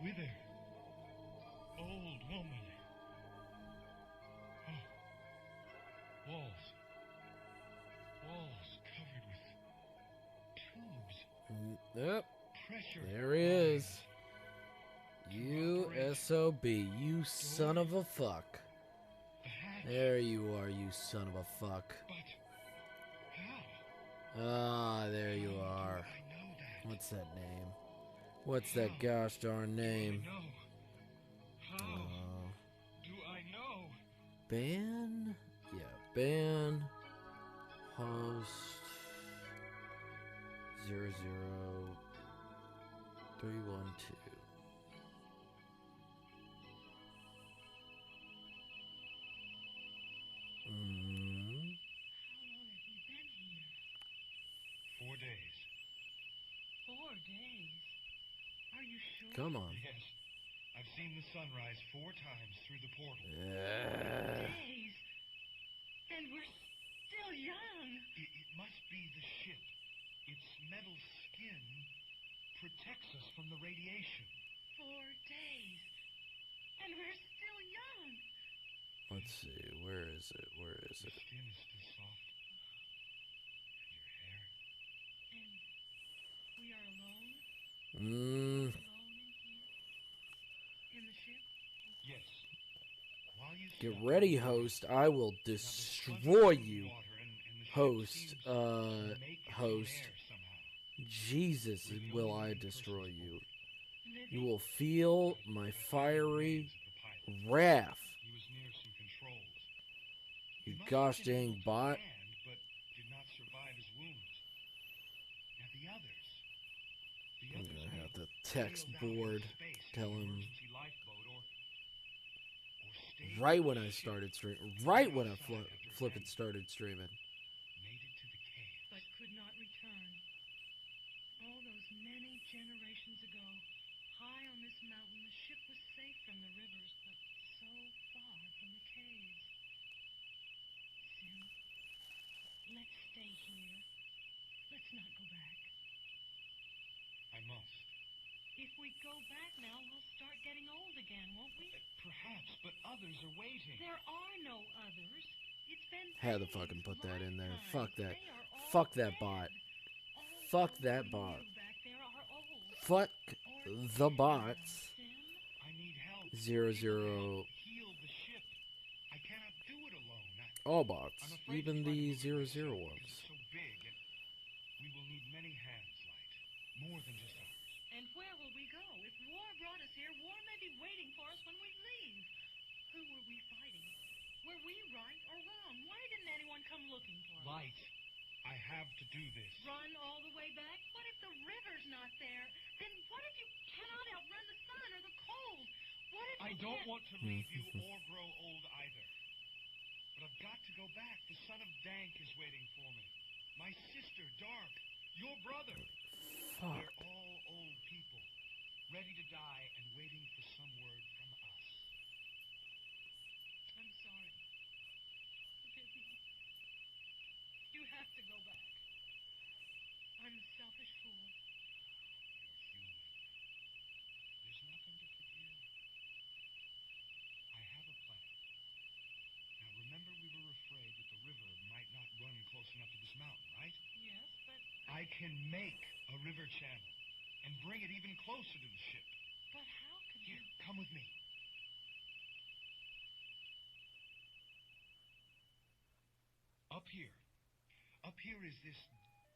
withered, old woman. Oh, walls covered with tubes. Yep. Pressure. There he is. You SOB, you son of a fuck. The hatch. There you are, you son of a fuck. But how? Ah, there you are. I know that. What's that name? What's that gosh darn name? No. How do I know? Ban? Yeah, ban. Host 00312. How long have we been here? 4 days. 4 days? Are you sure? Come on. Yes. I've seen the sunrise 4 times through the portal. Days? And we're still young. It must be the ship. Its metal skin protects us from the radiation. 4 days. And we're still young. Let's see, where is it? Where is The it? skin is still soft. And your hair. And we are alone? Mmm. Alone in here? In the ship? Yes. While you Get stop, ready, host. I will destroy you. water and the ship Host, seems to make its own host. air somehow. Jesus, We're the will only I living destroy persons you. aboard. Living? You will feel my fiery Remains of the pilot. wrath. He was near some controls. You He must gosh have been dang able to bot. stand, but did not survive his wounds. Now the others. I'm gonna may have to have text sailed out into board, space in tell an him emergency lifeboat or stayed right on when the I ship, started streaming. Right when I outside after flippin' landing, started streaming. made it to the cave. But could not return. All those many generations ago, high on this mountain, the ship was safe from the rivers, but so far from the caves. Sim, let's stay here. Let's not go back. I must. If we go back now, we'll start getting old again, won't we? Perhaps, but others are waiting. There are no others. It's been Had to days, fucking put that in there. lifetimes. Fuck that. They are all Fuck that dead. bot. All Fuck those that we bot. knew back there are old. Fuck Or the dead bots. now, Sim. I need help. 00. Heal the ship. I cannot do it alone. All I'm bots. afraid Even to try to the move it myself 00 because ones. it's so big, and we will need many hands, Light. More than just ours. And where will we go? If war brought us here, war may be waiting for us when we leave. Who were we fighting? Were we right or wrong? Why didn't anyone come looking for us? Light, I have to do this. Run all the way back? What if the river's not there? Then what if you cannot outrun the sun or the cold? What if I you don't can't... want to leave you or grow old either. But I've got to go back. The son of Dank is waiting for me. My sister, Dark. Your brother. Fuck. They're all old people, ready to die and waiting for some word from us. I'm sorry. Forgive me. You have to go back. I'm a selfish fool. You're human. There's nothing to forgive. I have a plan. Now, remember we were afraid that the river might not run close enough to this mountain, right? Yes, but... I can make a river channel and bring it even closer to the ship. But how could Here, you... come with me. Up here. Up here is this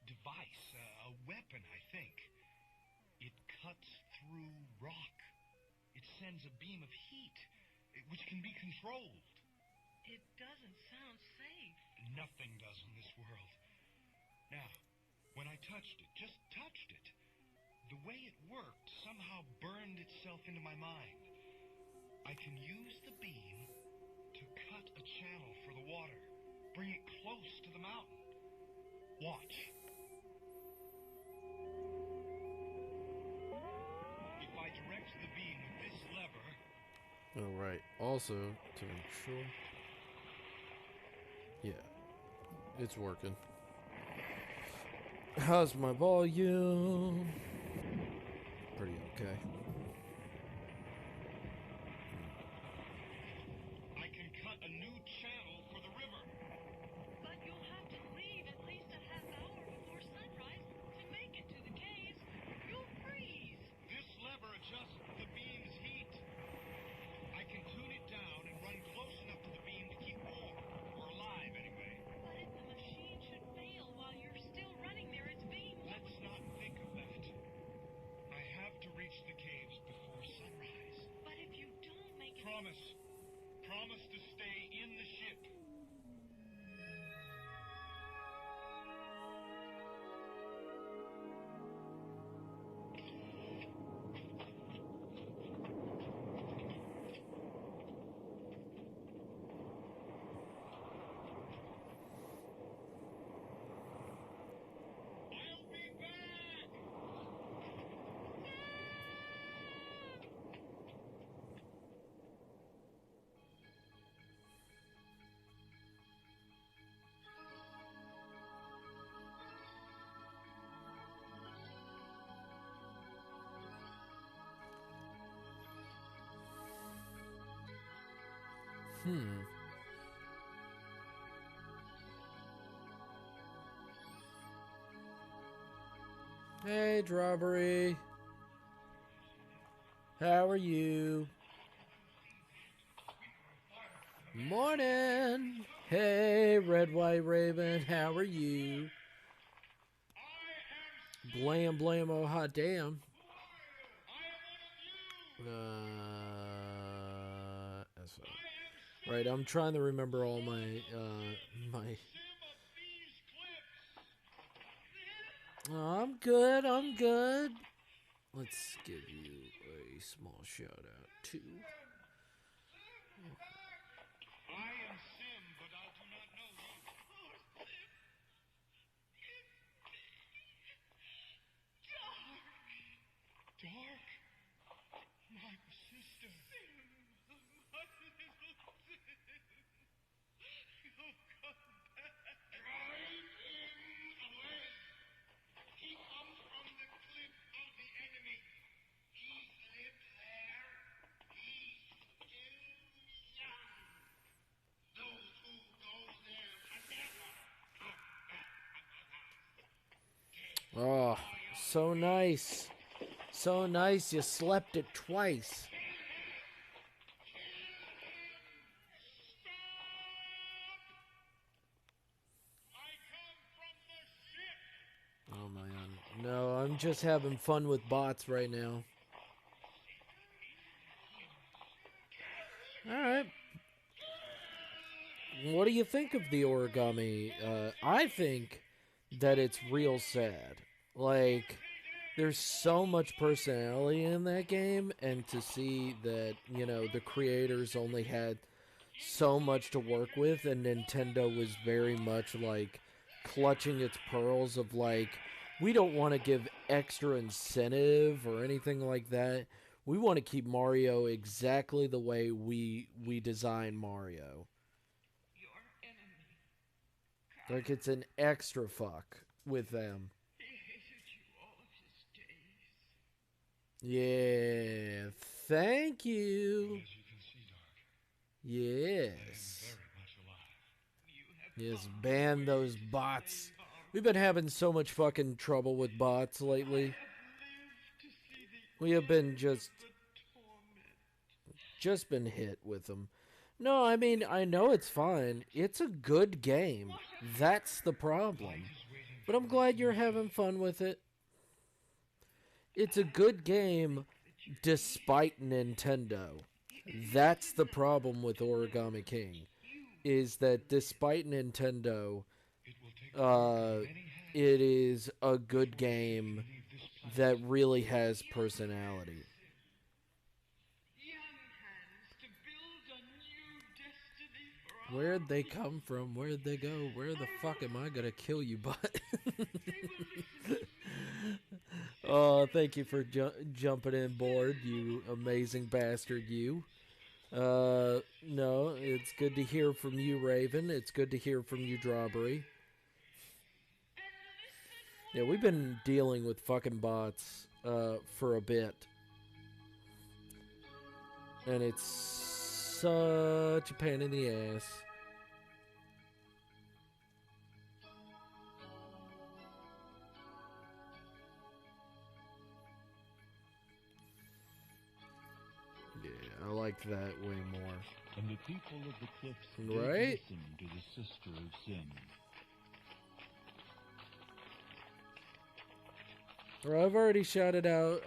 device, a weapon, I think. It cuts through rock. It sends a beam of heat, which can be controlled. It doesn't sound safe. Nothing does in this world. Now, when I touched it, just touched it, the way it worked somehow burned itself into my mind. I can use the beam to cut a channel for the water, bring it close to the mountain. Watch. If I direct the beam with this lever... Alright, also, to make sure... Yeah, it's working. How's my volume? Pretty okay. Promise. Promise to stay in the ship. I'll be back! Hey, Strawberry. How are you? Morning. Hey, Red White Raven. How are you? Blam, blam, oh, hot damn. That's right. I'm trying to remember all my, Oh, I'm good. I'm good. Let's give you a small shout out too. I am Sim, but I do not know you. Dark? My sister. My little Sim. Oh, come back. Drive him away. He comes from the cliff of the enemy. He's lived there. He's still young. Those who go there can never come back. Oh, so nice. So nice you slept it twice. Oh man. No, I'm just having fun with bots right now. Alright. What do you think of the origami? I think that it's real sad. Like, there's so much personality in that game, and to see that, you know, the creators only had so much to work with, and Nintendo was very much like clutching its pearls of like, we don't want to give extra incentive or anything like that. We want to keep Mario exactly the way we design Mario. Like, it's an extra fuck with them. Yeah, thank you. As you can see, Dark, Yes. I am very much alive. Yes, ban those bots. We've been having so much fucking trouble with bots lately. We have been just been hit with them. No, I mean, I know it's fine. It's a good game. That's the problem. But I'm glad you're having fun with it. It's a good game despite Nintendo. That's the problem with Origami King. Is that despite Nintendo, it is a good game that really has personality. Where'd they come from? Where'd they go? Where the fuck am I gonna kill you, butt? Oh, thank you for jumping in board, you amazing bastard, you. No, it's good to hear from you, Raven. It's good to hear from you, Strawberry. Yeah, we've been dealing with fucking bots, for a bit. And it's such a pain in the ass. Yeah, I like that way more. And the people of the cliffs Right? did listen to the sister of sin. Well, I've already shouted out,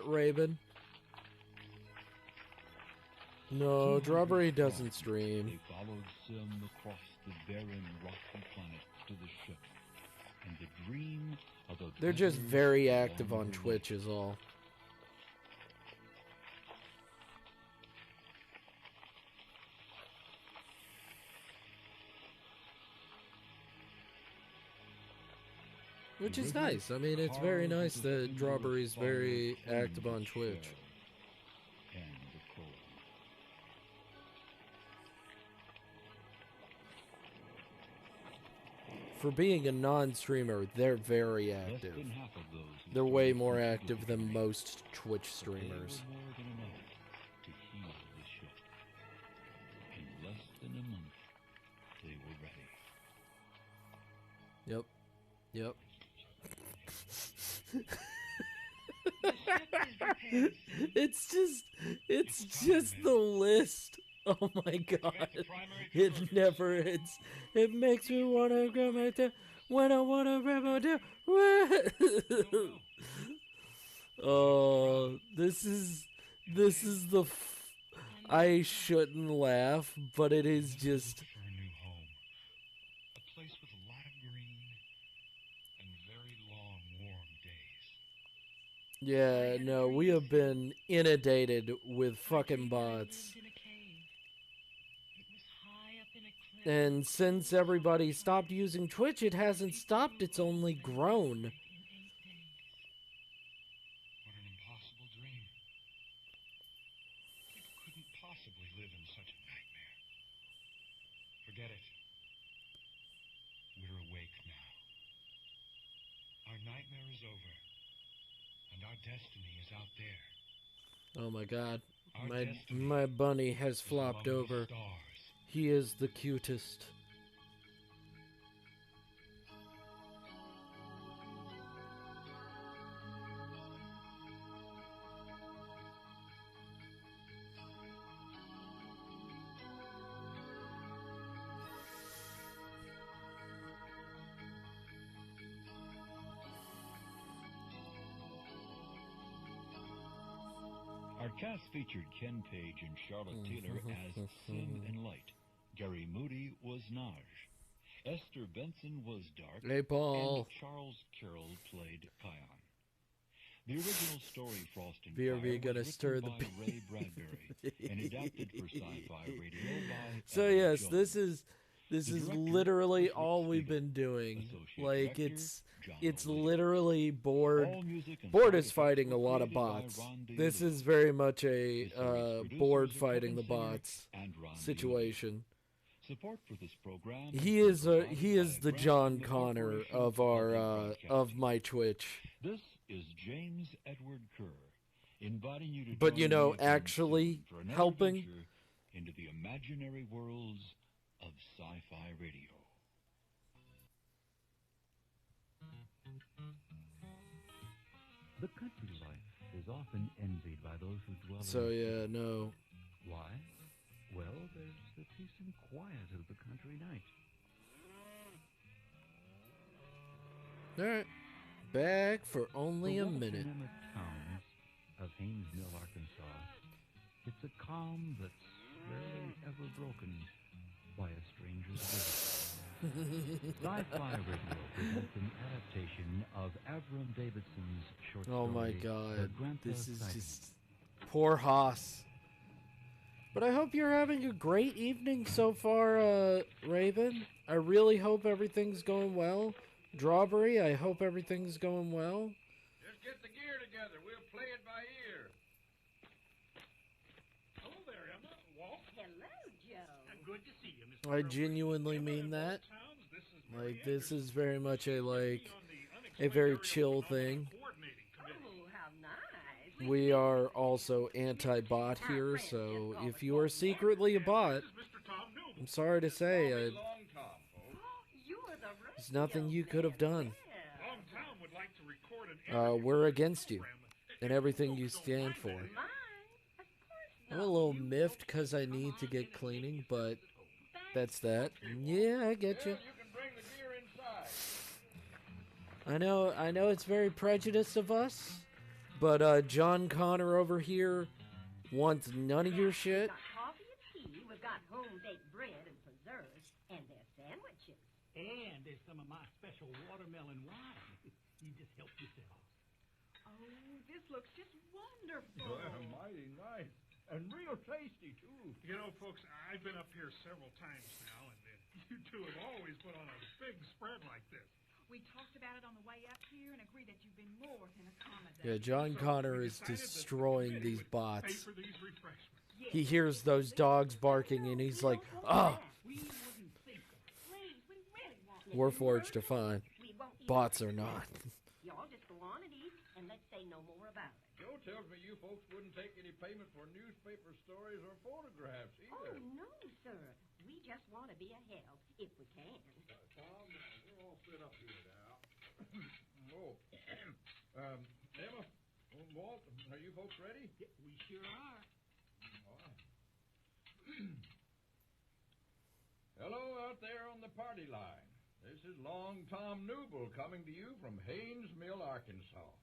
Raven. No, Strawberry doesn't They stream. followed Sim across the barren, rocky planet to the ship, and the dream of a They're just better, very active on stronger Twitch is all. Which is nice. I mean, it's very nice that Strawberry's very active on Twitch. And the cold. For being a non-streamer, they're very Less active. than half of those who They're way joined more us active than began. most Twitch But streamers. They were more than enough to heal the ship. In less than a month, they were ready. Yep. Yep. The ship is repaired, Sim. It's just the list. Oh my god. It never ends. It makes me wanna go back to when I wanna remember to. Oh, this is the. I shouldn't laugh, but it is just. For a new home. A place with a lot of green and very long, warm days. Yeah, no, we have been inundated with fucking My dream I bots. lived in a cave. It was high up in a cliff. And since everybody stopped using Twitch, it hasn't stopped, it's only grown. In 8 days. What an impossible dream. People couldn't possibly live in such a nightmare. Forget it. We're awake now. Our nightmare is over. And our destiny is out there. Oh my god. Our My destiny my bunny has is flopped among the over. stars. He is the cutest. Our cast featured Ken Page and Charlotte Taylor as Sim and Light. Gary Moody was Naj. Esther Benson was Dark. Hey, Paul. And Charles Carroll played Kion. The original story, Frost and BRB Fire, gonna was stir written the by Ray Bradbury and adapted for sci-fi radio by So Alan yes, Jones. this is The director literally was Rick all we've Spiegel. been doing. Associate Like director, John it's Williams. literally bored. All music and Board sound is effects fighting were a lot of created by bots. Ron This DeLuca. is very much The a series producers board are fighting the Kevin Singer bots and Ron DeLuca. situation. Support for this program He is is provided he by is a the grant John from the Connor Corporation of for our Public of Broadcasting. my Twitch. This is James Edward Kerr inviting you to But, join you know, me again actually soon for another helping- adventure into the imaginary worlds of sci-fi radio. The country life is often envied by those who dwell So in yeah, no. Why? Well, there's the peace and quiet of the country night. All right, back for only The a Walter minute. Nemeth towns of Haynes Mill, Arkansas. It's a calm that's rarely ever broken by a stranger's visit. Sci-Fi Radio presents an adaptation of Avram Davidson's short story. Oh my The god, Grandpa this is Sighting. just poor Haas. But I hope you're having a great evening so far, Raven. I really hope everything's going well. Strawberry, I hope everything's going well. Just get the gear together. We'll play it by ear. Hello there, Emma. Walt. Hello, Joe. Good to see you, Mr. I Burley. genuinely Emma mean and that. Walt Towns, this is Mary Like, this Anderson. is very much a, like, On the a very Unexplained chill Area thing. Coordinating Committee. Oh, how nice. We are also anti-bot here, so if you are secretly a bot, This is Mr. Tom Newman. I'm sorry to say, Long Tom, folks. Oh, you're the there's nothing you could have done. Long Tom would like to record an We're against you, program. and everything you stand for. Mine? Of course I'm not. a little miffed because I need to get cleaning, but that's that. Yeah, I get you. You can bring the gear inside. I know it's very prejudiced of us, but John Connor over here wants none of your shit. Not hot got home-baked bread and preserves, and their sandwiches. And there's some of my special watermelon wine. You just help yourself. Oh, this looks just wonderful. Mighty nice. And real tasty, too. You know, folks, I've been up here several times now, and you two have always put on a big spread like this. We talked about it on the way up here and agreed that you've been more than accommodating. Yeah, John So Connor we is decided that the destroying committee these would Pay bots. for these refreshments. Yes. He hears those dogs barking and he's like, "Ah, We wouldn't think of it. Please, we really want Warforged are fine. We won't eat. Bots are not." Y'all just go on and eat, and let's say no more about it. Joe tells me you folks wouldn't take any payment for newspaper stories or photographs Oh, either. no, sir. We just want to be a help, if we can. Tom, we're all set up here now. Oh, Emma, Walt, are you folks ready? Yeah, we sure are. All right. Hello out there on the party line. This is Long Tom Newble coming to you from Haynes Mill, Arkansas.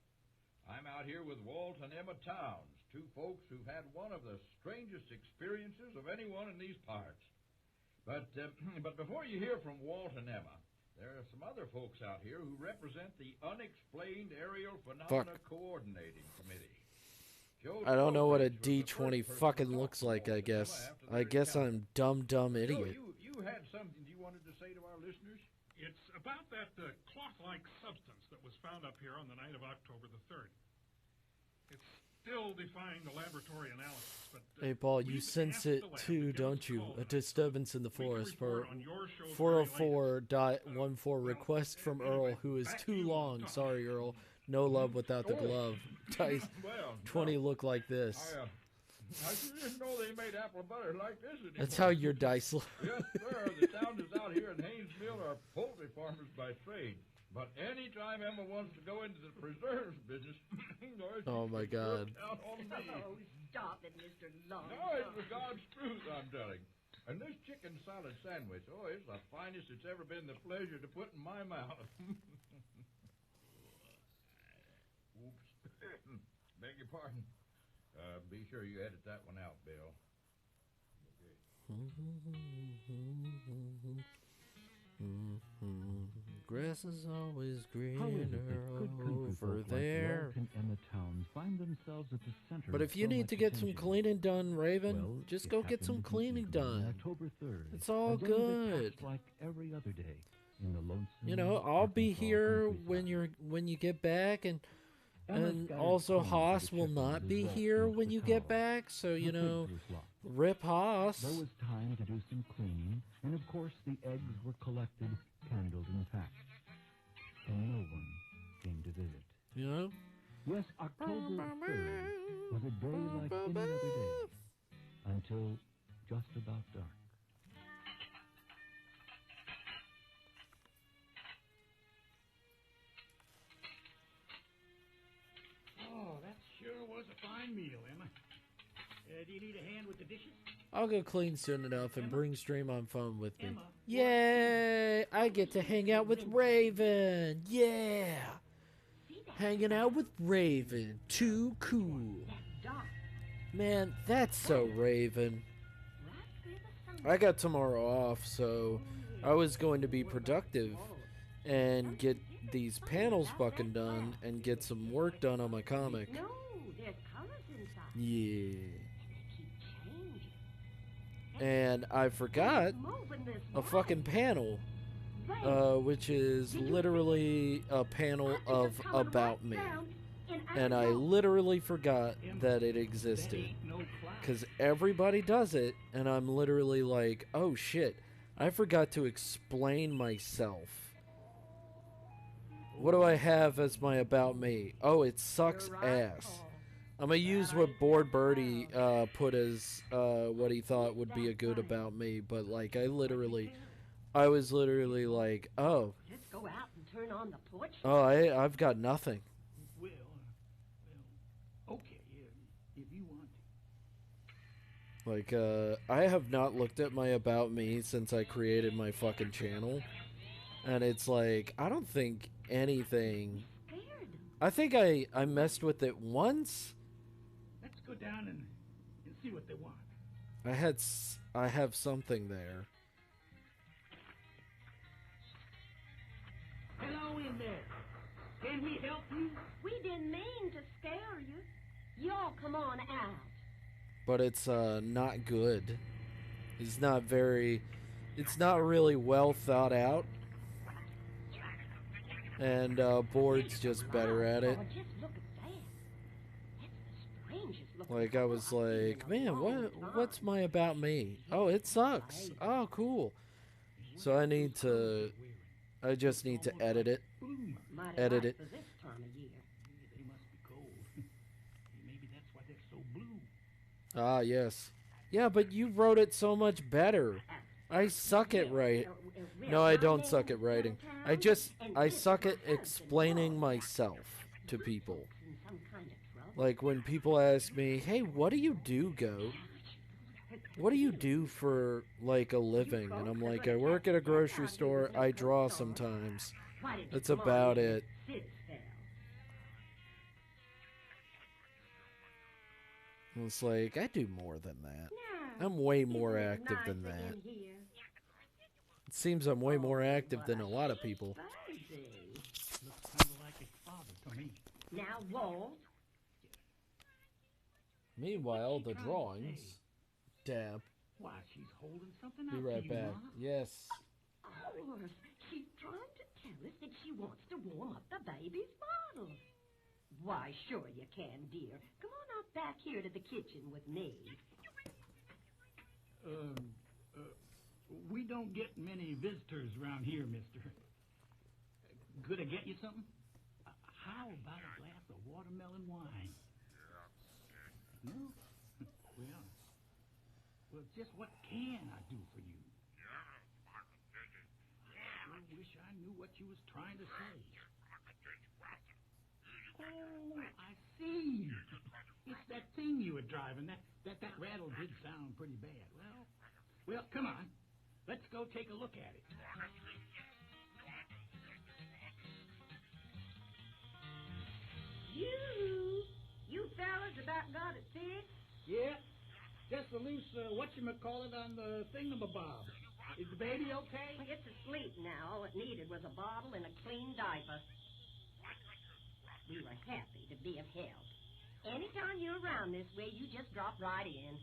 I'm out here with Walt and Emma Towns, two folks who've had one of the strangest experiences of anyone in these parts. But before you hear from Walt and Emma, there are some other folks out here who represent the Unexplained Aerial Phenomena Coordinating Committee. Joe I don't know what a Trowbridge was the D20 first person fucking to talk looks to like, Walt I and Emma guess. after I their guess encounter. I'm dumb Joe, idiot. you had something you wanted to say to our listeners? It's about that cloth-like substance that was found up here on the night of October the 3rd. It's still defying the laboratory analysis, but... Hey, Paul, you we've sense asked it the lab to too, give us don't you? call A tonight. disturbance in the We can forest for report on your show's very latest. 404.14 request from Earl, who is too long. Sorry, Earl. No love without the glove. Dice Well, 20 look like this. I didn't know they made apple butter like this anymore. That's how your dice look. Yes, sir. The Townsends out here in Haynes Mill are poultry farmers by trade. But any time Emma wants to go into the preserves business, Oh, my God. Count on me. Oh, stop it, Mr. Long. No, it's the God's truth, I'm telling. And this chicken salad sandwich, oh, it's the finest it's ever been the pleasure to put in my mouth. Oops. Beg your pardon. Be sure you edit that one out, Bill. Grass is always How is greener it that good country over folk there. like Walt and Emma Towns find themselves at the center But of if you so need much to get some attention? cleaning done, Raven, Well, just it go get happened some this cleaning evening, done. October 3rd. It's all a day that good. passed like every other day in the lonesome You know, I'll be Arkansas here countryside. when you get back, and Emma scattered also corn to Haas the will chickens not as be Walt here milked when the you get cows. back. So The you know, pigs were flocked. rip Haas. There was time to do some cleaning, and of course the eggs were collected, candled, and packed. And no one came to visit. You know. Yes, October 3rd was a day like any other day, until just about dark. Oh, that sure was a fine meal, Emma. Do you need a hand with the dishes? I'll go clean soon enough and bring Stream on phone with me. Emma, Yay! I get to hang out with Raven. Yeah, hanging out with Raven. Too cool. Dark, Man, that's so Raven. right through the summer. I got tomorrow off, so I was going to be productive and get these panels fucking done and get some work done on my comic. No, there's colors inside. Yeah. They keep changing. And I forgot Moving this a fucking panel, way. which is literally a panel of About Me. And I literally forgot that it that existed. ain't no cloud. Because everybody does it, and I'm literally like, oh shit, I forgot to explain myself. What do I have as my About Me? Oh, it sucks ass. I'm gonna use what Bored Birdie put as what he thought would be a good About Me, but like I was literally like, oh, Let's go out and turn on the porch. I've got nothing. Well, okay, if you want to. Like, I have not looked at my About Me since I created my fucking channel. And it's like, I don't think anything... Scared. I think I messed with it once. Let's go down and see what they want. I have something there. Hello in there. Can we help you? We didn't mean to scare you. Y'all come on out. But it's not good. It's not really well thought out. And Board's just better at it. Oh, just look at that. That's the strangest looking Like, I was like, man, what's my about me? Oh, it sucks. Oh, cool. So I just need to edit it. Edit it. For this time of year. They must be cold. Maybe that's why they're so blue. Ah, yes. Yeah, but you wrote it so much better. I suck at writing. No, I don't suck at writing. I suck at explaining myself to people. Like, when people ask me, hey, what do you do, Go? What do you do for, like, a living? And I'm like, I work at a grocery store. I draw sometimes. That's about it. And it's like, I do more than that. I'm way more active than that. It seems I'm way more active than a lot of people. Looks kind of like his father to me. Now, Walt. Meanwhile, the drawings. Dab. Why, she's holding something Be out right to you, back. Ma. Yes. Of course. She's trying to tell us that she wants to warm up the baby's bottle. Why, sure you can, dear. Come on out back here to the kitchen with me. We don't get many visitors around here, mister. Could I get you something? How about a glass of watermelon wine? No? Well, just what can I do for you? I wish I knew what you was trying to say. Oh, I see. It's that thing you were driving. That rattle did sound pretty bad. Well, come on. Let's go take a look at it. You fellas about got it fixed? Yeah, just a loose, whatchamacallit on the thingamabob. Is the baby okay? It's asleep now. All it needed was a bottle and a clean diaper. We were happy to be of help. Anytime you're around this way, you just drop right in.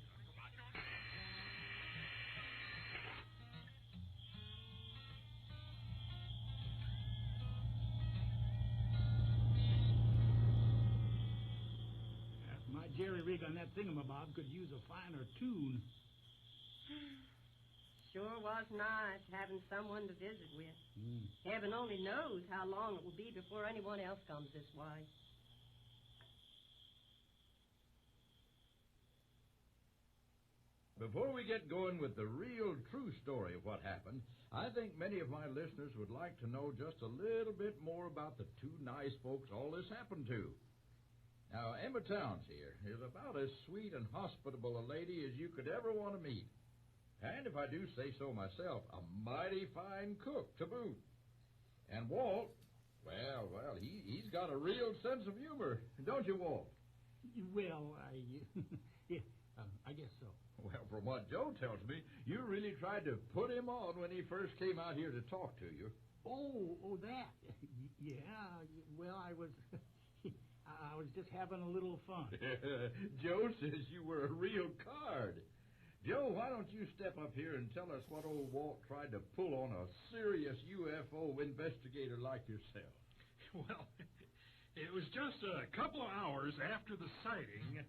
My jerry rig on that thingamabob could use a finer tune. Sure was nice having someone to visit with. Heaven only knows how long it will be before anyone else comes this way. Before we get going with the real true story of what happened, I think many of my listeners would like to know just a little bit more about the two nice folks all this happened to. Now, Emma Towns here is about as sweet and hospitable a lady as you could ever want to meet. And if I do say so myself, a mighty fine cook to boot. And Walt, well, he's got a real sense of humor, don't you, Walt? Well, I guess so. Well, from what Joe tells me, you really tried to put him on when he first came out here to talk to you. Oh, that. Yeah, well, I was just having a little fun. Joe says you were a real card. Joe, why don't you step up here and tell us what old Walt tried to pull on a serious UFO investigator like yourself? Well, it was just a couple of hours after the sighting.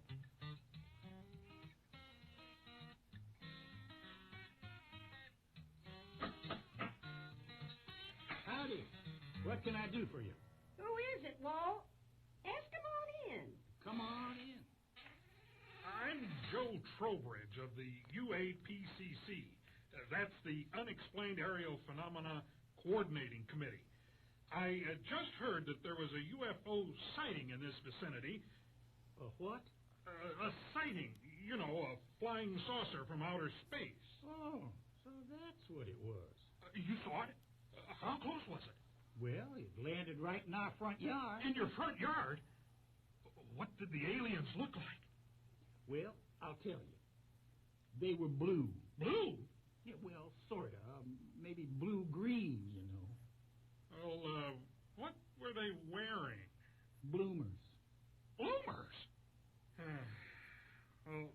Howdy. What can I do for you? Who is it, Walt? Ask him on in. Come on in. I'm Joe Trowbridge of the UAPCC. That's the Unexplained Aerial Phenomena Coordinating Committee. I just heard that there was a UFO sighting in this vicinity. A what? A sighting. You know, a flying saucer from outer space. Oh, so that's what it was. You saw it? How close was it? Well, it landed right in our front yard. In your front yard? What did the aliens look like? Well, I'll tell you. They were blue. Blue? Yeah, well, sort of. Maybe blue-green, you know. Well, what were they wearing? Bloomers. Bloomers? Well,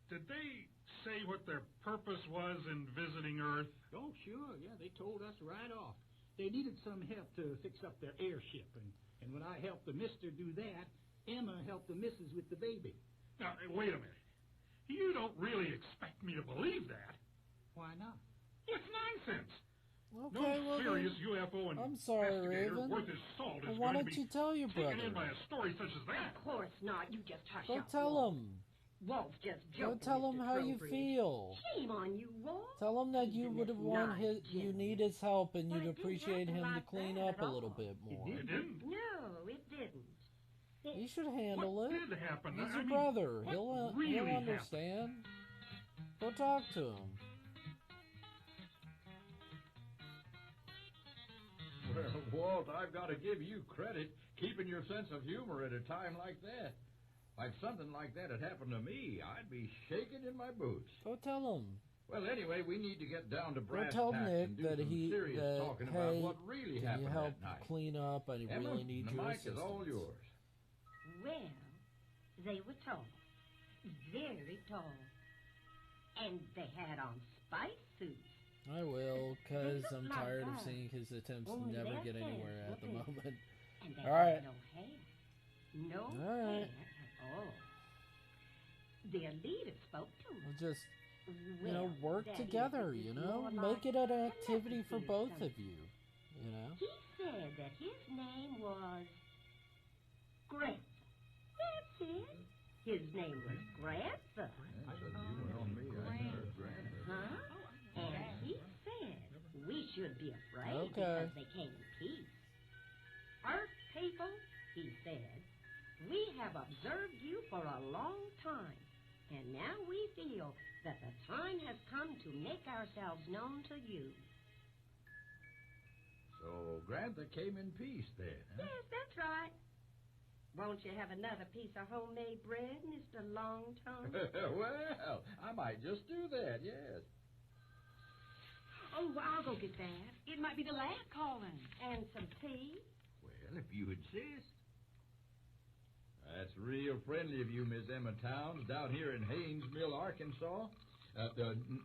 did they say what their purpose was in visiting Earth? Oh, sure, yeah, they told us right off. They needed some help to fix up their airship, and when I helped the mister do that, Emma helped the missus with the baby. Now, wait a minute. You don't really expect me to believe that. Why not? It's nonsense. Okay, No well serious then, UFO I'm sorry, investigator Raven. worth his salt Well, is why going to don't be you tell your brother? taken in by a story such as that. Of course not. You just hush Go up, tell Walt. him. Walt's just Go joking, tell him Mr. how you Trowbridge. feel. Shame on you, Walt. Tell him that He's you in would this have want nice you gentleman. need his help and Well, you'd it didn't appreciate happen him to like clean that up at a little all. bit more. It didn't. No, it didn't. He should handle What it. did happen? He's I your mean, brother. what He'll really understand. Go talk to him. Well, Walt, I've got to give you credit keeping your sense of humor at a time like that. If something like that had happened to me, I'd be shaking in my boots. Go tell him. Well, anyway, we need to get down to Go brass tell tacks Nick and do that some serious talking about hey, what really can you happened help that night. clean up? I Emma, really need the your mic assistance. is all yours. Well, they were tall. Very tall. And they had on spice suits. I will, because They look I'm like tired of that. seeing his attempts to Only never their get heads anywhere were at the big. moment. And they All right. had no hair. No All right. hair at all. Their leader spoke to them. We'll just, you know, Well, work that is, together, it you was know? more Make like it an a activity for necessary both something. of you, you know? He said that his name was Grant. That's it. His name was Grantha. Huh? And he said we should be afraid Okay. because they came in peace. Earth people, he said, we have observed you for a long time, and now we feel that the time has come to make ourselves known to you. So Grantha came in peace then, huh? Yes, that's right. Won't you have another piece of homemade bread, Mr. Longtongue? Well, I might just do that, yes. Oh, I'll go get that. It might be the lad calling. And some tea? Well, if you insist. That's real friendly of you, Miss Emma Towns, down here in Haynes Mill, Arkansas.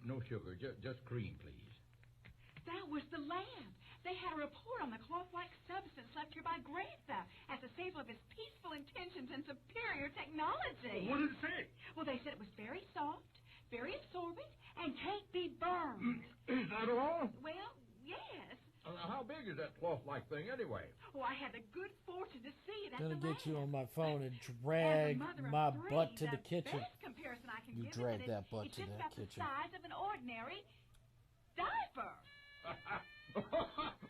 No sugar, just cream, please. That was the lad. They had a report on the cloth-like substance left here by Grantha as a sample of his peaceful intentions and superior technology. What did it say? Well, they said it was very soft, very absorbent, and can't be burned. Is that all? Well, yes. How big is that cloth-like thing anyway? Oh, I had the good fortune to see it at Gonna the get you lab. on my phone and As a drag mother of my three, butt to the kitchen. best comparison I can You give drag is that butt it's to just that about kitchen. the size of an ordinary diaper.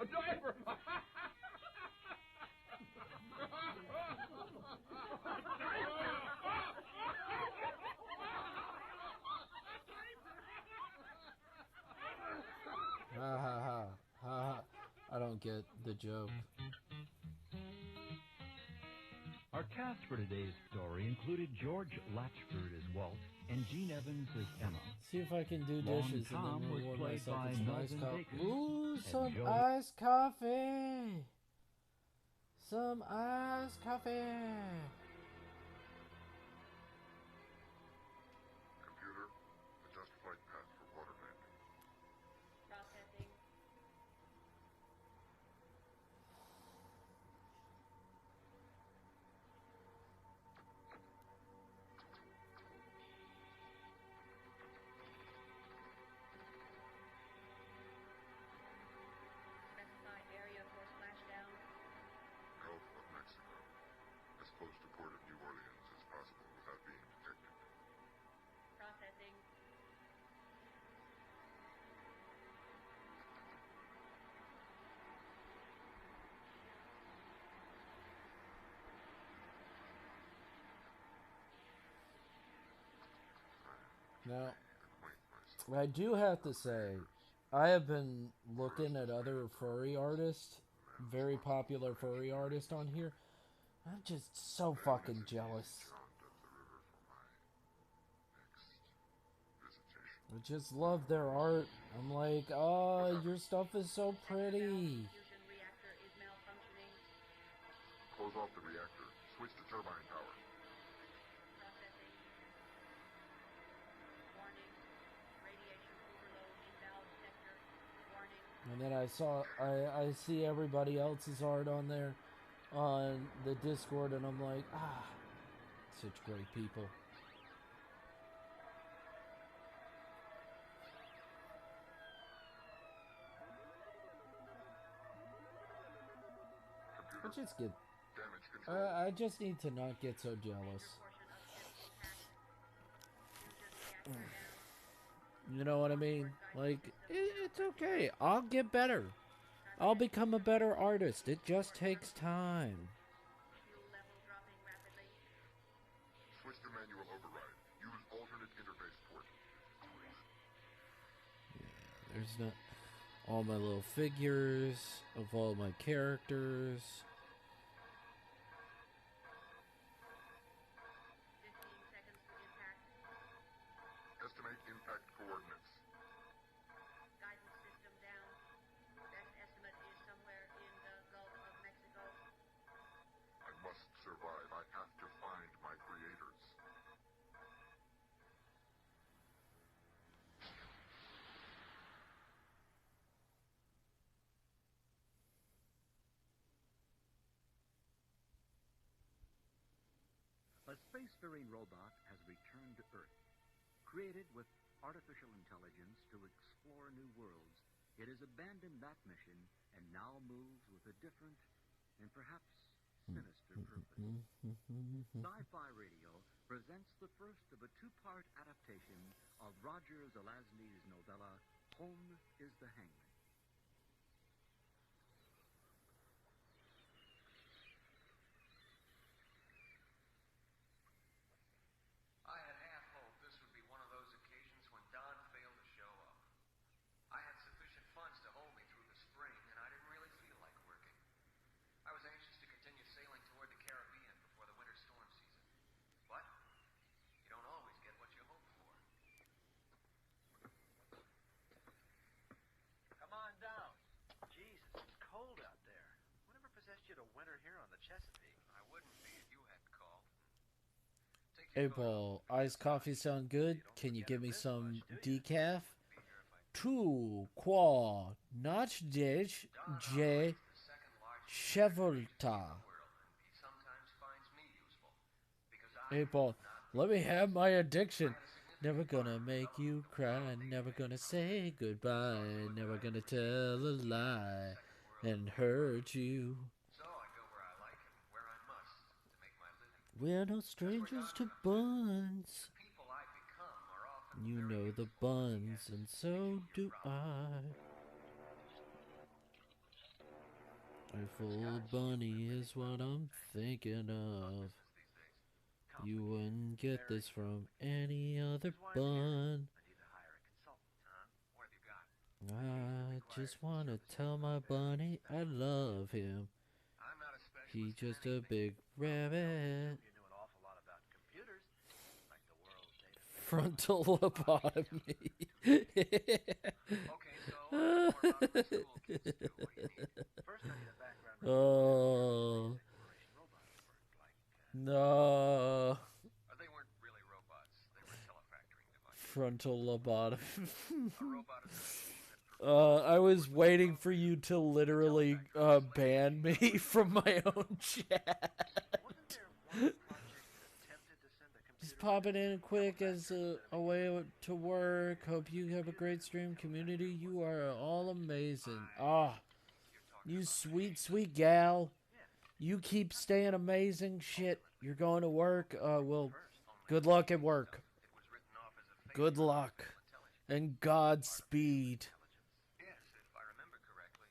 A diaper! Ha ha ha. Ha ha. I don't get the joke. Our cast for today's story included George Latchford as Walt and Gene Evans as Emma. See if I can do Long dishes and Tom then was reward played myself by with some Melvin iced coffee. Bacon. Ooh, And some Joe- iced coffee. Some iced coffee. Computer, adjust flight path for water landing. Processing. Specified area for splashdown. Gulf of Mexico. As close to Port of New Orleans as possible without being detected. Processing. Now, Acquaint myself. I do have to say, I have been looking at other furry artists, very popular furry artists on here. I'm just so fucking jealous. John up the river for my next visitation. I just love their art. I'm like, oh, your stuff is so pretty. Fusion reactor is malfunctioning. Close off the reactor. Switch to turbine power. Processing. Warning. Radiation overload in valve sector. Warning. And then I see everybody else's art on there, on the Discord, and I'm like, ah, such great people. I just get, Damage control. I just need to not get so jealous. Portion of ship intact. Fusion reactor down. You know what I mean? Like, it's okay. I'll get better. I'll become a better artist. It just takes time. Fuel level dropping rapidly. Switch to manual override. Use alternate interface port. There's not all my little figures of all my characters. 15 seconds to impact. Estimate impact coordinates. Guidance system down. Best estimate is somewhere in the Gulf of Mexico. I must survive. I have to find my creators. A spacefaring robot has returned to Earth. Created with artificial intelligence to explore new worlds, it has abandoned that mission and now moves with a different and perhaps sinister purpose. Sci-Fi Radio presents the first of a two-part adaptation of Roger Zelazny's novella, Home is the Hangman. I had half hoped this would be one of those occasions when Don failed to show up. I had sufficient funds to hold me through the spring, and I didn't really feel like working. I was anxious to continue sailing toward the Caribbean before the winter storm season. But you don't always get what you hope for. Come on down. Jesus, it's cold out there. Whatever possessed you to winter here on the Chesapeake? I wouldn't be if you hadn't called. Hey, Paul, iced coffee sound good? Can you give me some decaf? Two qua notch dish J chevolta. Hey, Paul, let me have my addiction. Never gonna make you cry, never gonna say goodbye, never gonna tell a lie and hurt you. So I go where I like and where I must to make my living. We're no strangers to buns. The people I become are often You very know the useful, buns, yes. and so do I. A full bunny is what I'm thinking of. You wouldn't get this from any other bun. I need to hire a consultant, huh? What have you got? I just want to tell my bunny I love him. I'm not a specialist. He's in just a anything. big rabbit. You knew an awful lot about computers, like the world's database. Frontal lobotomy. Okay, so more about what school kids do. What do you need? First, I need a background Oh, exploration robots work, like no. they weren't really robots. They were telefactoring devices. Frontal lobotomy. A robot is a machine that I was waiting for you to literally ban me from my own chat. wasn't there one project that attempted to send a computer Just popping in quick as a way to work. Hope you have a great stream community. You are all amazing. Ah, you sweet, sweet gal. You keep staying amazing. Shit, you're going to work. Well, good luck at work. it was written off as a fake Good luck and Godspeed. Yes, if I remember correctly,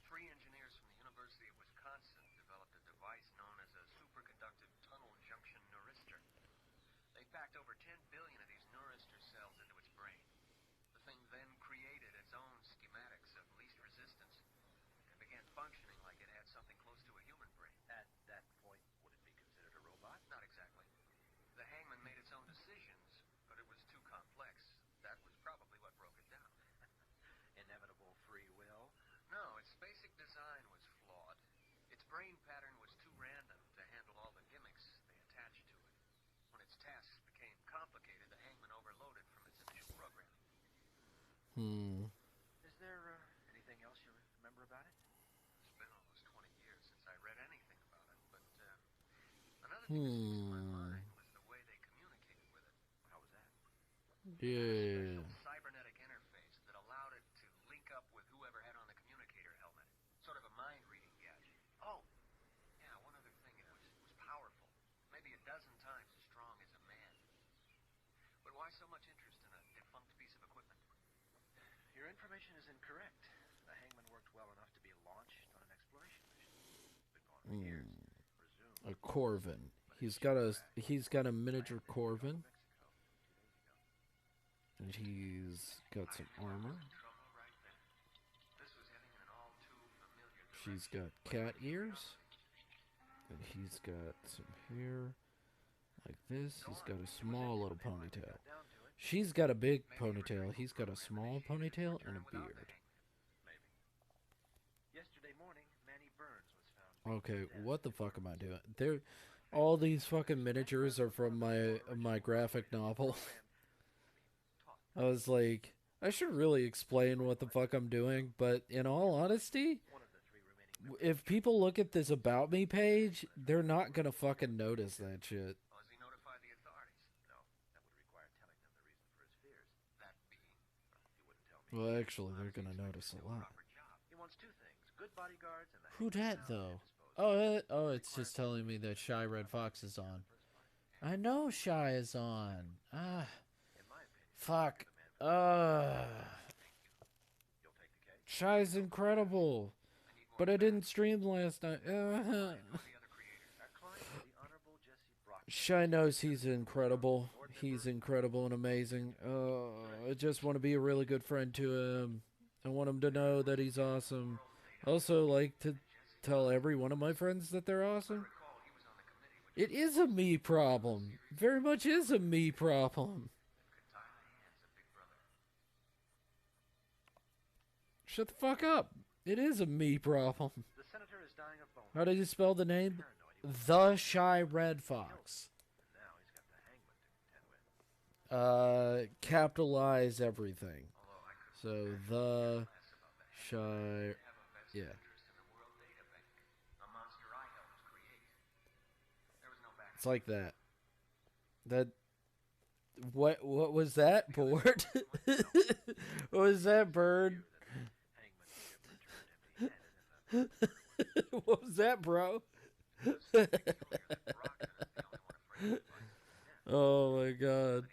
3 engineers from the University of Wisconsin developed a device known as a superconductive tunnel junction neuristor. They packed over 10 billion of these neuristor cells into its brain. The thing then created its own schematics of least resistance and began functioning like it had something close to a human brain. At that point, would it be considered a robot? Not exactly. The hangman made its own decisions, but it was too complex. That was Is there anything else you remember about it? It's been almost 20 years since I read anything about it, but another thing that sticks in my mind was the way they communicated with it. How was that? Yeah. A special cybernetic interface that allowed it to link up with whoever had on the communicator helmet. Sort of a mind-reading gadget. Oh, yeah, one other thing. It was powerful. Maybe a dozen times as strong as a man. But why so much interest in a defunct piece of equipment? Your information is incorrect. The Hangman worked well enough to be launched on an exploration mission. Been gone for years. Resumed. A Corvin. He's got a miniature Corvin. And he's got some armor. She's got cat ears. And he's got some hair like this. He's got a small little ponytail. She's got a big ponytail. He's got a small ponytail and a beard. Okay, what the fuck am I doing? All these fucking miniatures are from my graphic novel. I was like, I should really explain what the fuck I'm doing, but in all honesty, if people look at this About Me page, they're not gonna fucking notice that shit. Well, actually, they're gonna notice a lot. Who dat, though? Oh, it's just telling me that Shy Red Fox is on. I know Shy is on. Fuck. Shy's incredible. But I didn't stream last night. Shy knows he's incredible. He's incredible and amazing. I just want to be a really good friend to him. I want him to know that he's awesome. I also like to tell every one of my friends that they're awesome. It is a me problem. Very much is a me problem. Shut the fuck up. It is a me problem. How did you spell the name? The Shy Red Fox. Capitalize everything. So, the Shy... Yeah. It's like that. What was that, Board? What was that, Bird? What was that, bro? Oh my god.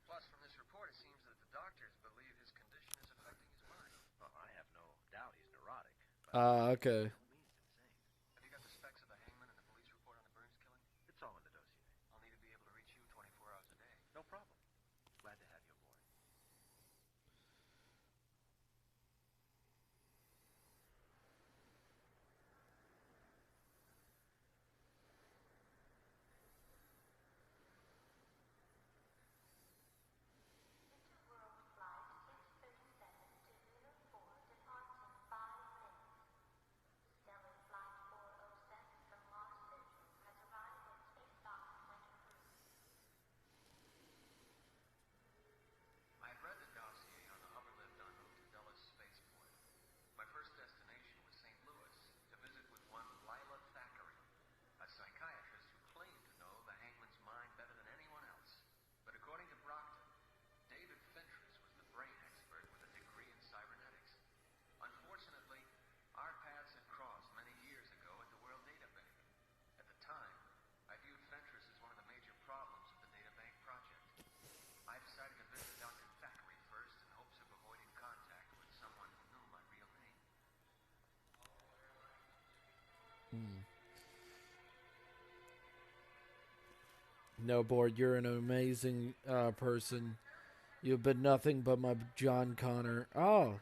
Plus, from this report, it seems that the doctors believe his condition is affecting his mind. Well, I have no doubt he's neurotic. Okay. Have you got the specs of the Hangman and the police report on the Burns killing? It's all in the dossier. I'll need to be able to reach you 24 hours a day. No problem. Glad to have you aboard. No, Board, you're an amazing person. You've been nothing but my John Connor. Oh.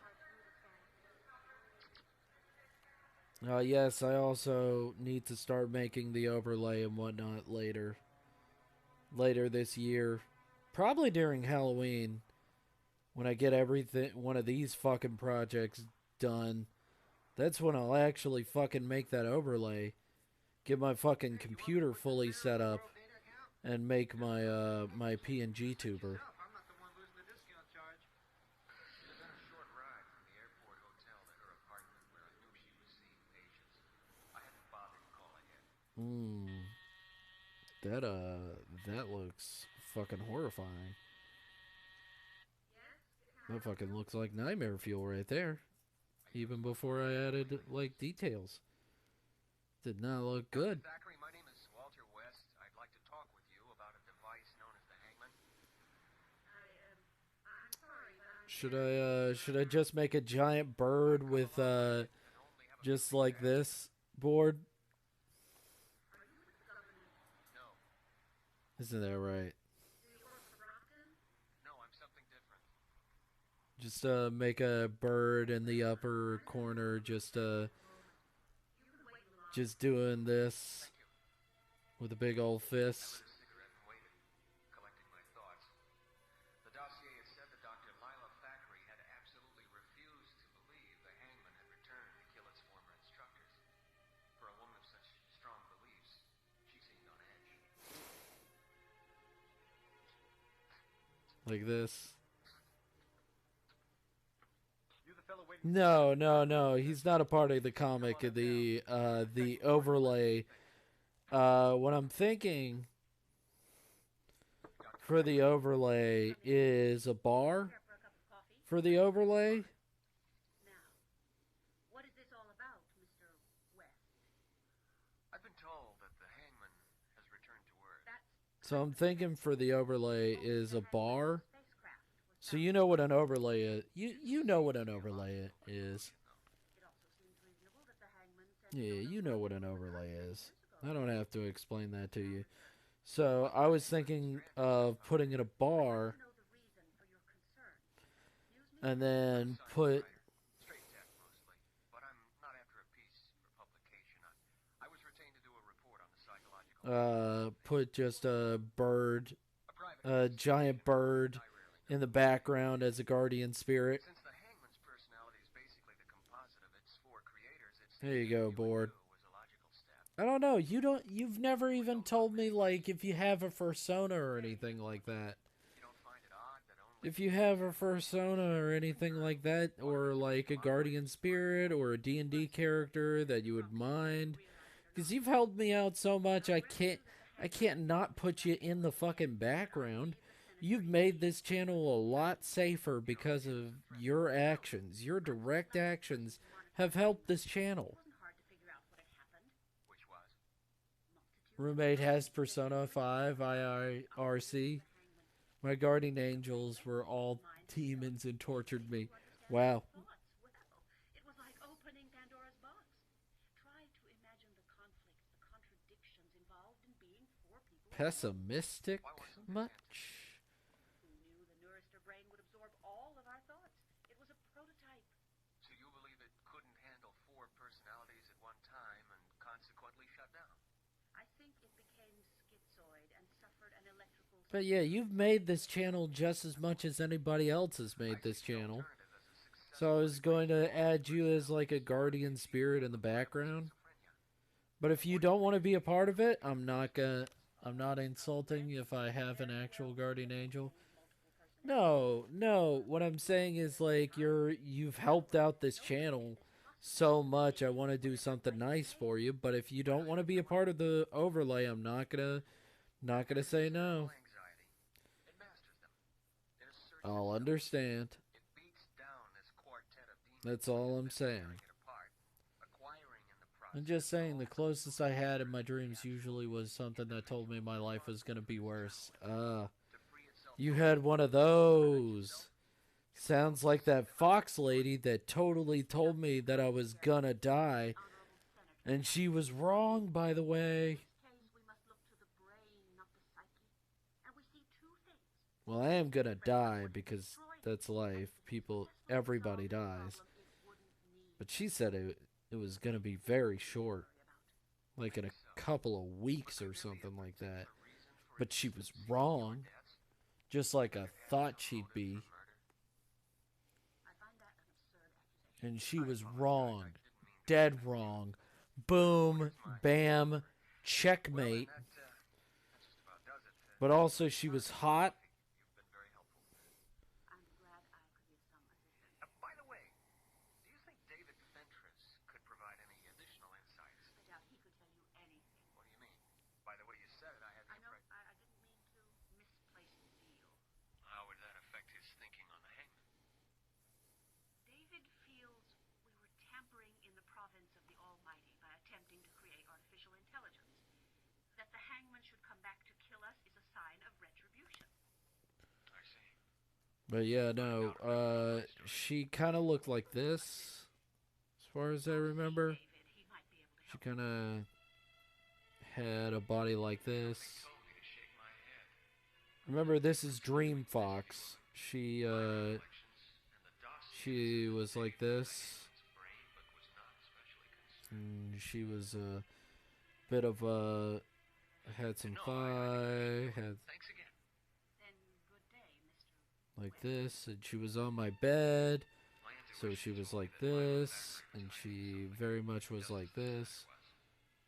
Yes, I also need to start making the overlay and whatnot later. Later this year. Probably during Halloween. When I get one of these fucking projects done. That's when I'll actually fucking make that overlay. Get my fucking computer fully set up. and make my my PNG tuber. I'm not the one losing the discount charge. It had been a short ride from the airport hotel to her apartment where I knew she was seeing patients. I hadn't bothered calling in. That looks fucking horrifying. That fucking looks like nightmare fuel right there. Even before I added like details. Did not look good. Thackeray, my name is Walter West. I'd like to talk with you about a device known as the Hangman. Should I just make a giant bird with just like this board? No. Isn't that right? No, I'm something different. Just make a bird in the upper corner, just doing this with a big old fist. Cigarette and waited, collecting my thoughts. The dossier had said that Dr. Lila Thackeray had absolutely refused to believe the Hangman had returned to kill its former instructors. For a woman of such strong beliefs, she seemed on edge. Like this. You the fellow waiting? No. He's not a part of the comic. The overlay. What I'm thinking for the overlay is a bar. For the overlay. Now, what is this all about, Mr. West? I've been told that the Hangman has returned to Earth. So I'm thinking for the overlay is a bar. So you know what an overlay is. You know what an overlay is. Yeah, you know what an overlay is. I don't have to explain that to you. So I was thinking of putting in a bar and then put Straight tech mostly, but I'm not after a piece for publication. I was retained to do a report on the psychological. put just a bird, a giant bird in the background as a guardian spirit. Since the Hangman's personality is basically the composite of its four creators, it's There you go, board. was a logical step. I don't know. You've never even told me like if you have a persona or anything like that. You don't find it odd that only If you have a persona or anything like that, or like a guardian spirit or a D&D character that you would mind, because you've helped me out so much, I can't not put you in the fucking background. You've made this channel a lot safer because of your actions. Your direct actions have helped this channel. which was Roommate has Persona 5 IRC. My guardian angels were all demons and tortured me. Wow. It was like opening Pandora's box. Try to imagine the conflicts, the contradictions involved in being four people. Pessimistic much? Who knew the Neurister brain would absorb all of our thoughts? It was a prototype. so you believe it couldn't handle four personalities at one time and consequently shut down? I think it became schizoid and suffered an electrical... But yeah, you've made this channel just as much as anybody else has made this channel. So I was going to add you as like a guardian spirit in the background. But if you don't want to be a part of it, I'm not insulting if I have an actual guardian angel. No. What I'm saying is like you've helped out this channel so much. I want to do something nice for you, but if you don't want to be a part of the overlay, I'm not gonna say no. Anxiety. It masters them. It asserts I'll itself. understand. It beats down this quartet of demons. That's all I'm saying. tearing it apart, acquiring in the process I'm just saying the closest I had in my dreams usually was something that told me my life was gonna be worse. You had one of those. Sounds like that Fox lady that totally told me that I was gonna die. And she was wrong, by the way. we must look to the brain, not the psyche. And we see two things. Well, I am gonna die because that's life. Everybody dies. But she said it was gonna be very short. Like in a couple of weeks or something like that. But she was wrong. Just like I thought she'd be. And she was wrong. Dead wrong. Boom. Bam. Checkmate. That just about does it. But also, she was hot. You've been very helpful. I'm glad I could be of some assistance. By the way, do you think David Fentress could provide any additional insights? I doubt he could tell you anything. What do you mean? By the way you said it, I had the I know impression... I didn't mean to misplace the deal. How would that affect his thinking on the hangman? David feels we were tampering in the province of the Almighty by attempting to create artificial intelligence. That the hangman should come back to kill us is a sign of retribution. I see. But yeah, no, she kind of looked like this, as far as I remember. She kind of had a body like this. Remember, this is Dream Fox. She was like this. And she was a bit of a... had some thigh, had... like this, and she was on my bed, so she was like this, and she very much was like this.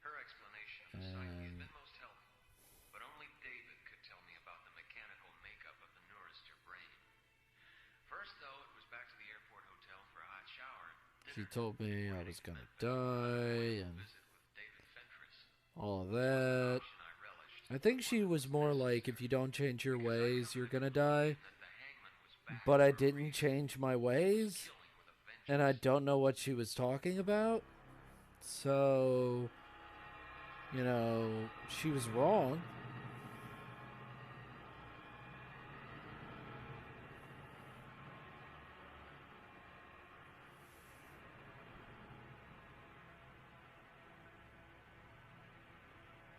Her explanation of the sight has been most helpful, but only David could tell me about the mechanical makeup of the Neurister brain. First, though, it was back to the airport hotel for a hot shower. She told me I was gonna die, and all of that. I think she was more like, if you don't change your ways, you're gonna die. But I didn't change my ways, and I don't know what she was talking about. So, you know, she was wrong.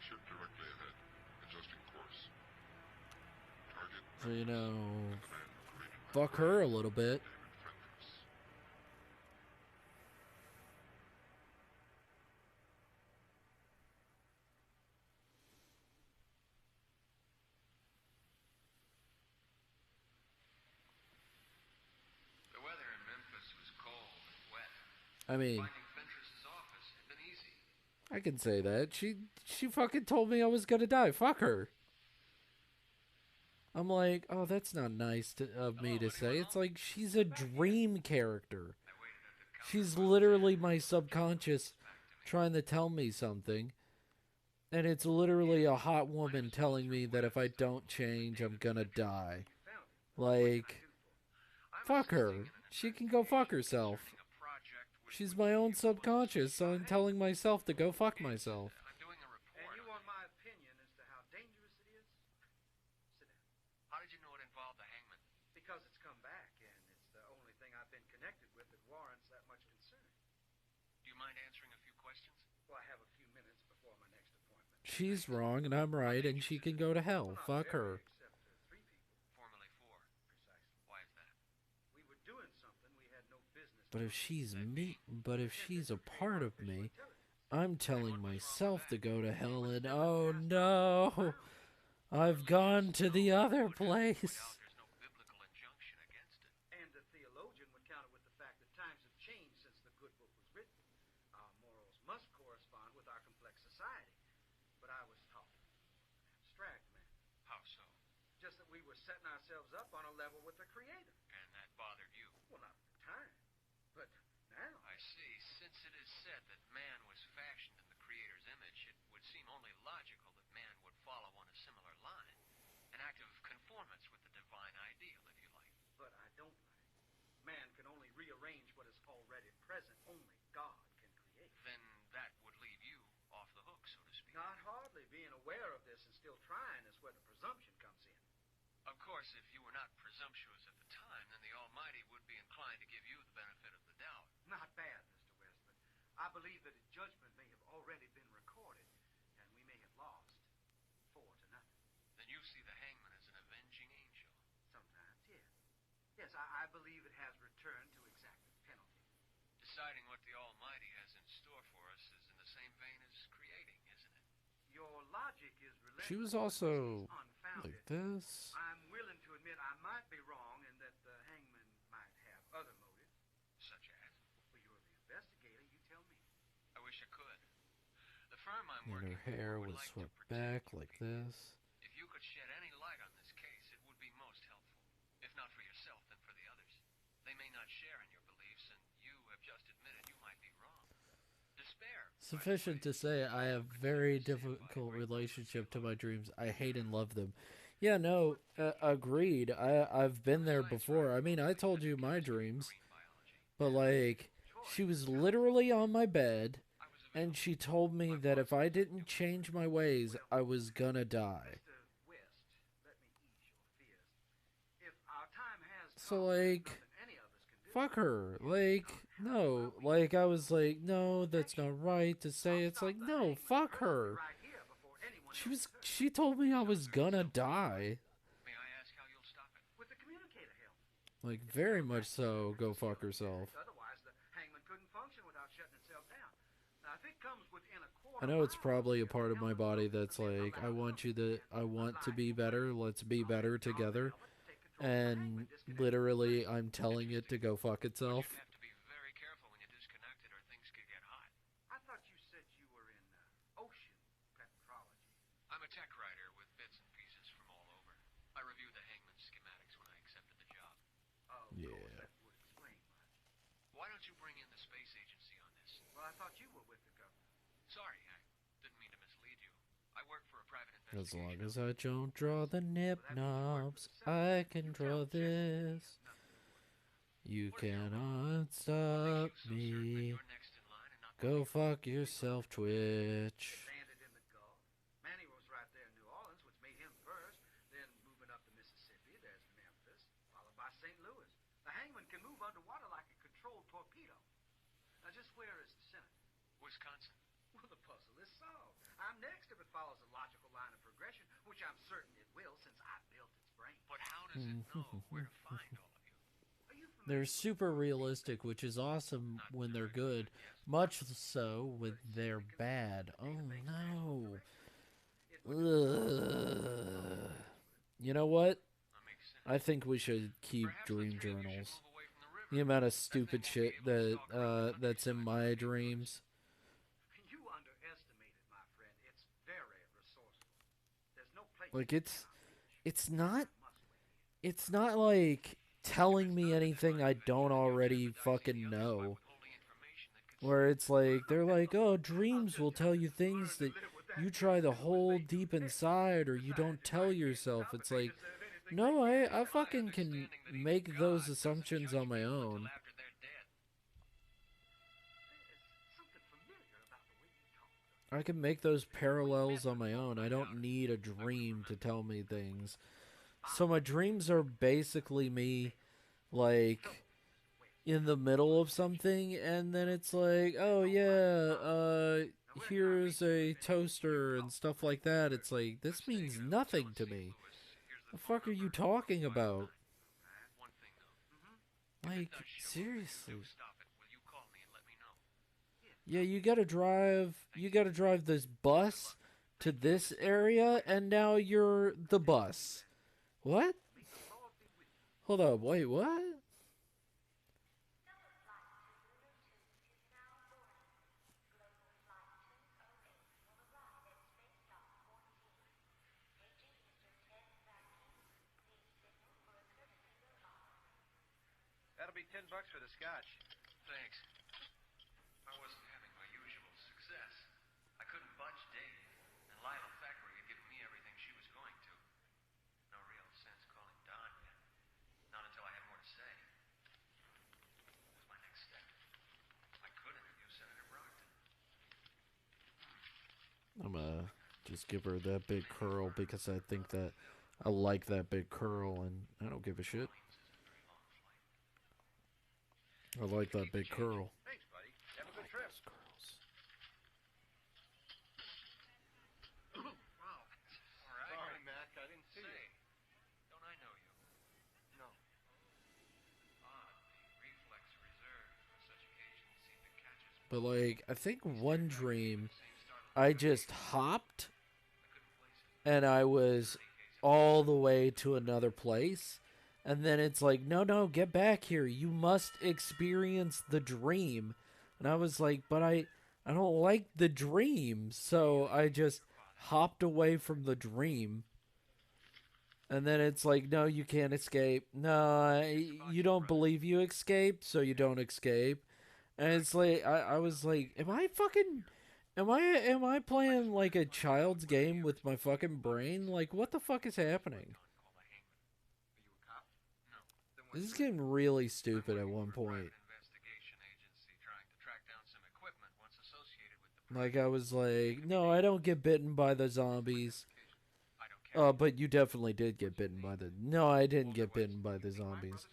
Ship directly ahead. Adjusting course. Target. So, you know, fuck her a little bit. The weather in Memphis was cold and wet. I mean, Finding Fentress's office had been easy. I can say that. She fucking told me I was gonna die. Fuck her. I'm like, oh, that's not nice of me to say. It's like, she's a dream character. She's literally my subconscious trying to tell me something. And it's literally a hot woman telling me that if I don't change, I'm gonna die. Like, fuck her. She can go fuck herself. She's my own subconscious, so I'm telling myself to go fuck myself. And you want my opinion as to how dangerous it is? Sit down. How did you know it involved the hangman? Because it's come back, and it's the only thing I've been connected with that warrants that much concern. Do you mind answering a few questions? Well, I have a few minutes before my next appointment. She's wrong, and I'm right, and she can go to hell. Fuck her. Except three people. Formerly four. Precisely. Why is that? We were doing something we had no business. But if she's a part of me, I'm telling myself to go to hell, and oh no, I've gone to the other place. And the theologian would counter with the fact that times have changed since the good book was written. Our morals must correspond with our complex society. But I was taught an abstract manner. How so? Just that we were setting ourselves up on a level with the Creator. And that bothered you? Well, not at the time. But now... I see. Since it is said that man was fashioned in the Creator's image, it would seem only logical that man would follow on a similar line. An act of conformance with the divine ideal, if you like. But I don't like. Man can only rearrange what is already present. Only God can create. Then that would leave you off the hook, so to speak. Not hardly. Being aware of this and still trying is where the presumption comes in. Of course, if you were not presumptuous at the time, then the Almighty would be inclined to give you the benefit of the doubt. Not bad, Mr. West, but I believe that a judgment may have already been recorded, and we may have lost 4-0. Then you see the hangman as an avenging angel? Sometimes, yes. Yes, I believe it has returned to exact its penalty. Deciding what the Almighty has in store for us is in the same vein as creating, isn't it? Your logic is relentless. She was also like this. I'm willing to admit I might be wrong and that the hangman might have other motives. Such as? Well, you're the investigator. You tell me. I wish I could. The firm I'm And working her hair for would was like swept to protect back you. like this. If you could shed any If not for yourself, then for the others. They may not share in your beliefs, and you have just admitted you might be wrong. Despair. Sufficient to say, I have very difficult relationship to my dreams. I hate and love them. Yeah, no, agreed. I've been there before. I mean, I told you my dreams, but like, she was literally on my bed, and she told me that if I didn't change my ways, I was gonna die. So like, fuck her. Like, no. Like, I was like, no, that's not right to say. It's like, no, fuck her. She told me I was gonna die. May I ask how you'll stop it? With the communicator help. Like, very much so. Go fuck herself. Otherwise, the hangman couldn't function without shutting itself down. Now, if it comes within a quarter I know it's probably a part of my body that's like, I want to be better. Let's be better together. And literally, I'm telling it to go fuck itself. You have to be very careful when you disconnect it, or things could get hot. I thought you said you were in ocean petrology. I'm a tech writer with bits and pieces from all over. I reviewed the hangman's schematics when I accepted the job. Oh, of Yeah. course, that would explain much. Why don't you bring in the space agency on this? Well, I thought you were with the government. Sorry, I didn't mean to mislead you. I work for a private As investigation. long as I don't draw the nip knobs, I can draw this. You cannot stop me. Go fuck yourself, Twitch. Landed in the Gulf. Manny was right there in New Orleans, which made him first. Then moving up the Mississippi, there's Memphis, followed by St. Louis. The hangman can move underwater like a controlled torpedo. Now, just where is the center? Wisconsin. Well, the puzzle is solved. I'm next if it follows a logical line of progression, which I'm certain it will since I built its brain. But how does it know where to find all of you? Are you familiar They're super realistic, which is awesome when they're good. Much so when they're bad. Oh no. Ugh. You know what? I think we should keep dream journals. The amount of stupid shit that's in my dreams. You underestimated, my friend. It's very resourceful. There's no place Like it's not like telling me anything I don't already fucking know. Where it's like they're like, "Oh, dreams will tell you things that you try to hold deep inside or you don't tell yourself." It's like, no, I fucking can make those assumptions on my own. I can make those parallels on my own. I don't need a dream to tell me things. So my dreams are basically me, like, in the middle of something, and then it's like, oh yeah, here's a toaster and stuff like that. It's like, this means nothing to me. The fuck are you talking about? Like, seriously. Yeah, you gotta drive this bus to this area, and now you're the bus. What? Hold up, wait, what? That'll be $10 for the scotch. Thanks. I wasn't having my usual success. I couldn't budge Dave, and Lila Thackeray had given me everything she was going to. No real sense calling Don yet. Not until I had more to say. What was my next step? I could interview Senator Brockton. I'm gonna just give her that big curl because I think that I like that big curl, and I don't give a shit. I like that big curl. Thanks, buddy. Have a good trip. Wow. All right. Sorry, Mac, I didn't see Say, you. don't I know you? No. Odd. The reflex reserved for such occasions seem to catch us. But like, I think one dream, I just hopped, and I was all the way to another place. And then it's like, no, get back here. You must experience the dream. And I was like, but I don't like the dream. So I just hopped away from the dream. And then it's like, no, you can't escape. No, you don't believe you escaped, so you don't escape. And it's like, I was like, am I playing like a child's game with my fucking brain? Like, what the fuck is happening? This is getting really stupid at one point. Like, I was like, no, I don't get bitten by the zombies. But you definitely did get bitten by the... No, I didn't get bitten by the zombies.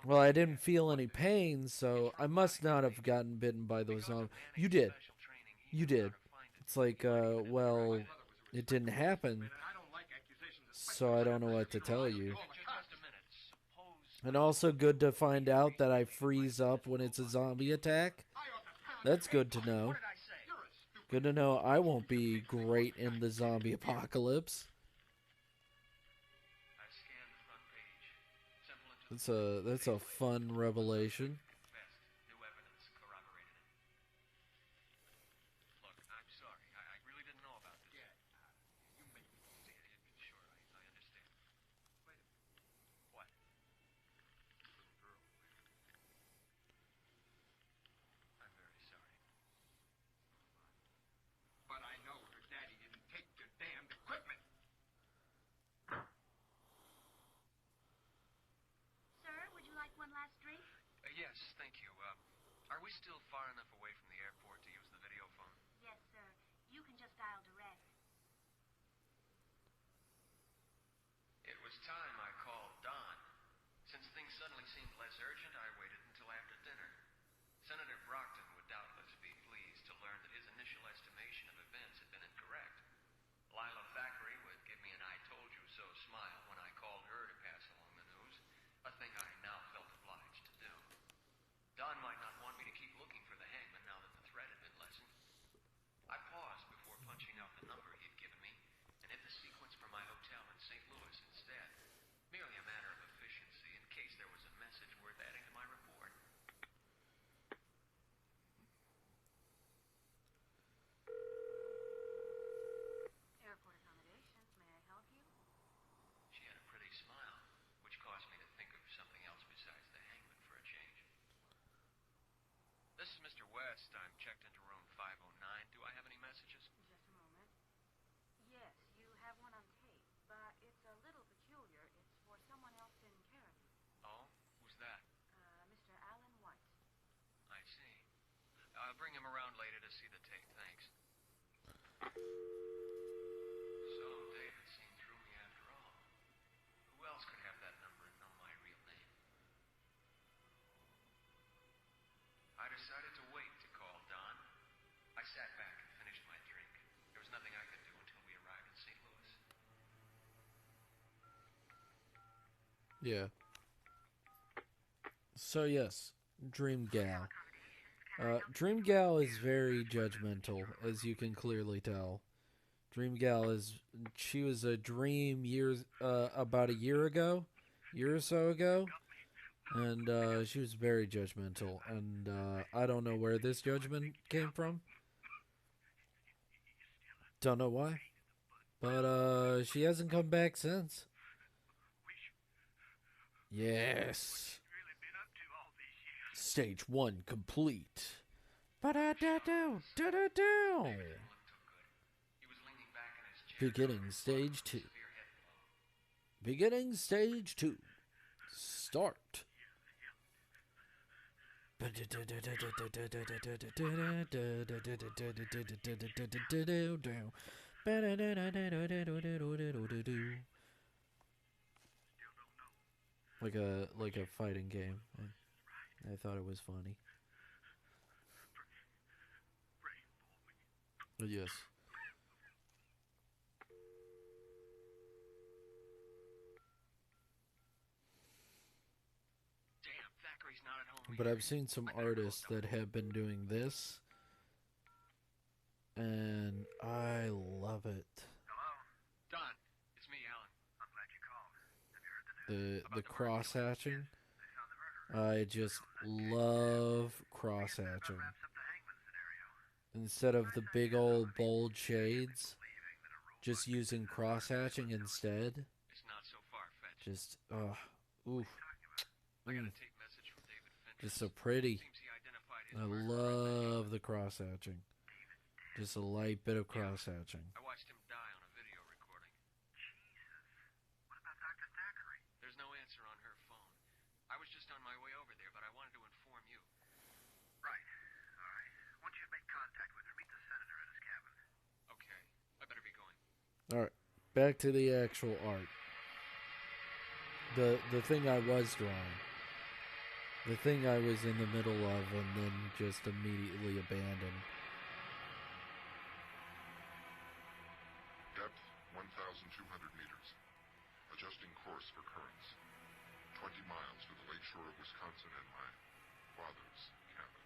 Well, I didn't feel any pain, so I must not have gotten bitten by those zombies. You did. You did. It's like, well, it didn't happen, so I don't know what to tell you. And also good to find out that I freeze up when it's a zombie attack. That's good to know. Good to know I won't be great in the zombie apocalypse. That's a fun revelation. Yes, thank you. Are we still far enough away from the airport to use the video phone? Yes, sir. You can just dial direct. It was time I called Don. Since things suddenly seemed less urgent, I waited until after dinner. Senator Brockton would doubtless be pleased to learn that his initial estimation of events had been incorrect. Lila Thackeray would give me an I told you so smile when I called her to pass along the news, a thing I now felt obliged to do. Don might not want me to keep looking for the hangman now that the threat had been lessened. I paused before punching out the number he'd given me and hit the sequence for my hotel in St. Louis instead. Merely a matter of efficiency in case there was a message worth adding to my report. Airport accommodations, may I help you? She had a pretty smile, which caused me to think of something else besides the hangman for a change. This is Mr. West. I'm checked into room 509. Do I have any messages? Just a moment. Yes, you have one on tape, but it's a little peculiar. It's for someone else in Caribou. Oh? Who's that? Mr. Alan White. I see. I'll bring him around later to see the tape. Thanks. So, David seen through me after all. Who else could have that number and know my real name? I decided to wait to call Don. I sat back and finished my drink. There was nothing I could do until we arrived in St. Louis. Yeah. So yes, Dream Gal. Dream Gal is very judgmental, as you can clearly tell. Dream Gal she was a dream about a year or so ago, and she was very judgmental, and I don't know where this judgment came from. Don't know why, but she hasn't come back since. Yes. Stage 1 complete. Ba-da-da-do, da-da-do. Beginning stage 2. Beginning stage 2. Start. Like a fighting game. I thought it was funny. Yes. But I've seen some artists that have been doing this, and I love it. Hello? Don, it's me, Alan. I'm glad you called. Have you heard the news? The cross hatching. I just love cross hatching. Instead of the big old bold shades, just using cross-hatching instead. It's not so far-fetched. Just, oof. I got a tape message from David Fincher. Just so pretty. Seems he identified his I love the cross-hatching. Just a light bit of cross-hatching. I watched him die on a video recording. What about Dr. Thackeray? There's no answer on her phone. I was just on my way over there, but I wanted to inform you. Right. All right. Once you've made contact with her, meet the senator at his cabin. Okay, I better be going. Alright, back to the actual art. The thing I was drawing. The thing I was in the middle of and then just immediately abandoned. Depth 1,200 meters. Adjusting course for currents. 20 miles to the lakeshore of Wisconsin and my father's cabin.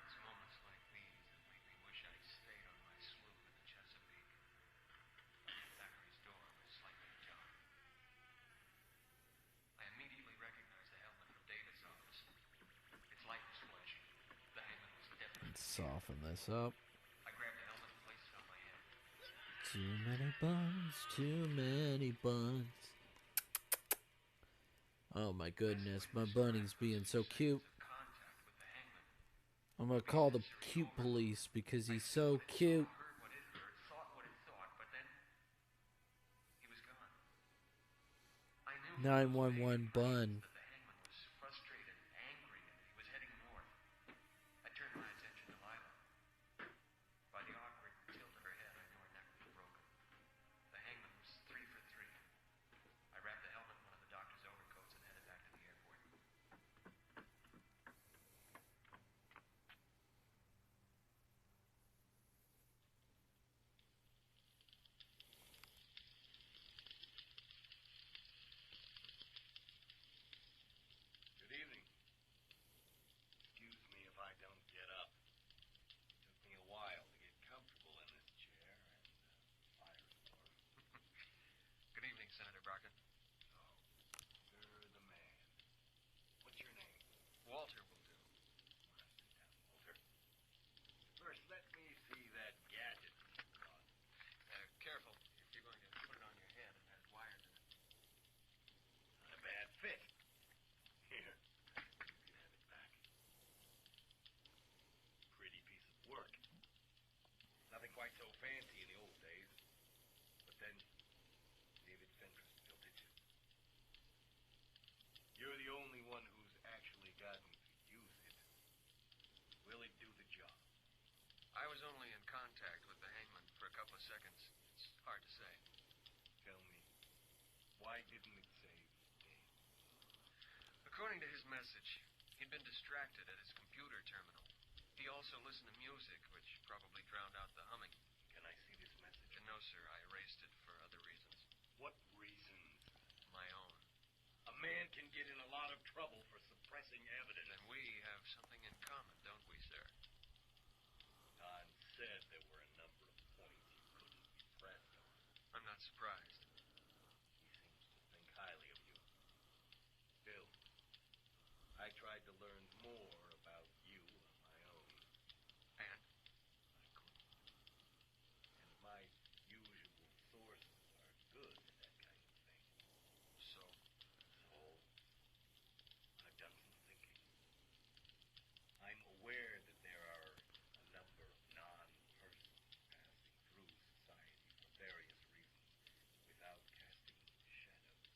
It's moments like these that make me wish I'd stayed on my sloop in the Chesapeake. Thackeray's door was slightly ajar. I immediately recognized the helmet from David's office. Its light was flashing. The hangman was definitely... Let's soften this up. I grabbed the helmet and placed it on my head. Too many buns, too many buns. Oh my goodness, my bunny's being so cute. Contact with the hangman. I'm gonna call the cute police because he's so cute. Heard what it heard, thought what it thought, but then... he was gone. I knew... 911 bun. that the hangman was frustrated, angry, and he was heading north. I turned my attention to Lila. By the awkward tilt of her head, I knew her neck was broken. The hangman was 3 for 3. I wrapped the helmet in one of the doctor's overcoats and headed back to the airport. Good evening. Excuse me if I don't get up. Took me a while to get comfortable in this chair and fire alarm. Good evening, Senator Bracken. Oh, you're the man. What's your name? Walter will do. Sit down, Walter. First, let me see that gadget you've got. Careful. If you're going to put it on your head, it has wires in it. Not a bad fit. Here, you can have it back. Pretty piece of work. Nothing quite so fancy in the old days. But then, David Fentress built it. You're the only one who's actually gotten to use it. Will it do the job? I was only in contact with the hangman for a couple of seconds. It's hard to say. Tell me, why didn't it save Dave? According to his message, he'd been distracted at his computer terminal. He also listened to music, which probably drowned out the humming. Can I see this message? No, sir, I erased it for other reasons. What reasons? My own. A man can get in a lot of trouble for suppressing evidence. And we have something in common, don't we, sir? Don said there were a number of points you couldn't be pressed on. I'm not surprised. He seems to think highly of you. Still, I tried to learn more about you on my own. And? I couldn't. And my usual sources are good at that kind of thing. So? So, I've done some thinking. I'm aware that there are a number of non-persons passing through society for various reasons without casting shadows.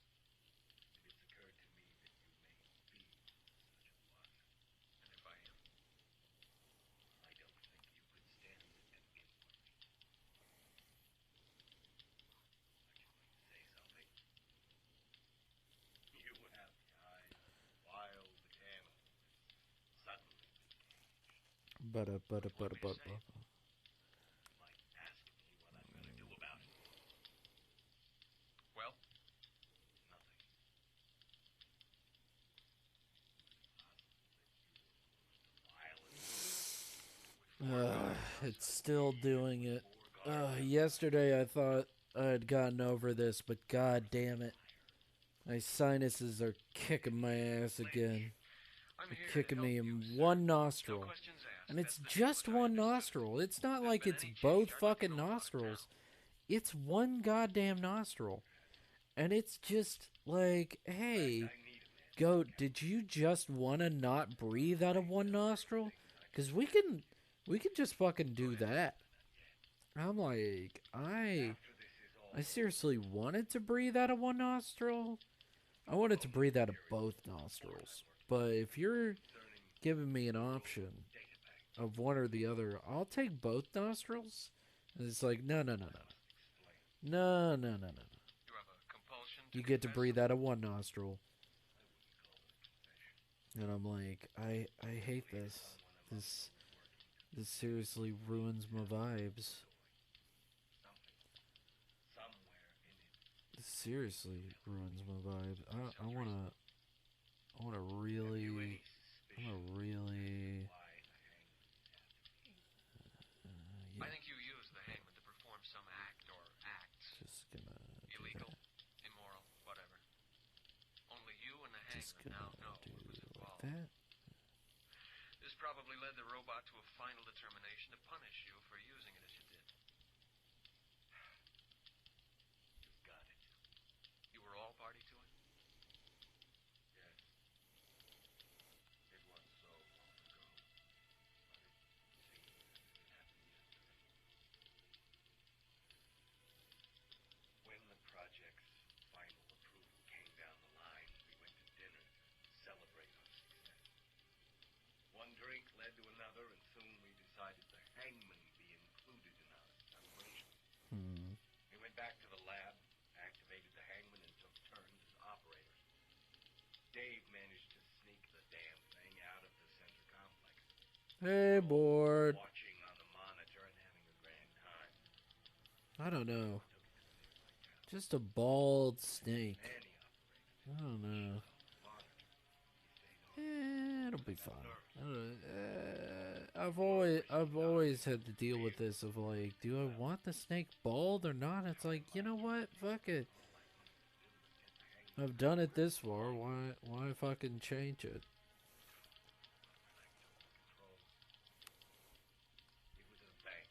And it's occurred to me that you may be such a one. And if I am? I don't think you could stand an inquiry. Aren't you going to say something? You have the eye of a wild animal that's suddenly been caged. Butter. You might ask me what I'm going to do about it. Well? Nothing. It's still doing it. Yesterday I thought I had gotten over this, but god damn it. My sinuses are kicking my ass again. I'm They're here to kicking help me you, in sir. one No nostril. questions asked. And it's That's the just name of one it, sir. nostril. It's not There's like been it's any both change, I'd like to fucking know about it nostrils. now. It's one goddamn nostril. And it's just like, hey, Goat, did you just want to not breathe out of one nostril? Because we can just fucking do that. I'm like, I seriously wanted to breathe out of one nostril. I wanted to breathe out of both nostrils. But if you're giving me an option of one or the other, I'll take both nostrils. And it's like, no. No. You have a compulsion to You get to confess breathe them? out of one nostril. And I'm like, I hate this. This seriously ruins my vibes. This seriously ruins my vibes. I wanna really I yeah, think you used the hangman to perform some act or acts. just gonna do Illegal, that. immoral, whatever. Only you and the Just hangman now gonna know do what was like involved. that. This probably led the robot to a final determination to punish you for using it as you did. You've got it. You were all party to it? Yes. It was so long ago. But it seems as if it happened yesterday. When the project's final approval came down the line, we went to dinner to celebrate our success. One drink led to another, and soon we decided the hangman be included in our celebration. We went back to the lab, activated the hangman, and took turns as operators. Dave managed to sneak the damn thing out of the center complex. Hey, board. Watching on the monitor and having a grand time. I don't know. Just a bald snake. Many operators. I don't know. It'll be fine. I don't know. I've always had to deal with this of like, do I want the snake bald or not? It's like, you know what? Fuck it. I've done it this far. Why fucking change it? It was a bank.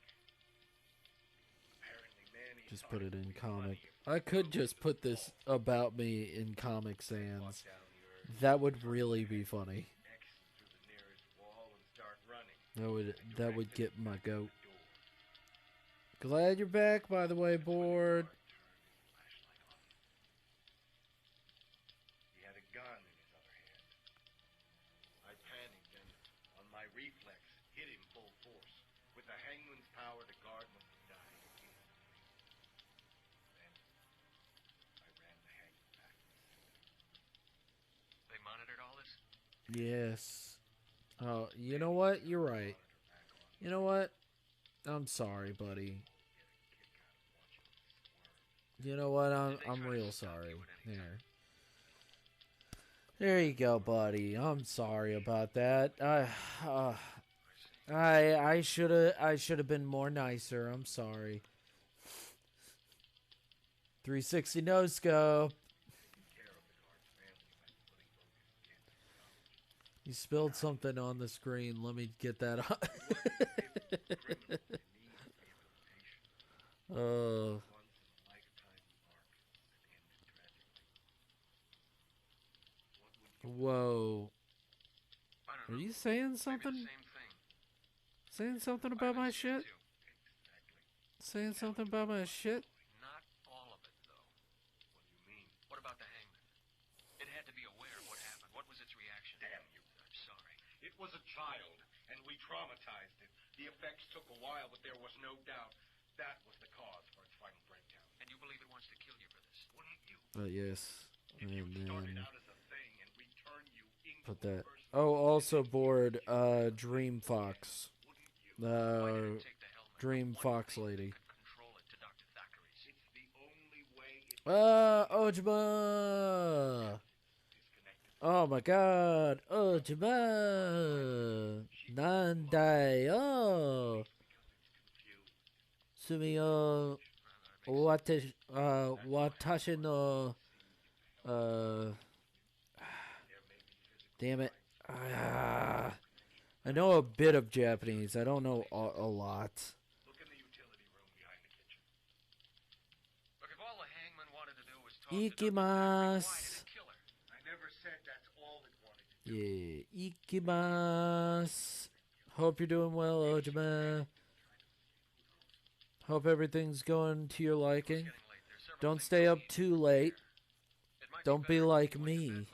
Apparently Manny Just thought put it would in be comic. funny if I could just put this about me in Comic Sans. That would really be funny. X through the nearest wall and start running. That would get my goat. Glad you're back, by the way, board. He had a gun in his other hand. I panicked and, on my reflex, hit him full force. With the hangman's power, the guard must have died instantly. Then, I ran the hangman back to the center. They monitored all this? Yes. Oh, you know what? You're right. You know what? I'm sorry, buddy. You know what? I'm real sorry. There you go, buddy. I'm sorry about that. I should have been more nicer. I'm sorry. 360 no scope. You spilled something on the screen. Let me get that up. Oh. Whoa. Are you saying something? Saying something about my shit? Saying something about my shit? Not all of it, though. What do you mean? What about the hangman? It had to be aware of what happened. What was its reaction? Damn you. I'm sorry. It was a child, and we traumatized it. The effects took a while, but there was no doubt that was the cause for its final breakdown. And you believe it wants to kill you for this? Wouldn't you? Yes. If you And started then out as a thing and we turn you into put a that. person, Oh, also board Dream Fox. Dream Fox lady. Control it to Dr. Thackeray's. it's the only way it Ojima! Oh my god! Ojima! Nandai! Oh! Sumio watashi no Uh, damn it. I know a bit of Japanese. I don't know a lot. Look in the utility room behind the kitchen. Look, if all the hangman wanted to do was talk to Dr. Jack, why did it kill her? I never said that's all it wanted to do. Yeah, ikimasu. Hope you're doing well, Ojima. Hope everything's going to your liking. Don't stay up too late. Don't be like me.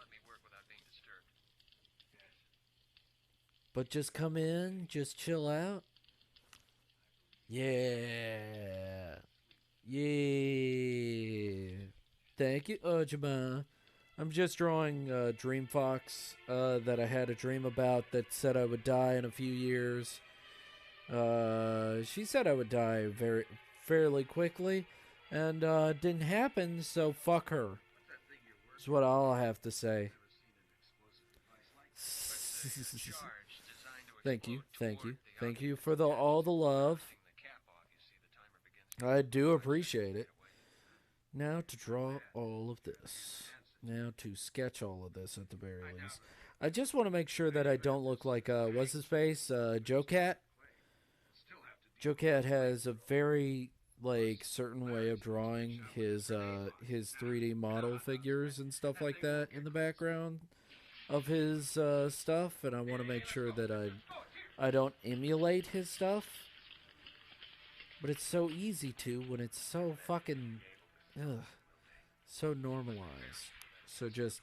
But just come in, just chill out. Yeah. Yeah. Thank you, Ojima. I'm just drawing Dream Fox that I had a dream about that said I would die in a few years. She said I would die fairly quickly, and it didn't happen, so fuck her. Is what I'll have to say. Thank you, thank you, thank you for all the love. I do appreciate it. Now to draw all of this. Now to sketch all of this at the very least. I just want to make sure that I don't look like, what's his face? Joe Cat? Joe Cat has a very, like, certain way of drawing his 3D model figures and stuff like that in the background of his stuff, and I want to make sure that I don't emulate his stuff. But it's so easy to when it's so fucking so normalized. So just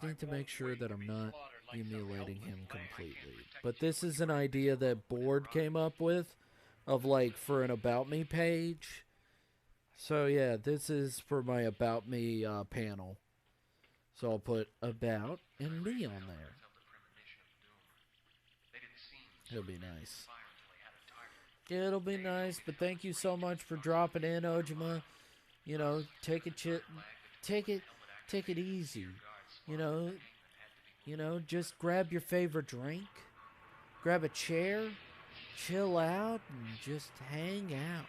need to make sure that I'm not emulating him completely. But this is an idea that Board came up with of like for an About Me page. So yeah, this is for my About Me panel. So I'll put About and Me on there. It'll be nice. It'll be nice, but thank you so much for dropping in, Ojima. You know, take it easy. You know, just grab your favorite drink, grab a chair, chill out, and just hang out.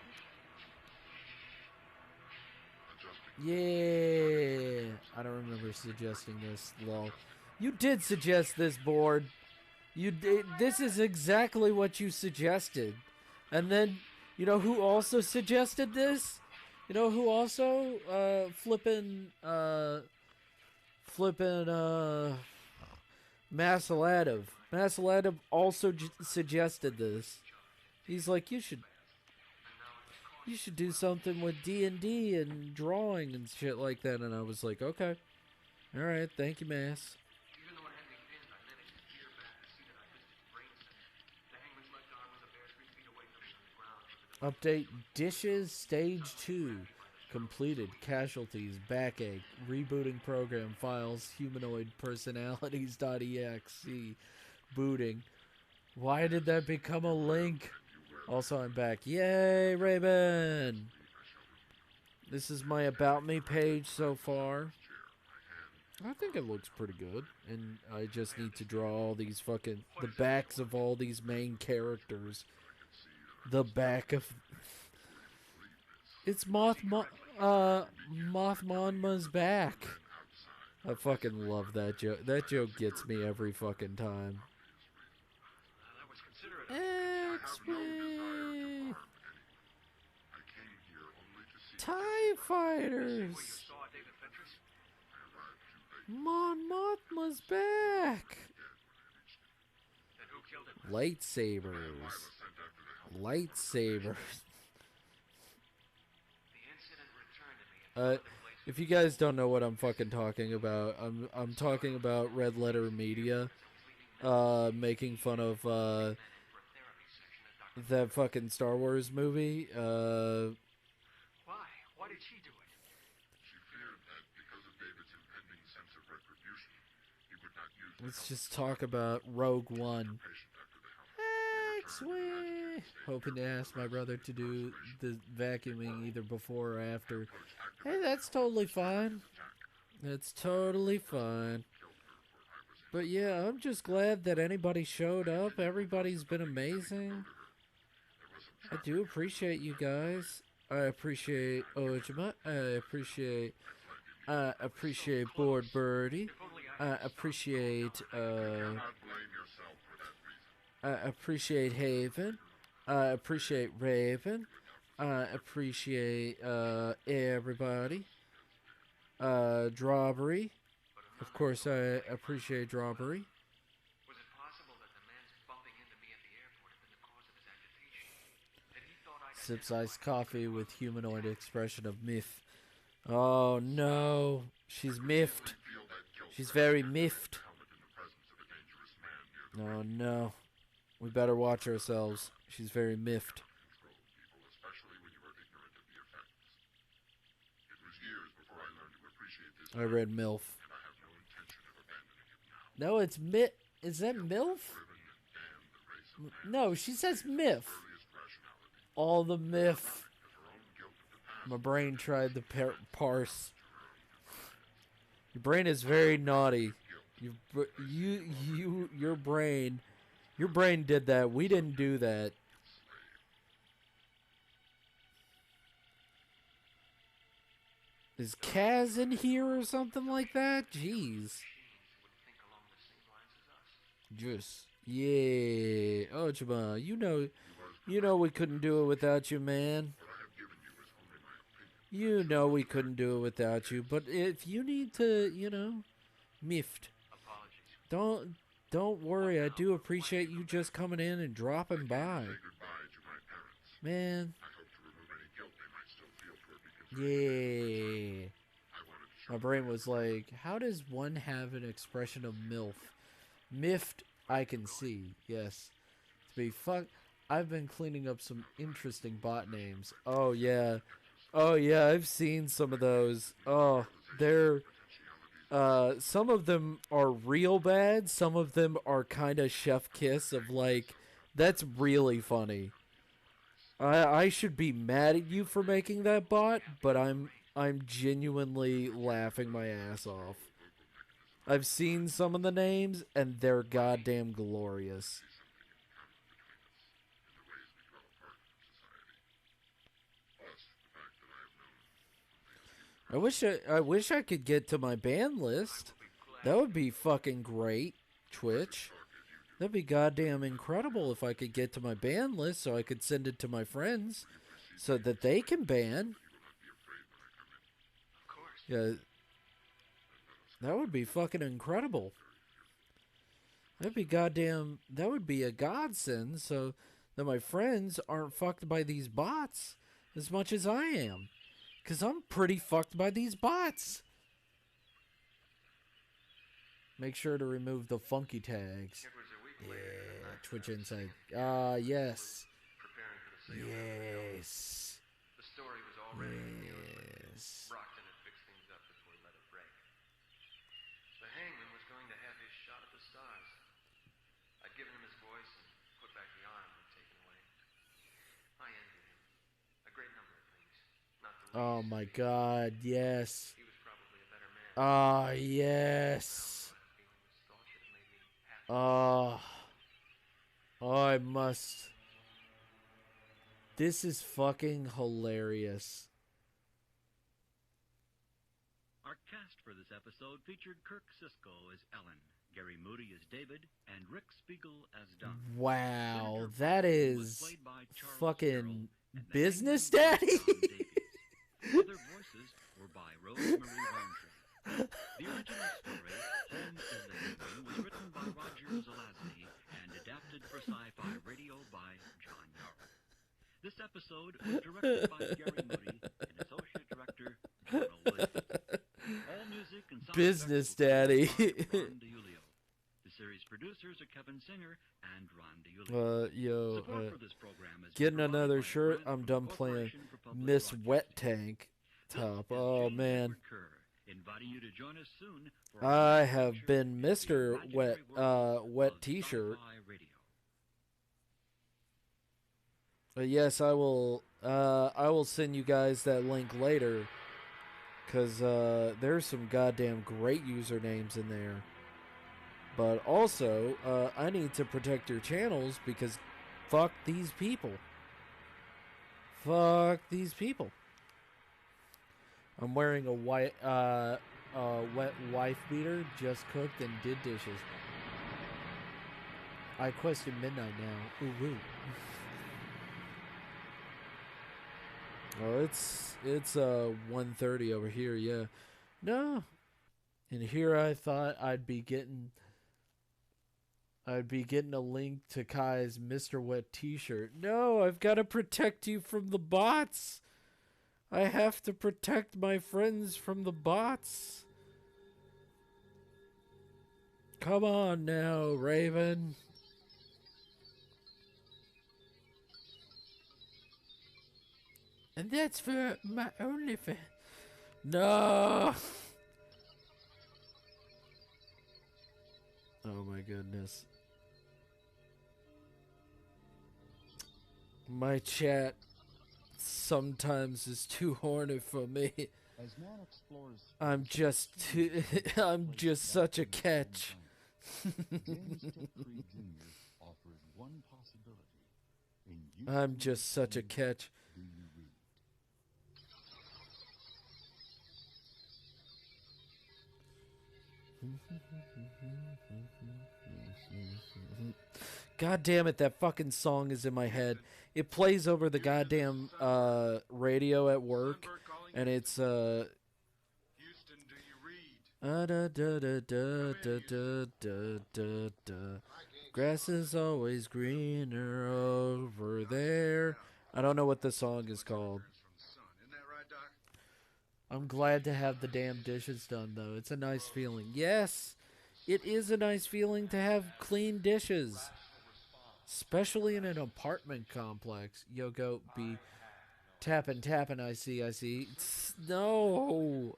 Yeah, I don't remember suggesting this. Lol, you did suggest this, Board. You did. This is exactly what you suggested. And then, you know who also suggested this? You know who also flippin' Masalative. Masalative also suggested this. He's like, you should do something with D&D and drawing and shit like that. And I was like, okay, all right, thank you, Mass. Update dishes stage 2 completed. Casualties backache rebooting program files humanoid personalities.exe booting. Why did that become a link? Also, I'm back. Yay, Raven! This is my About Me page so far. I think it looks pretty good, and I just need to draw all these fucking the backs of all these main characters. The back of it's Mothmonma's back. I fucking love that joke. That joke gets me every fucking time. X-Wing! TIE Fighters! Mon Mothma's back! Lightsabers. If you guys don't know what I'm fucking talking about, I'm talking about Red Letter Media making fun of that fucking Star Wars movie. Why? Why did she do it? She feared that because of David's impending sense of retribution, he would not use Let's just talk about Rogue One. X-Wing! Hoping to ask my brother to do the vacuuming either before or after. Hey, that's totally fine. That's totally fine. But yeah, I'm just glad that anybody showed up. Everybody's been amazing. I do appreciate you guys. I appreciate Ojima. I appreciate I appreciate Board Birdie. I appreciate, I appreciate Haven. I appreciate Raven. I appreciate, everybody. Drawberry. Of course, I appreciate Drawberry. Was it possible that the man's bumping into me at the airport had been the cause of his agitation? That he thought I'd Sips iced coffee with humanoid expression of miff. Oh no, she's miffed. She's very miffed. Oh no, we better watch ourselves. She's very miffed. I read MILF. No, it's MIF. Is that MILF? No, she says MIF. All the MIF. My brain tried to parse. Your brain is very naughty. Your brain did that. We didn't do that. Is Kaz in here or something like that? Jeez. Just yeah. Oh, Chima, you know we couldn't do it without you, man. You know we couldn't do it without you. But if you need to, miffed. Don't worry. I do appreciate you just coming in and dropping by. Man. Yeah. My brain was like, how does one have an expression of MILF? Miffed, I can see. Yes. To be I've been cleaning up some interesting bot names. Oh, yeah. Oh, yeah, I've seen some of those. Oh, they're... some of them are real bad. Some of them are kind of chef kiss of like, that's really funny. I should be mad at you for making that bot, but I'm genuinely laughing my ass off. I've seen some of the names, and they're goddamn glorious. I wish I could get to my ban list. That would be fucking great, Twitch. That'd be goddamn incredible if I could get to my ban list so I could send it to my friends so that they can ban. Yeah. That would be fucking incredible. That would be a godsend so that my friends aren't fucked by these bots as much as I am. Because I'm pretty fucked by these bots. Make sure to remove the funky tags. Yeah, Twitch Insight. Yes. Yes. The story was already yes. Brockton had fixed things up before he let it break. The hangman was going to have his shot at the stars. I'd given him his voice and put back the arm I'd taken away. I envied him. A great number of things. Not the least. Oh my god, yes. He was probably a better man. Ah, yes. Oh, I must. This is fucking hilarious. Our cast for this episode featured Kirk Sisko as Ellen, Gary Moody as David, and Rick Spiegel as Don. Wow, that is fucking business daddy. Other voices were by Rosemary Roundtree. The original story, Home is the Hangman, was written by Roger Zelazny and adapted for Sci-Fi Radio by John Yarrow. This episode was directed by Gary Moody and associate director General Williams. All music and sound Business daddy. Ron DiUlio. The series producers are Kevin Singer and Ron DiUlio. Support for this program is getting provided another by shirt. Grant I'm done playing Miss Wet Tank top. Oh man. Inviting you to join us soon for I have been Mr. Wet T-shirt. Yes, I will send you guys that link later. Because there's some goddamn great usernames in there. But also, I need to protect your channels because fuck these people. Fuck these people. I'm wearing a wet wife beater, just cooked and did dishes. I question midnight now. Ooh, woo. Oh, it's 1:30 over here. Yeah, no. And here I thought I'd be getting a link to Kai's Mr. Wet T-shirt. No, I've got to protect you from the bots. I have to protect my friends from the bots. Come on now, Raven. And that's for my OnlyFans. No. Oh my goodness. My chat sometimes is too horny for me. As man explores I'm just such a catch. James Tip Creed Jr. offers one possibility. I'm just such a catch. Do you read? God damn it, that fucking song is in my head. It plays over the goddamn radio at work, and it's Houston, do you read? da da da da da da da da. Grass is always greener over there. I don't know what the song is called. I'm glad to have the damn dishes done, though. It's a nice feeling. Yes, it is a nice feeling to have clean dishes. Especially in an apartment complex. Yo, go be tapping, I see. No!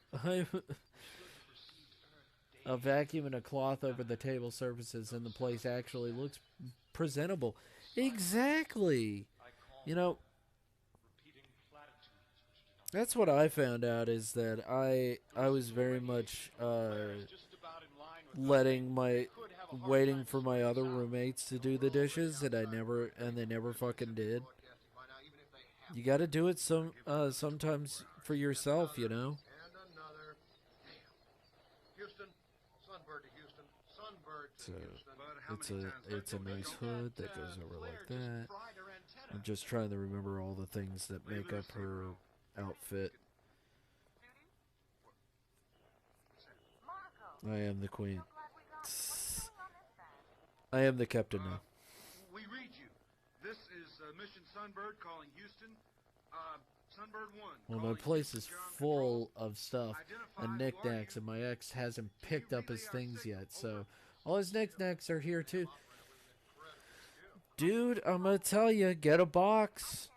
A vacuum and a cloth over the table surfaces and the place actually looks presentable. Exactly! You know, that's what I found out is that I was very much waiting for my other roommates to do the dishes, and they never fucking did. You got to do it sometimes for yourself, you know. So it's a nice hood that goes over like that. I'm just trying to remember all the things that make up her outfit. I am the queen. I am the captain now. We read you. This is Mission Sunbird calling Houston. Sunbird 1. Well, my place is full of stuff and knickknacks, and my ex hasn't picked up his things yet, so all his knickknacks are here too. Dude, I'm gonna tell you, get a box.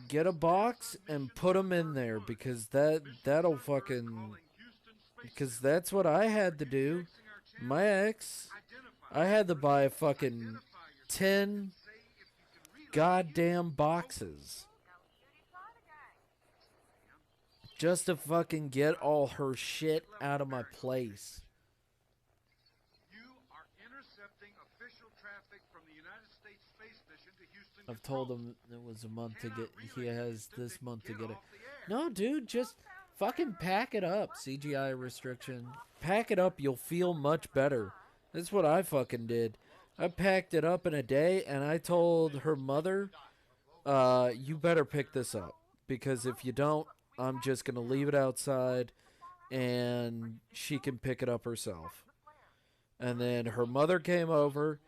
Get a box and put them in there, because that'll fucking, because that's what I had to do. My ex, I had to buy fucking 10 goddamn boxes just to fucking get all her shit out of my place. I've told him it was a month to get. He has this month to get it. No, dude, just fucking pack it up. CGI restriction. Pack it up. You'll feel much better. That's what I fucking did. I packed it up in a day, and I told her mother, you better pick this up, because if you don't, I'm just going to leave it outside, and she can pick it up herself. And then her mother came over.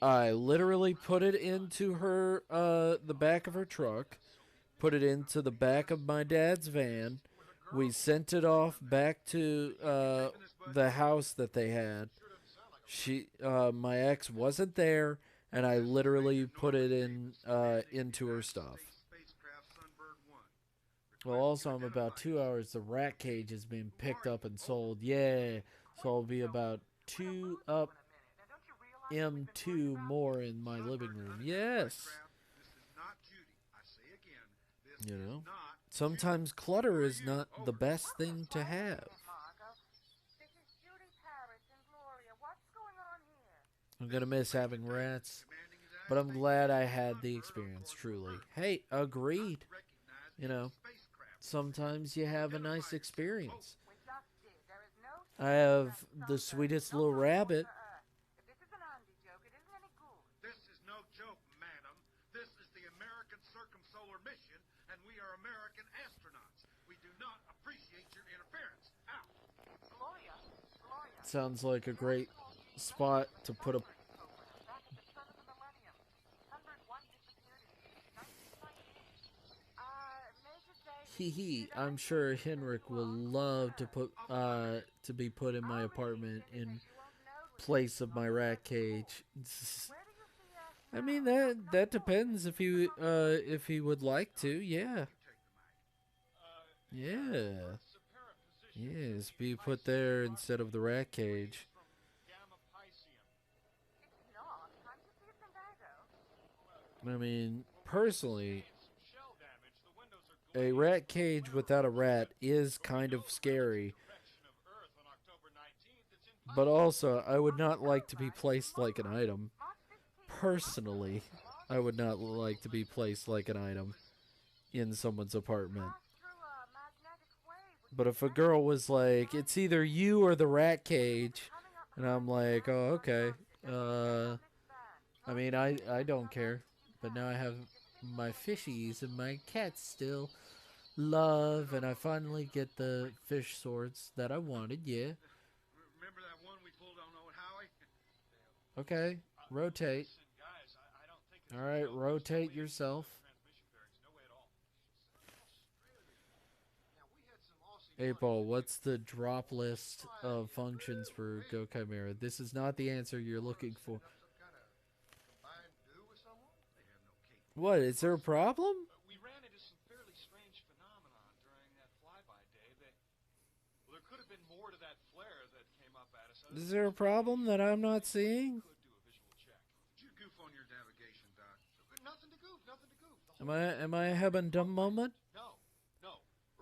I literally put it into her, the back of her truck, put it into the back of my dad's van. We sent it off back to the house that they had. My ex wasn't there, and I literally put it into her stuff. Well, also, I'm about 2 hours. The rat cage is being picked up and sold. Yeah, so I'll be about 2 up M2 more in my living room. Yes. You know, sometimes clutter is not the best thing to have. I'm going to miss having rats, but I'm glad I had the experience, truly. Hey, agreed. You know, sometimes you have a nice experience. I have the sweetest little rabbit. This is no joke, madam. This is the American Circumsolar Mission, and we are American astronauts. We do not appreciate your interference. Out. Sounds like a great spot to put a... Hee. I'm sure Henrik will love to to be put in my apartment in place of my rat cage. I mean that depends if he would like to. Yeah. Yeah. Yes, be put there instead of the rat cage. I mean, personally, a rat cage without a rat is kind of scary. But also, I would not like to be placed like an item. Personally, I would not like to be placed like an item in someone's apartment. But if a girl was like, it's either you or the rat cage, and I'm like, oh, okay. I mean, I don't care. But now I have my fishies and my cats still love, and I finally get the fish swords that I wanted, yeah. Remember that one we pulled on old Howie? Okay, rotate. Alright, rotate yourself. Hey, Paul, what's the drop list of functions for Go Chimera? This is not the answer you're looking for. What, is there a problem? We ran into some fairly strange phenomenon during that flyby day. There could have been more to that flare that came up at us. Is there a problem that I'm not seeing? Did you goof on your navigation, Doc? Nothing to goof, nothing to goof. Am I having a dumb moment? No.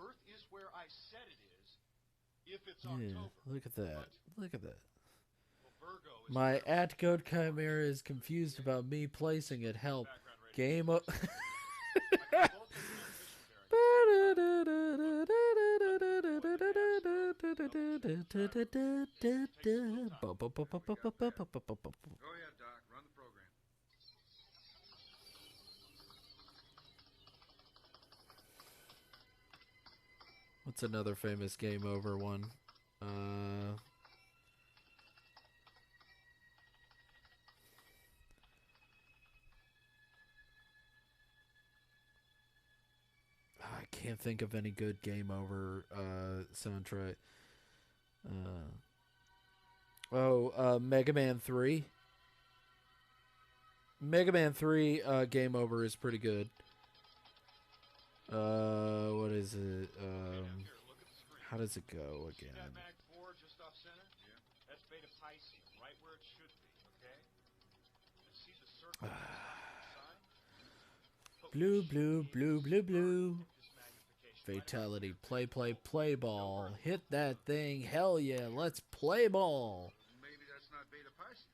Earth is where I said it is. If it's Yeah, October. look at that. Look at that. Well, My @Goat Chimera is confused about me placing it. Help. Game up. Go ahead, Doc. Run the program. What's another famous game over one? I can't think of any good game over soundtrack. Mega Man 3. Mega Man 3 game over is pretty good. What is it? How does it go again? Blue, blue, blue, blue, blue. Fatality. Play ball. Hit that thing. Hell yeah. Let's play ball. Maybe that's not Beta Pisces.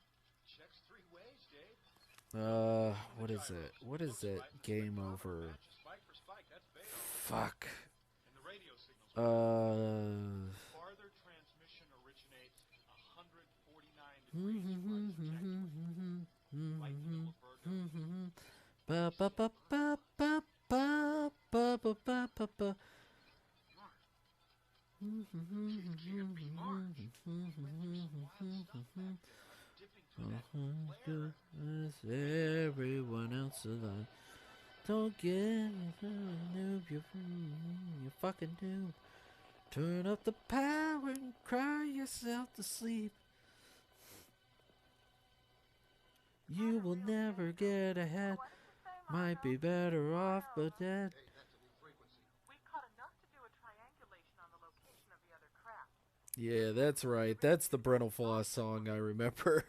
Checks 3 ways, Dave. What is it? What is it? Game over. Fuck. Farther transmission originates 149 Ba ba ba ba ba ba ba ba ba ba ba. Everyone else alive. Don't get a noob, you fucking noob. Turn up the power and cry yourself to sleep. You will never get ahead. Might be better off, but that. Yeah, that's right. That's the Brental Floss song I remember.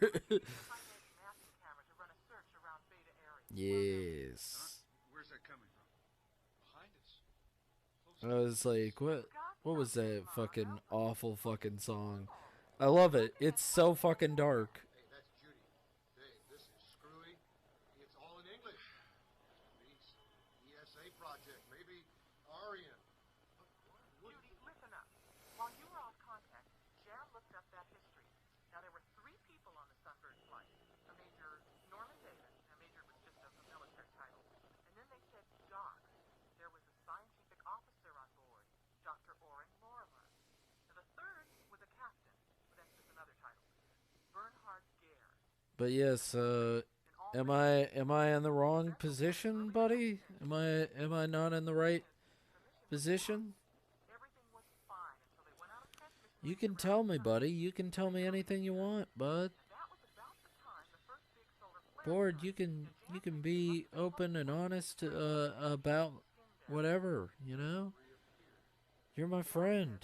Yes. Where's that coming from? Behind us. I was like, what was that fucking awful fucking song? I love it. It's so fucking dark. Hey, that's Judy. Dave, this is screwy. It's all in English. Means ESA project. Maybe But yes, am I in the wrong position, buddy? Am I not in the right position? You can tell me, buddy. You can tell me anything you want, bud. Board, you can be open and honest about whatever, you know? You're my friend,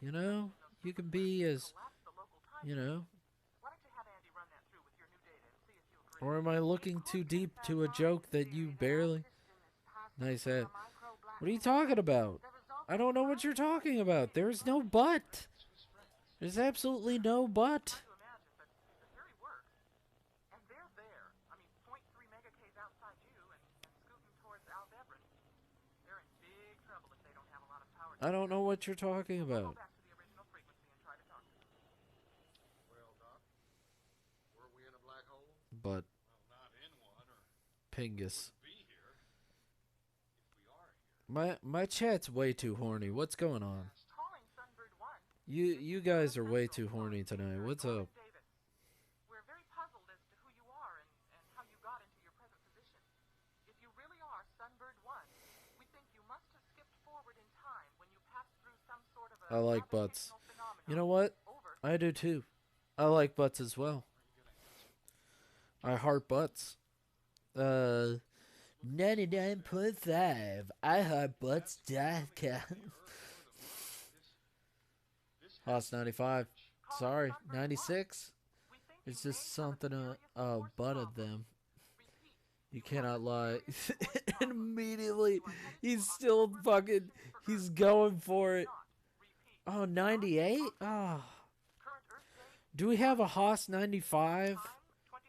you know? You can be as, you know? Or am I looking too deep to a joke that you barely... Nice head. What are you talking about? I don't know what you're talking about. There's no but. There's absolutely no but. I don't know what you're talking about. But Pingus. My chat's way too horny. What's going on? You guys are way too horny tonight. What's up? I like butts. You know what? I do too. I like butts as well. I heart butts. 99.5. I heart butts.com. Hoss 95. Sorry, 96. It's just something butt of them. You cannot lie. And immediately, he's still fucking, he's going for it. Oh, 98? Oh. Do we have a Haas 95?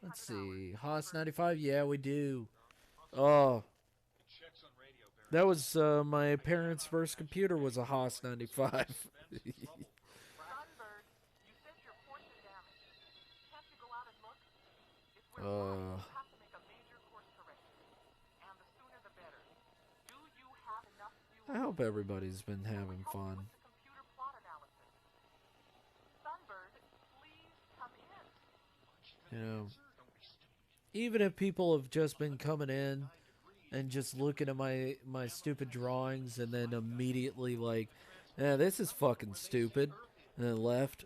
Let's see. Haas 95? Yeah, we do. Oh. That was my parents' first computer was a Haas 95. I hope everybody's been having fun. You know, even if people have just been coming in and just looking at my stupid drawings and then immediately like, yeah, this is fucking stupid, and then left.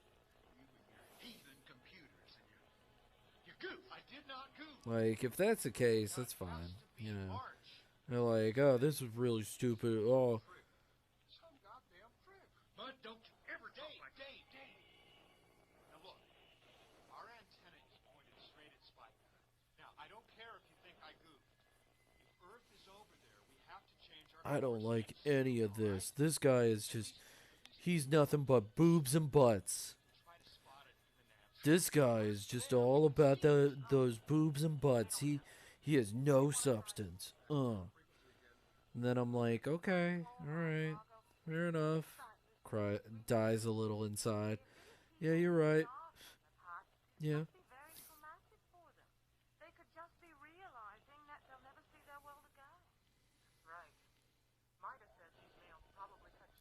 Like, if that's the case, that's fine. You know, they're like, oh, this is really stupid. Oh. But don't you ever talk like that. Dave. Now look, our antenna is pointed straight at Spike. Now, I don't care if you think I goofed. If Earth is over there, we have to change our... I don't like any of this. This guy is just, he's nothing but boobs and butts. This guy is just all about those boobs and butts. He has no substance. And then I'm like, okay, all right, fair enough. Dies a little inside. Yeah, you're right. Yeah.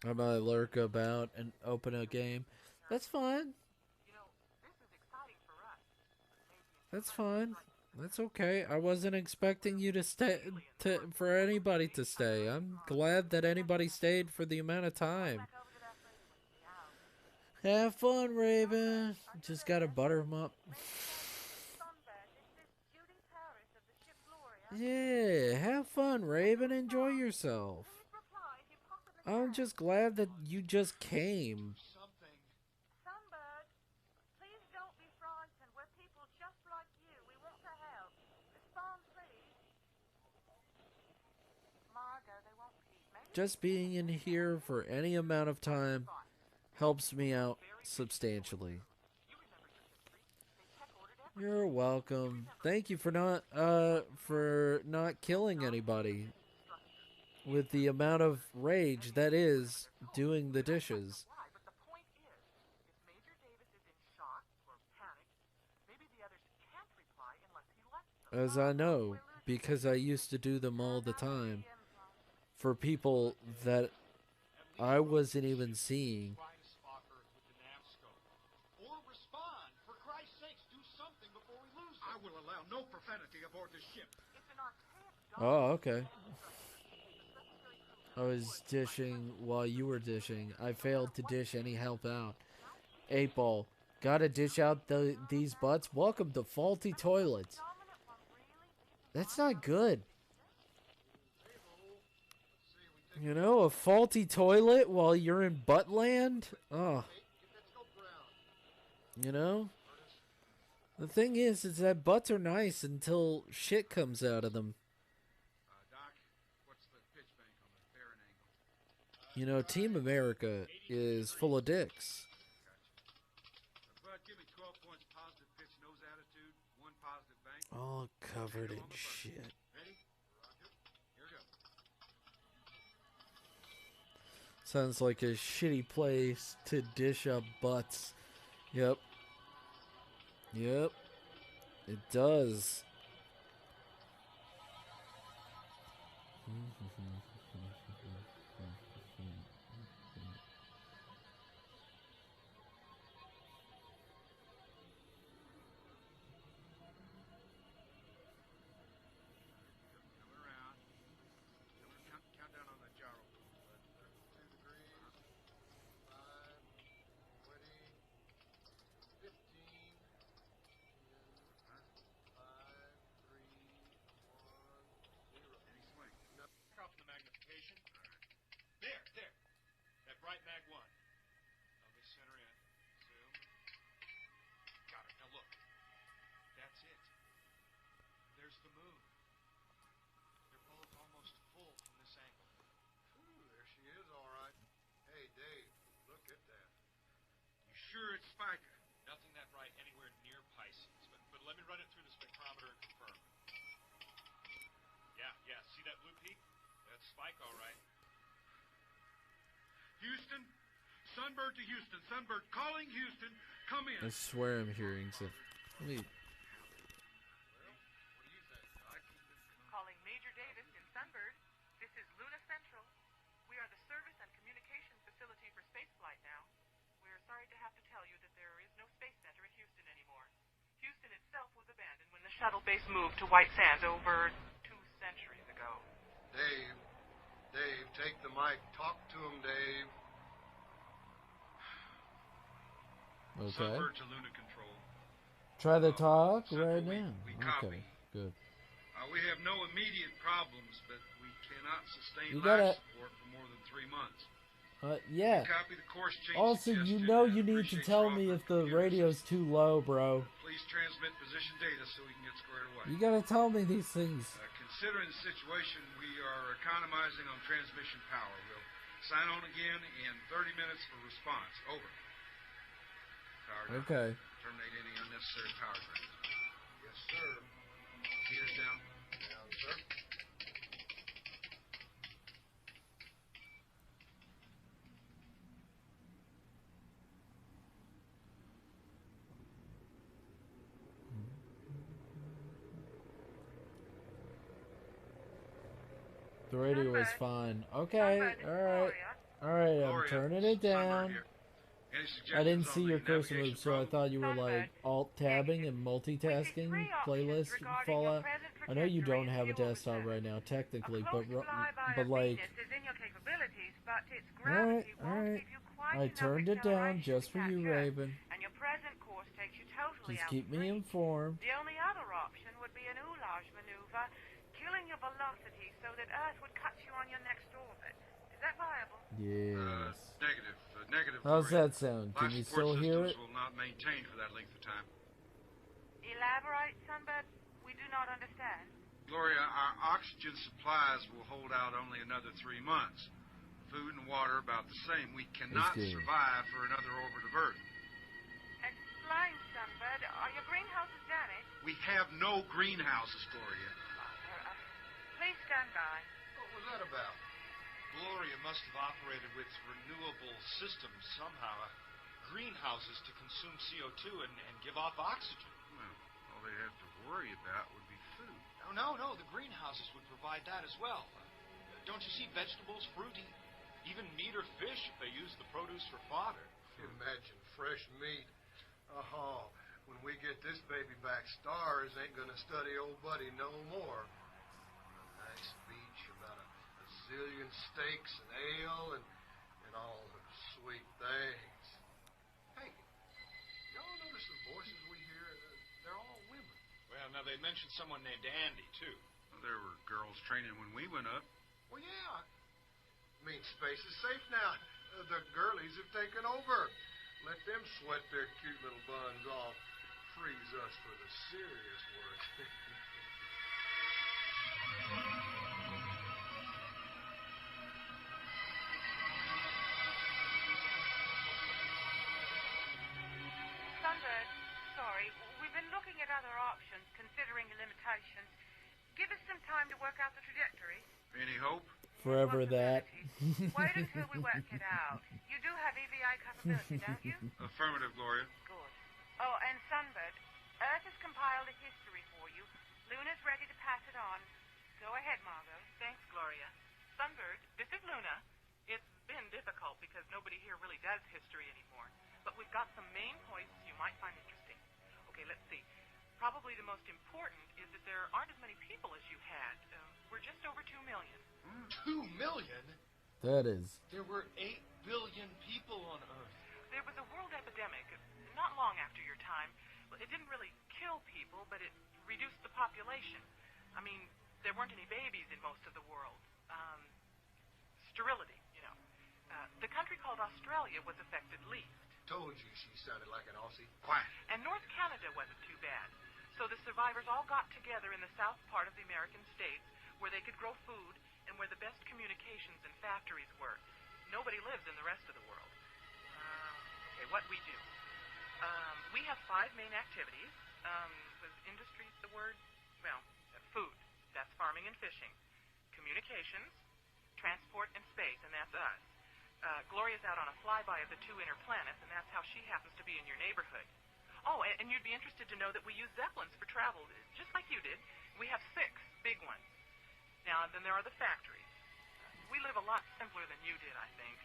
I might lurk about and open a game. That's fine. That's fine. That's okay. I wasn't expecting you to stay, for anybody to stay. I'm glad that anybody stayed for the amount of time. Have fun, Raven. Just gotta butter him up. Yeah, have fun, Raven. Enjoy yourself. I'm just glad that you just came. Just being in here for any amount of time helps me out substantially. You're welcome. Thank you for not killing anybody with the amount of rage that is doing the dishes. As I know, because I used to do them all the time. For people that I wasn't even seeing. Or respond. For Christ's sakes, do something before we lose them. I will allow no profanity aboard this ship. Oh, okay. I was dishing while you were dishing. I failed to dish any help out. 8-Ball. Gotta dish out these butts? Welcome to faulty toilets. That's not good. You know, a faulty toilet while you're in buttland? Oh. You know? The thing is that butts are nice until shit comes out of them. Doc, what's the pitch bank on the Barron angle? You know, Team America is full of dicks. Bud, give me 12 points positive pitch nose attitude, 1 positive bank. All covered in shit. Ready? Here we go. Sounds like a shitty place to dish up butts. Yep. Yep. It does. Countdown on the gyro. 2 degrees, 5, 20, 15, 5, 3, 1, 0. Any swing? No. Back off the magnification. There. That bright mag 1. Okay, center in. Zoom. Got it. Now look. That's it. There's the moon. They're both almost full from this angle. Ooh, there she is, all right. Hey, Dave, look at that. You sure it's Spiker? Nothing that bright anywhere near Pisces, but let me run it through the spectrometer and confirm. Yeah, see that blue peak? That's Spike, all right. Houston, Sunbird to Houston. Sunbird calling Houston. Come in. I swear I'm hearing some. Let me. Calling Major Davis in Sunbird. This is Luna Central. We are the service and communications facility for spaceflight now. We're sorry to have to tell you that there is no space center in Houston anymore. Houston itself was abandoned when the shuttle base moved to White Sands over 2 centuries ago. Dave, take the mic. Talk to him, Dave. Okay. Sunbird to Luna Control. Try to talk Central, right now. we Okay, copy. good. We have no immediate problems, but we cannot sustain You life gotta- support for more than 3 months. Yeah. Copy the course change Also, you suggested know and you need to appreciate tell your me offer if of the computer radio's too low, bro. Please transmit position data so we can get squared away. You gotta tell me these things. Considering the situation, we are economizing on transmission power. We'll sign on again in 30 minutes for response. Over. Power down. Okay. Terminate any unnecessary power drains. Yes, sir. Meters down. Down, sir. The radio is fine. Okay, alright. Alright, I'm turning it down. I didn't see your cursor move, so I thought you were like alt-tabbing and multitasking playlist Fallout. I know you don't have a desktop right now, technically, but like... Alright. I turned it down just for you, Raven. And your present course takes you totally Just out keep of me range. informed. The only other option would be an oulage maneuver, killing your velocity so that Earth would cut you on your next orbit. Is that viable? Yes. Negative. Negative. How's Gloria. that sound? Can Life you support still hear it? systems will not maintain for that length of time. Elaborate, Sunbird? We do not understand. Gloria, our oxygen supplies will hold out only another 3 months. Food and water about the same. We cannot good. survive for another orbit of Earth. Explain, Sunbird. Are your greenhouses damaged? We have no greenhouses, Gloria. Please stand by. What was that about? Gloria must have operated with renewable systems somehow. Greenhouses to consume CO2 and give off oxygen. Well, all they have to worry about would be food. No. The greenhouses would provide that as well. Don't you see vegetables, fruit, even meat or fish if they use the produce for fodder? Imagine fresh meat. Oh, when we get bet this baby-back stars ain't gonna study old buddy no more. A nice speech about a zillion steaks and ale and all the sweet things. Hey, y'all notice the voices we hear? They're all women. Well, now they mentioned someone named Andy, too. Well, there were girls training when we went up. Well, yeah. I mean, space is safe now. The girlies have taken over. Let them sweat their cute little buns off. Frees us for the serious work. Sunbird, sorry. We've been looking at other options, considering the limitations. Give us some time to work out the trajectory. Any hope? Forever that. Wait until we work it out. You do have EVA capability, don't you? Affirmative, Gloria. Good. Oh, and Sunbird, Earth has compiled a history for you. Luna's ready to pass it on. Go ahead, Margot. Thanks, Gloria. Sunbird, this is Luna. It's been difficult because nobody here really does history anymore. But we've got some main points you might find interesting. Okay, let's see. Probably the most important is that there aren't as many people as you had. We're just over 2 million. 2 million? That is. There were 8 billion people on Earth. There was a world epidemic not long after your time. It didn't really kill people, but it reduced the population. I mean, there weren't any babies in most of the world. Sterility, you know. The country called Australia was affected least. Told you she sounded like an Aussie. Quiet. And North Canada wasn't too bad. So the survivors all got together in the south part of the American states where they could grow food and where the best communications and factories were. Nobody lives in the rest of the world. Okay, what we do. We have 5 main activities. Was industry the word? Well, food. That's farming and fishing. Communications, transport, and space, and that's us. Gloria's out on a flyby of the 2 inner planets, and that's how she happens to be in your neighborhood. Oh, and you'd be interested to know that we use Zeppelins for travel, just like you did. We have 6 big ones. Now, then there are the factories. We live a lot simpler than you did, I think.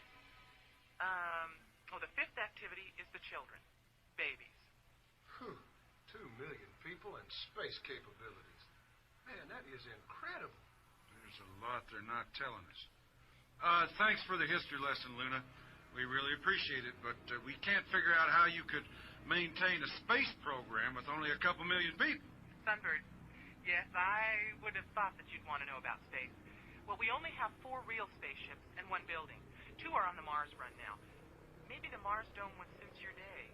The 5th activity is the children. Babies. Whew. 2 million people and space capabilities. Man, that is incredible. There's a lot they're not telling us. Thanks for the history lesson, Luna. We really appreciate it, but we can't figure out how you could maintain a space program with only a couple million people. Sunbird, yes, I would have thought that you'd want to know about space. Well, we only have 4 real spaceships and 1 building. 2 are on the Mars run now. Maybe the Mars Dome was since your day.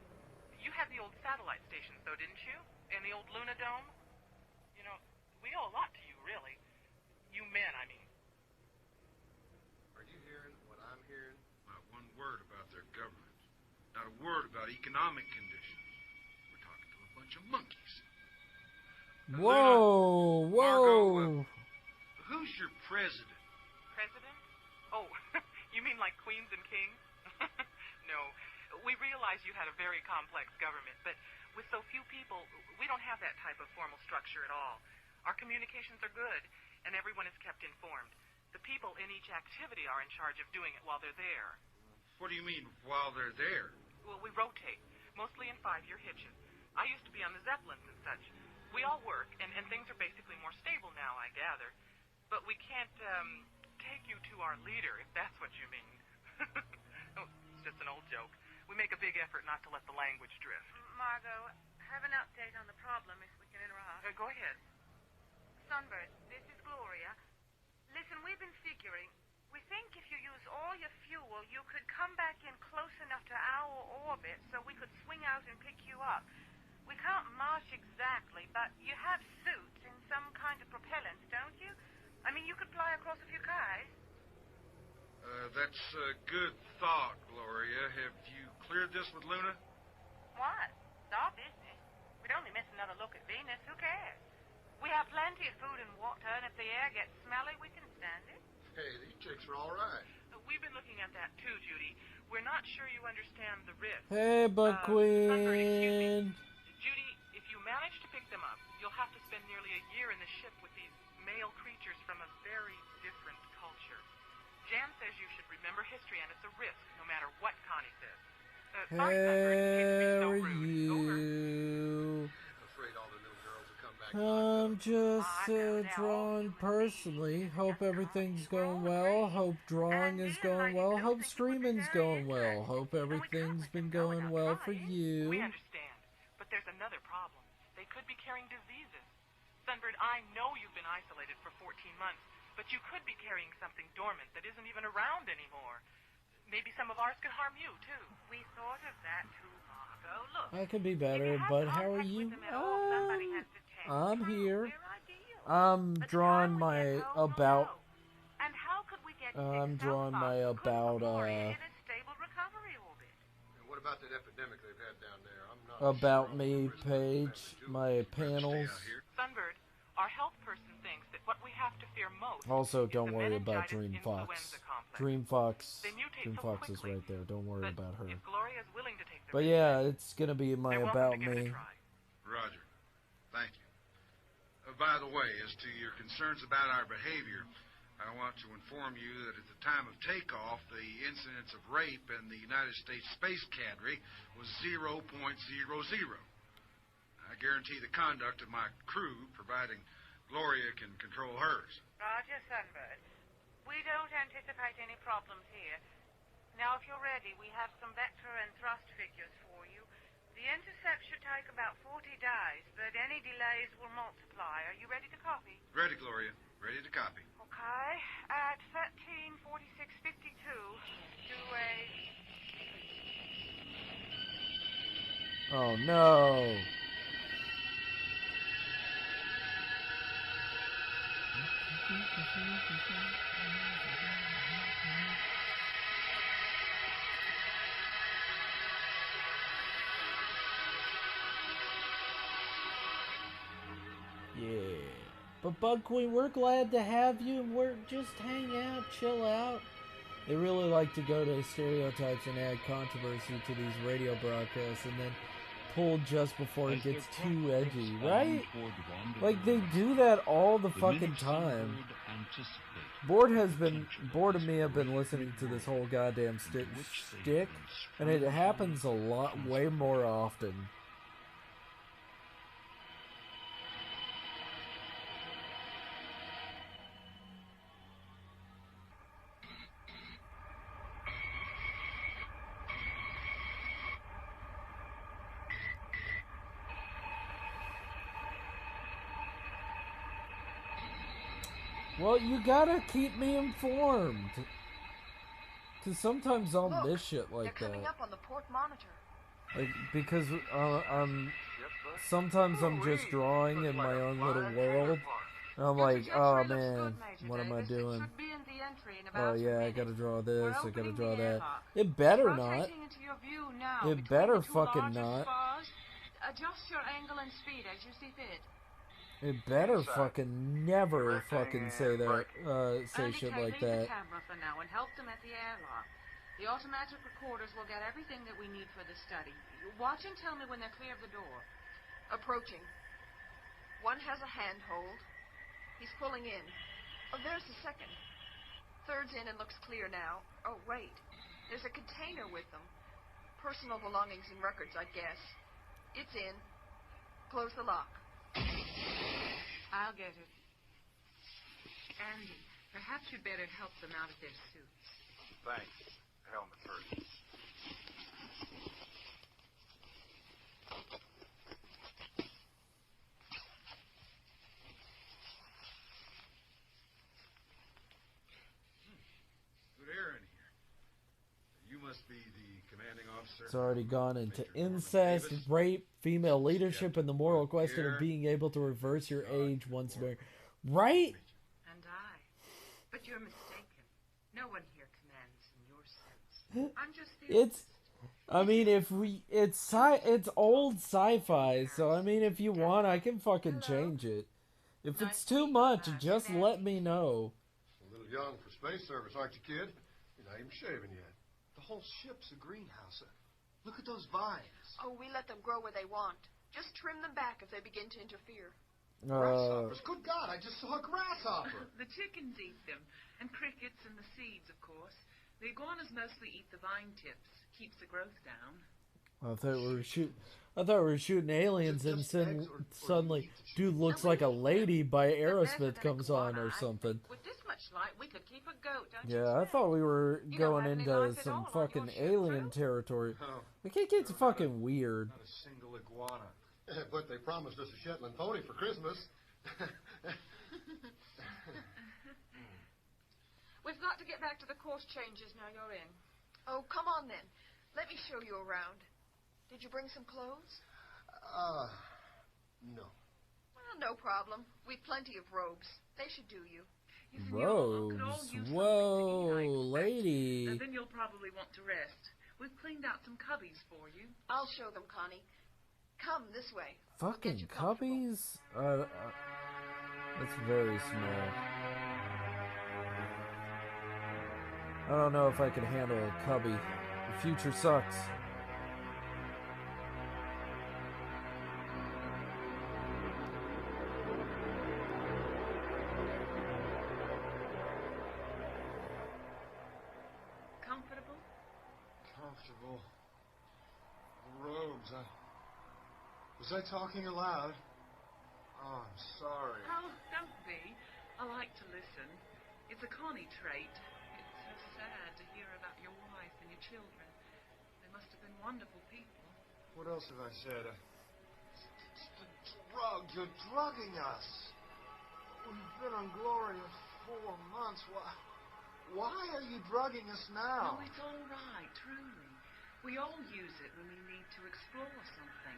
You had the old satellite stations, though, didn't you? And the old Luna Dome? You know, we owe a lot to you, really. You men, I mean. Are you hearing what I'm hearing? Not one word about their government. Not a word about economic conditions. We're talking to a bunch of monkeys. Whoa, Luna, whoa. Margot, who's your president? President? Oh, you mean like queens and kings? No. We realize you had a very complex government, but with so few people, we don't have that type of formal structure at all. Our communications are good, and everyone is kept informed. The people in each activity are in charge of doing it while they're there. What do you mean, while they're there? Well, we rotate, mostly in 5-year hitches. I used to be on the Zeppelins and such. We all work, and things are basically more stable now, I gather. But we can't, take you to our leader, if that's what you mean. Oh, it's just an old joke. We make a big effort not to let the language drift. Margot, have an update on the problem, if we can interrupt. Go ahead. Sunbird, this is Gloria. Listen, we've been figuring. We think if you use all your fuel, you could come back in close enough to our orbit so we could swing out and pick you up. We can't march exactly, but you have suits and some kind of propellants, don't you? I mean, you could fly across a few kais. That's a good thought, Gloria. Have you cleared this with Luna? What? It's our business. We'd only miss another look at Venus. Who cares? We have plenty of food and water, and if the air gets smelly, we can stand it. Hey, these chicks are all right. We've been looking at that too, Judy. We're not sure you understand the risk. Hey, Buck Sunbird, excuse me. Queen. Judy, if you manage to pick them up, you'll have to spend nearly a year in the ship with these male creatures from a very different culture. Jan says you should remember history, and it's a risk, no matter what Connie says. Sorry, Sunbird, I hate to be so rude. Over. I'm just drawing personally. Hope everything's going well. Hope drawing is going well. Hope streaming's going well. Hope everything's been going well for you. We understand, but there's another problem. They could be carrying diseases. Sunbird, I know you've been isolated for 14 months, but you could be carrying something dormant that isn't even around anymore. Maybe some of ours could harm you, too. We thought of that, too, Margot. Look, I could be better, but how are you? somebody has to tend. I'm here. We're ideal. I'm drawing my about. And how could we get I'm drawing my about. in a stable recovery orbit? What about that epidemic they've had down there? I'm not About me page, my panels. Sunbird, our health person thinks that what we have to fear most Also, is don't the worry about meningitis Dream Fox. influenza complex. Dream Fox. They mutate Dream so Fox is quickly, right there. Don't worry about her. If Gloria's willing to take the But risk, yeah, it's gonna be my they're welcome about to give it a me. try. Roger. Thank you. By the way, as to your concerns about our behavior, I want to inform you that at the time of takeoff, the incidence of rape in the United States space cadre was 0.00. I guarantee the conduct of my crew, providing Gloria can control hers. Roger, Sunbird. We don't anticipate any problems here. Now, if you're ready, we have some vector and thrust figures for you. The intercept should take about 40 days, but any delays will multiply. Are you ready to copy? Ready, Gloria. Ready to copy. Okay. At 13:46:52, do a... Oh no. Yeah. But Bug Queen, we're glad to have you. We're just hang out, chill out. They really like to go to stereotypes and add controversy to these radio broadcasts and then pull just before it gets too edgy, right? Like, they do that all the fucking time. Board of me have been listening to this whole goddamn stick, and it happens a lot, way more often. Well, you gotta keep me informed. Cause sometimes I'll miss shit like they're that. coming up on the port monitor. Like, because sometimes I'm just drawing in my own little world. And I'm like, oh man, what am I doing? Oh yeah, I gotta draw this, I gotta draw that. It better not. It better fucking not. Adjust your angle and speed as you see fit. It better fucking never fucking say that, say shit like that. Leave the camera for now and help them at the airlock. The automatic recorders will get everything that we need for the study. Watch and tell me when they're clear of the door. Approaching. One has a handhold. He's pulling in. Oh, there's the second. Third's in and looks clear now. Oh, wait. There's a container with them. Personal belongings and records, I guess. It's in. Close the lock. I'll get it. Andy, perhaps you'd better help them out of their suits. Thanks. Helmet first. Good air in here. You must be the commanding officer. It's already gone into incest, rape, female leadership, and the moral question of being able to reverse your age once more. Right? And I. But you're mistaken. No one here commands in your sense. I'm just the I mean, it's old sci-fi, so I mean, if you want, I can fucking change it. If it's too much, just let me know. A little young for space service, aren't you, kid? You're not even shaving yet. The whole ship's a greenhouse. Look at those vines. Oh, we let them grow where they want. Just trim them back if they begin to interfere. Grasshoppers? Good God, I just saw a grasshopper. The chickens eat them, and crickets and the seeds, of course. The iguanas mostly eat the vine tips. Keeps the growth down. I thought we were shooting aliens, and suddenly, dude looks like a lady by Aerosmith comes on or something. With this much light, we could keep a goat, don't you? Yeah, I thought we were going into some fucking alien territory. The KK's fucking weird. Not a single iguana. But they promised us a Shetland pony for Christmas. We've got to get back to the course changes now you're in. Oh, come on then. Let me show you around. Did you bring some clothes? No. Well, no problem. We've plenty of robes. They should do you. Robes. Whoa, lady. And then you'll probably want to rest. We've cleaned out some cubbies for you. I'll show them, Connie. Come this way. Fucking cubbies? That's very small. I don't know if I can handle a cubby. The future sucks. Comfortable? Comfortable. The robes. Was I talking aloud? Oh, I'm sorry. Oh, don't be. I like to listen. It's a Connie trait. It's so sad to hear about your wife and your children. They must have been wonderful people. What else have I said? It's the drug. You're drugging us. We've been on Gloria 4 months. Why are you drugging us now? No, it's all right, truly. We all use it when we need to explore something.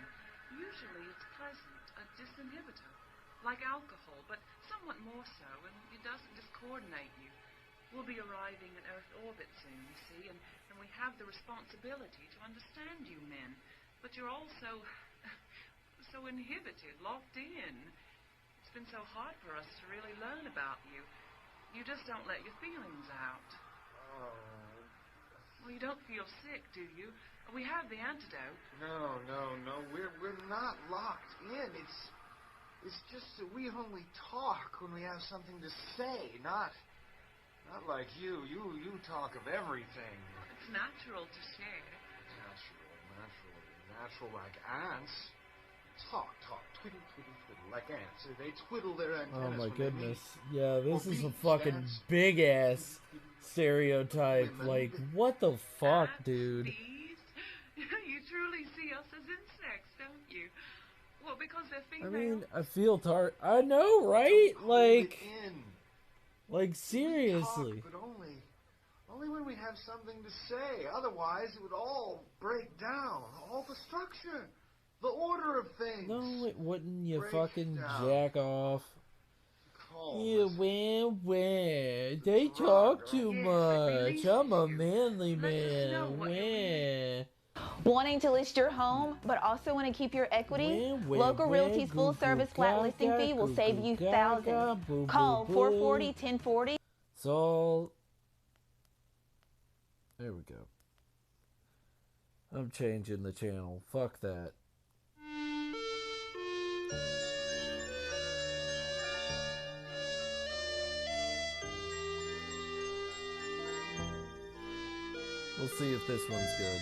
Usually it's pleasant, a disinhibitor, like alcohol, but somewhat more so, and it doesn't discoordinate you. We'll be arriving in Earth orbit soon, you see, and we have the responsibility to understand you men. But you're all so inhibited, locked in. It's been so hard for us to really learn about you. You just don't let your feelings out. Well, you don't feel sick, do you? We have the antidote. No. We're not locked in. It's just that we only talk when we have something to say, not like you. You talk of everything. It's natural to share. Natural like ants. Talk, twiddle, like ants. They twiddle their antennas. Oh my when goodness. They Yeah, this is a fucking big ass stereotype. Like, what the fuck, dude? You truly see us as insects, don't you? Well, because they're I female. mean, I feel I know, right? Like seriously. Talk, but only when we have something to say. Otherwise, it would all break down. All the structure, the order of things. No, wouldn't you break fucking down. jack off? Calm. Where? They talk too much. I'm a manly man. Where? Wanting to list your home, but also want to keep your equity? Local Realty's full-service flat listing fee will save you thousands. Call 440-1040. So, there we go. I'm changing the channel. Fuck that. We'll see if this one's good.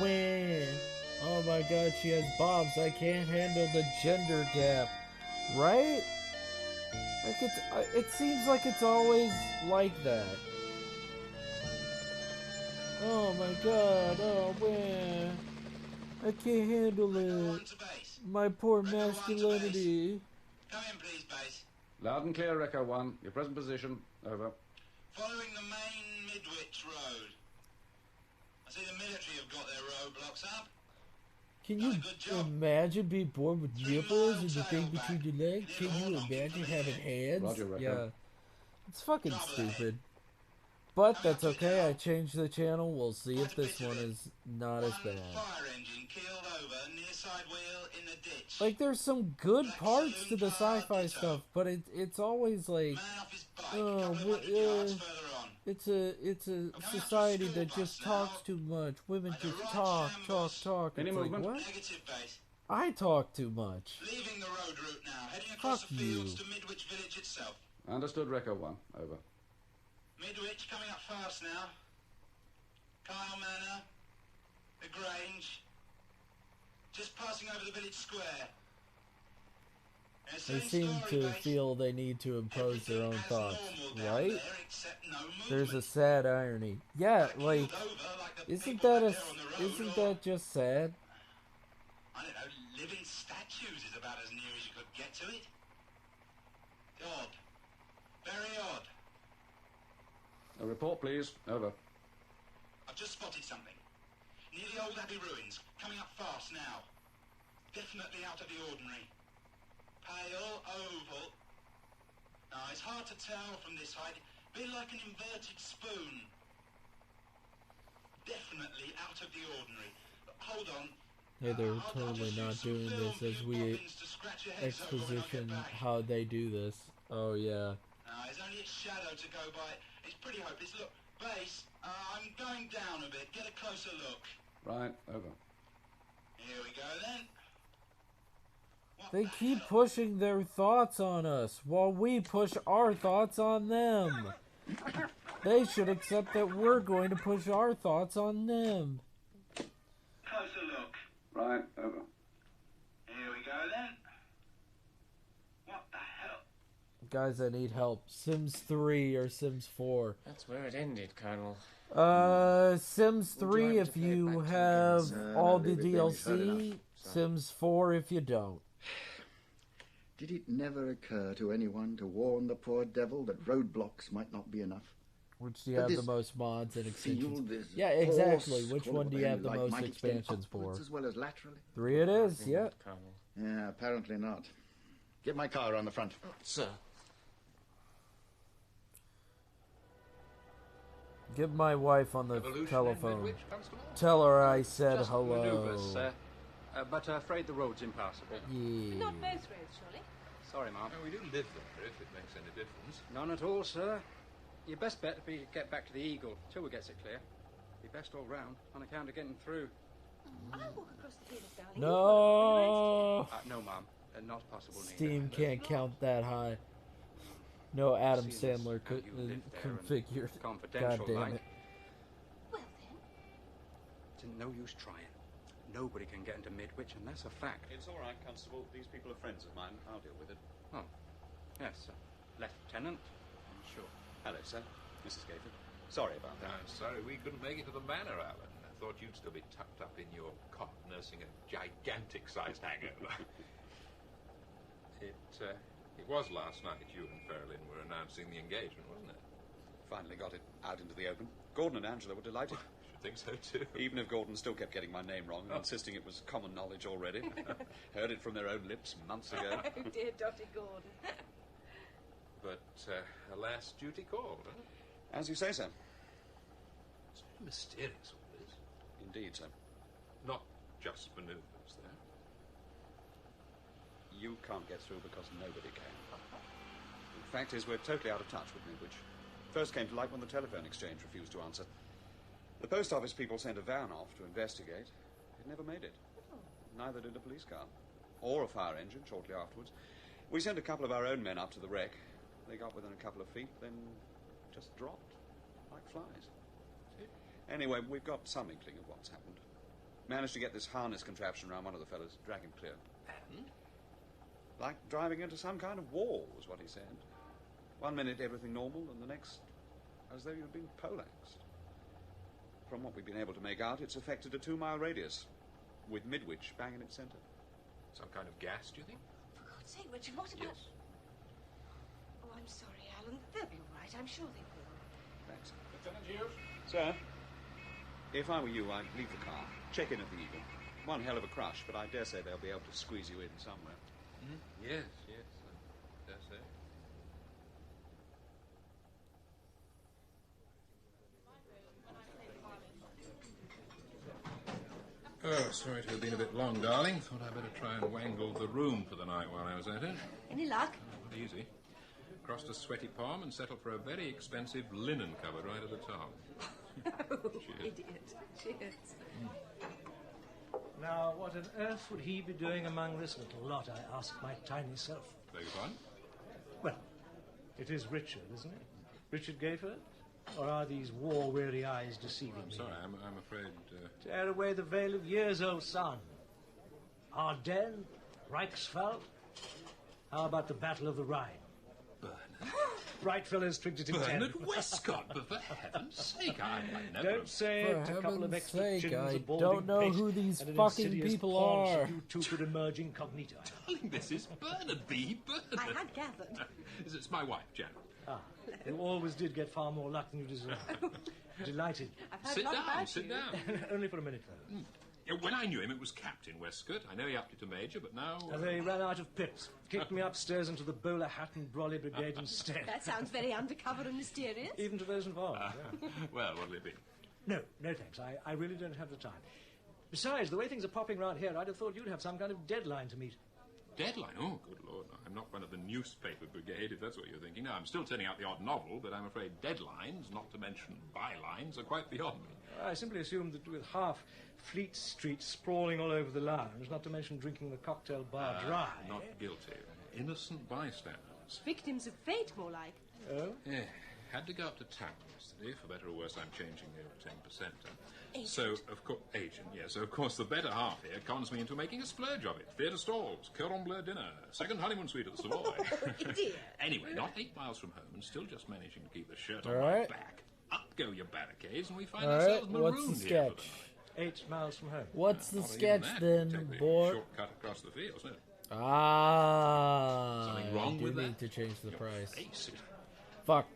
Away. Oh my god, she has bobs. I can't handle the gender gap. Right? Like it seems like it's always like that. Oh my god, oh man. I can't handle it. My poor masculinity. Come in, please, base. Loud and clear, Echo 1. Your present position. Over. Following the main Midwich Road. I see the military have got their roadblocks up. Can you imagine being born with nipples and the thing between your legs? Can you imagine having hands? Roger, Echo. Yeah. It's fucking stupid. But that's okay, I changed the channel. We'll see if this one is not as bad. Fire engine killed over near side wheel in the ditch. Like, there's some good parts to the sci-fi stuff, but it's always like, it's a society that just talks too much. Women just talk. Any It's movement? like, what? Negative, base. I talk too much. Leaving the road route now, heading across the fields to Midwich village itself. Understood, Record 1. Over. Midwich coming up fast now. Kyle Manor, the Grange, just passing over the village square. They seem to feel they need to impose their own thoughts, right? There's a sad irony. Yeah, like, isn't that just sad? I don't know, living statues is about as near as you could get to it. Odd. Very odd. A report, please. Over. I've just spotted something. Near the old Abbey ruins, coming up fast now. Definitely out of the ordinary. Pale, oval. Now, it's hard to tell from this height. Bit like an inverted spoon. Definitely out of the ordinary. But hold on. Hey, they're totally not doing this as we exposition how they do this. Oh, yeah. There's only a shadow to go by. It's pretty hopeless. Look, base, I'm going down a bit. Get a closer look. Right, over. Here we go, then. They keep pushing their thoughts on us while we push our thoughts on them. They should accept that we're going to push our thoughts on them. Closer look. Right, over. Here we go, then. What the hell? Guys, I need help. Sims 3 or Sims 4? That's where it ended, Colonel. Sims 3 if you have all the DLC. Sims 4 if you don't. Did it never occur to anyone to warn the poor devil that roadblocks might not be enough? Which do you have the most mods and extensions? Yeah, exactly. Which one do you have the most expansions for? As well as laterally? 3 it is, yeah. Yeah, apparently not. Get my car on the front. Sir. Give my wife on the telephone. Tell her I said Just hello. maneuvers, sir. But afraid the road's impassable. Yeah. Not both roads, surely? Sorry, Ma'am. We do live there, if it makes any difference. None at all, sir. Your best bet would be to get back to the Eagle till we gets it clear. Be best all round, on account of getting through. I'll walk across the fields, darling. No. No, Ma'am. Not possible. Steam can't count that high. No Adam Sandler configured. God damn it. Well then. It's no use trying. Nobody can get into Midwich, and that's a fact. It's all right, Constable. These people are friends of mine. I'll deal with it. Oh, yes, sir. Lieutenant? I'm sure. Hello, sir. Mrs. Gayford. Sorry about that. I'm sorry we couldn't make it to the manor, Alan. I thought you'd still be tucked up in your cot nursing a gigantic-sized hangover. It was last night you and Farrellyn were announcing the engagement, wasn't it? Finally got it out into the open. Gordon and Angela were delighted. I should think so, too. Even if Gordon still kept getting my name wrong and insisting it was common knowledge already. Heard it from their own lips months ago. Oh, dear Dottie Gordon. But, alas, duty called, huh? As you say, sir. It's very mysterious, all this. Indeed, sir. Not just manoeuvres, there. You can't get through because nobody can. The fact is, we're totally out of touch with Midwich. First came to light when the telephone exchange refused to answer. The post office people sent a van off to investigate. It never made it. Neither did a police car. Or a fire engine shortly afterwards. We sent a couple of our own men up to the wreck. They got within a couple of feet, then just dropped. Like flies. Anyway, we've got some inkling of what's happened. Managed to get this harness contraption around one of the fellas, drag him clear. And? Like driving into some kind of wall, was what he said. One minute everything normal, and the next as though you'd been poleaxed. From what we've been able to make out, it's affected a 2-mile radius, with Midwich bang in its centre. Some kind of gas, do you think? For God's sake, Richard, what about... Yes. Oh, I'm sorry, Alan. They'll be all right. I'm sure they will. Thanks. Lieutenant Hughes? Sir, if I were you, I'd leave the car. Check in at the Eagle. One hell of a crush, but I dare say they'll be able to squeeze you in somewhere. Yes, I dare say. Oh, sorry to have been a bit long, darling. Thought I'd better try and wangle the room for the night while I was at it. Any luck? Not easy. Crossed a sweaty palm and settled for a very expensive linen cupboard right at the top. Oh, idiot. Cheers. Now, what on earth would he be doing among this little lot, I ask my tiny self. Beg your pardon? Well, it is Richard, isn't it? Richard Gayford? Or are these war-weary eyes deceiving me? I'm sorry, I'm afraid... Tear away the veil of years, old son. Ardennes? Reichsfeld? How about the Battle of the Rhine? Bernard. Right fellows tricked it in Bernard 10. Westcott, but for heaven's sake, I never... Don't say it. A couple of extra chins, I a balding don't know pate, who these and an fucking insidious people paunch are. that You two could emerge incognito. Darling, this is Bernard B. Bernard. I had gathered. It's my wife, Janet. Ah, you always did get far more luck than you deserve. Delighted. I've heard Sit a lot down, about sit you. down. Only for a minute, though. When I knew him, it was Captain Westcott. I know he upped it to Major, but now... They ran out of pips. Kicked me upstairs into the bowler hat and brolly brigade instead. That sounds very undercover and mysterious. Even to those involved. Yeah. Well, what'll it be? No, thanks. I really don't have the time. Besides, the way things are popping around here, I'd have thought you'd have some kind of deadline to meet. Deadline? Oh, good Lord. No, I'm not one of the newspaper brigade, if that's what you're thinking. No, I'm still turning out the odd novel, but I'm afraid deadlines, not to mention bylines, are quite beyond me. I simply assumed that with half Fleet Street sprawling all over the lounge, not to mention drinking the cocktail bar dry... Not guilty. Innocent bystanders. Victims of fate, more like. Oh? Yeah. Had to go up to town yesterday. For better or worse, I'm changing the 10%. Agent. So, of course... Agent, yeah. So, of course, the better half here cons me into making a splurge of it. Theatre stalls, cordon bleu dinner, second honeymoon suite at the Savoy. Dear. Anyway, not 8 miles from home and still just managing to keep the shirt All on right. my back. Up go your barricades and we find All right, ourselves marooned what's the here for sketch? the night. 8 miles from home. What's the Not even sketch that. then, Take the boy? shortcut across the fields, isn't it? Ah, Something wrong I do with need that? to change the Your price. face is Fuck.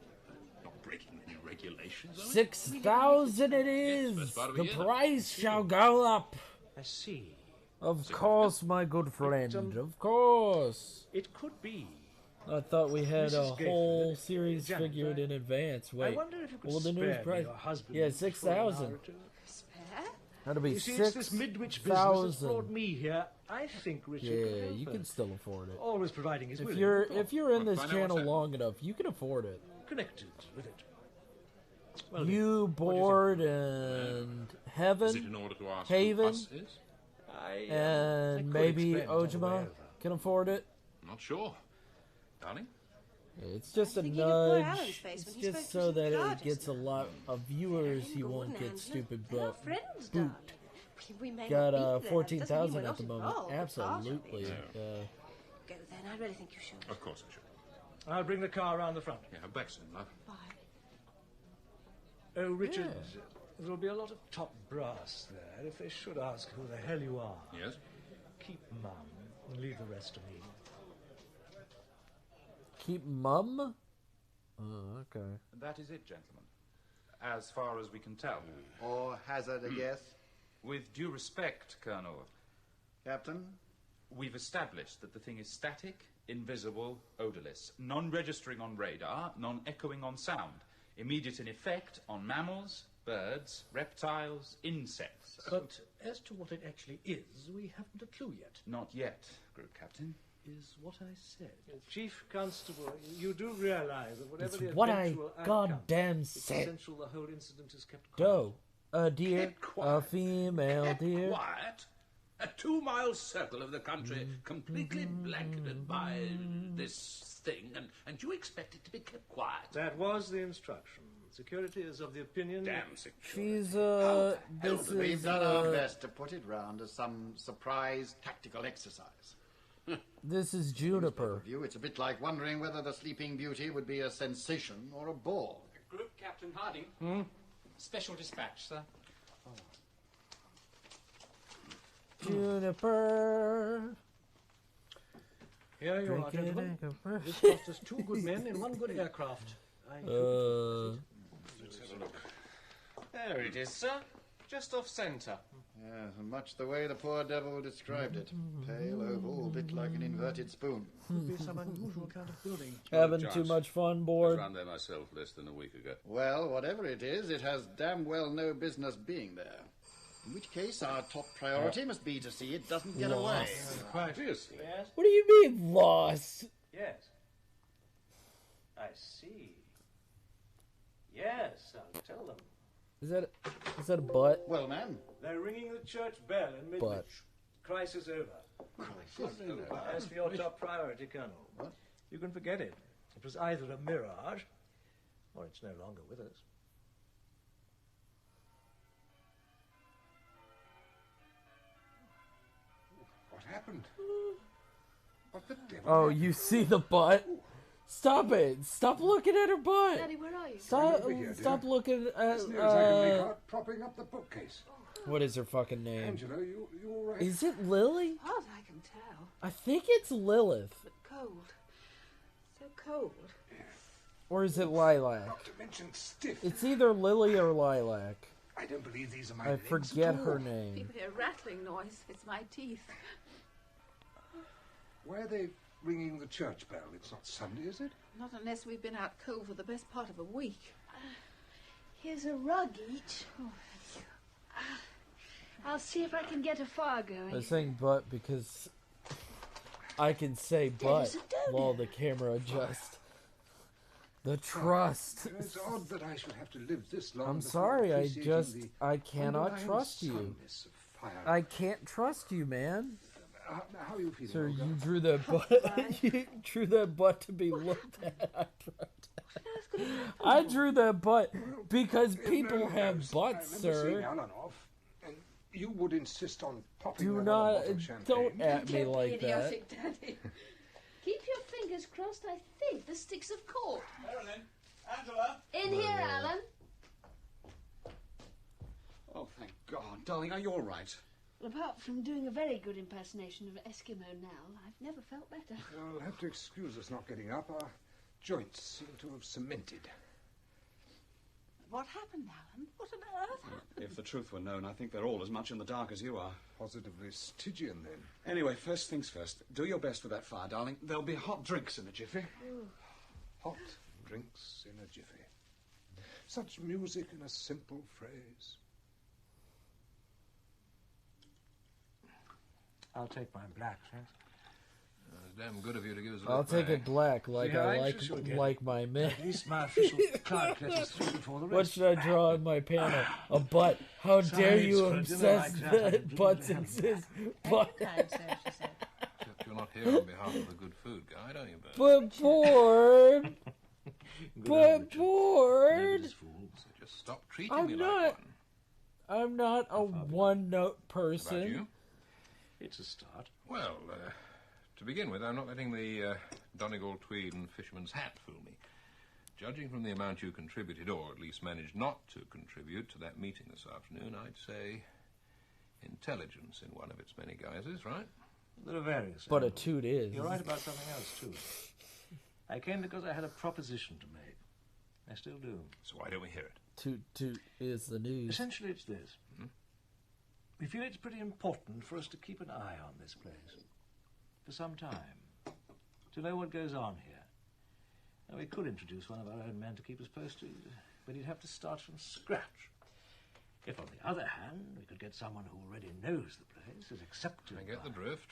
not breaking any regulations, are we? 6,000 it Yes, is. first part of The the year. price shall go up. I see. Of course, my good friend. Of course. It could be. I thought we had a Mrs. Gayford, whole series Janet, figured in advance. I Wait. wonder if you could Well, the spare news me price. your husband Yeah, for an hour 6,000. or two. Spare? That'll be You see, it's this Midwich business that's brought 6,000. me here. I think Richard could Yeah, help you us. can still afford it. Always providing his If willing. you're in this Find out what's channel happening. long enough, you can afford it. Connected with it. Well, You then, bored and Is it Heaven, in order to ask Haven, who us is? I and could maybe explain it on the way Ojima over. can afford it. Not sure. Darling? It's just a thinking of poor nudge. Alan's face It's when he just spoke to so us that in it Cardiff gets a lot of viewers. You won't get stupid boot. We may Got not be there. 14,000 Doesn't mean we're at the not moment. involved, but Absolutely. partially. Uh, Go then. I really think you should. Of course I should. I'll bring the car around the front. Yeah, back soon, love. Bye. Oh, Richard, there'll be a lot of top brass there. If they should ask who the hell you are, Yes? keep mum and leave the rest to me. keep mum. Oh, okay. That is it, gentlemen. As far as we can tell. Or hazard a guess? With due respect, Colonel. Captain? We've established that the thing is static, invisible, odorless, non-registering on radar, non-echoing on sound, immediate in effect on mammals, birds, reptiles, insects. But as to what it actually is, we haven't a clue yet. Not yet, Group Captain. Is what I said. Chief Constable, you do realize that whatever It's the what I eventual outcome, goddamn it's said. essential the whole incident is kept quiet. Doe. A deer. A female deer. Quiet. A 2-mile circle of the country completely blanketed by this thing, and you expect it to be kept quiet. That was the instruction. Security is of the opinion... Damn security. She's, this We've is, done our best to put it round as some surprise tactical exercise. This is Juniper. View, it's a bit like wondering whether the Sleeping Beauty would be a sensation or a bore. Group Captain Harding. Special dispatch, sir. Juniper. Here you are, Drinking gentlemen. Juniper. This cost us 2 good men in 1 good aircraft. Let's have a look. There it is, sir. Just off centre. Yeah, much the way the poor devil described it. Pale, oval, bit like an inverted spoon. Could be some unusual kind of building. Having too much fun, I was board. round there myself less than a week ago. Well, whatever it is, it has damn well no business being there. In which case, our top priority must be to see it doesn't get away. Quite. Obviously. Yes? What do you mean, lost? Yes. I see. Yes, I'll tell them. Is that a butt? Well, ma'am. They're ringing the church bell in Midwich. Butt. Crisis over. As for your top priority, Colonel, you can forget it. It was either a mirage, or it's no longer with us. What happened? What the devil? Oh, you see the butt? Stop it! Stop looking at her butt! Daddy, where are you? Stop! Over here, Stop dear. looking at. As near as I can make out, propping up the bookcase. What is her fucking name? Angela, you all right? Is it Lily? Hard, I can tell. I think it's Lilith. But cold. So cold. Or is it Lilac? Not to mention stiff. It's either Lily or Lilac. I don't believe these are my I legs forget at all. her name. People hear rattling noise. It's my teeth. Why are they ringing the church bell? It's not Sunday, is it? Not unless we've been out cold for the best part of a week. Here's a rug each. Oh, thank you. I'll see if I can get a fire going. I was saying butt because I can say butt while the camera adjusts. The trust. It's odd that I should have to live this long. I'm before sorry, appreciating I the cannot underlying trust you. sunness of fire. I can't trust you, man. How are you feeling, Sir, Olga? you drew that butt. You drew that butt to be looked at. I drew that butt because people have butts, I remember seeing sir. Alan off, and you would insist on popping Do another not, bottle of champagne. don't at me like that. Idiotic, Daddy. Keep your fingers crossed. I think the sticks have caught. Marilyn, Angela. In here, Alan. Oh, thank God. Darling, are you all right? Well, apart from doing a very good impersonation of Eskimo Nell, I've never felt better. You'll have to excuse us not getting up. Our joints seem to have cemented. What happened, Alan? What on earth happened? If the truth were known, I think they're all as much in the dark as you are. Positively Stygian, then. Anyway, first things first. Do your best with that fire, darling. There'll be hot drinks in a jiffy. Hot drinks in a jiffy. Such music in a simple phrase. I'll take my black, thanks. It's damn good of you to give us a I'll look take back. it black, like See how I anxious you're getting? like my men. At least my official clerk let us through before the What rest. should I draw on my panel? A butt. How dare Besides, you for a dinner obsess like that, I that didn't butts have exist? that. But, Except you're not here on behalf of the good food guy, don't you, Bert? but bored. But bored. So just stop treating I'm me not. like one. I'm not a one-note About person. you? It's a start. Well, to begin with, I'm not letting the Donegal tweed and fisherman's hat fool me. Judging from the amount you contributed, or at least managed not to contribute to that meeting this afternoon, I'd say intelligence in one of its many guises, right? There are various. But a toot is. You're right about something else, too. I came because I had a proposition to make. I still do. So why don't we hear it? Toot is the news. Essentially, it's this. We feel it's pretty important for us to keep an eye on this place for some time, to know what goes on here. Now, we could introduce one of our own men to keep us posted, but he'd have to start from scratch. If, on the other hand, we could get someone who already knows the place, is accepted I get the by- drift.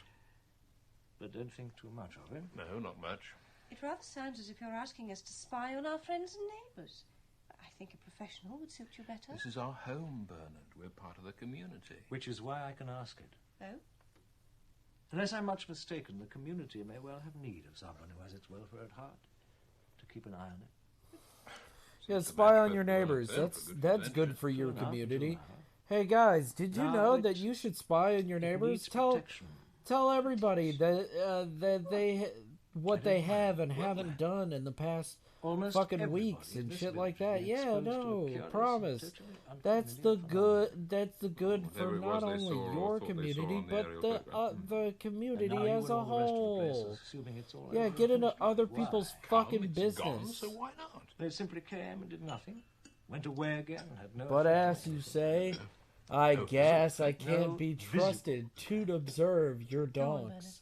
But don't think too much of him. No, not much. It rather sounds as if you're asking us to spy on our friends and neighbours. I think a professional would suit you better. This is our home, Bernard. We're part of the community. Which is why I can ask it. Oh? Unless I'm much mistaken, the community may well have need of someone who has its welfare at heart to keep an eye on it. Yeah, spy on your neighbors. That's good for your community. Hey guys, did you know that you should spy on your neighbors? Tell everybody that they what they have and haven't done in the past Almost fucking everybody weeks in and this shit like village that. is Yeah, exposed to a no, careless promise. and totally That's the good. That's the good for Whatever it was not they only saw or your thought they saw community on the but aerial the photograph. the community And now you as will a all the rest of the whole. places, assuming it's all Yeah, over get into finished. other Why? people's Come, fucking it's business. gone, so why not? They simply came and did nothing, went away again, and had no. But effect as on you anything. say, I No guess I visible- can't no be visible- trusted to observe your Go on, dogs.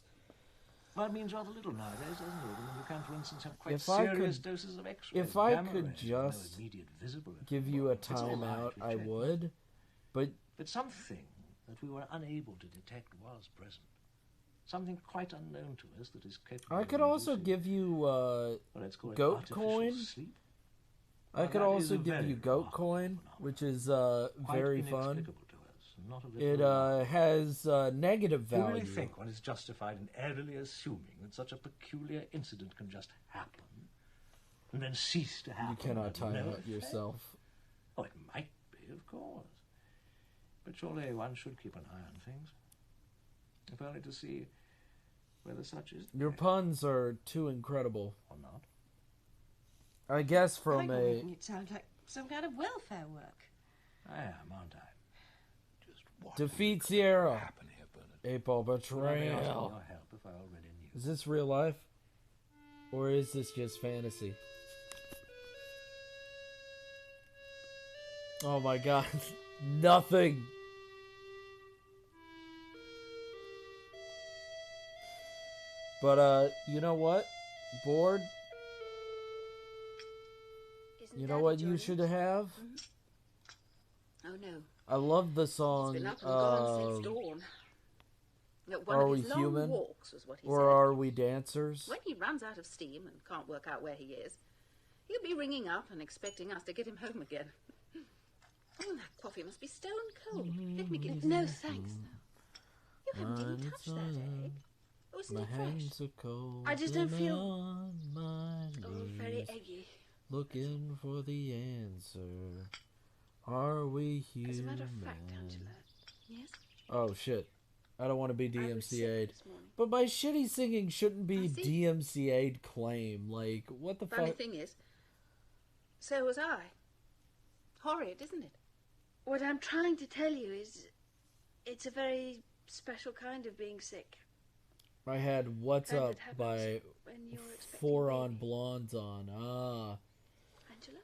Well, it means rather little nowadays, doesn't it? I mean, you can, for instance, have quite If I serious could- doses of X-rays. If I gamma could rays with no just immediate visible effect. give you a It's all right, timeout, we've I checked. would. But something that we were unable to detect was present. Something quite unknown to us that is capable I of could also inducing- give you well, let's call it goat artificial coin. sleep. I could that also is a give very you goat coin, which is Quite very fun. inexplicable to us, not a little It alarming. has negative Do you value. really think one is justified in airily assuming that such a peculiar incident can just happen and then cease to happen? You cannot with time no out effect? yourself. Oh, it might be, of course. But surely one should keep an eye on things, if only to see whether such is the Your case. puns are too incredible. Or not. I guess I from think you're a making it sound like some kind of welfare work. I am, aren't I? defeat Sierra. 8-ball Would I be asking betrayal. your help if I already knew? Is this real life? Or is this just fantasy? Oh my god. Nothing. But, you know what? Bored? You know what you should have? Oh no. I love the song, He's been up and gone since dawn. At one Are of We his long Human? walks was what he Or said. Are We Dancers? When he runs out of steam and can't work out where he is, he'll be ringing up and expecting us to get him home again. Oh, that coffee must be stone cold. Let me get it. No, thanks. You haven't even touched that egg. Oh, isn't My it fresh? hands are cold. I just don't and feel- on my Oh, very knees, eggy. looking for the answer. Are we human? As a matter of fact, Angela. Yes? Oh shit. I don't want to be I was sick DMCA'd. this morning. But my shitty singing shouldn't be I see. DMCA'd claim. Like, what the Funny fuck? thing is, so was I. Horrid, isn't it? What I'm trying to tell you is it's a very special kind of being sick. I had What's Kind Up that happens by when you're expecting 4 on Blondes on. Ah. Angela?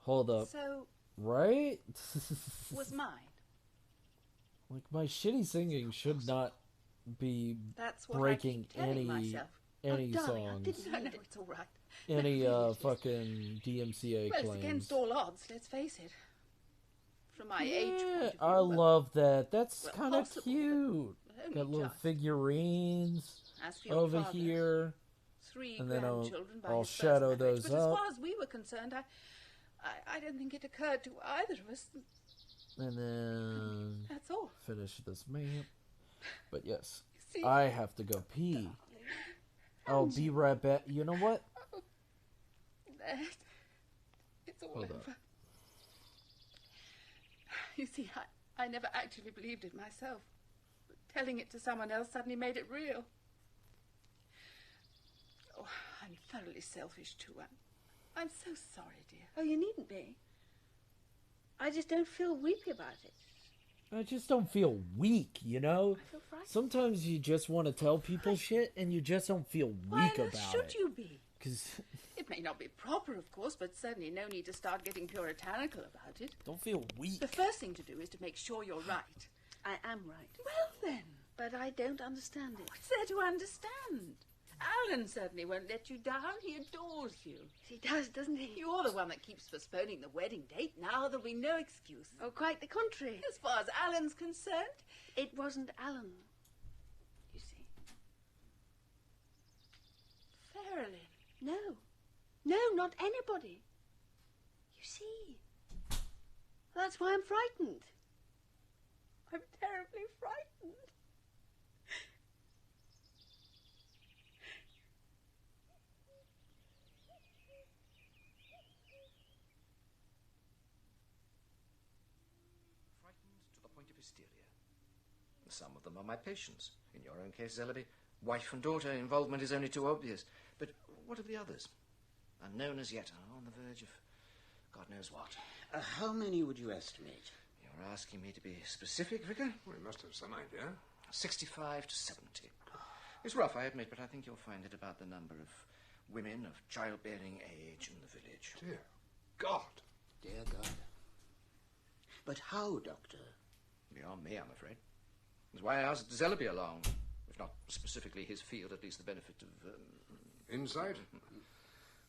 Hold up. So Right? was mine. Like, my shitty singing should not be That's what breaking I keep telling any myself. any Oh, darling, I songs. didn't know. No, it's all right. Any No, really, fucking DMCA well, it's claims. against all odds, let's face it. From my age point Yeah, of view. I love that. That's well, kind of possible, cute. but only Got little just. figurines As for your over father, here. 3 And then grandchildren by I'll his first shadow marriage, those but as up. far as we were concerned, I don't think it occurred to either of us. And then That's all. finish this map. But yes, see? I have to go pee. I'll be right back. You know what? There. It's all Hold over. up. You see, I never actually believed it myself. But telling it to someone else suddenly made it real. Oh, I'm thoroughly selfish too. I'm so sorry, dear. Oh, you needn't be. I just don't feel weepy about it. I just don't feel weak, you know? I feel frightened. Sometimes you just want to tell people shit and you just don't feel Why weak on earth about should it. you be? Because It may not be proper, of course, but certainly no need to start getting puritanical about it. don't feel weak. The first thing to do is to make sure you're right. I am right. Well, then. But I don't understand it. What's there to understand? Alan certainly won't let you down. He adores you. He does, doesn't he? You're the one that keeps postponing the wedding date. Now there'll be no excuse. Oh, quite the contrary. As far as Alan's concerned, It wasn't Alan, you see. Farrelly. No. No, not anybody. You see. That's why I'm frightened. I'm terribly frightened. Frightened to the point of hysteria. Some of them are my patients. In your own case, Zellaby, wife and daughter involvement is only too obvious. But what of the others? Unknown as yet, on the verge of God knows what. How many would you estimate? You're asking me to be specific, Vicar? We must have some idea. 65 to 70. It's rough, I admit, but I think you'll find it about the number of women of childbearing age in the village. Dear God. Dear God. But how, Doctor? Beyond me, I'm afraid. That's why I asked Zellaby along. If not specifically his field, at least the benefit of... Insight?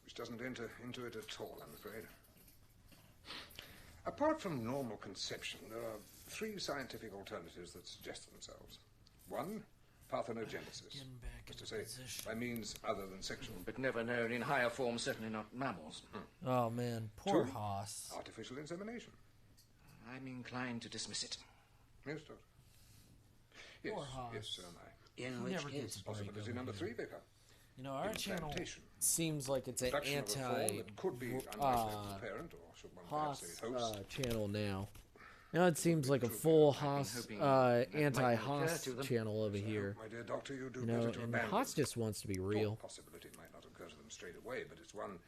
Which doesn't enter into it at all, I'm afraid. Apart from normal conception, there are 3 scientific alternatives that suggest themselves. 1, parthenogenesis. As to say, by means other than sexual. But never known in higher form, certainly not mammals. Oh man, poor 2, Haas. artificial insemination. I'm inclined to dismiss it. Yes, Doctor. Yes, Poor Haas. yes, so am I. In which case, Possibility number 3, Vicar. You know, our channel Implantation. seems like it's an Production of a form anti that could be unlicensed parent, or should one perhaps Haas say host. channel now. Now it seems like a full Haas, anti-Haas to them. channel over here. My dear Doctor, you do You know, better to and abandon Haas just wants to be real. Possibility might not occur to them straight away, but it's one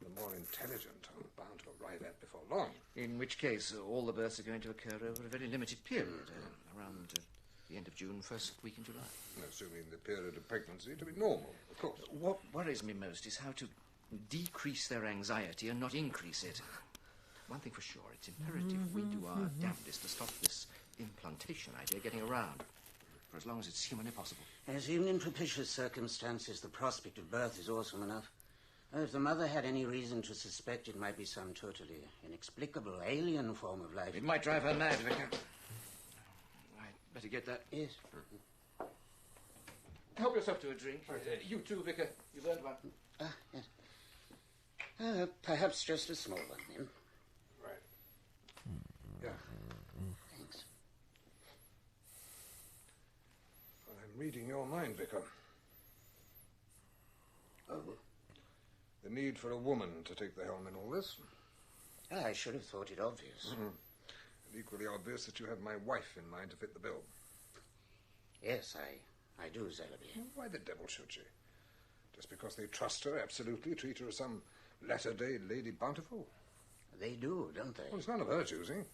the more intelligent are bound to arrive at before long. In which case, all the births are going to occur over a very limited period, around the end of June, first week in July. Assuming the period of pregnancy to be normal, of course. What worries me most is how to decrease their anxiety and not increase it. One thing for sure, it's imperative we do our damnedest to stop this implantation idea getting around, for as long as it's humanly possible. As even in propitious circumstances, the prospect of birth is awesome enough. If the mother had any reason to suspect it might be some totally inexplicable alien form of life... It might drive her mad, Vicar. I'd better get that. Yes. Help yourself to a drink. You too, Vicar. You've earned one. Yes. Perhaps just a small one, then. Right. Yeah. Thanks. Well, I'm reading your mind, Vicar. Oh. The need for a woman to take the helm in all this. I should have thought it obvious. And equally obvious that you have my wife in mind to fit the bill. Yes, I do, Zellaby. Why the devil should she? Just because they trust her absolutely, treat her as some latter-day Lady Bountiful? They do, don't they? Well, it's none of her choosing.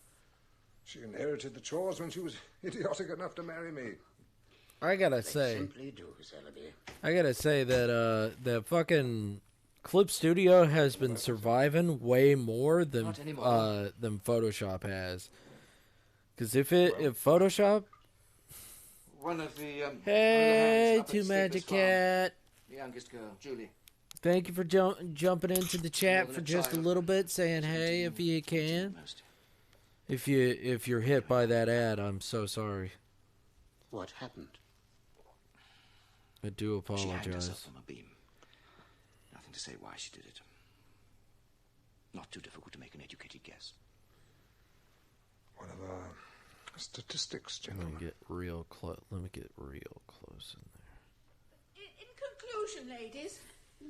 She inherited the chores when she was idiotic enough to marry me. I gotta They say, simply do, Zellaby. I gotta say that the fucking Clip Studio has been surviving way more than Photoshop has. Because if Photoshop, One of the hey, up at Two Skipper's Magic farm. Cat, The youngest girl, Julie. thank you for jumping into the chat than for a just a child. little bit, saying hey if you can. If you're hit by that ad, I'm so sorry. What happened? I do She hanged apologize. herself from a beam. Nothing to say why she did it. Not too difficult to make an educated guess. One of our statistics, Let me gentlemen. get real close. Let me get real close in there. In conclusion,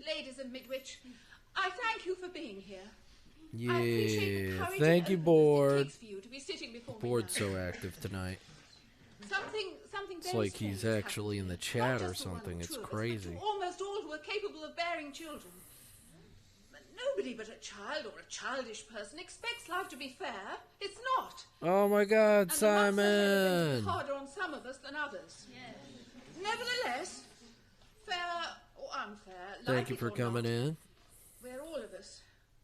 ladies and Midwich, I thank you for being here. Yeah, thank you, board. For you to be sitting before me Board's now. so active tonight. Something It's very like he's strange actually in the happened. chat Not or just to one something. It's two of us, but crazy. to almost all who are capable of bearing children. Nobody but a child or a childish person expects life to be fair. It's not. Oh my God, And the months ahead are going to be Simon! harder on some of us than others. Nevertheless, fair or unfair, Thank like you it for or coming not, in. we're all of us,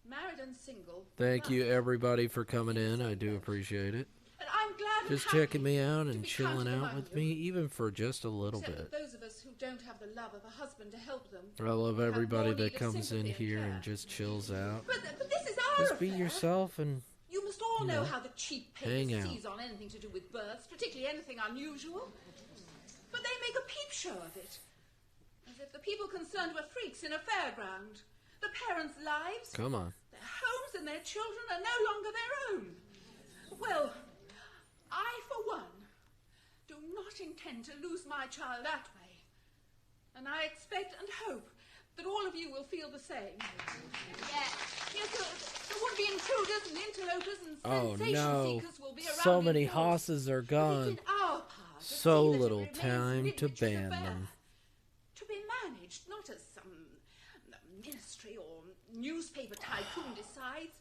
married and single. Thank you everybody for coming in. I do appreciate it. And I'm glad and Just happy checking me out to and be chilling counted out among with you. me, even for just a little Except bit. that those of us who don't have the love of a husband to help them. I love have everybody more that need of comes in sympathy and here care. and just chills out. But this is our Just be affair. yourself and You must all you know know, how the cheap paper hang out. sees on anything to do with births, particularly anything unusual. But they make a peep show of it. As if the people concerned were freaks in a fairground. The parents' lives, come on. their homes and their children are no longer their own. Well, I, for one, do not intend to lose my child that way. And I expect and hope that all of you will feel the same. Yes, there won't be intruders and interlopers and Oh sensation no. seekers will be around So in many force. hosses are gone. Our part to So see that it little remains time to Midwich's ban affair. them. To be managed not as some ministry or newspaper tycoon decides,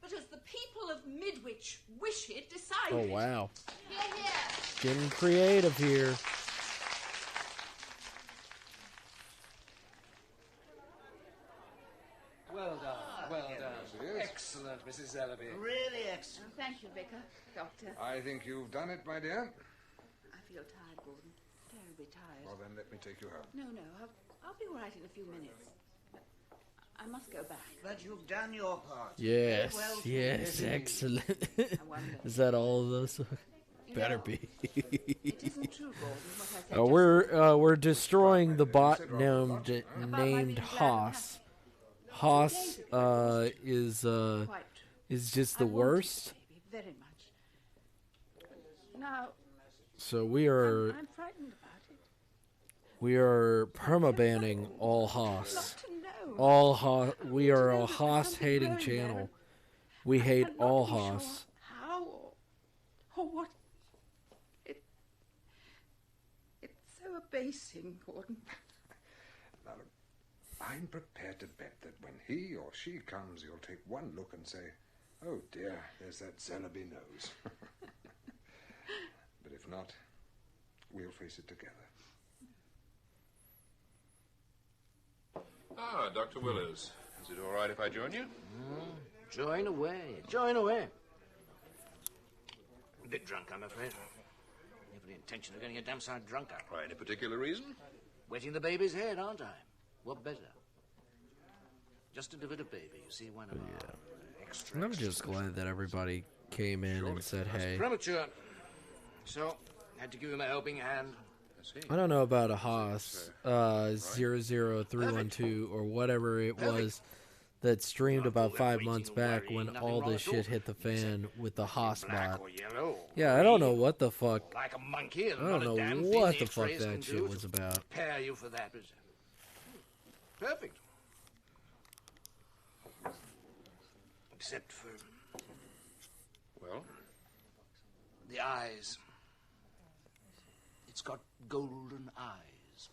but as the people of Midwich wish it decided. Oh wow. Hear, hear. Getting creative here. Well done, well done. Excellent, Mrs. Zellaby. Really excellent. Thank you, Vicar. Doctor. I think you've done it, my dear. I feel tired, Gordon. Terribly tired. Well, then let me take you home. No, I'll be all right in a few minutes. But I must go back. But you've done your part. Yes, Well, yes, indeed. excellent. wonder. Is that all of those? better be. It isn't true, Gordon, what I said We're destroying the bot named Haas. Haas is just the worst. Baby, very much. Now, So we are I'm frightened about it. permabanning all Haas. Not to know. All Haas. We are a Haas hating channel. We hate all Haas. Sure how or what. It's so abasing, Gordon. Now, look, I'm prepared to bet that when he or she comes, you'll take one look and say, "Oh dear, there's that Zellaby nose." But if not, we'll face it together. Ah, Dr. Willers. Is it all right if I join you? Join away. Join away. A bit drunk, I'm afraid. Never the intention of getting a damn sight drunker. Why, any particular reason? Wetting the baby's head, aren't I? What better? Just delivered a baby, you see, one of our extra. I'm just glad that everybody came in and said, "Hey." Premature. So, had to give him a helping hand. I don't know about a Haas 00312 or whatever it was that streamed about 5 months back when all this shit hit the fan with the Haas bot. Yeah, I don't know what the fuck. Like a monkey, I don't know what the fuck that shit was about. Prepare you for that. Perfect. Except for... Well? The eyes. It's got golden eyes.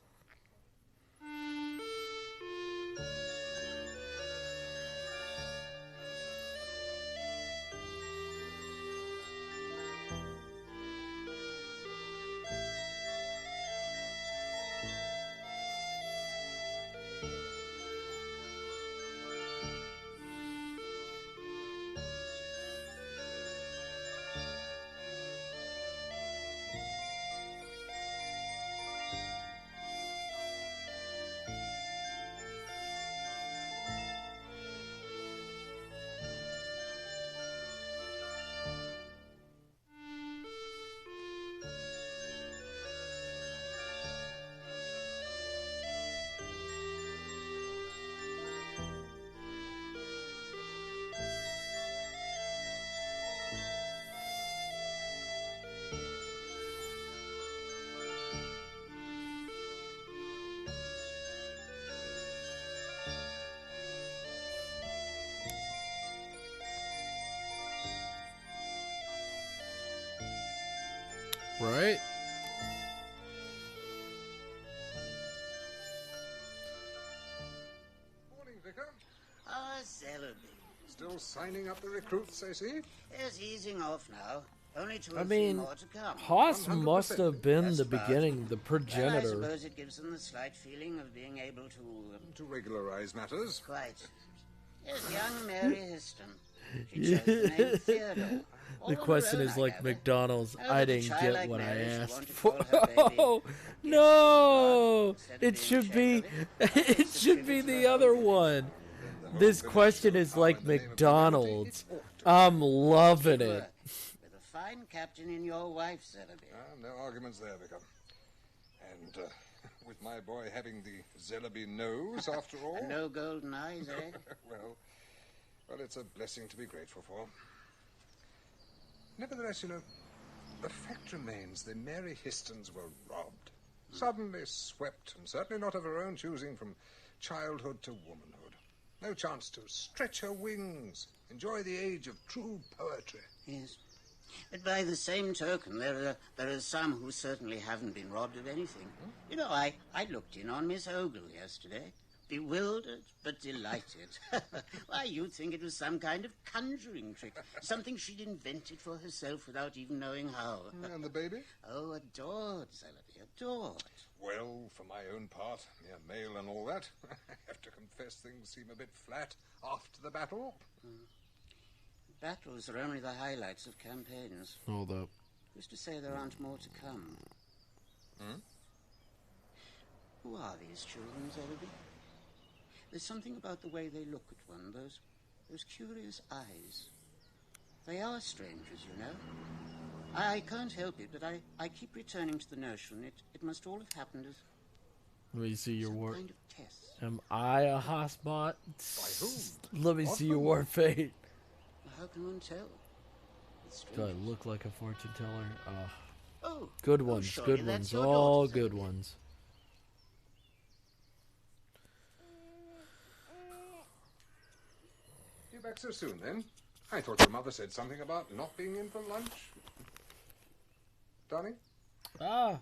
Right? Morning, Vicar. Ah, Zellaby. Still signing up the recruits, I see. Yes, easing off now. Only two I or three mean, more to come. Haas must have been That's the about beginning, it. the Well, I progenitor. suppose it gives them the slight feeling of being able to regularize matters. Quite. Yes, young Mary Histon. She chose the name Theodore. The question is like McDonald's. Oh, I but a didn't child get like what I Mary should asked want to for. call her baby Oh no! It should be. It should be the other one. This question is like McDonald's. I'm loving it. With a fine captain in your wife, Zellaby. No arguments there, Vicar. And with my boy having the Zellaby nose, after all. And no golden eyes, eh? Well, it's a blessing to be grateful for. Nevertheless, you know, the fact remains the Mary Histons were robbed. Suddenly swept, and certainly not of her own choosing, from childhood to womanhood. No chance to stretch her wings, enjoy the age of true poetry. Yes. But by the same token, there are some who certainly haven't been robbed of anything. You know, I looked in on Miss Ogle yesterday. Bewildered, but delighted. Why, you'd think it was some kind of conjuring trick. Something she'd invented for herself without even knowing how. And the baby? Oh, adored, Zellaby, adored. Well, for my own part, mere male and all that, I have to confess things seem a bit flat after the battle. Battles are only the highlights of campaigns. Hold up. Who's to say there aren't more to come? Who are these children, Zellaby? There's something about the way they look at one, those curious eyes. They are strangers, you know. I can't help it, but I keep returning to the notion it must all have happened as Let me see your war. kind of test. Am I a Hosbot? By whom? Let me see your war fate. How can one tell? Do I look like a fortune teller? Oh, good ones, surely good that's ones, your all daughter, good Sophie. ones. You back so soon, then? I thought your mother said something about not being in for lunch. Darling? Ah.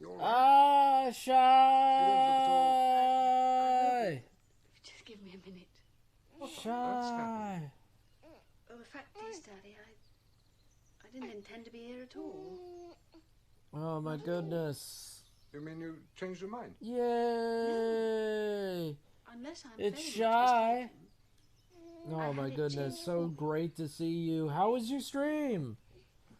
You're all Ah, Shy! Just give me a minute. Shy! Well, the fact is, Daddy, I didn't intend to be here at all. Oh my goodness. You mean you changed your mind? Yay! Unless I'm It's very Shy! I Oh had my it goodness, changed so for me. great to see you. How was your stream?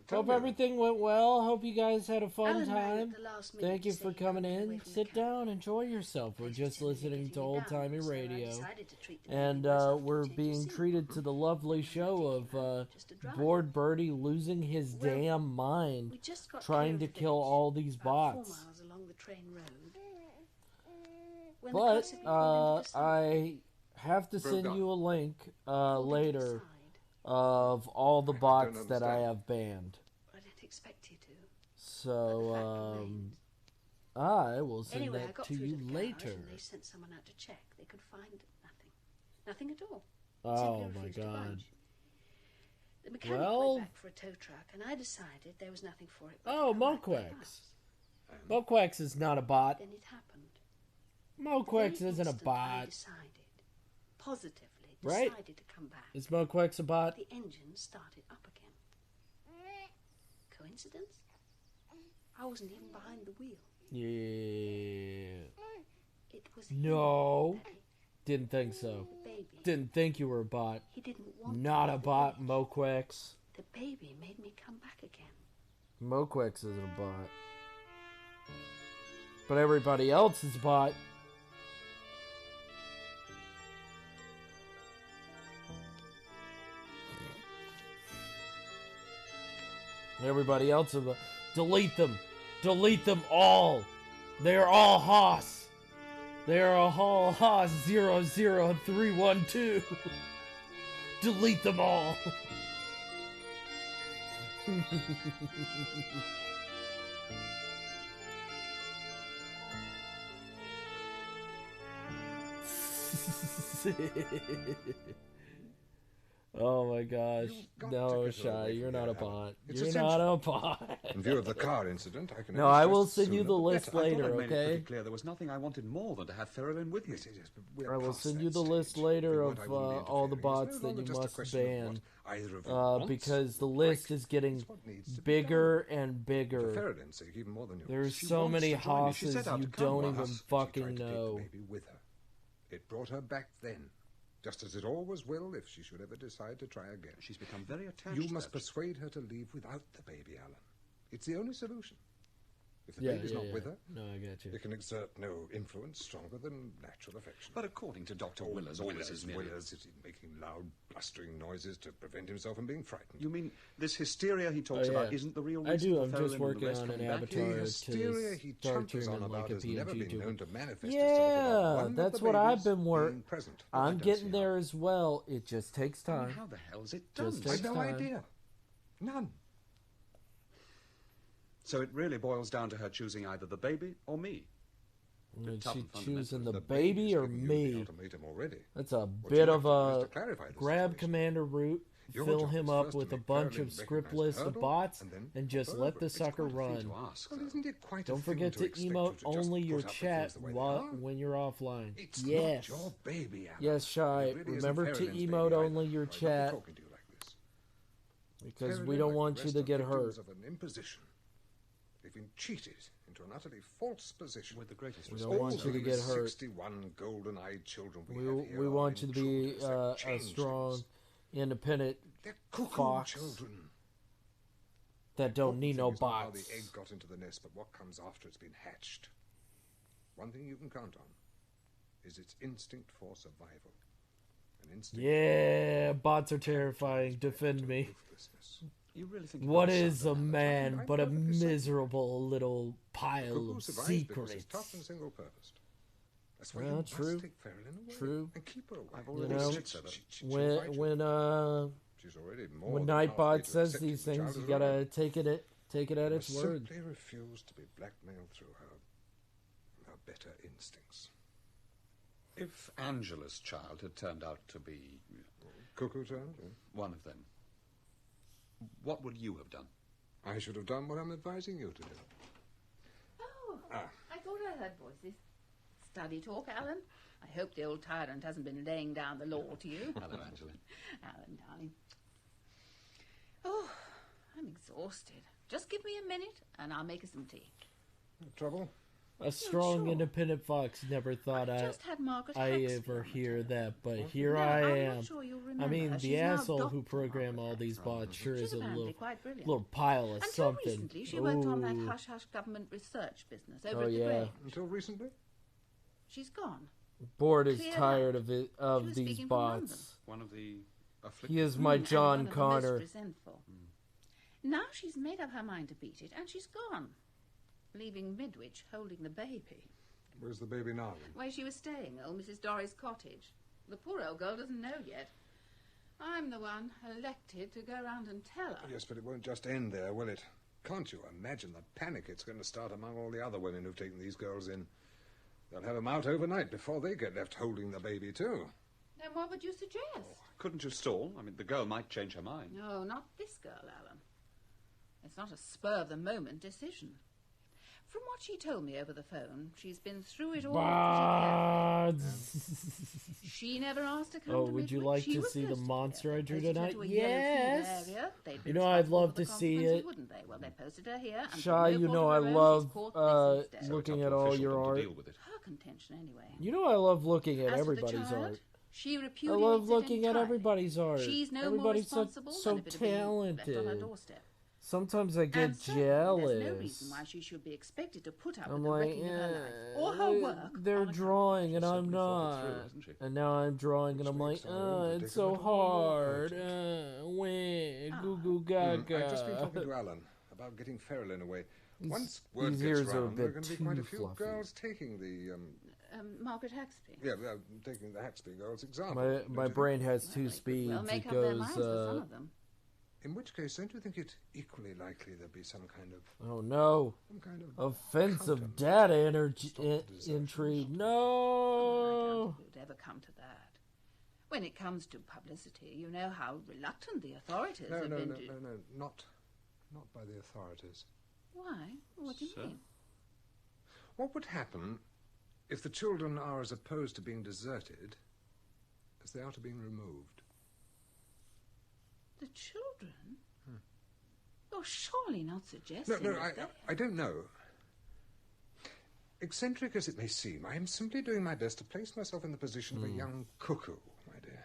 Tell Hope me. everything went well. Hope you guys had a fun Alan rang time. at the last minute Thank to you say for he coming couldn't get away in. from the Sit down, enjoy yourself. We're just listening to old timey so I radio. decided to treat the And baby myself to a we're change of being scene. treated to the lovely show of drive. Bored Birdie losing his damn mind We just got trying clear to of the kill village, all these about 4 bots. miles along the train road. When the car But suddenly pulled into the I have to send you a link later of all the bots that I have banned. I didn't expect you to. So I will send Anyway, I that got to through you to the later. garage and they sent someone out to check. They could find nothing. Nothing at all. Oh Simply my refused to god. budge. The mechanic Well- went back for a tow truck, and I decided there was nothing for it but Oh, to come back by Moquex. bus. Moquex is not a bot. Then it happened. Moquex The very isn't a instant I bot. decided, positively Right? decided to come back. Is Moquex a bot? The engine started up again. Coincidence? I wasn't even behind the wheel. Yeah. It was No. him, Daddy. Didn't think so. The baby. Didn't think you were a bot. He didn't want Not to a leave the bot, village. Moquex. The baby made me come back again. Moquex isn't a bot. But everybody else is a bot. Everybody else is a... Delete them. Delete them all. They are all Haas. They are all Haas 00312. Delete them all. Oh my gosh. No, Shy, you're not a bot. It's You're essential. not a bot. In view of the car incident, I can No, only I stress will the send you sooner the the list better. I thought later, I made it okay? pretty clear there was nothing I wanted more than to have Ferrelin with me. Yes, but we're I will past send that you the stage. list later If of we weren't, I wouldn't be all the interfering. bots It's no that longer you just a must question of ban. what either of you wants Because the or list likes. is getting It's what needs to be bigger done. and bigger. For Ferrelin's sake, even more than yours. There's She so wants many to join me. She Hosses set out you to come. don't Well, even Huss, she fucking tried to take know. the baby with her. It brought her back then, just as it always will if she should ever decide to try again. She's become very attached. You to must that. persuade her to leave without the baby, Alan. It's the only solution. If the Yeah, baby's yeah, not yeah. with her, No, I get you. it can exert no influence stronger than natural affection. But according to Dr. Willers, all this is merely... Willers is making loud, blustering noises to prevent himself from being frightened. You mean this hysteria he talks Oh, yeah. about isn't the real reason I do. for I'm Ferrelin just and the working rest on an coming back? avatar The hysteria he to start chunters on streaming like about a has never PNG been known tuber. to manifest itself without Yeah, one of that's the what I've babies been being present. Well, I I'm don't getting see there as well. It just takes I mean, time. how the hell is it done? Just I've takes no time. idea. None. So it really boils down to her choosing either the baby or me. Is tough she and fundamental. choosing the The baby baby's or giving you the me? ultimatum already. That's a What bit you of have to do is a to clarify the grab situation. commander route, Your fill job him is up first to with a make bunch Ferrelin of script recognize lists the of hurdle, bots and then and just hop let over. the It's sucker quite a thing run. to ask, Well, though. isn't it quite a Don't thing forget to expect emote you to just only your put up with chat things the way they while are? when you're offline. It's Yes. not your baby, Alan. Yes, Shy. It really isn't Remember to Ferrelin's baby emote either, only your or I'd not be chat talking to you like this. because we Ferrelin, don't like want the you rest to of get victims hurt. of an imposition. They've been cheated into an utterly false position. With the greatest We respect. don't want you to These get hurt. 61 golden-eyed children we We have here we are want you to be intruders. They're a changelings. strong, independent They're cuckoo fox children. that don't need no Thing is not how bots. the egg got into the nest, but what comes after it's been hatched. One thing you can count on is its instinct for survival. An instinct Yeah, bots are terrifying. Defend me. ruthlessness. You really think What is a man but a miserable little pile Cuckoo of survives because secrets? it's tough and single-purposed. That's why Yeah, you must true. take Farrellyn away True. and keep her away. I've You already know, said so. she'll fight you. She's already more when than halfway Nightbot to says accepting these the things, child you as her gotta own. take it at You its must word. simply refuse to be blackmailed through her better instincts. If Angela's child had turned out to be... Cuckoo child? Yeah. One of them, what would you have done? I should have done what I'm advising you to do. Oh, Ah. I thought I heard voices. Study talk, Alan. I hope the old tyrant hasn't been laying down the law to you. Hello, Angela. Alan, darling. Oh, I'm exhausted. Just give me a minute and I'll make us some tea. No trouble? A strong, independent fox never thought just had Margaret I Huxley ever hear that, but here No, I I'm am. not sure you'll I remember mean, her. the She's now asshole who Dr. programmed all these bots sure She's is a apparently little, quite brilliant. little pile of Until something. recently, she worked on that Ooh. hush-hush government research business over Oh, at the yeah. Grange. Until recently? She's gone. Board is Cleared tired out. of it She of was these speaking from London. bots. One of the afflicted. He is my and John one of the Connor. most resentful. Now she's made up her mind to beat it, and she's gone, leaving Midwich holding the baby. Where's the baby now? Where she was staying, old Mrs. Dorry's cottage. The poor old girl doesn't know yet. I'm the one elected to go round and tell her. Yes, but it won't just end there, will it? Can't you imagine the panic it's going to start among all the other women who've taken these girls in? They'll have them out overnight before they get left holding the baby, too. Then what would you suggest? Couldn't you stall? I mean, the girl might change her mind. No, not this girl, Alan. It's not a spur-of-the-moment decision. From what she told me over the phone, she's been through it all pretty carefully. She never asked to come Oh, to would you Midwich. like She to was see the posted monster I drew Posted her tonight? to a yellow Yes. fever area. They'd You been know, I'd responsible love for the to see consequences, it. wouldn't they? Well, they posted her here. And Shah, through no you fault know of I her own, love she's caught this instead. looking at all your art. Her contention, anyway. You know I love looking at As for the everybody's child, art. she I repudiates love it looking at entirely. everybody's art. She's no Everybody's more responsible so than if it had been left on her talented. doorstep. Sometimes I get And certainly jealous. There's no reason why she should be expected to put up I'm with the like, wrecking of her life or her work. they're drawing and I'm not. through, hasn't she? And now I'm drawing and I'm like, it's so hard. Goo goo gaga. I've just been talking to Alan about getting Farrellyn away. Once These word gets ears are a round, there are bit going to be quite a too few fluffy. girls taking the Margaret Haxby. taking the Haxby girls' example. My don't you brain think? has two speeds. Well, make It up their goes. minds for some of them. In which case, don't you think it equally likely there'll be some kind of Oh no! some kind of Offensive data entry. I No. doubt it would ever come to that. When it comes to publicity, you know how reluctant the authorities no, have no, been no, to... no, no, not by the authorities. Why? What do you mean? What would happen if the children are as opposed to being deserted as they are to being removed? The children? You're surely not suggesting No, that I don't know. Eccentric as it may seem, I am simply doing my best to place myself in the position of a young cuckoo, my dear.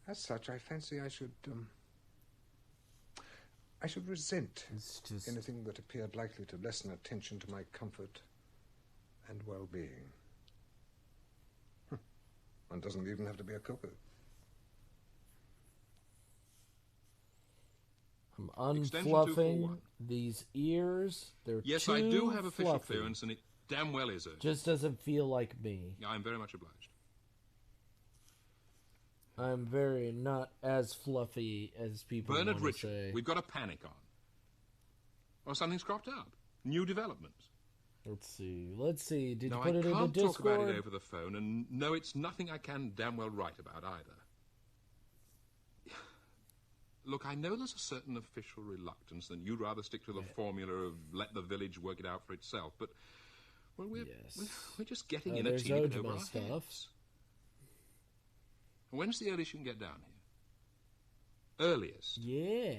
As such, I fancy I should resent anything that appeared likely to lessen attention to my comfort and well-being. One doesn't even have to be a cuckoo. I'm Extension unfluffing 241. these ears. They're Yes, too I do have official fluffy. clearance, and it damn well is urgent. Just doesn't feel like me. I'm very much obliged. I'm very not as fluffy as people Bernard want to Richard, say. we've got a panic on. Or something's cropped up. New developments. Let's see. Did No, you put I it in the can't Discord? talk about it over the phone, and no, it's nothing I can damn well write about either. Look, I know there's a certain official reluctance, and you'd rather stick to the formula of let the village work it out for itself, but, well, we're just getting in a there's teeny bit over Ojima our stuff. heads. When's the earliest you can get down here? Earliest? Yeah.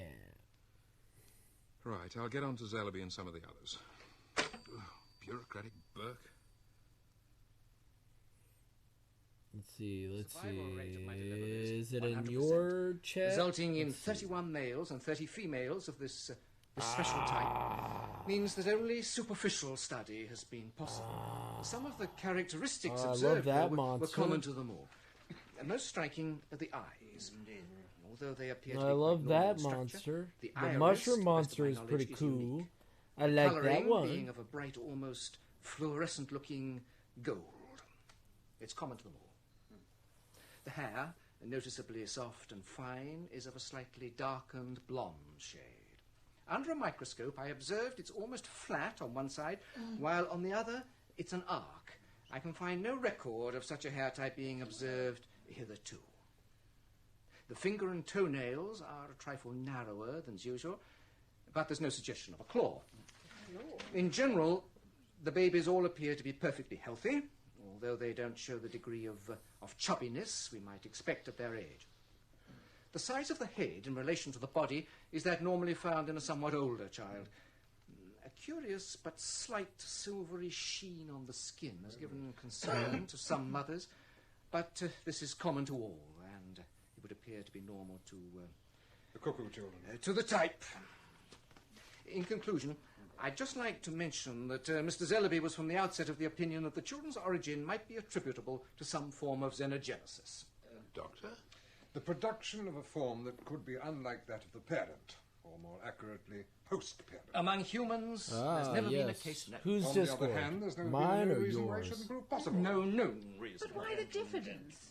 Right, I'll get on to Zellaby and some of the others. Ugh, bureaucratic Burke. Let's see. Is it in your chat? Resulting in Let's see. 31 males and 30 females of this special type means that only superficial study has been possible. Some of the characteristics I love observed that were monster. common to them all. And most striking are the eyes. although they appear to I be love quite normal that in structure, monster. The The iris, mushroom to the best of monster my is pretty knowledge, cool. unique. I The like that colouring one. being of a bright, almost fluorescent-looking gold. It's common to them all. The hair, noticeably soft and fine, is of a slightly darkened blonde shade. Under a microscope, I observed it's almost flat on one side, while on the other, it's an arc. I can find no record of such a hair type being observed hitherto. The finger and toenails are a trifle narrower than usual, but there's no suggestion of a claw. In general, the babies all appear to be perfectly healthy, although they don't show the degree of chubbiness we might expect at their age. The size of the head in relation to the body is that normally found in a somewhat older child. A curious but slight silvery sheen on the skin has given concern to some mothers, but this is common to all, and it would appear to be normal to... the cuckoo children. To the type. In conclusion, I'd just like to mention that Mr. Zellaby was from the outset of the opinion that the children's origin might be attributable to some form of xenogenesis. Doctor? The production of a form that could be unlike that of the parent, or more accurately, host-parent. Among humans, there's never been a case known. Who's On Discord? the other hand, there's Mine no or reason why it yours? shouldn't prove possible. No reason. But why the diffidence?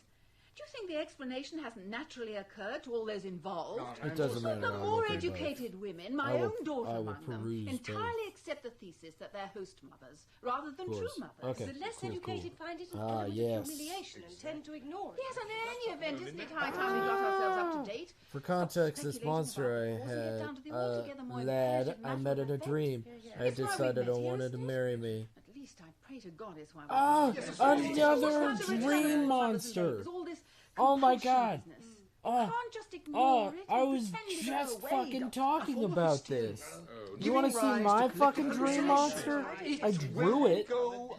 Do you think the explanation hasn't naturally occurred to all those involved? It doesn't matter. The I'll more look it up. educated women, my I will- own daughter I will among them, peruse entirely accept the thesis that they're host mothers rather than Of true course. mothers. Okay, The less cool, educated cool. find it an Ah, element yes. of humiliation and tend to ignore it. Yes, and in any event, isn't it high time we got ourselves up to date? For context, this speculating monster I about the cause and get down to the had, altogether more lad, imperative I matter met of in a effect. dream. I It's why we decided met I here, wanted to isn't it? marry me. At least I pray to God it's why we Oh, Yes, another it's dream monster. There's all this Oh my compulsion god. business. Oh, Can't just ignore it I and was pretend to just go away, fucking Doctor. talking about this. You Giving want to see rise my to fucking collective dream hallucination. monster? I drew it.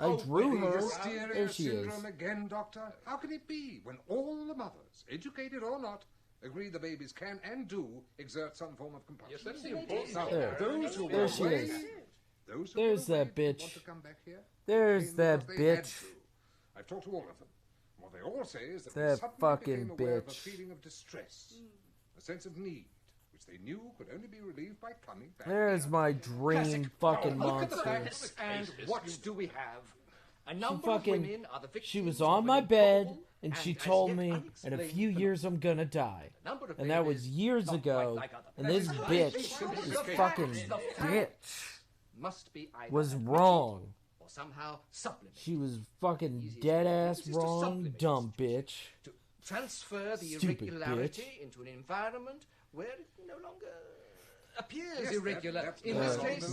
I drew her. Hysteria There she is. syndrome again, Doctor. How can it be when all the mothers, educated or not, agree the babies can and do exert some form of compulsion? Yes, that's the important Now, There. those who There were she away, is. those who There's were away that but want bitch. to come back here, There's came that because they had bitch. to. I've talked to all of them. What they all say is that That they suddenly fucking became aware of a bitch. feeling of distress, a sense of need, which they knew could only be relieved by coming back. There's my dream fucking Look at the monster. facts, and what do we have? A She number of fucking, women are the victims she was of on an my bed, improbable and she and as told yet me, in a unexplained few years I'm gonna die. Number of And that was babies years not ago, quite like other and this parents. bitch, this The fucking facts, the bitch, facts must be either was admitted wrong. or somehow supplemented. She was fucking dead ass wrong, dumb bitch. To transfer the Stupid irregularity into an environment where it no longer appears Yes, irregular. that's In this right. case,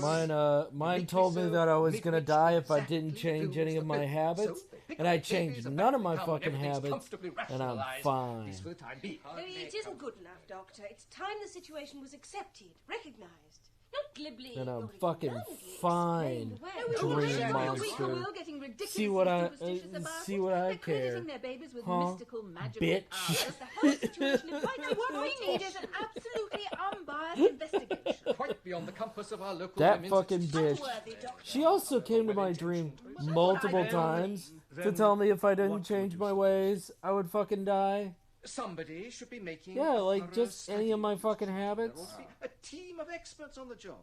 Mine told me that I was gonna die if I didn't change any of my habits, and I changed none of my fucking habits, and I'm fine. for the time being. It isn't good enough, Doctor. It's time the situation was accepted, recognised. Not glibly And I'm or fucking ignorantly fine, explained away. dream monster. See what I Crediting care, their babies with huh, mystical, magical bitch? powers. The whole situation is quite. What we need is an absolutely unbiased investigation. Quite beyond the compass of our local That women's fucking bitch. unworthy, Doctor. She also came to my dream multiple times to tell me if I didn't change my ways, I would fucking die. Somebody should be making Yeah, a like thorough just any of my fucking habits. There ought to be a team of experts on the job.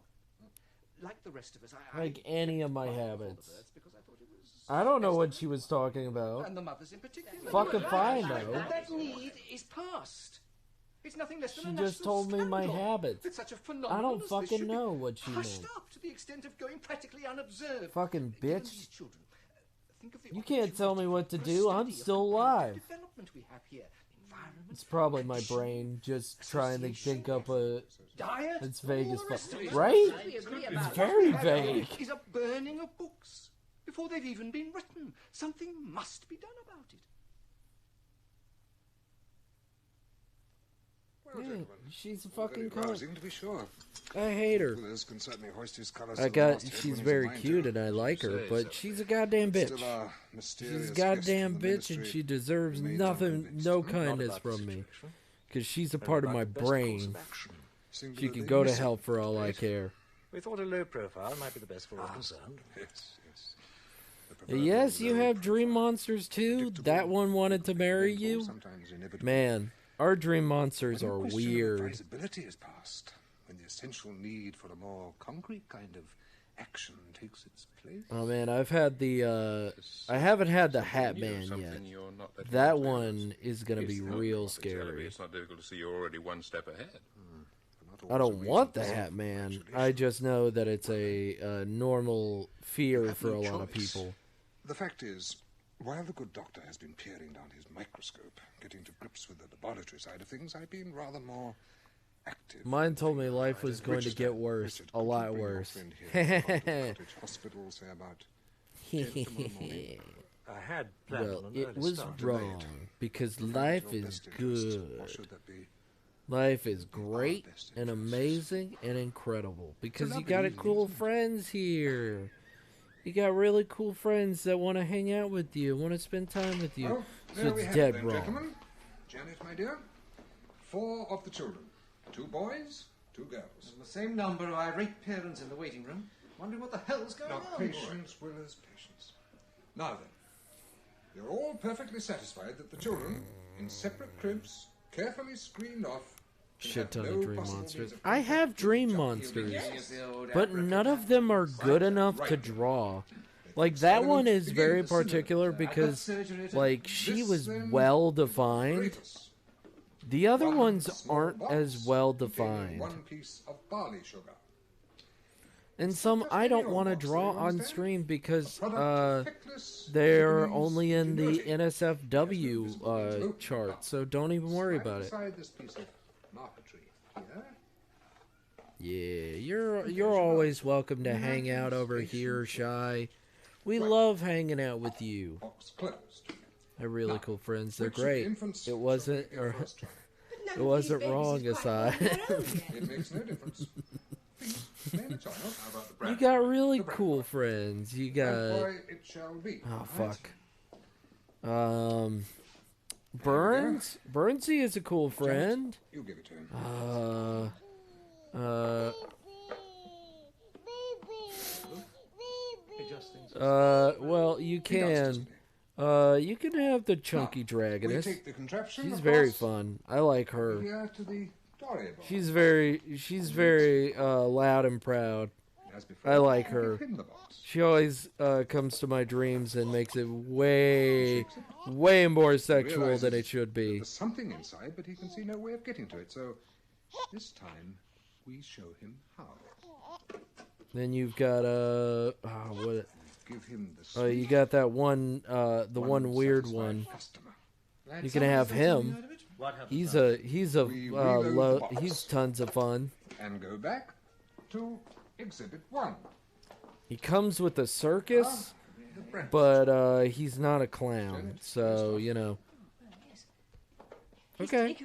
Like the rest of us, Like any of my habits. because I thought it was... I don't know what she was talking about. And the mothers in particular. Fucking fine, though. That need is past. It's nothing less than She a just national told me my scandal habits. that such a I phenomenon don't as this fucking should be know what she hushed meant. up to the extent of going practically unobserved. Fucking Given bitch. these children, think of the You can't tell me what to for a do. I'm study of still comparative alive. development we have here. Environment, It's probably my brain just trying to think up a. diet, It's vague as all the rest fuck, of it. right? We agree It's about very what we have vague. Is a burning of books before they've even been written. Something must be done about it. Well, Yeah, gentlemen, she's a very fucking cunt. rousing, to be sure. I hate her. Liz can certainly hoist his colours I to the got. masthead when She's he's very a mind cute to. and I like her, Say but so. she's a goddamn bitch. Still our mysterious She's a guest goddamn from the bitch, and ministry she deserves remains nothing, unconvinced. no Not kindness about the from me, situation. because she's a Very part of about my the best course brain. of action. She Singularly can go to missing hell for all to I date. care. We thought a low profile might be the best for all concerned. Yes, yes. The proverbial Yes, you low have dream monsters too. That one wanted to marry you. sometimes inevitable. Man, our dream monsters When are the question of weird. advisability is past, when the essential need for a more concrete kind of action takes its place. Oh man, I've had the I haven't had the Hat Man yet. something you're not letting That on to us. one is gonna be It's not real rocket therapy. scary. It's not difficult to see you're already one step ahead. I don't want the Hat Man. I just know that it's a normal fear for a lot of people. The fact is, while the good doctor has been peering down his microscope, getting to grips with the laboratory side of things, I've been rather more active. Mine told me life was going to get worse, a lot worse. Hospital, say about I had planned Well, on an it early was start. wrong because life is good. Life is great and amazing and incredible because you got cool friends here. You got really cool friends that want to hang out with you, want to spend time with you. Well, So there we it's have dead it then, wrong. gentlemen. Janet, my dear, 4 of the children. 2 boys, 2 girls. The same number of irate parents in the waiting room, wondering what the hell's going Now, on. patience, Willis, patience. Now then, you're all perfectly satisfied that the children, in separate cribs, carefully screened off, Shit ton no of dream possible monsters. means of I have dream monsters, but none of them are good enough to draw. Like, that one is very particular because, like, she was well defined. The other ones aren't as well defined. 1 piece of barley sugar. And some I don't want to draw on stream because they're only in the NSFW chart, so don't even worry about it. Beside this piece of marquetry here. Yeah, you're always welcome to hang out over here, Shy. We love hanging out with you. They're really cool friends. They're great. It wasn't it wasn't wrong, Asai. It makes no difference. You got really cool friends. You And got boy, it shall be. oh right? fuck. Burns. Burnsy is a cool friend. You give it to him. Well, you can. You can have the chunky dragoness. take the contraption She's very across fun. I like her. Here to the Dory box. She's very loud and proud. As before, I like give her. him the box. She always comes to my dreams and makes it way more sexual Realizes than it should be. There's something inside, but he can see no way of getting to it. So this time we show him how. Then you've got what? Give him the You got that one, the one weird one. You can have him. He's tons of fun. And go back to Exhibit 1. He comes with a circus, but he's not a clown, so you know. Okay.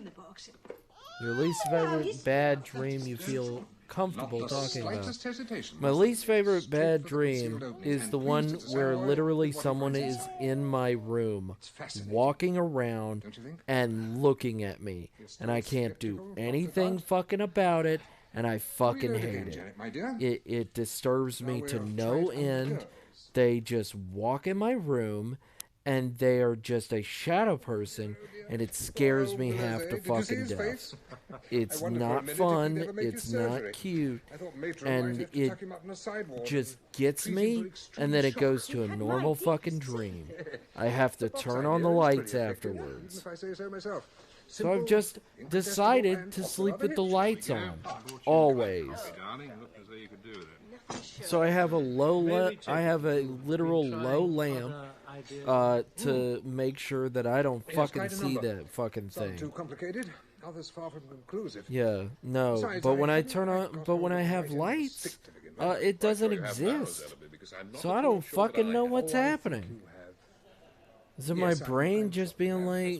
Your least favorite bad dream you feel comfortable talking about. My least favorite bad dream is the one where literally someone is in my room, walking around and looking at me, and I can't do anything fucking about it, and I fucking hate it. It disturbs me to no end. They just walk in my room, and they are just a shadow person, and it scares me half to fucking death. It's not fun, it's not cute, and it just gets me, and then it goes to a normal fucking dream. I have to turn on the lights afterwards. If I say so myself. So I've just decided to sleep with the lights on, always. So I have a literal low lamp to make sure that I don't fucking see that fucking Some thing. too complicated, others far from conclusive. Yeah, no, Besides, but when I I think turn I've on, got but when all I the have right lights, instinct to begin with. it doesn't exist. So I don't fucking know what's happening. Is it my Yes, brain just being like,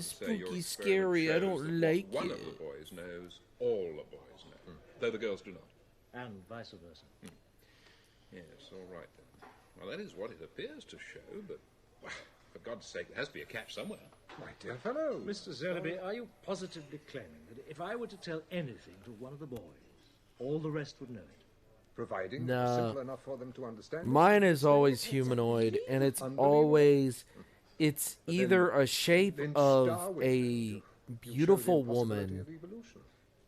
spooky, scary, I don't like One of it? the boys knows, all the boys know, though the girls do not. And vice versa. Yes, all right then. Well, that is what it appears to show, but for God's sake, there has to be a catch somewhere. My dear fellow. Mr. Zerby, are you positively claiming that if I were to tell anything to one of the boys, all the rest would know it? Providing No. it's simple enough for them to understand. Mine is always humanoid, and it's always, it's either a shape of a beautiful the possibility woman, of evolution.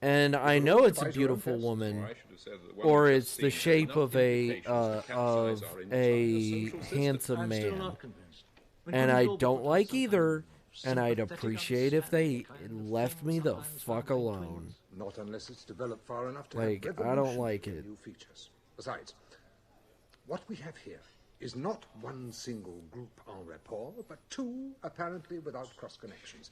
and I know it's a beautiful woman, or it's the shape of a handsome I'm still man, not convinced. and I don't like either, and I'd appreciate if they left me the fuck alone. Not unless it's developed far enough to Like, have I don't like revolutionary it. new features. Besides, what we have here is not one single group en rapport, but two apparently without cross connections.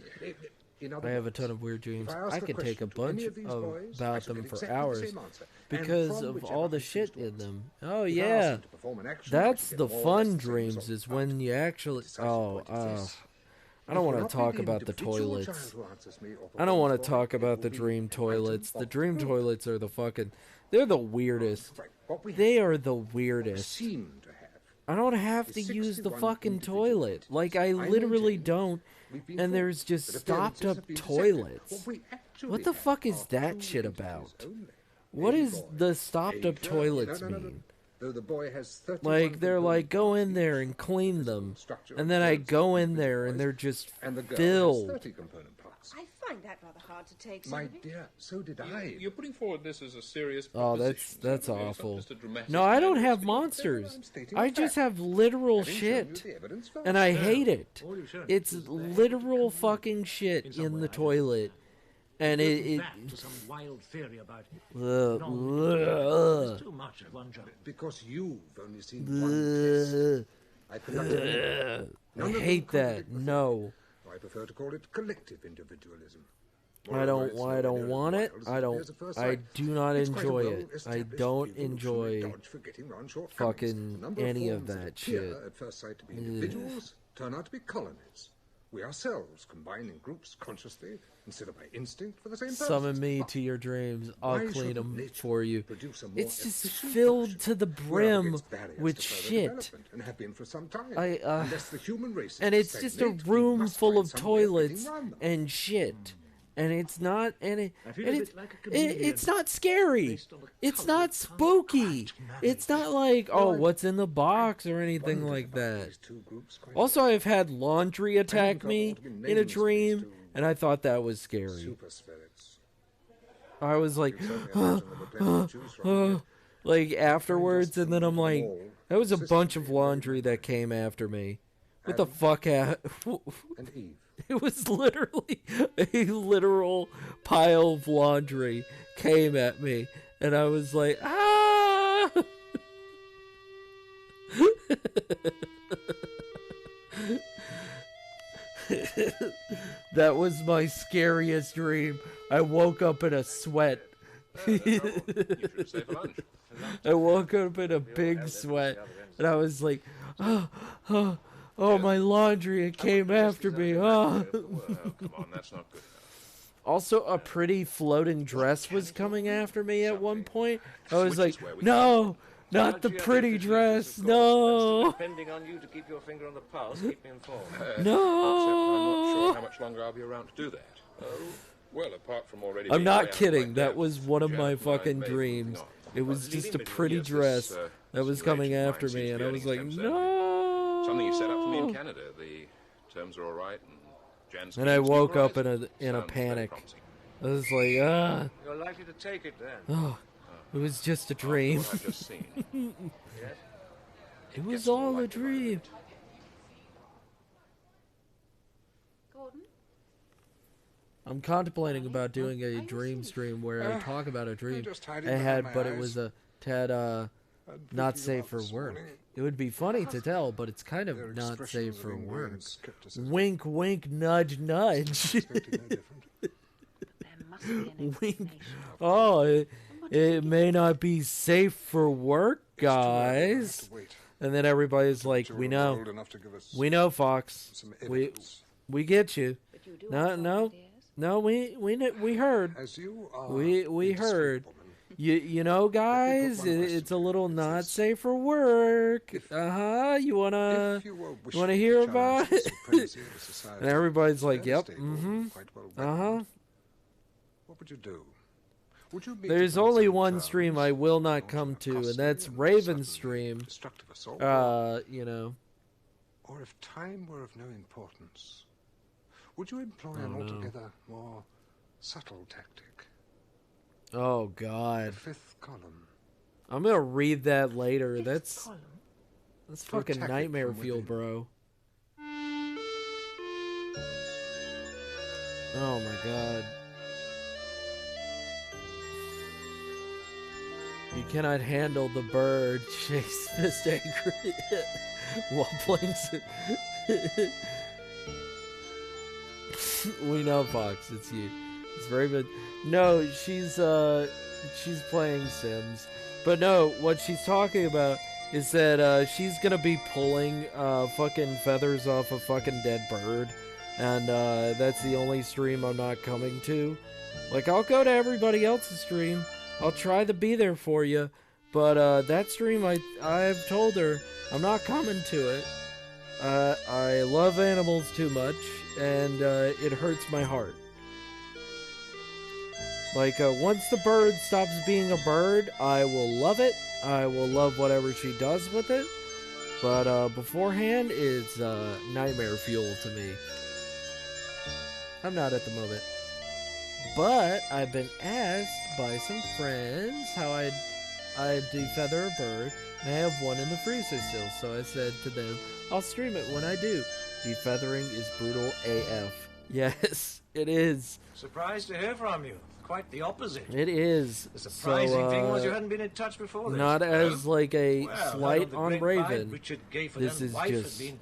In other I have a words, ton of weird dreams. if I ask I a could take a question to any bunch of these boys, I about shall them get for exactly the hours same answer, and because from of whichever all the I choose shit to in answer. them. Oh If I ask yeah, them to perform an action, I that's shall the get more or less fun the same dreams result. is when you actually. decisive Oh, point is this. I don't It want will to not be talk the about the individual toilets. child who answers me or I don't want performs to for me. talk It about will the be dream an toilets. item The of dream proof. toilets are the fucking. They're the weirdest. What we They have, are the what we weirdest. seem to have, I don't have to is use the 61 fucking individual toilet. entities. Like, I I literally maintain don't. we've been And told there's just that stopped appearances up have been deceptive. toilets. What we actually What the have fuck is are that two shit entities about? only. What A is boy, the stopped a up girl. toilets No. mean? Though the boy has 31 Like, they're like, component go parts in there each, and clean them. structure And then I observes go in individual there and boys, they're just and the girl filled. has 30 component parts. I find that rather hard to take, My Sylvie. dear, so did I. You're putting forward this as a serious Oh, proposition. that's Sylvia. It's not awful. just a dramatic No, I don't manner of have speaking. monsters. stating I a just fact. have literal Having shown you shit. the evidence first. And I No, hate it. all you've shown It's is that literal fucking shit in the toilet. And it back to some wild theory about Ugh, it's too much at one jump. Because you've only seen one test. I conducted ugh. None I of them hate that. contradict the No. I prefer to call it collective individualism. I don't want it. I do not enjoy it. I don't enjoy fucking any of that shit. At first sight to be individuals turn out to be colonies. We ourselves combine in groups consciously instead of by instinct for the same purpose. Summon me to your dreams. I'll Why clean shouldn't them nature for you. produce a more It's just efficient filled function? to the We're up brim against barriers with to further shit. development and have been for some time. Unless the human race And it's just a stagnate, we room must full find of some way of getting toilets around them. and shit. And it's not, and I feel a it's, bit like a comedian it's not scary. based on a It's not spooky. It's not like, oh, what's in the box or anything like that. Also, I've had laundry attack me in a dream, and I thought that was scary. Super spirits. I was like, like afterwards, and then I'm like, that was a bunch of laundry that came after me. What the fuck? And Eve. It was literally a literal pile of laundry came at me, and I was like, ah! That was my scariest dream. I woke up in a sweat. I woke up in a big sweat, and I was like, oh, my laundry, it came after me. Oh. Come on, that's not good. Also, a pretty floating dress was coming after me at one point. I was like, no, not the pretty dress, no. Depending on you to keep your finger on the pulse, keep me informed. No. I'm not sure how much longer I'll be around to do that. Oh, well, apart from already. I'm being not way out of kidding. my That depth, was one of Janet my and I fucking may dreams. move on. It was But just a leaving me pretty here, this, dress that was coming relation of after mine me, seems and to I be was earning like, stems no. Something you set up for me in Canada. The terms are all right, and Jan's And I schemes wook seem up right. in a Sounds very panic. promising. I was like, ah. You're likely to take it then. Oh, it was just a dream. What I've just seen. Yes? It was all a dream. Gordon? I'm contemplating about doing a dream stream where I talk about a dream just hide it I behind had, my but it eyes. was a tad not safe for work. It would be funny to tell, but it's kind Their of not expressions safe of for ingrained work. skepticism. Wink, wink, nudge, nudge. There must be an Wink. explanation. Oh, it may not be safe for work, guys. And then everybody's like, we know. We know, Fox. We get you. No, we heard. As you are We heard. You know, guys, it's a little not safe for work. You wanna hear about it? And everybody's like, yep, What would you do? Would you meet There's upon only some one terms stream I will not come to, and that's Raven's stream. destructive assault? You know. Or if time were of no importance, would you employ Oh, an no. altogether more subtle tactic? Oh God. The fifth column. I'm gonna read that later. That's To fucking attack it nightmare from fuel, within. bro. Oh my God. You cannot handle the bird. Chase Mist angry while playing. We know, Fox. It's you. It's very good. No, she's playing Sims, but no, what she's talking about is that she's gonna be pulling fucking feathers off a fucking dead bird, and that's the only stream I'm not coming to. Like, I'll go to everybody else's stream. I'll try to be there for you, but that stream I've told her I'm not coming to it. I love animals too much, and it hurts my heart. Like, once the bird stops being a bird, I will love it. I will love whatever she does with it. But beforehand, it's nightmare fuel to me. I'm not at the moment. But I've been asked by some friends how I'd defeather a bird, and I have one in the freezer still. So I said to them, I'll stream it when I do. Defeathering is brutal AF. Yes, it is. Surprised to hear from you. Quite the opposite. It is. The surprising so, thing was you hadn't been in touch before this. Not as like a Well, slight the on great Raven. find Richard Gayford This and is wife just had been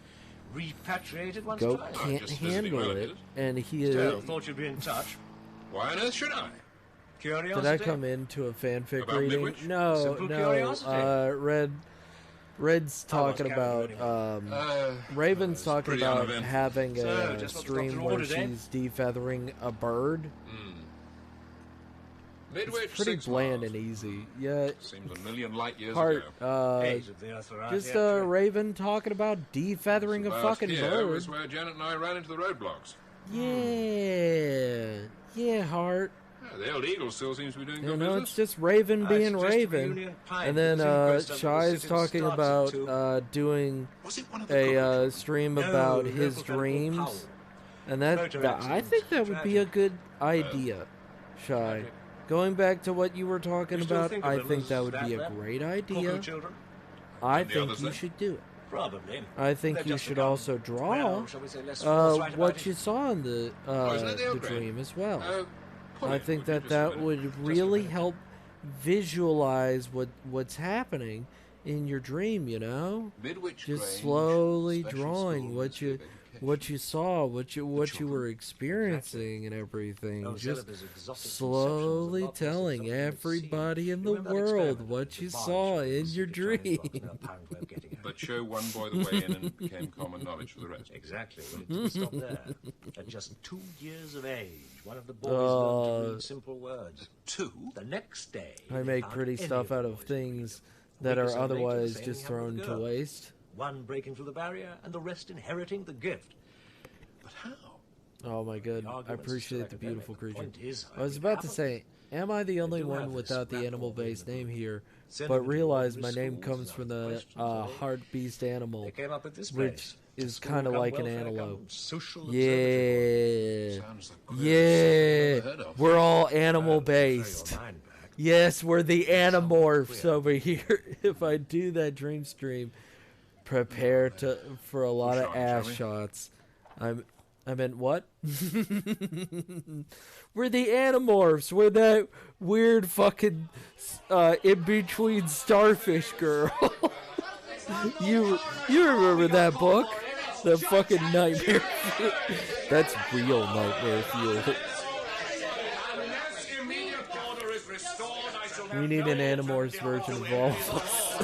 repatriated once Goat twice. can't handle it, and he Still, thought you'd be in touch. Why on earth should I? Curiosity. Did I come into a fanfic About reading? Midwich? No, Simple curiosity. Red's talking about Raven's talking pretty about uneventful. having So, a just what the stream doctor where ordered, eh? she's defeathering a bird. Midwich, It's pretty 6 bland miles. and easy. Yeah. Seems a million light years Heart, ago. Age of the Earth variety, just actually. Raven talking about defeathering a About fucking here bird. was where Janet and I ran into the roadblocks. Yeah, Heart. Yeah, the old eagle still seems to be doing You good know, business. it's just Raven being suggest a Raven. reunion pint And then with the inquest under the Shy's city talking starts about at 2. doing Was it one of the a children? stream No, about local his fellow called dreams. Powell. And Motor I accident. think that would be a Tragic. good idea, Shy. Tragic. Going back to what you were talking You still about, think of I them think as that would be a then? great Cuckoo idea. children? I And the think others you then? should do it. Probably. I think They've you just should become, also draw well, shall we say, less forthright about what it. you saw in the isn't it the old grade? dream as well. Pull I it, think would you, that just a that minute? would Just a really minute. help visualize what's happening in your dream. You know, Midwich just Grange, slowly special drawing school what you music what you saw, what you were children. experiencing, and everything. Oh, Just Zeliba's exotic slowly conceptions of telling something we'd everybody seen. in You the remember that world experiment what with you the saw barge in with your the Chinese dream. box and a pound way of getting it. But show one boy the way in and it became common knowledge for the rest. Exactly. Well, it didn't stop there. At just 2 years of age, one of the boys learned to read simple words. 2? The next day, I they make found pretty any stuff of out the of boys could read things them. that A week or are so later, otherwise the same just happened thrown with to the girl. waste. One breaking through the barrier, and the rest inheriting the gift. But how? Oh my god, The I argument's appreciate still the beautiful academic. creature. The point is, I was we about to haven't. say, am I the only do one have this without the scrap animal-based all in the name here? Send But them to realize my ordinary name schools comes and from ask the questions, all. hard beast animal, They came up with this which place. is School kind of come like an welfare come antelope. social Yeah, Sounds the greatest I've ever heard of. we're all Carry animal-based. your mind back. Yes, we're the Somewhat animorphs clear. over here. If I do that dream stream, prepare for a lot of Push on, ass shall we? shots. I meant what? We're the Animorphs. We're that weird fucking in between starfish girl. you remember that book? The fucking nightmare. That's real nightmare fuel. We need an Animorphs version of all of us.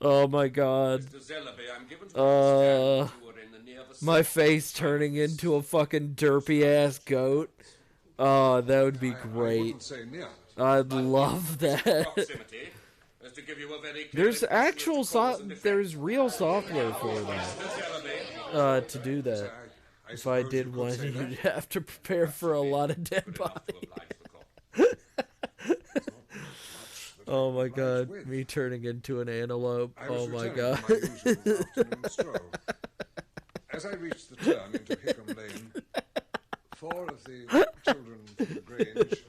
Oh my god. My face turning into a fucking derpy ass goat. Oh, that would be great. wouldn't say near. I'd love that. There's actual there's real software for that. To do that. If I did one, you'd have to prepare for a lot of dead bodies. Oh my god, me turning into an antelope. I was Oh my returning god. from my usual afternoon stroll. As I reached the turn into Hickham Lane, 4 of the children from the Grange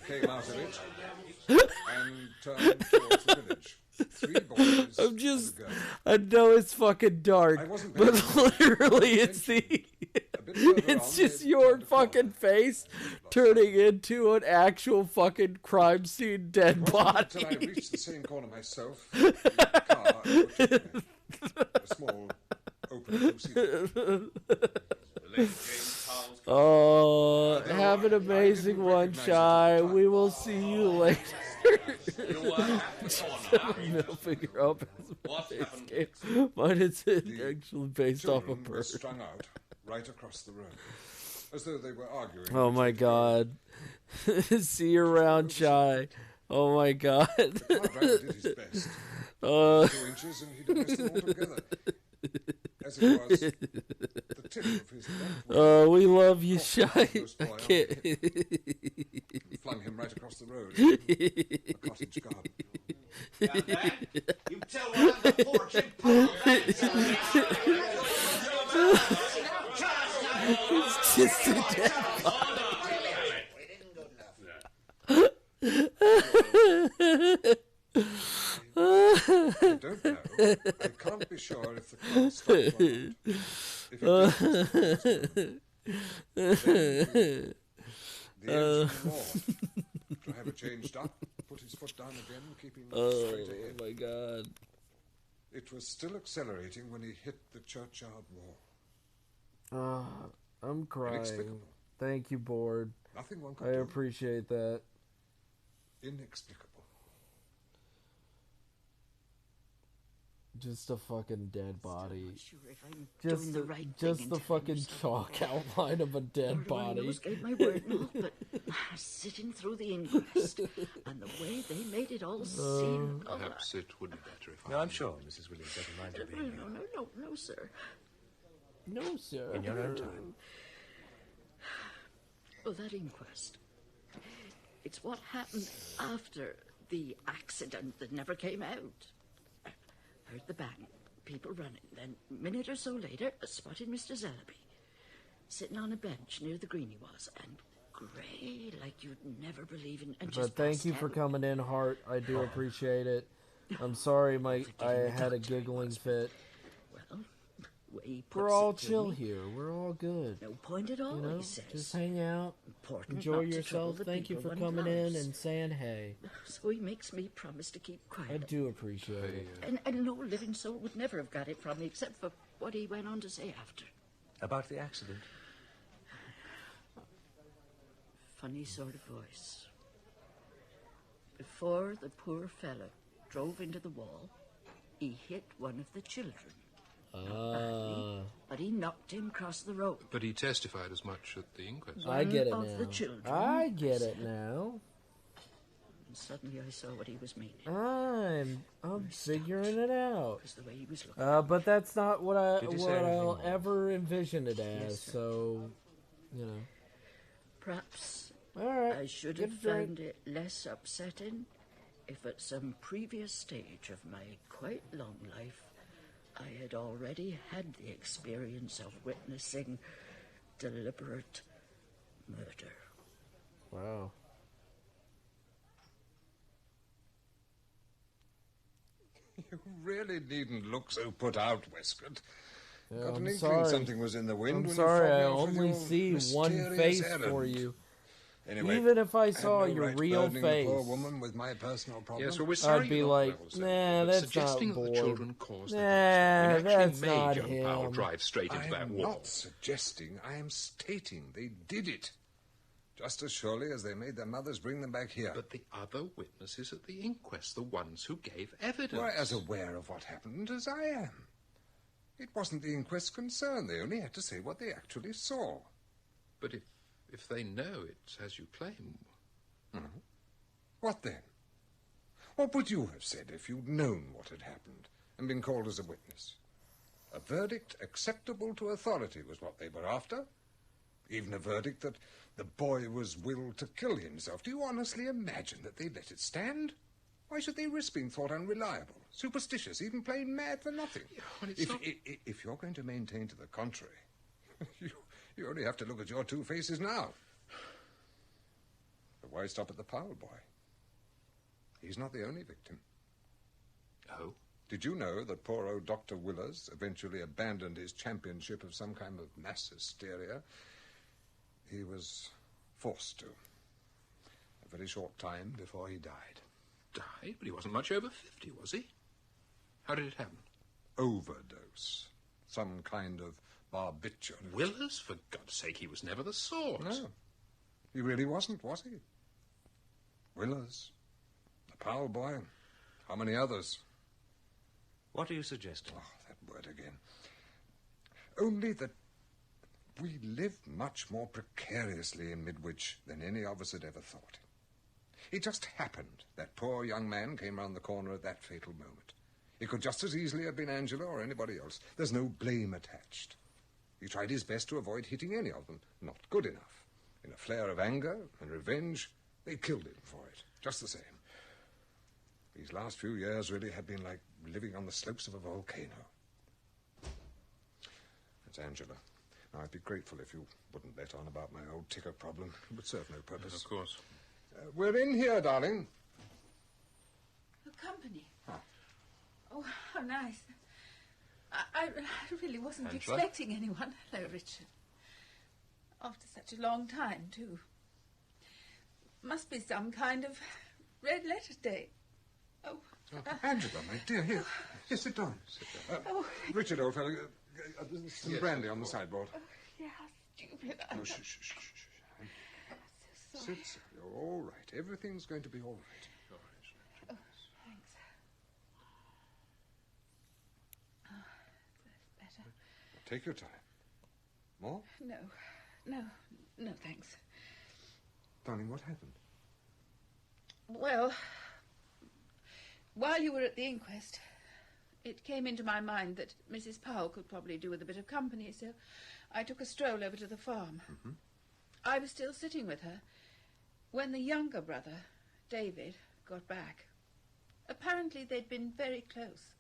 came out of it and turned towards the village. 3 boys I'm just, and a girl. I know it's fucking dark, but literally it's just your fucking face turning into an actual fucking crime scene dead It wasn't body. until I reached the same corner myself, in the car, and put it away. A small open two-seater. Oh, have an amazing one, Shy. We will see you later. Middle finger up as a base game. Mine is actually based off a Children were bird. strung out right across the road, as though they were arguing. Oh my god. See you around, Shy. Oh my god. The car driver did his best. 2 inches and he'd have missed them altogether. As it was, the tip of his left wing we love you, Shy. I can't. and flung him right across the road into a cottage garden. You tell one on the porch and It's just a dead I don't know. I can't be sure if the car stopped or not. If it did, the engine roared. Driver changed up, put his foot down again, keeping straight ahead. Oh my god. It was still accelerating when he hit the churchyard wall. I'm crying. Inexplicable. Thank you, Board. Nothing one could I do. appreciate that. Inexplicable. Just a fucking dead body. Sure if I'm Just doing the right thing just in the telling fucking you something. chalk outline of a dead Lord, I body. almost gave my word and all, but sitting through the inquest and the way they made it all seem... Perhaps it would be better if No, I'm sure Mrs. Williams doesn't mind you being here. No, sir. No, sir. In your own time. Well, that inquest. It's what happened after the accident that never came out. Heard the bang, people running. Then, a minute or so later, I spotted Mr. Zellaby sitting on a bench near the green he was, and grey like you'd never believe in. And But just thank passed you for out. coming in, Hart. I do appreciate it. I'm sorry, I had a giggling fit. Well, way he puts We're all it to chill me, here. We're all good. No point at all, You know, he says. just hang out, Important enjoy not to trouble yourself. the Thank you people for one coming in loves. and saying hey. So he makes me promise to keep quiet. I do appreciate it. And no living soul would never have got it from me, except for what he went on to say after. About the accident? Funny sort of voice. Before the poor fella drove into the wall, he hit one of the children. Not badly, but he knocked him across the road. But he testified as much at the inquest. I get it One now. of the children I get it now. And suddenly I saw what he was meaning. I'm figuring it out. Because the way he was looking. But that's not what Did he say what anything I'll more? ever envision it as. Yes, sir. So, you know. Perhaps All right. I should get have a drink. found it less upsetting if at some previous stage of my quite long life I had already had the experience of witnessing deliberate murder. Wow. You really needn't look so put out, Westcott. Yeah, Got an I'm inkling sorry. something was in the wind I'm when sorry, you I fobbed me off with only your see one mysterious face for errand. you. Anyway, Even if I I had saw no your right real burdening the poor face. woman with my personal problem. Yes, well, we're sorry I'd be you're not like, level set, nah, but that's suggesting not that the Board. children caused Nah, the accident. We that's actually not made young Powell him. drive straight into I that am wall. not suggesting, I am stating they did it. Just as surely as they made their mothers bring them back here. But the other witnesses at the inquest, the ones who gave evidence. Were as aware of what happened as I am. It wasn't the inquest's concern. They only had to say what they actually saw. But if they know it's as you claim... Mhm. What then? What would you have said if you'd known what had happened and been called as a witness? A verdict acceptable to authority was what they were after. Even a verdict that the boy was willed to kill himself. Do you honestly imagine that they'd let it stand? Why should they risk being thought unreliable, superstitious, even plain mad for nothing? Well, it's if, not... if you're going to maintain to the contrary, you only have to look at your two faces now. But why stop at the Powell boy? He's not the only victim. Oh? Did you know that poor old Dr. Willers eventually abandoned his championship of some kind of mass hysteria? He was forced to. A very short time before he died. Died? But he wasn't much over 50, was he? How did it happen? Overdose. Some kind of barbiturate. Willers? For God's sake, he was never the sort. No. He really wasn't, was he? Willers. The Powell boy. How many others? What are you suggesting? Oh, that word again. Only that we live much more precariously in Midwich than any of us had ever thought. It just happened that poor young man came round the corner at that fatal moment. It could just as easily have been Angela or anybody else. There's no blame attached. He tried his best to avoid hitting any of them. Not good enough. In a flare of anger and revenge, they killed him for it, just the same. These last few years really have been like living on the slopes of a volcano. That's Angela. Now, I'd be grateful if you wouldn't let on about my old ticker problem. It would serve no purpose. Of course. We're in here, darling. The company. Huh. Oh, how nice. I really wasn't Angela? expecting anyone. Hello, Richard. After such a long time, too. Must be some kind of red letter day. Oh. Angela, my dear, here. Yes, sit down. Sit down. Richard, old fellow, some brandy on the sideboard. Oh, yeah, how stupid I No, shh. I'm so sorry. Sit, you're all right. Everything's going to be all right. Oh, thanks. Oh, that's better. Take your time. More? No, thanks. Darling, what happened? Well, while you were at the inquest, it came into my mind that Mrs. Powell could probably do with a bit of company, so I took a stroll over to the farm. Mm-hmm. I was still sitting with her when the younger brother, David, got back. Apparently they'd been very close.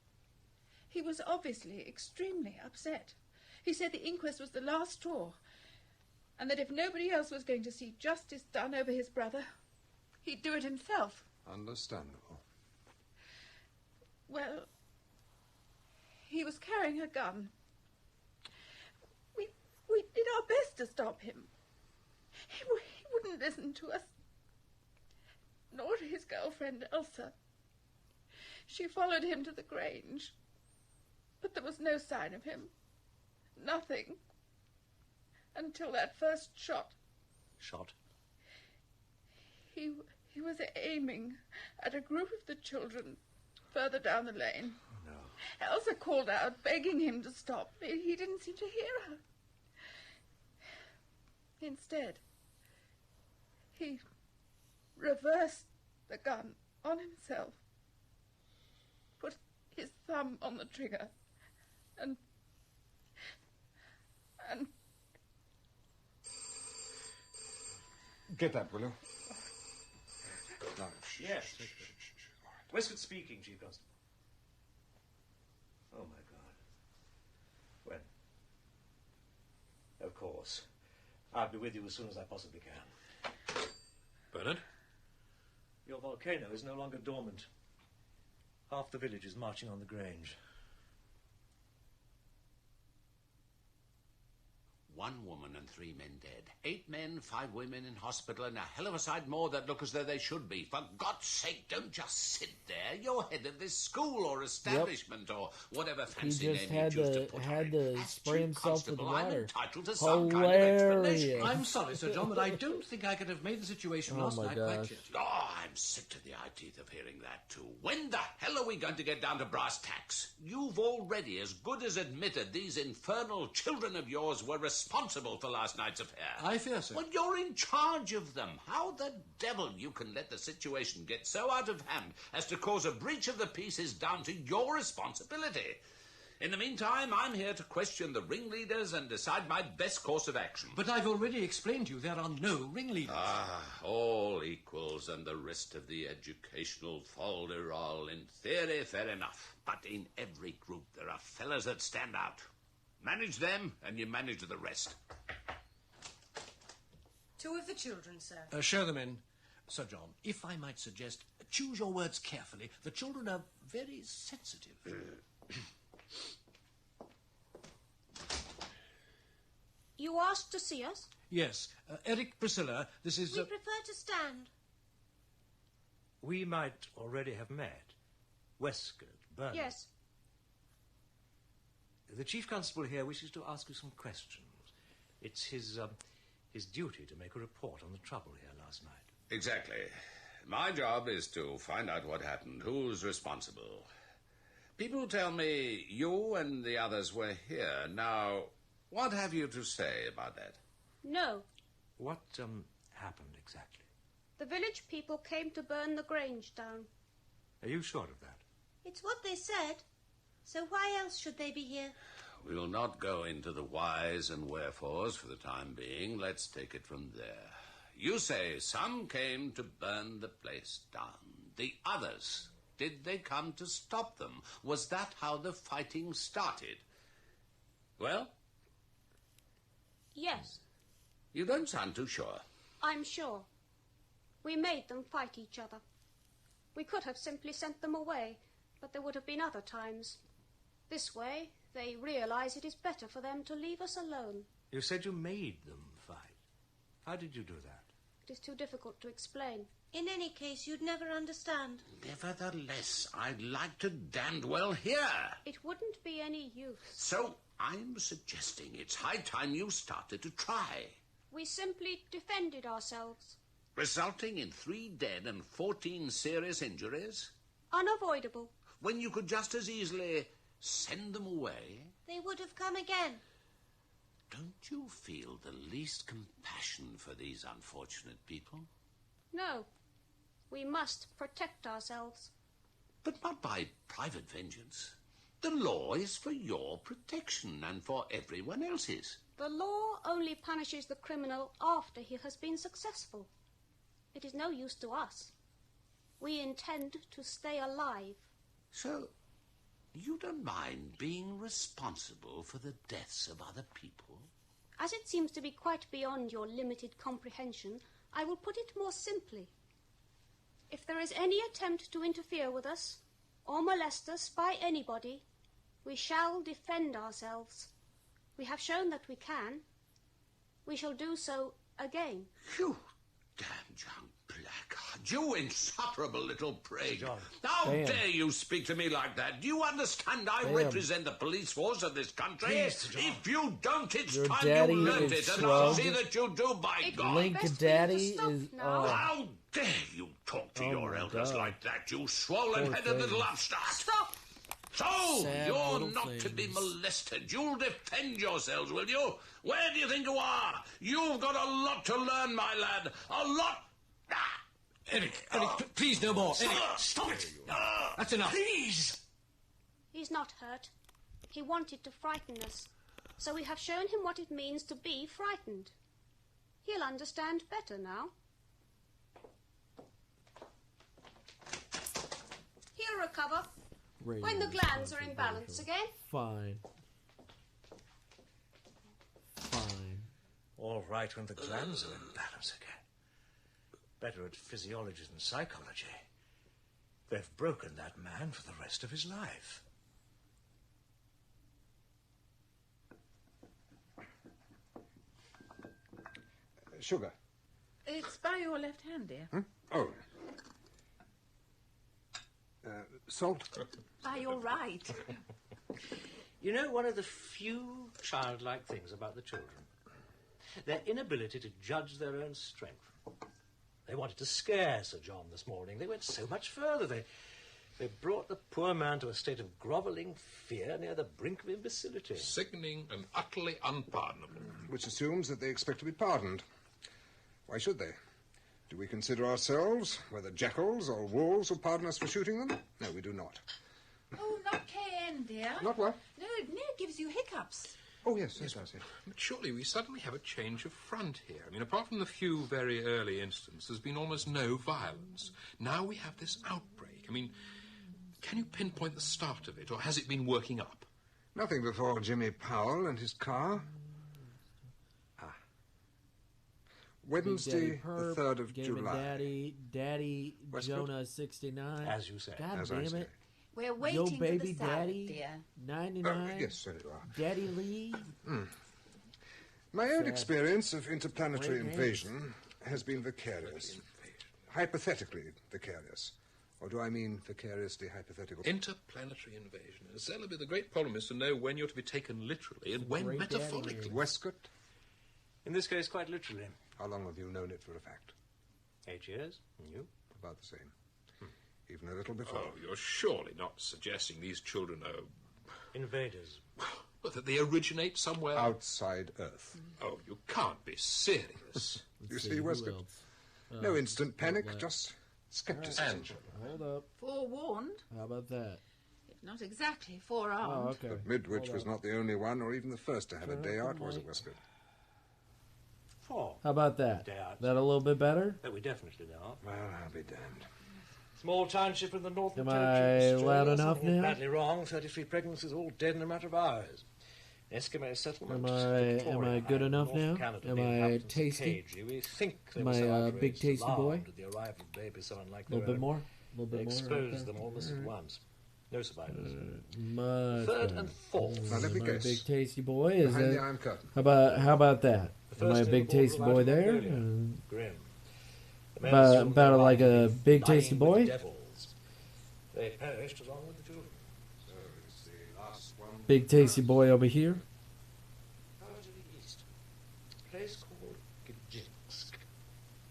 He was obviously extremely upset. He said the inquest was the last straw, and that if nobody else was going to see justice done over his brother, he'd do it himself. Understandable. Well, he was carrying a gun. We did our best to stop him. He wouldn't listen to us, nor to his girlfriend, Elsa. She followed him to the Grange, but there was no sign of him. Nothing. Until that first shot. Shot? He was aiming at a group of the children further down the lane. Oh, no. Elsa called out, begging him to stop. He didn't seem to hear her. Instead, he reversed the gun on himself, put his thumb on the trigger, and Get that, will you? No, Yes. Westford speaking, Chief Constable. Oh, my God. When? Of course. I'll be with you as soon as I possibly can. Bernard? Your volcano is no longer dormant. Half the village is marching on the Grange. 1 woman and 3 men dead. 8 men, 5 women in hospital, and a hell of a sight more that look as though they should be. For God's sake, don't just sit there. You're head of this school or establishment or whatever fancy He just name you choose to put had on it. to As spray Chief himself with Constable, I'm water. entitled to some kind of Hilarious. explanation. I'm sorry, Sir John, but I don't think I could have made the situation Oh, last my night gosh. quite clear. Oh, I'm sick to the eye teeth of hearing that, too. When the hell are we going to get down to brass tacks? You've already as good as admitted these infernal children of yours were responsible for last night's affair. I fear so. Well, you're in charge of them. How the devil you can let the situation get so out of hand as to cause a breach of the peace is down to your responsibility. In the meantime, I'm here to question the ringleaders and decide my best course of action. But I've already explained to you there are no ringleaders. All equals and the rest of the educational folderol. In theory, fair enough. But in every group there are fellas that stand out. Manage them, and you manage the rest. 2 of the children, sir. Show them in. Sir John, if I might suggest, choose your words carefully. The children are very sensitive. You asked to see us? Yes. Eric, Priscilla, this is... We prefer to stand. We might already have met. Westcott, Burnham. Yes. The Chief Constable here wishes to ask you some questions. It's his duty to make a report on the trouble here last night. Exactly. My job is to find out what happened, who's responsible. People tell me you and the others were here. Now, what have you to say about that? No. What happened exactly? The village people came to burn the Grange down. Are you sure of that? It's what they said. So why else should they be here? We'll not go into the whys and wherefores for the time being. Let's take it from there. You say some came to burn the place down. The others, did they come to stop them? Was that how the fighting started? Well? Yes. You don't sound too sure. I'm sure. We made them fight each other. We could have simply sent them away, but there would have been other times. This way, they realize it is better for them to leave us alone. You said you made them fight. How did you do that? It is too difficult to explain. In any case, you'd never understand. Nevertheless, I'd like to damned well hear. It wouldn't be any use. So, I'm suggesting it's high time you started to try. We simply defended ourselves. Resulting in 3 dead and 14 serious injuries? Unavoidable. When you could just as easily send them away? They would have come again. Don't you feel the least compassion for these unfortunate people? No. We must protect ourselves. But not by private vengeance. The law is for your protection and for everyone else's. The law only punishes the criminal after he has been successful. It is no use to us. We intend to stay alive. So, you don't mind being responsible for the deaths of other people? As it seems to be quite beyond your limited comprehension, I will put it more simply. If there is any attempt to interfere with us, or molest us by anybody, we shall defend ourselves. We have shown that we can. We shall do so again. You damned young blackguard, you insufferable little prig. John. How Damn. dare you speak to me like that? Do you understand I Damn. represent the police force of this country? Please, John. If you don't, it's Your time daddy you learned is it, and I'll shrugged. see that you do, by God. Link best Daddy for you to stop is... now. How dare you talk to Oh your my elders God. like that, you swollen-headed little things. upstart? Stop! So, Sad you're little not to be things. molested. You'll defend yourselves, will you? Where do you think you are? You've got a lot to learn, my lad. A lot. Eric, please no more. Eric, stop it. That's enough. Please. He's not hurt. He wanted to frighten us. So we have shown him what it means to be frightened. He'll understand better now. He'll recover. When the glands are in balance again. Fine. Fine. All right when the glands are in balance again. Better at physiology than psychology. They've broken that man for the rest of his life. Sugar. It's by your left hand, dear. Oh. Salt. By your right. You know, one of the few childlike things about the children, their inability to judge their own strength. They wanted to scare Sir John this morning. They went so much further. They brought the poor man to a state of grovelling fear near the brink of imbecility. Sickening and utterly unpardonable. Which assumes that they expect to be pardoned. Why should they? Do we consider ourselves, whether jackals or wolves, will pardon us for shooting them? No, we do not. Oh, not KN, dear. Not what? No, gives you hiccups. Oh, yes, it does. But surely we suddenly have a change of front here. I mean, apart from the few very early incidents, there's been almost no violence. Now we have this outbreak. I mean, can you pinpoint the start of it, or has it been working up? Nothing before Jimmy Powell and his car. Wednesday, the 3rd of July. Daddy Westford? Jonah 69. As you say. God As I damn say. it. We're waiting Yo, for baby the salad, daddy, dear. 99. Yes, so you are. Daddy Lee. My own Sad. experience of interplanetary Great invasion has been vicarious. Hypothetically vicarious. Or do I mean vicariously hypothetical? Interplanetary invasion. Zellaby, the great problem is to know when you're to be taken literally and when Great metaphorically. daddy. Westcott? In this case, quite literally. How long have you known it for a fact? 8 years. And you? About the same. Even a little before. Oh, you're surely not suggesting these children are... Invaders. But that they originate somewhere... Outside Earth. Oh, you can't be serious. You see, Westcott? No instant panic, just skepticism. Hold up. Forewarned, How about that? if not exactly forearmed. Oh, okay. But Midwich Hold was up. not the only one, or even the first to have a Turn day up the out, was it, mic. Westcott? 4. How about that? Day out. That a little bit better? That we definitely know. Well, I'll be damned. Small township in the northern Am territory. I loud enough Something went now? badly wrong. 33 pregnancies, all dead in a matter of hours. Eskimo settlement. Am I good enough now? Canada, Am the I inhabitants are tasty? cagey. We think they Am were I so a outraged, big tasty boy? alarmed at the arrival of babies so unlike A little their bit own. more? A little They bit more? exposed Okay. them almost at Alright. once. No survivors. Much Third better. and fourth. Now, let me Am I a guess. big tasty boy? Is Behind it? the Iron Curtain. How about that? The Am I a first big notable tasty arrival boy of there? Mongolia. Grim. The men About assumed about their like a lives big dying tasty with boy? the devils. They perished along with the children. So it's the last one. Big tasty boy over here. Out to the east. A place called Gajinsk.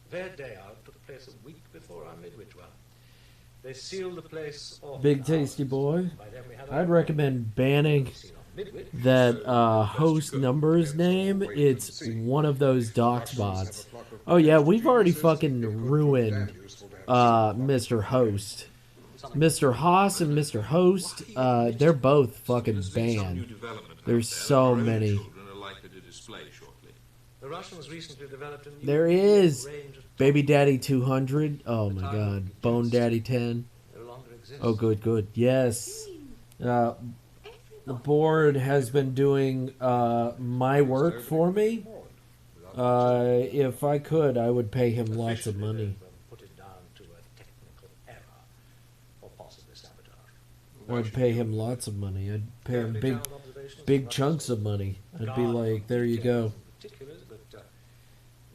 Their day out took place a week before our Midwich one. They sealed the place off. Big tasty boy. By then we had I'd recommend banning that host numbers name. It's one of those dox bots. Oh yeah, we've already fucking ruined Mr. Host. Mr. Haas and Mr. Host, they're both fucking banned. There's so many. The Russians recently developed a new There is range of Baby Daddy 200. Oh my god. Bone Daddy 10. no longer exists. Oh, good. Yes. The board has been doing my work for me. If I could, I would pay him lots of money. Put it down to a technical error, or possibly sabotage. I'd pay him lots of money. I'd pay him big chunks of money. I'd be like, there you go. Particulars, but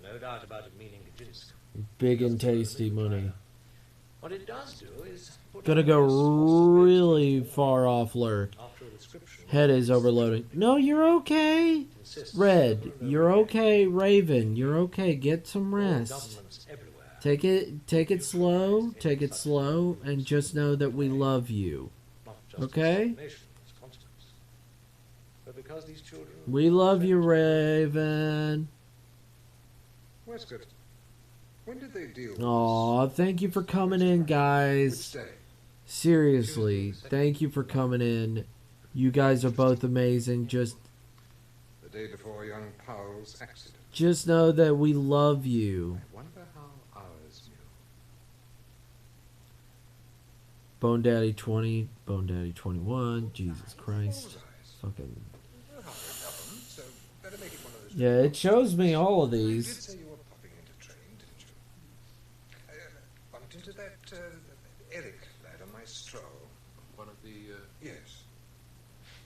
no doubt about it meaning Gajinsk. Big and tasty money. What it does do is put Gonna go really far off lurk. after a description. Head is overloading. No, you're okay. Red, you're okay. Raven, you're okay. Get some rest. Governments everywhere. Take it slow. Take it slow, and just know that we love you. Not just Okay? nations, continents. But because these children We love you, Raven. Westcott, when did they deal with Aw, thank you for coming in, guys. Which day? Seriously, thank you for coming in. You guys are both amazing. The day before young Powell's accident. Just know that we love you. I wonder how ours knew. Bone Daddy 20, Bone Daddy 21. Jesus Christ. Fucking. You know how they govern, so better make it one of those. Yeah, it shows me all of You did these. say you were popping into train, didn't you? Bumped into that Eric lad on my stroll. One of the... Yes.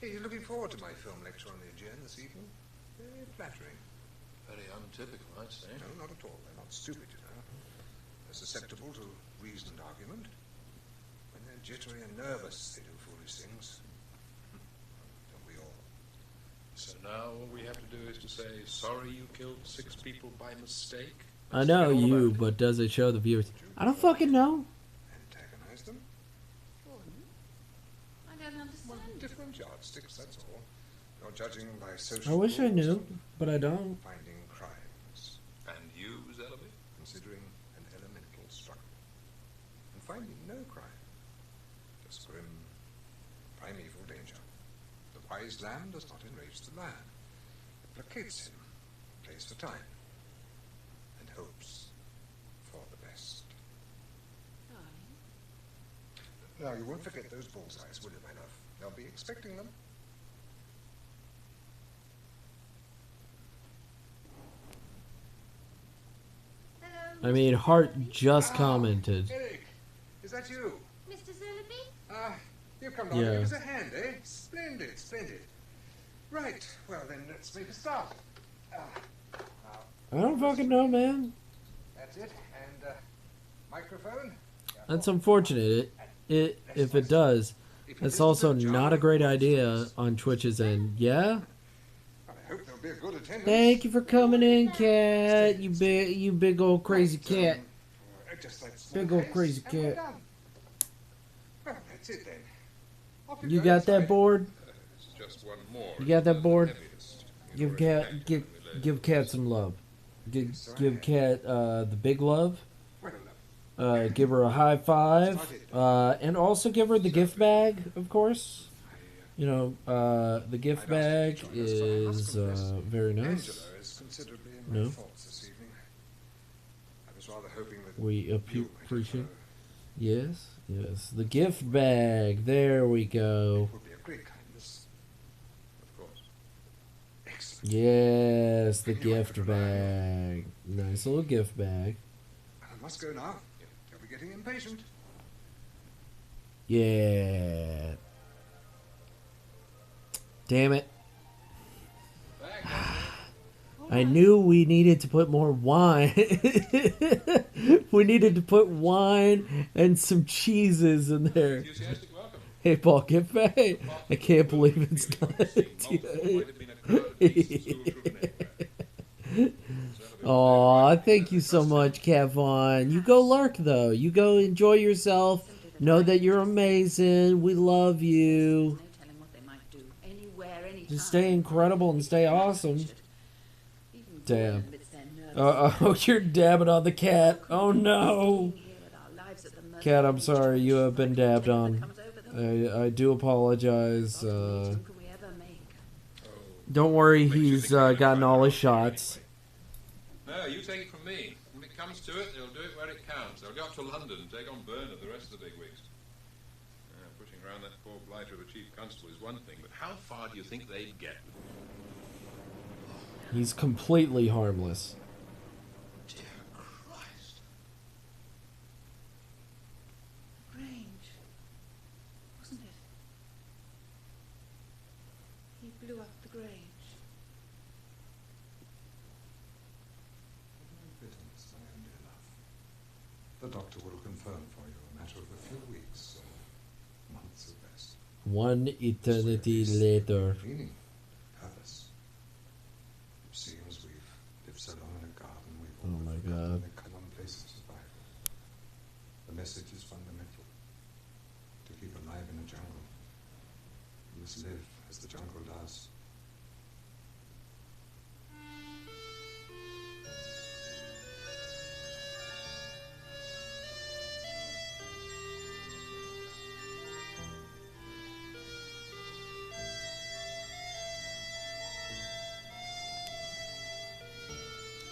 Hey, you're looking forward to my film lecture on the Aegean this evening? Very flattering. Very untypical, I'd say. No, not at all. They're not stupid, you know. They're susceptible to reasoned argument. When they're jittery and nervous, they do foolish things. Don't we all? So now all we have to do is to say, sorry you killed 6 people by mistake? I know you, but does it show the viewers? I don't fucking know. Antagonize them? I don't understand. Different yardsticks, that's all. You're judging by social I wish I rules, knew, but I don't. finding crimes, And you, Zellaby? considering an elemental struggle, and finding no crime. Just grim, primeval danger. The wise lamb does not enrage the lion. It placates him, plays for time, and hopes for the best. Now, you won't forget those bullseyes, will you, my love? They'll be expecting them. I mean, Hart just commented. Eric, is that you? Mr. Zerleby? You come down Yeah. and give us a hand, eh? Splendid, splendid. Right, well then, let's make a start. I don't fucking know, man. That's it, and microphone. That's unfortunate. If it does, it's also not a great idea on Twitch's end. Yeah. I hope there'll be a good attendance. Thank you for coming in, cat. You big old crazy cat. Just that small Big old case, crazy and we're cat. done. Well, that's it then. Off You go, got that inside. board? It's just one more. You got that board? Heaviest. Give cat some love. Give cat the big love. Give her a high five, and also give her the gift bag, of course. You know, the gift bag is very nice. Angela is considerably in my No, thoughts this evening. I was rather hoping that we you might appreciate. Yes, yes, the gift bag. There we go. would be a great kindness. Of course. Excellent. Yes, the gift bag. Nice little gift bag. I must go now. You'll be getting impatient. Yeah. Damn it. I knew we needed to put more wine. We needed to put wine and some cheeses in there. Hey, Paul, get back. I can't believe it's not. Aw, thank you so much, Kevon. You go lurk, though. You go enjoy yourself. Know that you're amazing. We love you. Telling what they might do anywhere, anytime. Just stay incredible and stay awesome. Dab. Amidst their nervous Oh, you're dabbing on the cat. Oh, no. lives at the mercy Cat, I'm sorry. You have been dabbed on. I do apologize. Don't worry. He's gotten all his shots. No, you take it from me. When it comes to it, they'll do it where it counts. They'll go up to London and take on Bernard the rest of the bigwigs. Pushing around that poor blighter of a chief constable is one thing, but how far do you think they'd get? He's completely harmless. Dear Christ. Grange, wasn't it? He blew up the Grange. Business, my own dear love. The doctor will confirm for you a matter of a few weeks or months at best. One eternity later. Meaning, purpose. It seems we've lived so long in a garden, we've all Oh my God. the commonplace of survival. The message is fundamental. To keep alive in a jungle, you must live as the jungle does.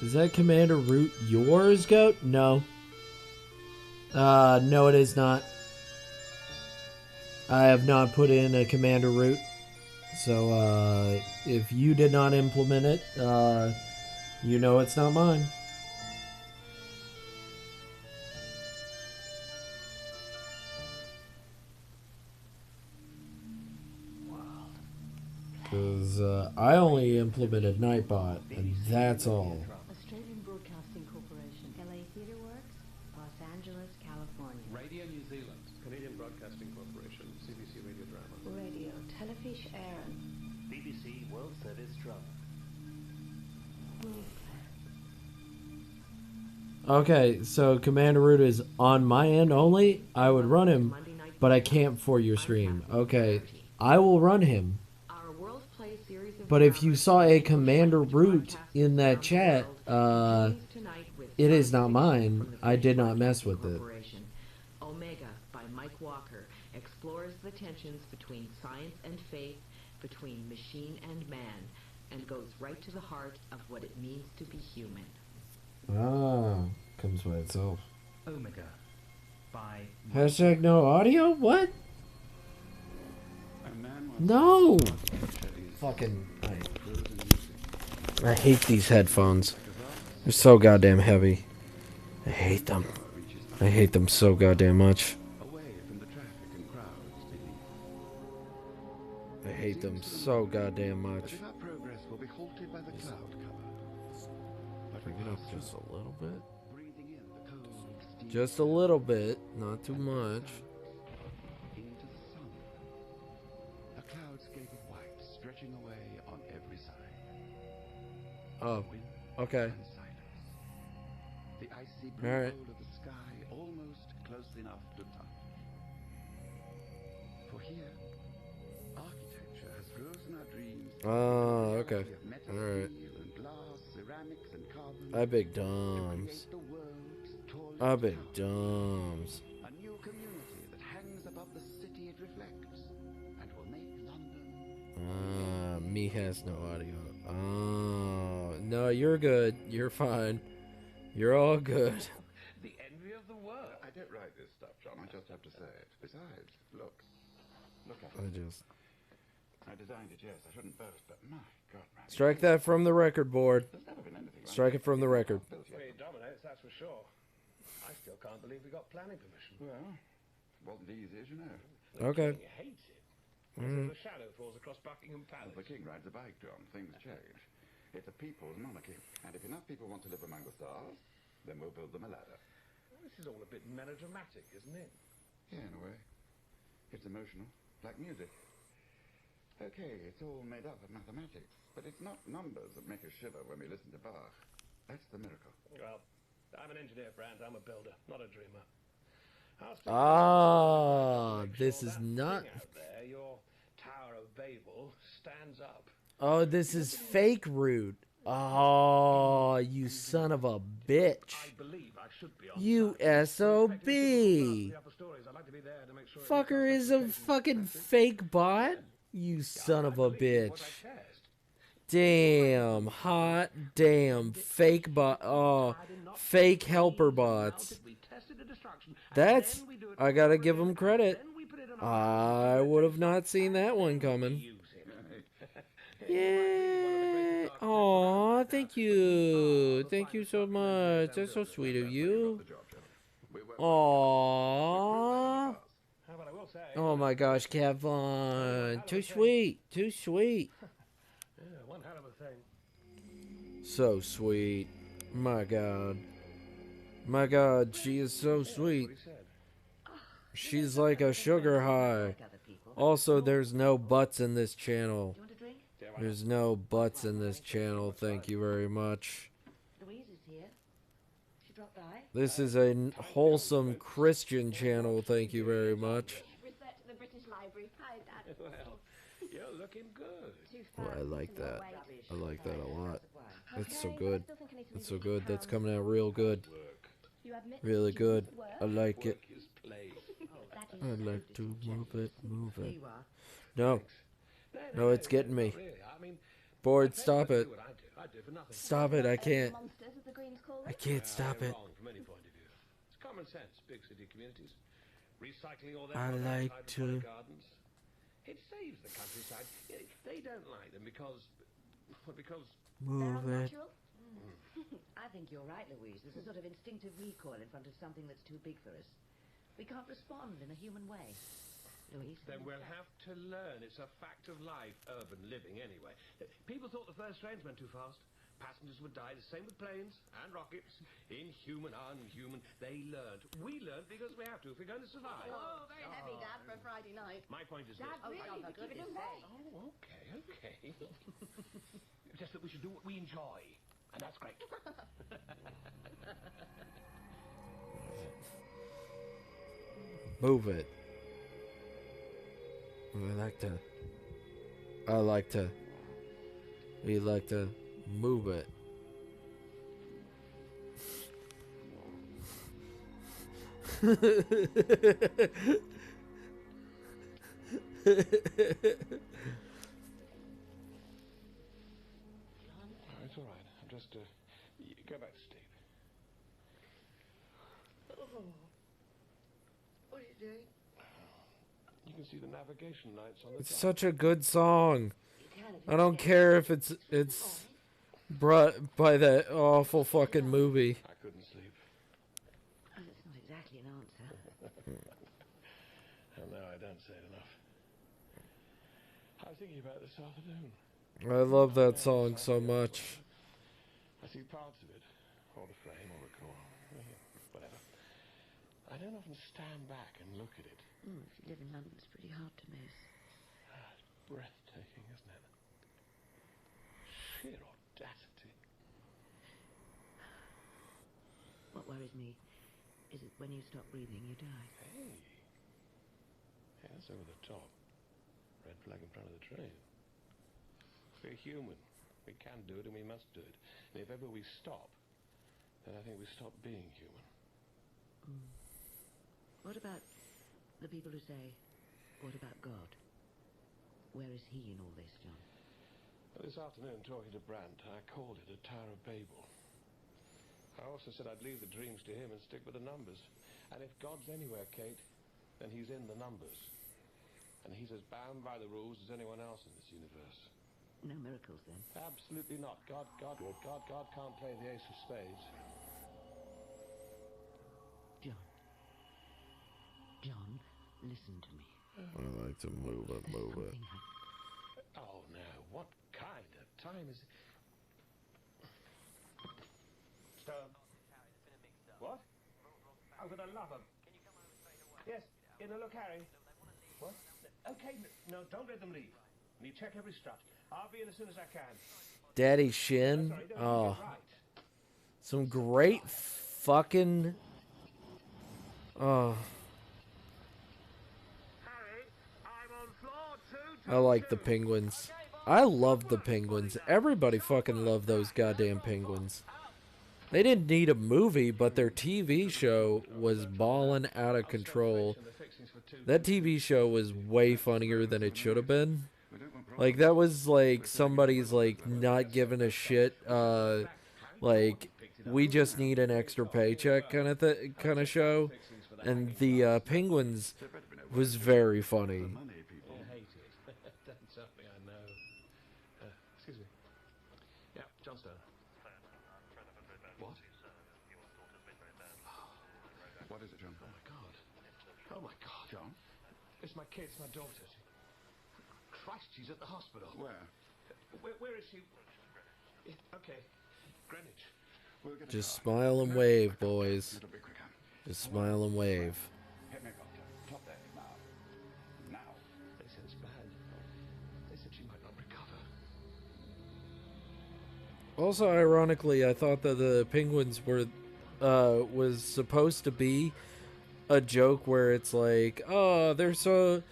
Is that Commander Root yours, Goat? No. No, it is not. I have not put in a Commander Root. So, if you did not implement it, you know it's not mine. Because I only implemented Nightbot, and that's all. Australian Broadcasting Corporation. LA Theatre Works, Los Angeles, California. Radio New Zealand. Canadian Broadcasting Corporation. CBC Radio Drama. Radio Telefish Aaron. BBC World Service Drama. Okay, so Commander Root is on my end only. I would run him, but I can't for your stream. Okay, I will run him. But if you saw a Commander Root in that chat, it is not mine. I did not mess with it. Omega by Mike Walker explores the tensions between science and faith between machine and man and goes right to the heart of what it means to be human. Ah, comes by itself. Omega by Hashtag no audio? What? No! Fucking. I hate these headphones. They're so goddamn heavy. I hate them. I hate them so goddamn much. I hate them so goddamn much. Our progress will be halted by the cloud cover. Bring it up just a little bit. Just a little bit, not too much. Into the sun. A cloudscape of white stretching away on every side. Oh, okay. The icy All right. blue of the sky almost close enough to touch. For here, architecture has frozen our dreams. Oh, okay. Alright. And glass, ceramics, and carbon. I big dumbs. I big dumbs. A new community that hangs above the city it reflects and will make London. Me has no audio. Oh, no, you're good. You're fine. You're all good. The envy of the world. I don't write this stuff, John. I just have to say it. Besides, look at it. I designed it, yes. I shouldn't boast, but my God, man. Strike that from the record board. Strike it from the record. Three dominates, that's for sure. I still can't believe we got planning permission. Well, it wasn't easy, as you know. Okay. He hates it. The shadow falls across Buckingham Palace. The king rides a bike, John. Things change. It's a people's monarchy. And if enough people want to live among the stars, then we'll build them a ladder. Well, this is all a bit melodramatic, isn't it? Yeah, in a way. It's emotional, like music. Okay, it's all made up of mathematics, but it's not numbers that make us shiver when we listen to Bach. That's the miracle. Well, I'm an engineer, Brand. I'm a builder, not a dreamer. Ah, this is not. Out there, your Tower of Babel stands up. Oh, this is fake root. Oh, you son of a bitch. I believe I should be on You SOB. Fucker is a fucking fake bot. You son of a bitch. Damn, hot damn, fake bot. Oh, fake helper bots. That's, I gotta give them credit. I would have not seen that one coming. Yeah. Aw, thank you. Thank you so much. That's so sweet of you. Aw. Oh my gosh, Kevin. Too sweet. Too sweet. Yeah, one hell of a thing. So sweet. My God. My God, she is so sweet. She's like a sugar high. Also, there's no butts in this channel. There's no butts in this channel. Thank you very much. Louise is here. She dropped by. This is a wholesome Christian channel. Thank you very much. Refer to the British Library. Hi, Dad. Well, you're looking good. Well, I like that. I like that a lot. That's so good. That's so good. That's coming out real good. Really good. I like it. I like to move it, move it. No. No, it's getting me. Bored, stop it. Stop it, I can't. I can't stop it. It's common sense, big city communities. Recycling all I like to gardens. It saves the countryside. They don't like them because move it. I think you're right, Louise. There's a sort of instinctive recoil in front of something that's too big for us. We can't respond in a human way. Louise? Then we'll have to learn. It's a fact of life, urban living anyway. People thought the first trains went too fast. Passengers would die. The same with planes and rockets. Inhuman, unhuman. They learned. We learned because we have to if we're going to survive. Oh, very heavy, Dad, for a Friday night. My point is Dad, this. really, for goodness sake. Oh, okay. Just that we should do what we enjoy. And that's great. Move it. We like to move it. Just go back to sleep. Oh. What are you doing? You can see the navigation lights on the It's top. such a good song. I don't care if it's brought by that awful fucking movie. I couldn't sleep. Oh, that's not exactly an answer. Oh, no, I don't say it enough. I was thinking about it this afternoon. I love that song so much. I see parts of it, or the frame, or the core, whatever. I don't often stand back and look at it. If you live in London, it's pretty hard to miss. It's breathtaking, isn't it? Sheer audacity. What worries me is that when you stop breathing, you die. Hey, that's over the top. Red flag in front of the train. We're human. We can do it and we must do it. And if ever we stop, then I think we stop being human. What about the people who say, what about God? Where is he in all this, John? Well, this afternoon, talking to Brandt, I called it a Tower of Babel. I also said I'd leave the dreams to him and stick with the numbers. And if God's anywhere, Kate, then he's in the numbers. And he's as bound by the rules as anyone else in this universe. No miracles, then? Absolutely not. God can't play the ace of spades. John, listen to me. I like to move it. Oh, no. What kind of time is it? Stone. What? Oh, for the love of... Yes, look, Harry. What? Okay, no, don't let them leave. Me check every strut. I'll be in as soon as I can. Daddy Shin. Oh. Some great fucking... Oh. I like the Penguins. I love the Penguins. Everybody fucking loved those goddamn Penguins. They didn't need a movie, but their TV show was balling out of control. That TV show was way funnier than it should have been. Like, that was like somebody's like not giving a shit, like, we just need an extra paycheck kind of show. And the Penguins was very funny. I hate it. Don't tell me I know. Excuse me. Yeah, John Stone. What? What is it, John? Oh, my God. Oh, my God. John? It's my kid. It's my daughter. Christ, she's at the hospital. Where? Where is she? Okay. Greenwich. We'll get Just smile and wave, boys. It'll be quicker. Just smile and wave. Helicopter. Top deck. Now. They said it's bad. They said she might not recover. Also, ironically, I thought that the Penguins were was supposed to be a joke where it's like, oh, they're so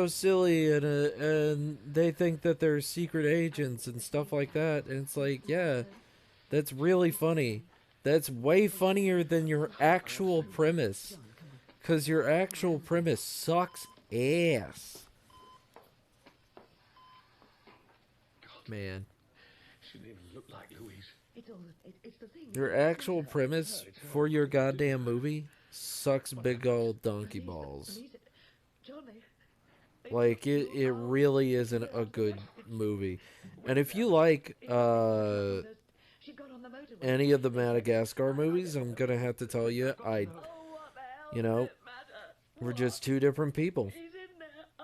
silly and they think that they're secret agents and stuff like that. And it's like, yeah, that's really funny. That's way funnier than your actual premise, because your actual premise sucks ass. Man. She didn't even look like Louise. It's the thing. Your actual premise for your goddamn movie sucks big old donkey balls. Like, it really isn't a good movie. And if you like any of the Madagascar movies, I'm gonna have to tell you, we're just two different people.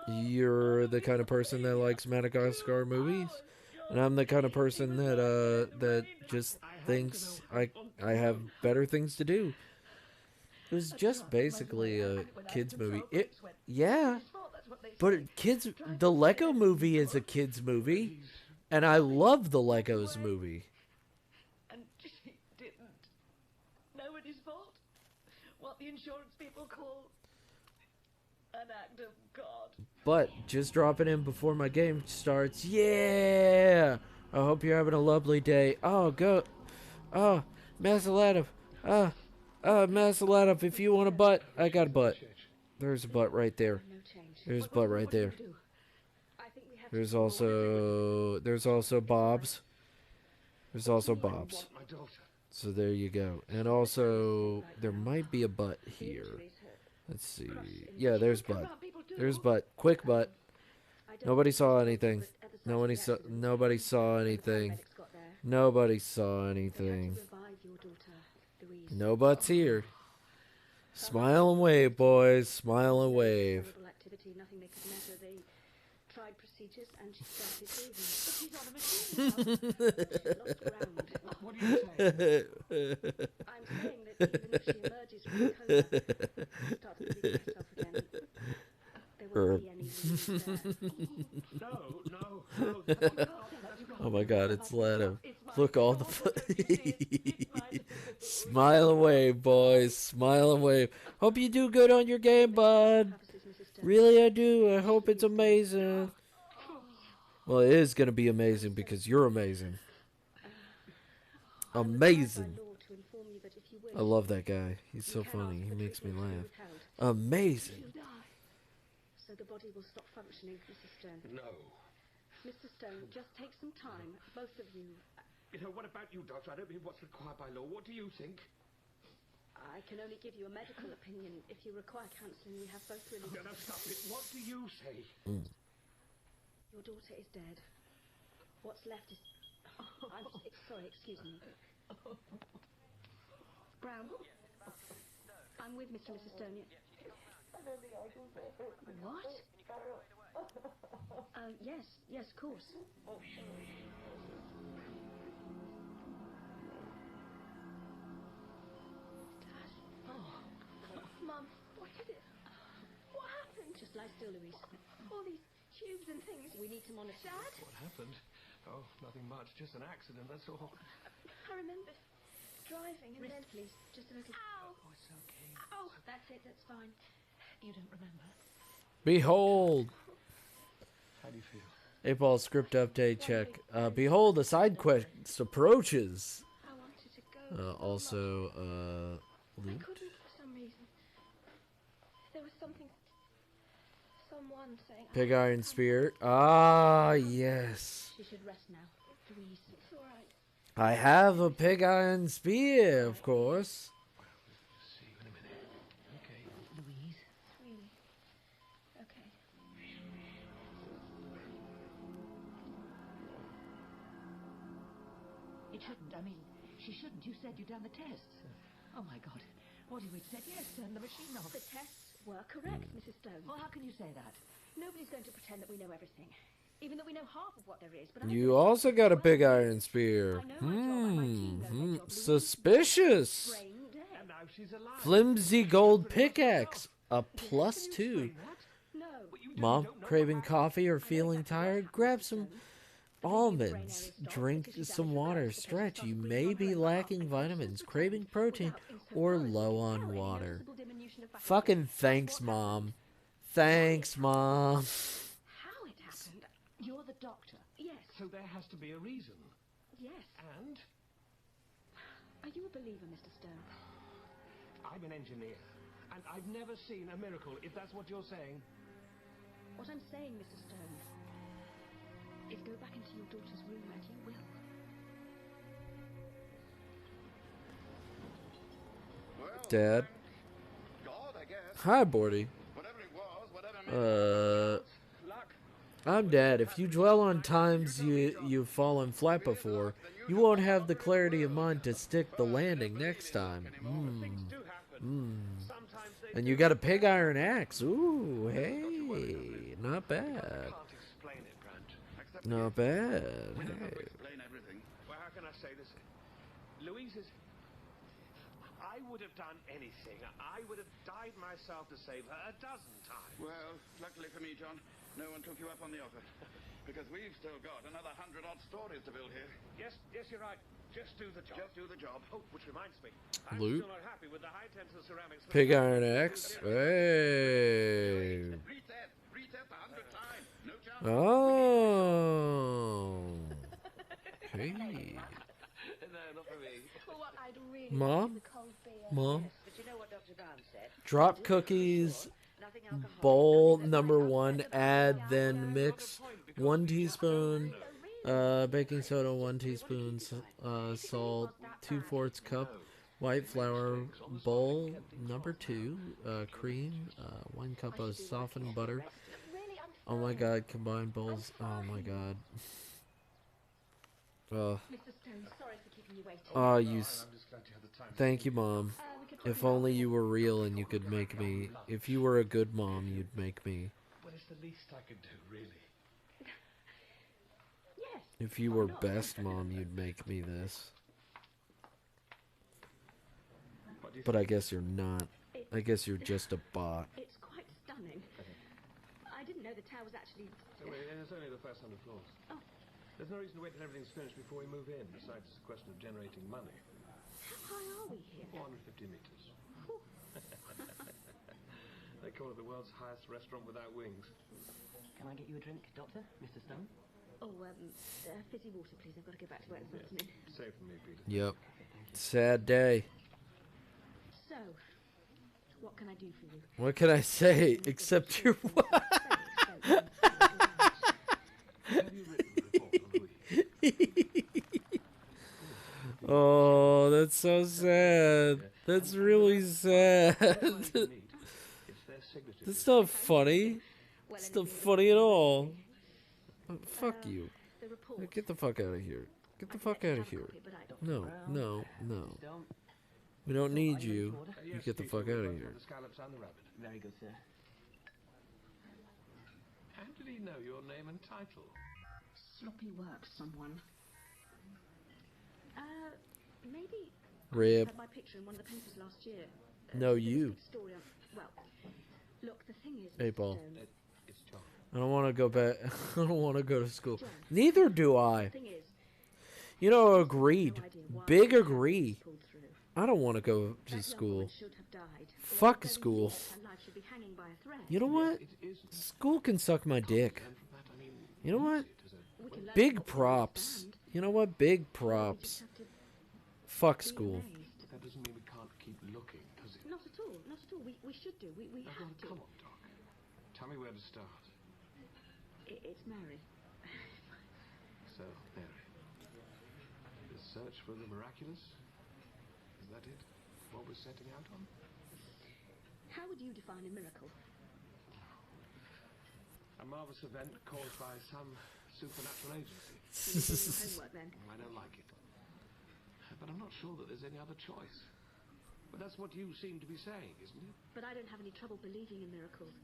You're the kind of person that likes Madagascar movies, and I'm the kind of person that just thinks I have better things to do. It was just basically a kids movie. But the Lego movie is a kids movie, and I love the Legos movie. And she didn't. Nobody's fault. What the insurance people call an act of God. But just dropping in before my game starts. Yeah! I hope you're having a lovely day. Oh, go. Oh, Masaladov. Masaladov, if you want a butt, I got a butt. There's a butt right there. There's a butt right there. There's also Bob's. There's also Bob's. So there you go. And also, there might be a butt here. Let's see. Yeah, there's butt. There's butt. Quick butt. Nobody saw anything. Nobody saw anything. Nobody saw anything. No butts here. Smile and wave, boys. Smile and wave. Nothing they could measure. They tried procedures and she started breathing. But she's on a machine now. She's lost ground. What are you saying? I'm saying that even if she emerges from the coma and starts breathing herself again, there won't be any leads there. No. Oh my God, it's Lana. Look, all the smile and wave, boys. Smile and wave. Hope you do good on your game, bud. Really, I do. I hope it's amazing. Well, it is going to be amazing because you're amazing. Amazing. I love that guy. He's so funny. He makes me laugh. Amazing. So the body will stop functioning, Mr. Stone. No. Mr. Stone, just take some time. Both of you. You know, what about you, Doctor? I don't mean what's required by law. What do you think? I can only give you a medical opinion. If you require counselling, we have both really... No, stop it. What do you say? Your daughter is dead. What's left is... I'm sorry, excuse me. Brown? I'm with Mr. and Mrs. Stone. What? Yes, of course. Mum, what is it? What happened? Just lie still, Louise. All these tubes and things. We need to monitor. Dad? What happened? Oh, nothing much. Just an accident, that's all. I remember driving and Rest, please. Just a little. Ow! Oh, it's okay. Ow! That's it, that's fine. You don't remember. Behold. How do you feel? 8-Ball script update check. Behold, a side quest approaches. I wanted to go. Also, I loot. couldn't for some reason. There was something... Someone saying... Pig iron spear. Ah, yes. She should rest now. Louise. It's all right. I have a pig iron spear, of course. See you in a minute. Okay. Louise. Really? Okay. It shouldn't. I mean, she shouldn't. You said you'd done the tests. Oh, my God. What if we'd said yes, turn the machine off? The tests were correct, Mrs. Stone. Well, how can you say that? Nobody's going to pretend that we know everything. Even though we know half of what there is. But You also got a pig iron spear. Suspicious. And now she's alive. Flimsy gold pickaxe. A +2. No. Mom, craving coffee or feeling tired? Grab some almonds. Drink some water. Stretch. You may be lacking vitamins, craving protein, or low on water. Fucking thanks, Mom. Thanks, Mom. How it happened? You're the doctor. Yes. So there has to be a reason. Yes. And? Are you a believer, Mr. Stone? I'm an engineer. And I've never seen a miracle, if that's what you're saying. What I'm saying, Mr. Stone, is go back into your daughter's room and you will. Dad. Hi, Bordy. I'm Dad. If you dwell on times you've fallen flat before, you won't have the clarity of mind to stick the landing next time. And you got a pig iron axe. Ooh, hey, not bad. Not bad. Hey. Well, how can I say this? Louise is... I would have done anything. I would have died myself to save her 12 times. Well, luckily for me, John, no one took you up on the offer. Because we've still got another 100-odd stories to build here. Yes, you're right. Just do the job. Just do the job. Oh, which reminds me. I'm Loot. still not happy with the high-tensile ceramics. Pig iron axe. Hey. Retest 100 times. No chance. Oh. Hey. No, not for me. Well, what I'd really Mom? like is a cold beer. Mom? But you know what Dr. Brown said? Drop cookies. Bowl number 1. Add, then mix 1 teaspoon Baking soda, 1 teaspoon, salt, 2/4 cup, white flour, bowl number 2, cream, 1 cup of softened butter. Oh my god, combined bowls. Oh my god. Mr. Stone, sorry for keeping you waiting. Oh, thank you, Mom. If only you were real and you could make me. If you were a good mom, you'd make me. Well, it's the least I could do, really. Yes. If you were best mom, you'd make me this. But I guess you're not. I guess you're just a bot. It's quite stunning. I didn't know the tower was actually... It's only the first 100 floors. Oh. There's no reason to wait till everything's finished before we move in. Besides, it's a question of generating money. How high are we here? 450 meters. They call it the world's highest restaurant without wings. Can I get you a drink, Doctor? Mr. Stone? Oh, fizzy water, please. I've got to go back to work this afternoon. Save for me, Peter. Yep. Sad day. So, what can I do for you? What can I say except you're Oh, that's so sad. That's really sad. That's not funny. It's not funny at all. Fuck you. Get the fuck out of here. Get the fuck out of here. No, no, no. We don't need you. You get the fuck out of here. Very good, sir. How did he know your name and title? Sloppy work, someone. Maybe Rip. I had my picture in one of the papers last year. No, you. Story on, well, look, the thing is, Hey, Paul. It's John. I don't want to go back. I don't want to go to school. Neither do I. The thing is, You know, agreed. Big agree. I don't want to go to school. Fuck school. You know what? School can suck my dick. You know what? Big props. You know what? Big props. Fuck school. That doesn't mean we can't keep looking, does it? not at all, not at all. We should do. We Now, have to. come on, Doc. Tell me where to start. It's Mary. So, Mary. The search for the miraculous? Is that it? What we're setting out on? How would you define a miracle? A marvelous event caused by some supernatural agency. You do your homework, then. I don't like it. But I'm not sure that there's any other choice. But that's what you seem to be saying, isn't it? But I don't have any trouble believing in miracles.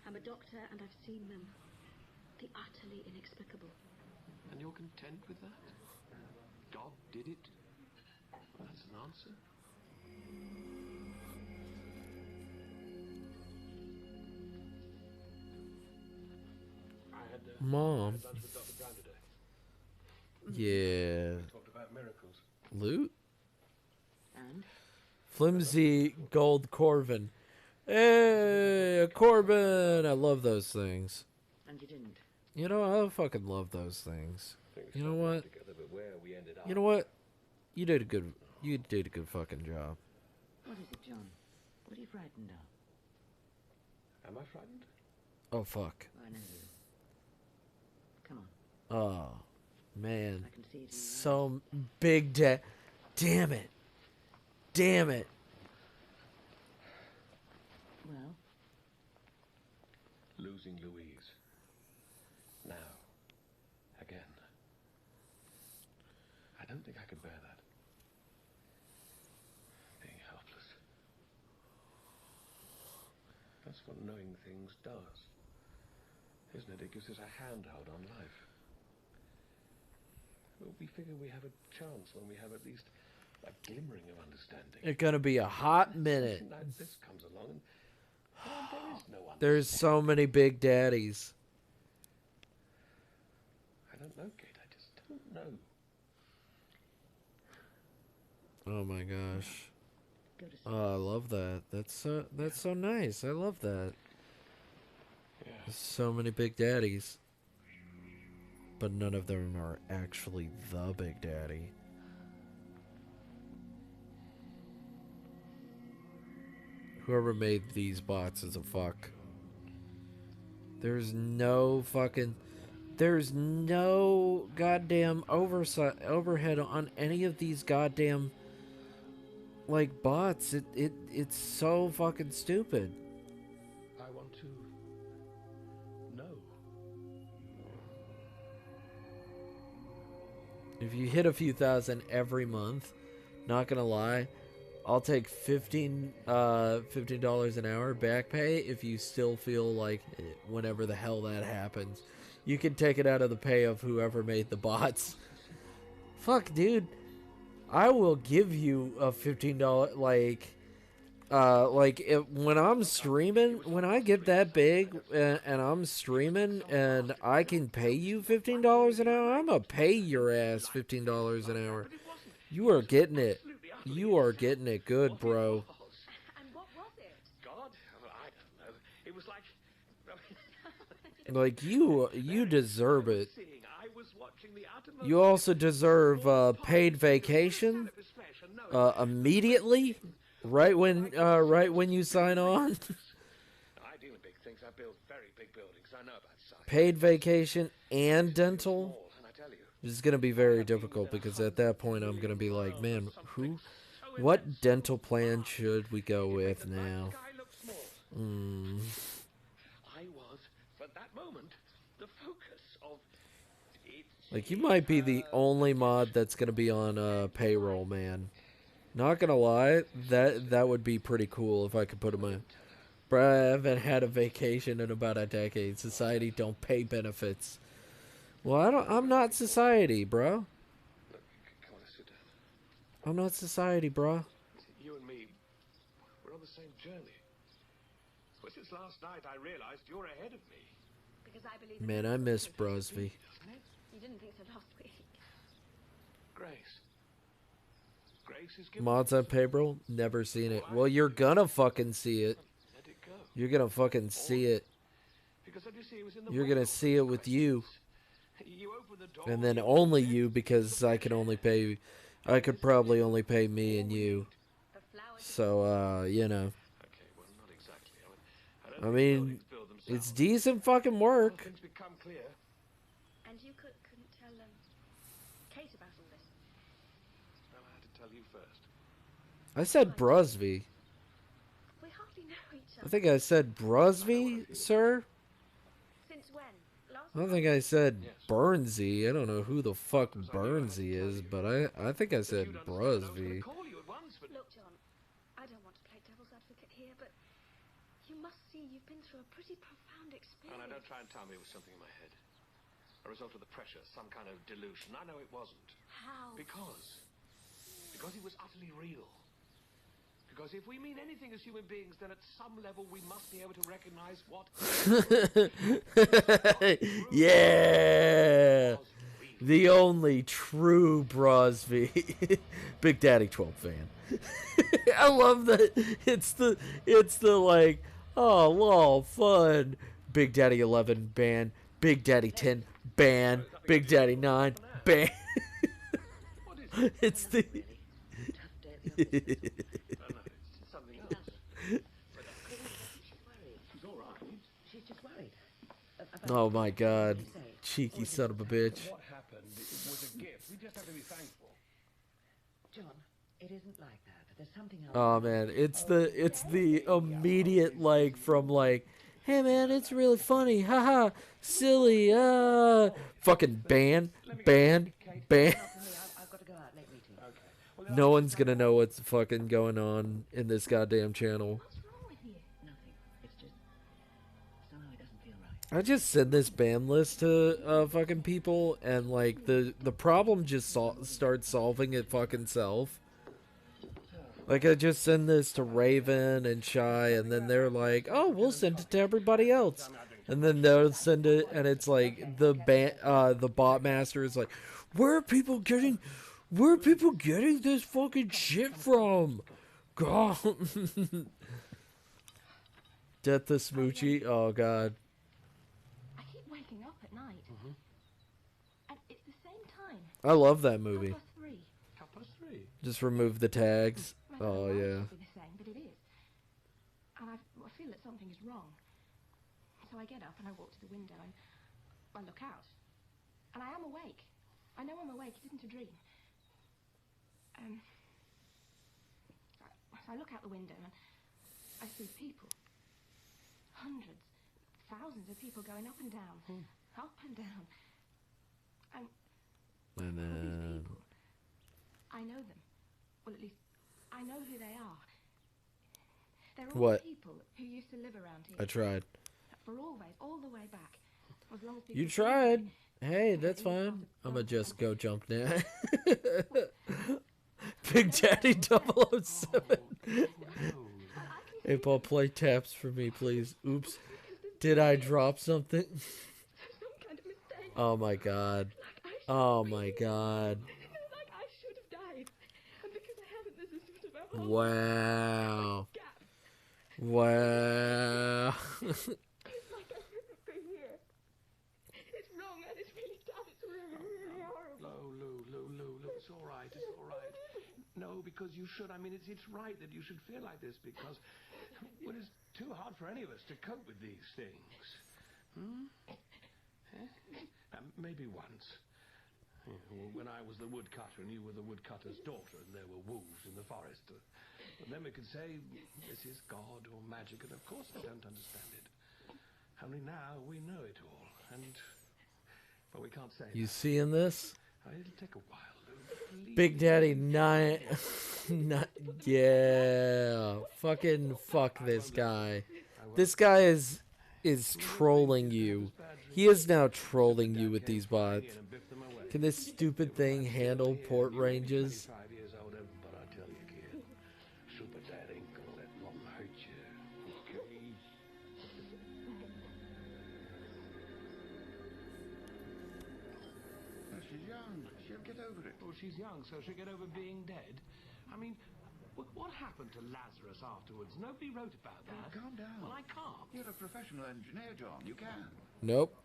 I'm a doctor and I've seen them. The utterly inexplicable. And you're content with that? God did it? That's an answer? Mom. I had lunch with Dr. Brown today. Yeah. We talked about miracles. Loot? And? Flimsy gold Corvin. Hey, a Corbin! I love those things. And you didn't? You know, I fucking love those things. You know what? Together, but where we ended up. You know what? You did a good fucking job. What is it, John? What are you frightened of? Am I frightened? Oh, fuck. I know you. Come on. Oh, man. I can see it in your So big damn it. Damn it. Well? Losing Louise. Now. Again. I don't think I could bear that. Being helpless. That's what knowing things does. Isn't it? It gives us a handhold on life. Well, we figure we have a chance when we have at least a glimmering of understanding. It's gonna be a hot minute. Now this comes along and there is no one. There's so many big daddies. I don't know, Kate. I just don't know. Oh my gosh. Oh, I love that. That's so nice. I love that. Yeah. There's so many big daddies. But none of them are actually the big daddy. Whoever made these bots is a fuck. There's no fucking... there's no goddamn overhead on any of these goddamn like bots. It's so fucking stupid. I want to know. If you hit a few thousand every month, not gonna lie, I'll take $15 an hour back pay if you still feel like whenever the hell that happens. You can take it out of the pay of whoever made the bots. Fuck, dude. I will give you a $15 when I'm streaming, when I get that big and I'm streaming and I can pay you $15 an hour, I'm gonna pay your ass $15 an hour. You are getting it. You are getting it good, bro. And what was it? God, I don't know. It was like... Like, you deserve it. I was watching the uttermost... You also deserve paid vacation immediately, right when you sign on. I deal in big things. I build very big buildings. I know about size. Paid vacation and dental. This is going to be very difficult because at that point I'm going to be like, man, what dental plan should we go with now? I was, for that moment, the focus of it. Like, you might be the only mod that's going to be on payroll, man. Not going to lie, that would be pretty cool if I could put him in. Bruh, I haven't had a vacation in about a decade. Society don't pay benefits. Well, I'm not society, bro. Come on, sit down. I'm not society, bro. You and me, we're on the same journey. Well, since last night, I realized you're ahead of me. Because I believe... Man, I miss Brosby. You didn't think so last week. Grace. Grace is giving... Mods on payroll? Never seen it. Well, you're gonna fucking see it. Let it go. You're gonna fucking see it. Because as you see, it was in the You're gonna see it with you. You opened the door. And then only you, because I could probably only pay me and you. So, you know. Okay, well, not exactly. I mean, it's decent fucking work. Things become clear. And you couldn't tell Kate about all this? Well, I had to tell you first. I said Brosby. We hardly know each other. I think I said Brosby, sir? Since when? I don't think I said Burnsy. I don't know who the fuck Burnsy is, but I think I said Brosby. Look, John, I don't want to play devil's advocate here, but you must see you've been through a pretty profound experience. And I don't try and tell me it was something in my head. A result of the pressure, some kind of delusion. I know it wasn't. How? Because it was utterly real. Because if we mean anything as human beings, then at some level we must be able to recognize what... Yeah! The only true Brosby. Big Daddy 12 fan. I love that. It's the like, oh, lol, fun. Big Daddy 11 ban. Big Daddy 10 ban. Big Daddy 9 ban. It's the... Oh my god. Cheeky son of a bitch. What happened? It was a gift. We just have to be thankful. John, it isn't like that. There's something else. Oh man, it's the immediate like from like, hey man, it's really funny, haha, silly, fucking ban. No one's gonna know what's fucking going on in this goddamn channel. I just send this ban list to fucking people, and like the problem just starts solving it fucking self. Like, I just send this to Raven and Shy, and then they're like, "Oh, we'll send it to everybody else," and then they'll send it, and it's like the bot master is like, "Where are people getting this fucking shit from?" God, Death to Smoochie. Oh god. Waking up at night. And it's the same time. I love that movie. 3:30. Just remove the tags. Oh yeah. Be the same, but it is. And I feel that something is wrong. So I get up and I walk to the window and I look out. And I am awake. I know I'm awake. It isn't a dream. So I look out the window and I see people. Hundreds, thousands of people going up and down. Up and down. And And people, I know them. Well, at least I know who they are. They're all What? people who used to live around here. I tried. For always, all the way back. As long as people You tried. Hey, that's fine. I'm gonna just go jump now. Big Daddy 007. Hey, Paul, play taps for me, please. Oops. Did I drop something? Oh my god. Oh my god. Like I should have died. And because I haven't, there's a sort of a hole. Wow. Wow. It's like I shouldn't be here. It's wrong and it's really bad. It's really horrible. Lou, it's all right. It's all right. No, because you should. I mean, it's right that you should feel like this because, well, it's too hard for any of us to cope with these things. Maybe once. Yeah, well, when I was the woodcutter and you were the woodcutter's daughter and there were wolves in the forest. And then we could say, this is God or magic, and of course I don't understand it. Only now we know it all, and, well, we can't say You that. seeing this? It'll take a while, Lou. Please. Big Daddy 9. Yeah. Fucking fuck this guy. This guy is trolling you. He is now trolling you with these bots. Can this stupid thing handle port ranges? 5 years older, but I tell you, kid, Super Dad ain't gonna let Mom hurt you, okay? She's young. She'll get over it. Well, she's young, so she'll get over being dead. I mean, what happened to Lazarus afterwards? Nobody wrote about that. Calm down. Well, I can't. You're a professional engineer, John. You can. Nope.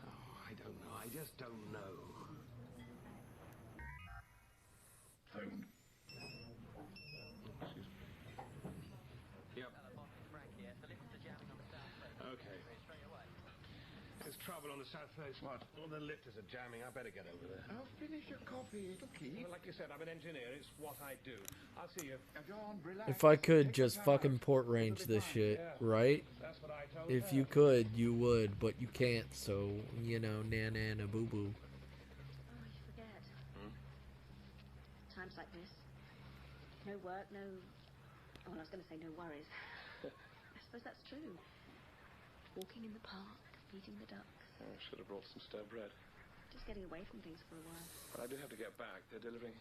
Oh, I don't know. I just don't know. Phone. Yep. Okay. There's trouble on the south face. What? All the lifters are jamming. I better get over there. Oh, finish your coffee. It'll keep. Well, like you said, I'm an engineer. It's what I do. I'll see you. John, relax. If I could just fucking port range this shit, right? That's what I told If her. you could, you would, but you can't, so, you know, na boo boo. Oh, you forget. Times like this. No work, no... Oh, I was going to say no worries. I suppose that's true. Walking in the park, feeding the ducks. Oh, I should have brought some stale bread. Just getting away from things for a while. But I do have to get back. They're delivering...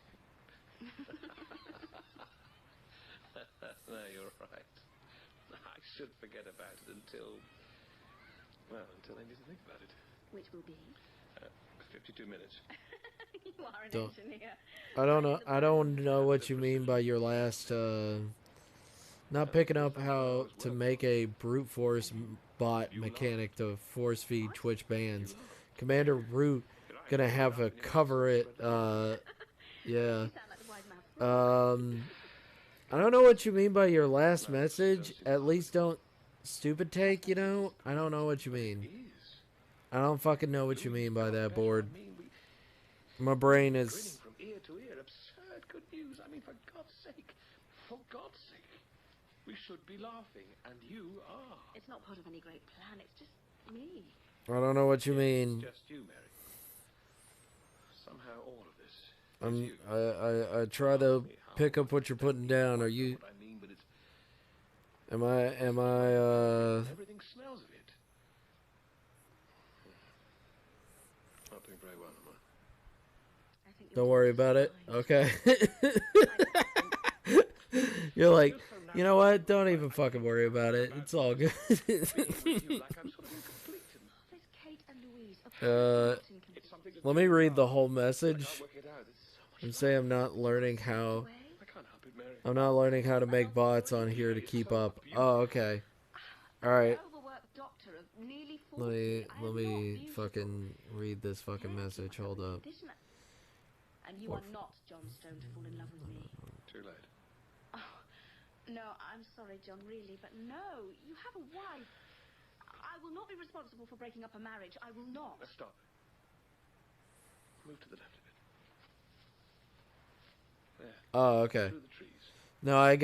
No, you're right. I should forget about it until I need to think about it. Which will be? 52 minutes. You are an Don't- engineer. I don't know what you mean by your last, not picking up how to make a brute force bot mechanic to force feed Twitch bans. Commander Root gonna have to cover it, yeah. I don't know what you mean by your last message. At least don't stupid take, you know? I don't know what you mean. I don't fucking know what you mean by that, board. My brain is... From ear to ear, absurd good news. I mean, for God's sake, we should be laughing, and you are. It's not part of any great plan. It's just me. I don't know what you mean. It's just you, Mary. Somehow all of this. I try to pick up what you're putting down. Are you... What I mean, but it's... Am I, Everything smells of it. Not doing very well, am I? Don't worry about it. Okay. You're like, you know what? Don't even fucking worry about it. It's all good. Let me read the whole message and say I'm not learning how. I'm not learning how to make bots on here to keep up. Oh, okay. All right. Let me fucking read this fucking message. Hold up. And you are not John Stone to fall in love with me. Too late. Oh, no, I'm sorry, John, really, but no, you have a wife. I will not be responsible for breaking up a marriage. I will not. Stop. Move to the left a bit. There. Oh, okay. Through the trees. No, I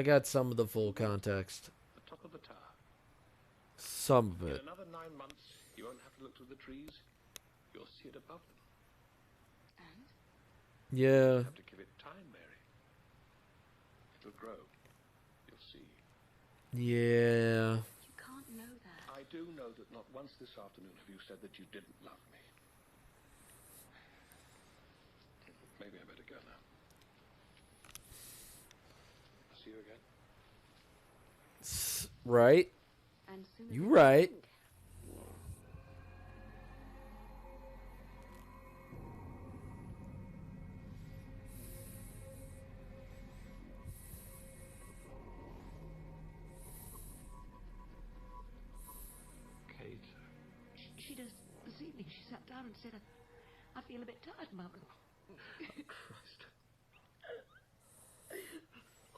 got some of the full context. The top of the tower. Some of it. In another 9 months, you won't have to look through the trees. You'll see it above them. And? Yeah. You have to give it time, Mary. It'll grow. You'll see. Yeah. You can't know that. I do know that not once this afternoon have you said that you didn't love me. Maybe I better go now. I'll see you again. Right. And soon You right. Kate. She does this evening. She sat down and said, I feel a bit tired, Mum. Oh, Christ.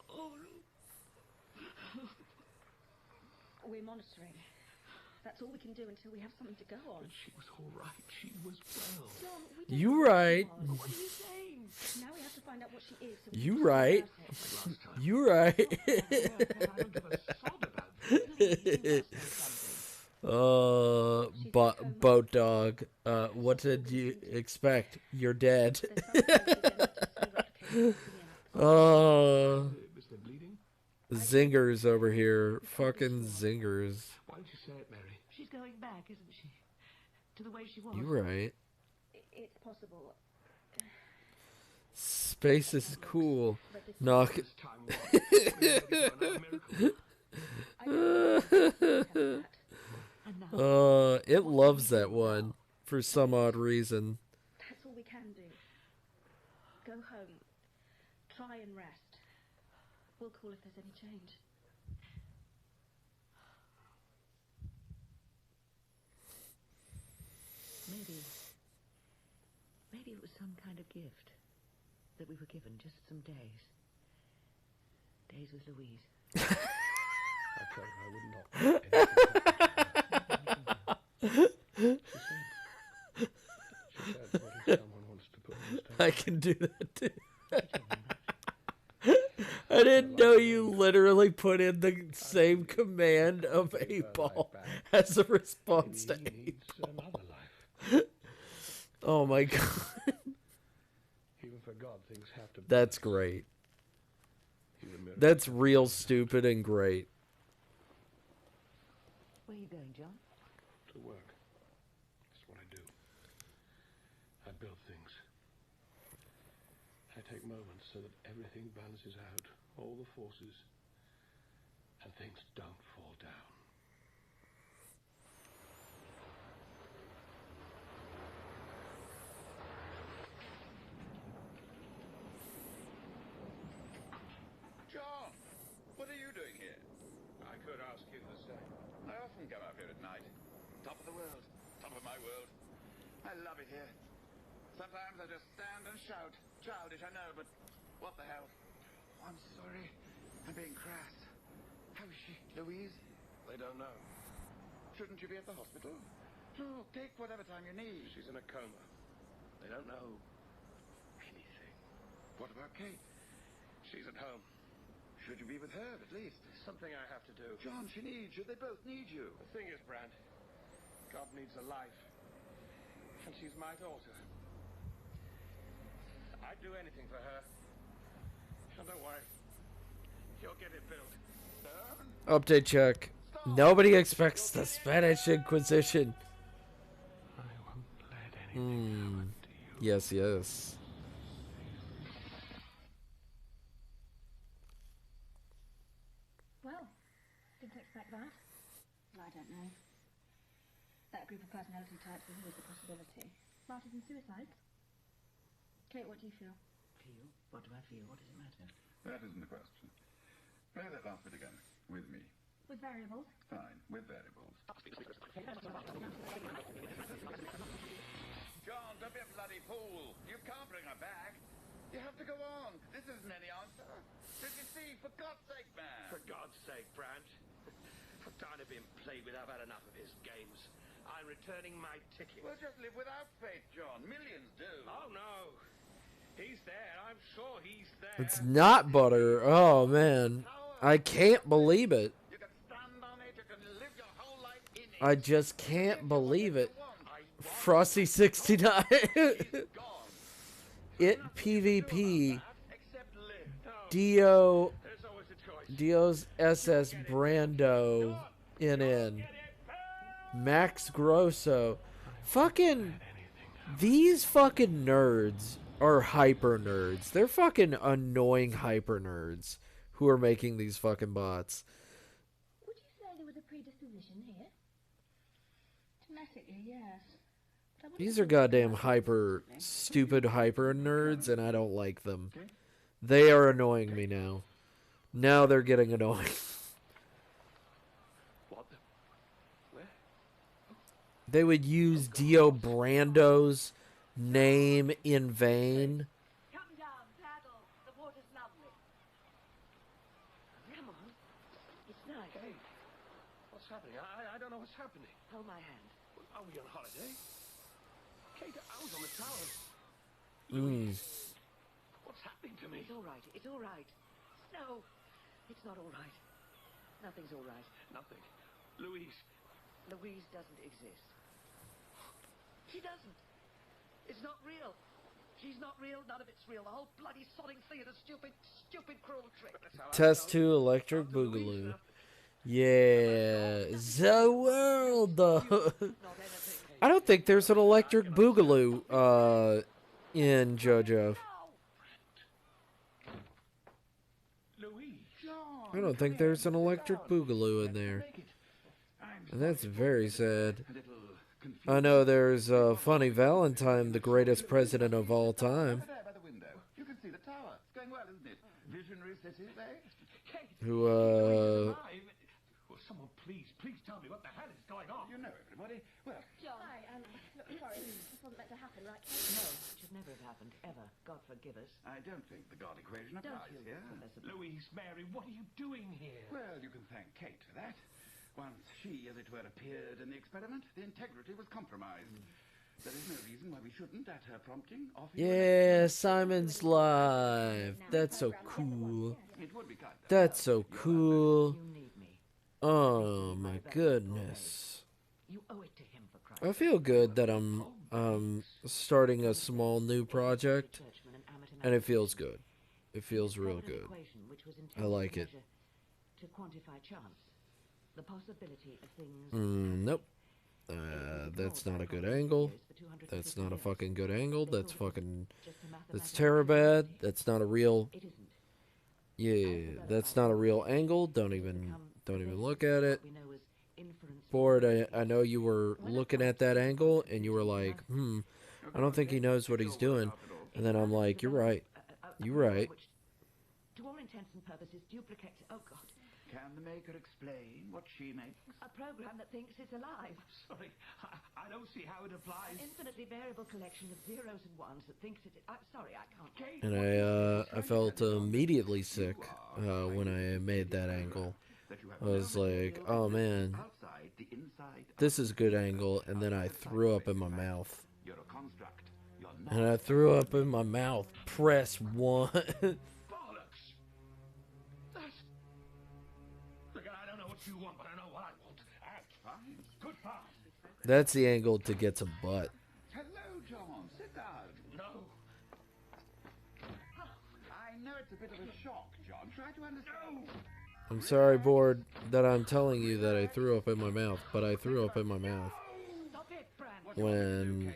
Oh. We're monitoring. That's all we can do until we have something to go on. But she was all right. She was well. John, we don't You know what right. she was. What are you saying? Now we have to find out what she is. So we You can right. talk You right. Boat dog. What did you expect? You're dead. Is there bleeding? Zingers over here. Fucking zingers. Why did you say it, Mary? She's going back, isn't she? To the way she was. You right. It's possible. Space is cool. Knock. It loves that one for some odd reason. That's all we can do. Go home. Try and rest. We'll call if there's any change. Maybe it was some kind of gift that we were given, just some days. Days with Louise. I told her I would not. She said, what if someone wants to put this down? I can do that too. I didn't know you literally put in the same command of 8-Ball as a response to 8-Ball. Oh my god. Even for God, things have to be. That's great. That's real stupid and great. Where are you going, John? To work. That's what I do. I build things. I take moments so that everything balances out, all the forces, and things don't fall down. John, what are you doing here? I could ask you the same. I often come up here at night. Top of the world. Top of my world. I love it here. Sometimes I just stand and shout. Childish, I know, but what the hell? Oh, I'm sorry. I'm being crass. How is she, Louise? They don't know. Shouldn't you be at the hospital? Look, take whatever time you need. She's in a coma. They don't know anything. What about Kate? She's at home. Should you be with her, at least? Something I have to do. John, she needs you. They both need you. The thing is, Brand, God needs a life. And she's my daughter. I'd do anything for her. And don't worry. You'll get it built. Update check. Nobody expects the Spanish Inquisition. I won't let anything happen to you. Yes, yes. Well, didn't expect that. I don't know. That group of personality types is always a possibility. Martyrs and suicides? Kate, what do you feel? Feel? What do I feel? What does it matter? That isn't the question. Play that last bit again. With me. With variables? Fine. With variables. John, don't be a bloody fool. You can't bring her back. You have to go on. This isn't any answer. Did you see? For God's sake, man. For God's sake, Brand. I'm tired of being played with. I've had enough of his games. I'm returning my ticket. Well, just live without fate, John. Millions do. Oh, no. He's there. I'm sure he's there. It's not butter. Oh, man. I can't believe it. You can stand on it. You can live your whole life in it. I just can't believe it. Frosty 69. It PvP. Dio's SS Brando NN. Max Grosso. Fucking. These fucking nerds are hyper nerds. They're fucking annoying hyper nerds who are making these fucking bots. Would you say there was a predisposition here? Genetically, yes. These are goddamn stupid hyper nerds, and I don't like them. They are annoying me now. Now they're getting annoying. They would use Dio Brando's name in vain. Come down, paddle. The water's lovely. Come on. It's nice. Hey, what's happening? I don't know what's happening. Hold my hand. Are we on holiday? Kate, I was on the tower. What's happening to me? It's all right. It's all right. No, it's not all right. Nothing's all right. Nothing. Louise. Louise doesn't exist. She doesn't. It's not real. She's not real. None of it's real. The whole bloody sodding thing is a stupid, cruel trick. Test 2 Electric Boogaloo. Yeah. The world. I don't think there's an Electric Boogaloo in JoJo. I don't think there's an Electric Boogaloo in there. And that's very sad. I know there's Funny Valentine, the greatest president of all time. There by the window. You can see the tower. It's going well, isn't it? Visionary city, eh? Who, Well, someone please tell me what the hell is going on. You know everybody. Well, John. Hi, look, sorry. This wasn't meant to happen, right? No, it should never have happened, ever. God forgive us. I don't think the God equation Don't applies you, here. Louise, Mary, what are you doing here? Well, you can thank Kate for that. Once she, as it were, appeared in the experiment, the integrity was compromised. There is no reason why we shouldn't, at her prompting, offer you Yeah, Simon's live. That's so cool. That's so cool. Oh my goodness. You owe it to him, for Christ's I feel good that I'm starting a small new project, and it feels good. It feels real good. I like it. To quantify chance, the possibility of things. Nope. That's not a good angle. That's not a fucking good angle. That's terribad. That's not a real. Yeah, that's not a real angle. Don't even look at it. Bored. I know you were looking at that angle and you were like, I don't think he knows what he's doing. And then I'm like, you're right. You're right. To all intents and purposes, duplicates. Oh God. Can the maker explain what she makes? A program that thinks it's alive. Sorry, I don't see how it applies. An infinitely variable collection of zeros and ones that thinks it. I'm sorry, I can't. And I felt immediately sick when I made that angle. I was like, oh man, this is a good angle, and then I threw up in my mouth. And I threw up in my mouth. Press 1. You want, but I know what I want. Act fine. Goodbye. That's the angle to get some butt. Hello, John. Sit down. No. I know it's a bit of a shock, John. Try to understand. I'm sorry, Board, that I'm telling you that I threw up in my mouth, but I threw up in my mouth. When,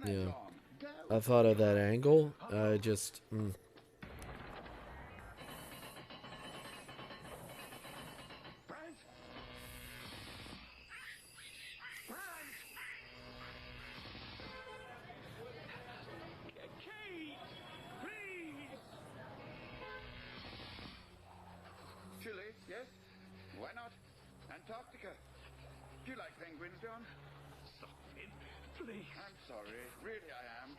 yeah, I thought of that angle, I just, Chile, yes? Why not? Antarctica. Do you like penguins, John? Stop it, please. I'm sorry. Really, I am.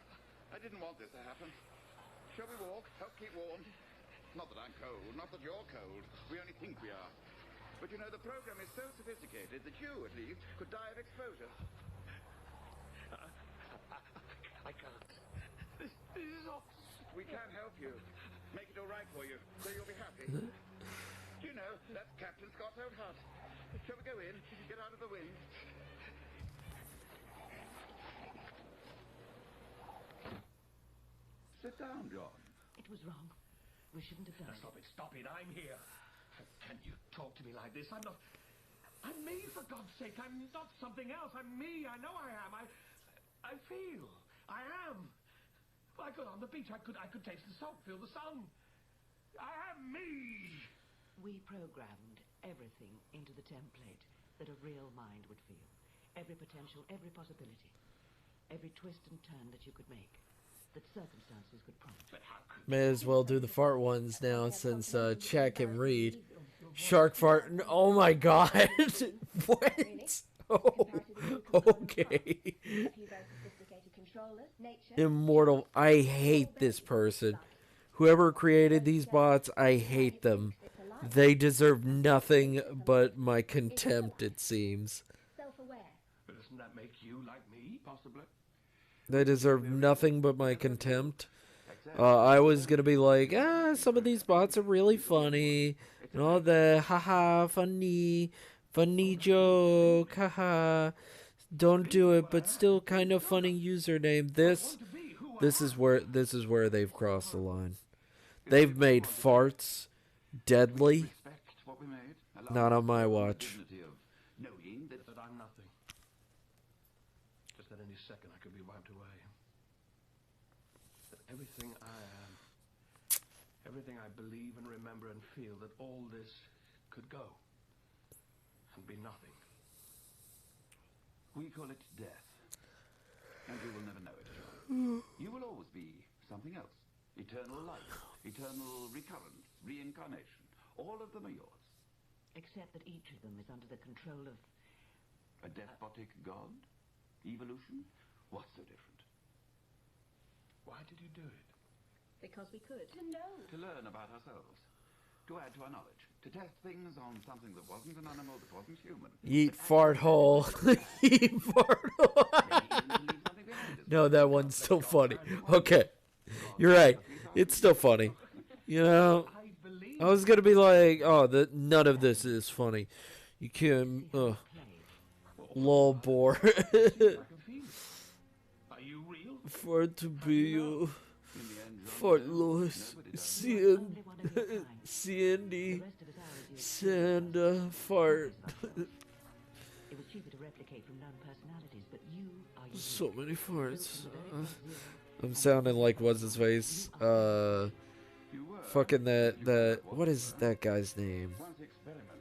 I didn't want this to happen. Shall we walk? Help keep warm? Not that I'm cold. Not that you're cold. We only think we are. But you know, the program is so sophisticated that you, at least, could die of exposure. I can't. This is all... We can help you. Make it all right for you, so you'll be happy. You know, that's Captain Scott's old hut. Shall we go in? Get out of the wind? Sit down, John. It was wrong. We shouldn't have done it. Stop it. I'm here. Can you talk to me like this? I'm not... I'm me, for God's sake. I'm not something else. I'm me. I know I am. I feel. I am. I got on the beach. I could taste the salt, feel the sun. I am me. We programmed everything into the template that a real mind would feel. Every potential, every possibility. Every twist and turn that you could make. That circumstances could prompt. But how could... May as well do the fart ones now since Chad can read. Shark fart. Oh my god. What? Oh, okay. Immortal. I hate this person. Whoever created these bots, I hate them. They deserve nothing but my contempt, it seems. But doesn't that make you like me, possibly? They deserve nothing but my contempt. I was gonna be like, some of these bots are really funny. And all the, haha, funny joke, haha. Don't do it, but still kind of funny username. This is where they've crossed the line. They've made farts deadly. Not on my watch. Knowing that I'm nothing. Just that any second I could be wiped away. That everything I am, everything I believe and remember and feel, that all this could go and be nothing. We call it death. And you will never know it, John. You will always be something else. Eternal life, eternal recurrence, reincarnation. All of them are yours. Except that each of them is under the control of... A despotic god? Evolution? What's so different? Why did you do it? Because we could. To know. To learn about ourselves. To add to our knowledge. To test things on something that wasn't an animal, that wasn't human. Yeet fart hole. Yeet fart hole. No, that one's still funny. Okay. You're right. It's still funny. You know, I was going to be like, none of this is funny. You can't, lol bore. Are you real? Fart to be you. Fart Lois. Sandy. Sanda. Fart. It was cheaper to replicate from known personalities, but you are unique. So many farts. I'm sounding like what's his face? Fucking that. What is that guy's name?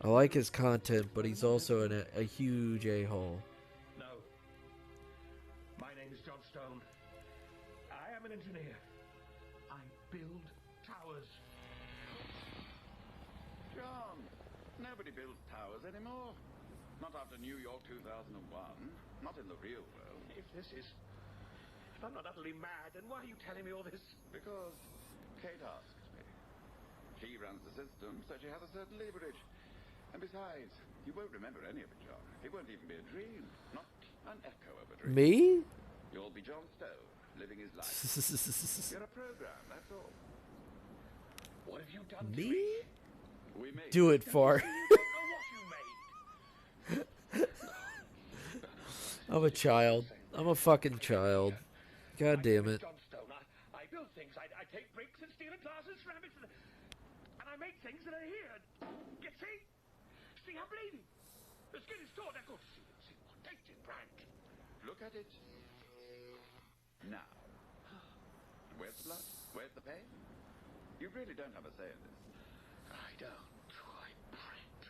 I like his content, but he's also a huge a-hole. No. My name is John Stone. I am an engineer. I build towers. John, nobody builds towers anymore. Not after New York 2001. Not in the real world. If I'm not utterly mad, then why are you telling me all this? Because Kate asked me. She runs the system, so she has a certain leverage. And besides, you won't remember any of it, John. It won't even be a dream. Not an echo of a dream. Me? You'll be John Stone, living his life. You're a program, that's all. What have you done to me? We made Do it, fart. I'm a child. I'm a fucking child. God damn it. John Stone. I build things. I take bricks and steel and glass and ceramics and I make things that are here. You see? See, I'm bleeding. The skin is torn. I go, see what tasted brand. Look at it. Now. Where's the blood? Where's the pain? You really don't have a say in this. I don't. I print.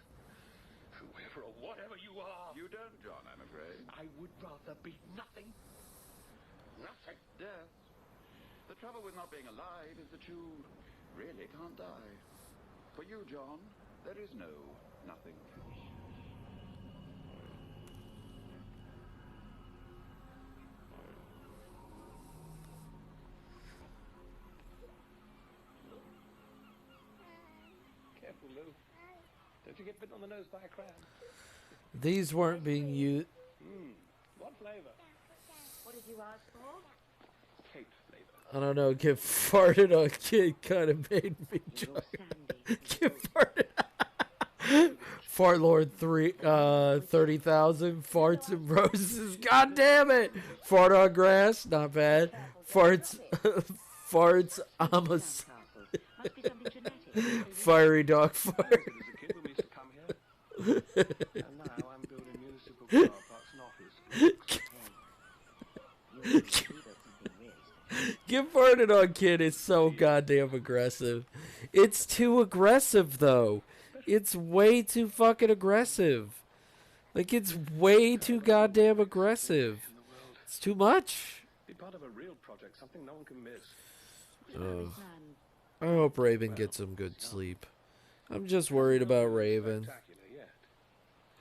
Whoever or whatever you are. You don't, John, I'm afraid. I would rather be nothing. Nothing. Yes. The trouble with not being alive is that you really can't die. For you, John, there is no nothing. Careful, Lou. Don't you get bitten on the nose by a crab? These weren't being used. What flavour? What did you ask for? Cake flavour. I don't know. Get farted on kid kind of made me chuckle. Get farted. Fart Lord 30,000 farts and roses. God damn it! Fart on grass, not bad. Farts, farts. I'm a fiery dog fart. And now I'm building municipal car parks and office. Get farted on kid is so goddamn aggressive. It's too aggressive though. It's way too fucking aggressive. Like, it's way too goddamn aggressive. It's too much. Be part of a real project, something no one can miss. I hope Raven gets some good sleep. I'm just worried about Raven.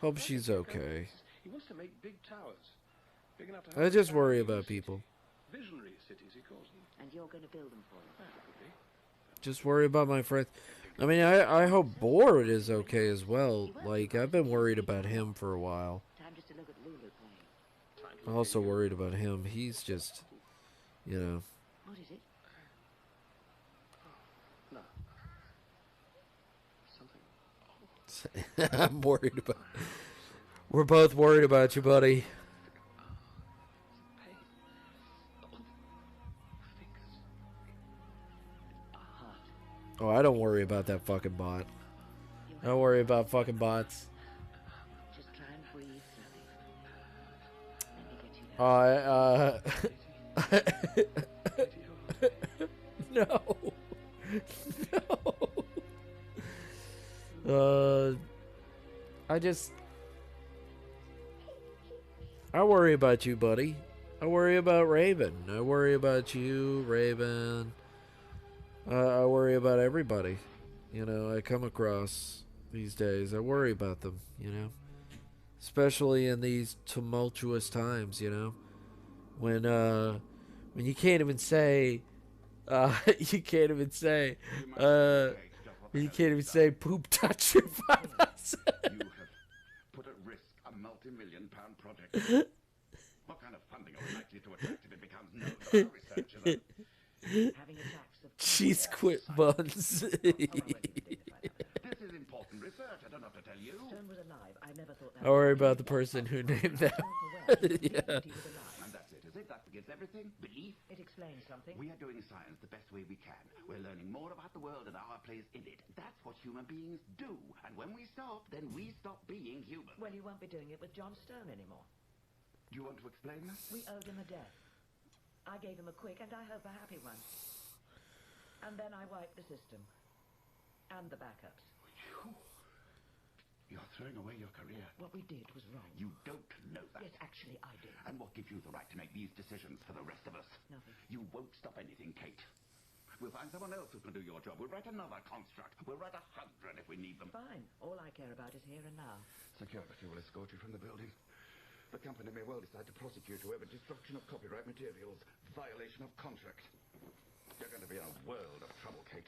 Hope she's okay. He wants to make big towers. Big enough to I just worry about people. Visionary cities, he calls them. And you're going to build them for him. Just worry about my friends. I mean, I hope Board is okay as well. Like, I've been worried about him for a while. Time just to look at Lulu playing. I'm also worried about him. He's just, you know. What is it? No. Something. I'm worried about. We're both worried about you, buddy. Oh, I don't worry about that fucking bot. I don't worry about fucking bots. Just try and breathe, No. No. I worry about you, buddy. I worry about Raven. I worry about you, Raven. I worry about everybody. You know, I come across these days. I worry about them, you know. Especially in these tumultuous times, you know. When you can't even say you can't even say poop touch your fathers. You have put at risk a multi-million-pound project. What kind of funding are we likely to attract if it becomes known that our research is a... Cheese quit buns. This is important research, I don't have to tell you. Stone was alive. I never thought that. I worry about the person who named that. Yeah. And that's it, is it? That forgets everything? Belief? It explains something. We are doing science the best way we can. We're learning more about the world and our place in it. That's what human beings do. And when we stop, then we stop being human. Well, you won't be doing it with John Stone anymore. Do you want to explain that? We owed him a debt. I gave him a quick and I hope a happy one. And then I wiped the system. And the backups. You're throwing away your career. What we did was wrong. You don't know that. Yes, actually, I do. And what gives you the right to make these decisions for the rest of us? Nothing. You won't stop anything, Kate. We'll find someone else who can do your job. We'll write another construct. We'll write 100 if we need them. Fine. All I care about is here and now. Security will escort you from the building. The company may well decide to prosecute you over destruction of copyright materials, violation of contract. You're going to be in a world of trouble, Kate.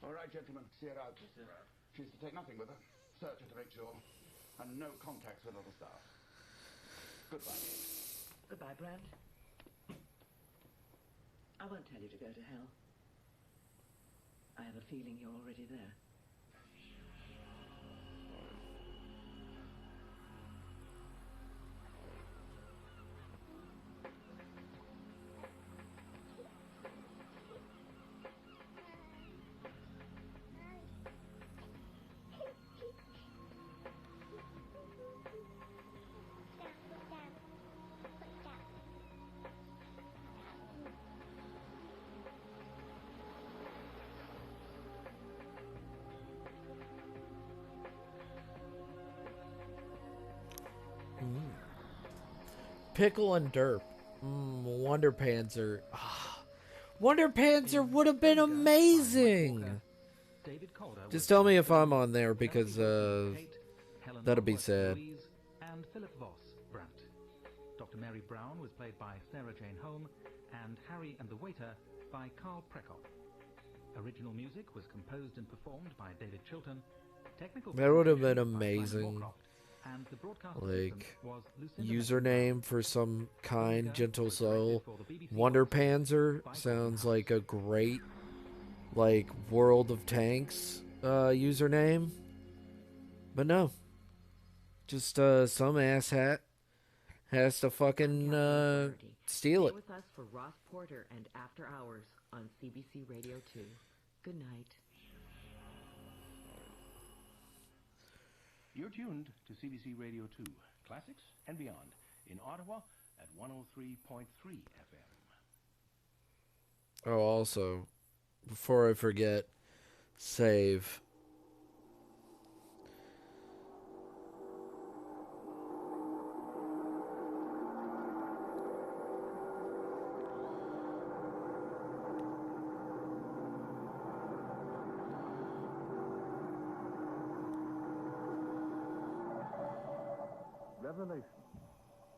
All right, gentlemen, see her out. Yes, sir. She's to take nothing with her. Search her to make sure. And no contacts with other staff. Goodbye, Kate. Goodbye, Brand. I won't tell you to go to hell. I have a feeling you're already there. Pickle and Derp. Wonder Panzer. Wonder Panzer would have been amazing. Just tell me if I'm on there because that'll be sad. And Philip Voss, Brandt. Dr. Mary Brown was played by Sarah Jane Holm, and Harry and the Waiter by Carl Prekop. Original music was composed and performed by David Chilton, That would have been amazing. Like, username for some kind, gentle soul. Wonder Panzer sounds like a great, like, World of Tanks username. But no. Just some asshat has to fucking steal it. Stay with us for Ross Porter and After Hours on CBC Radio 2. Good night. You're tuned to CBC Radio 2, Classics and Beyond, in Ottawa at 103.3 FM. Oh, also, before I forget, save. Revelation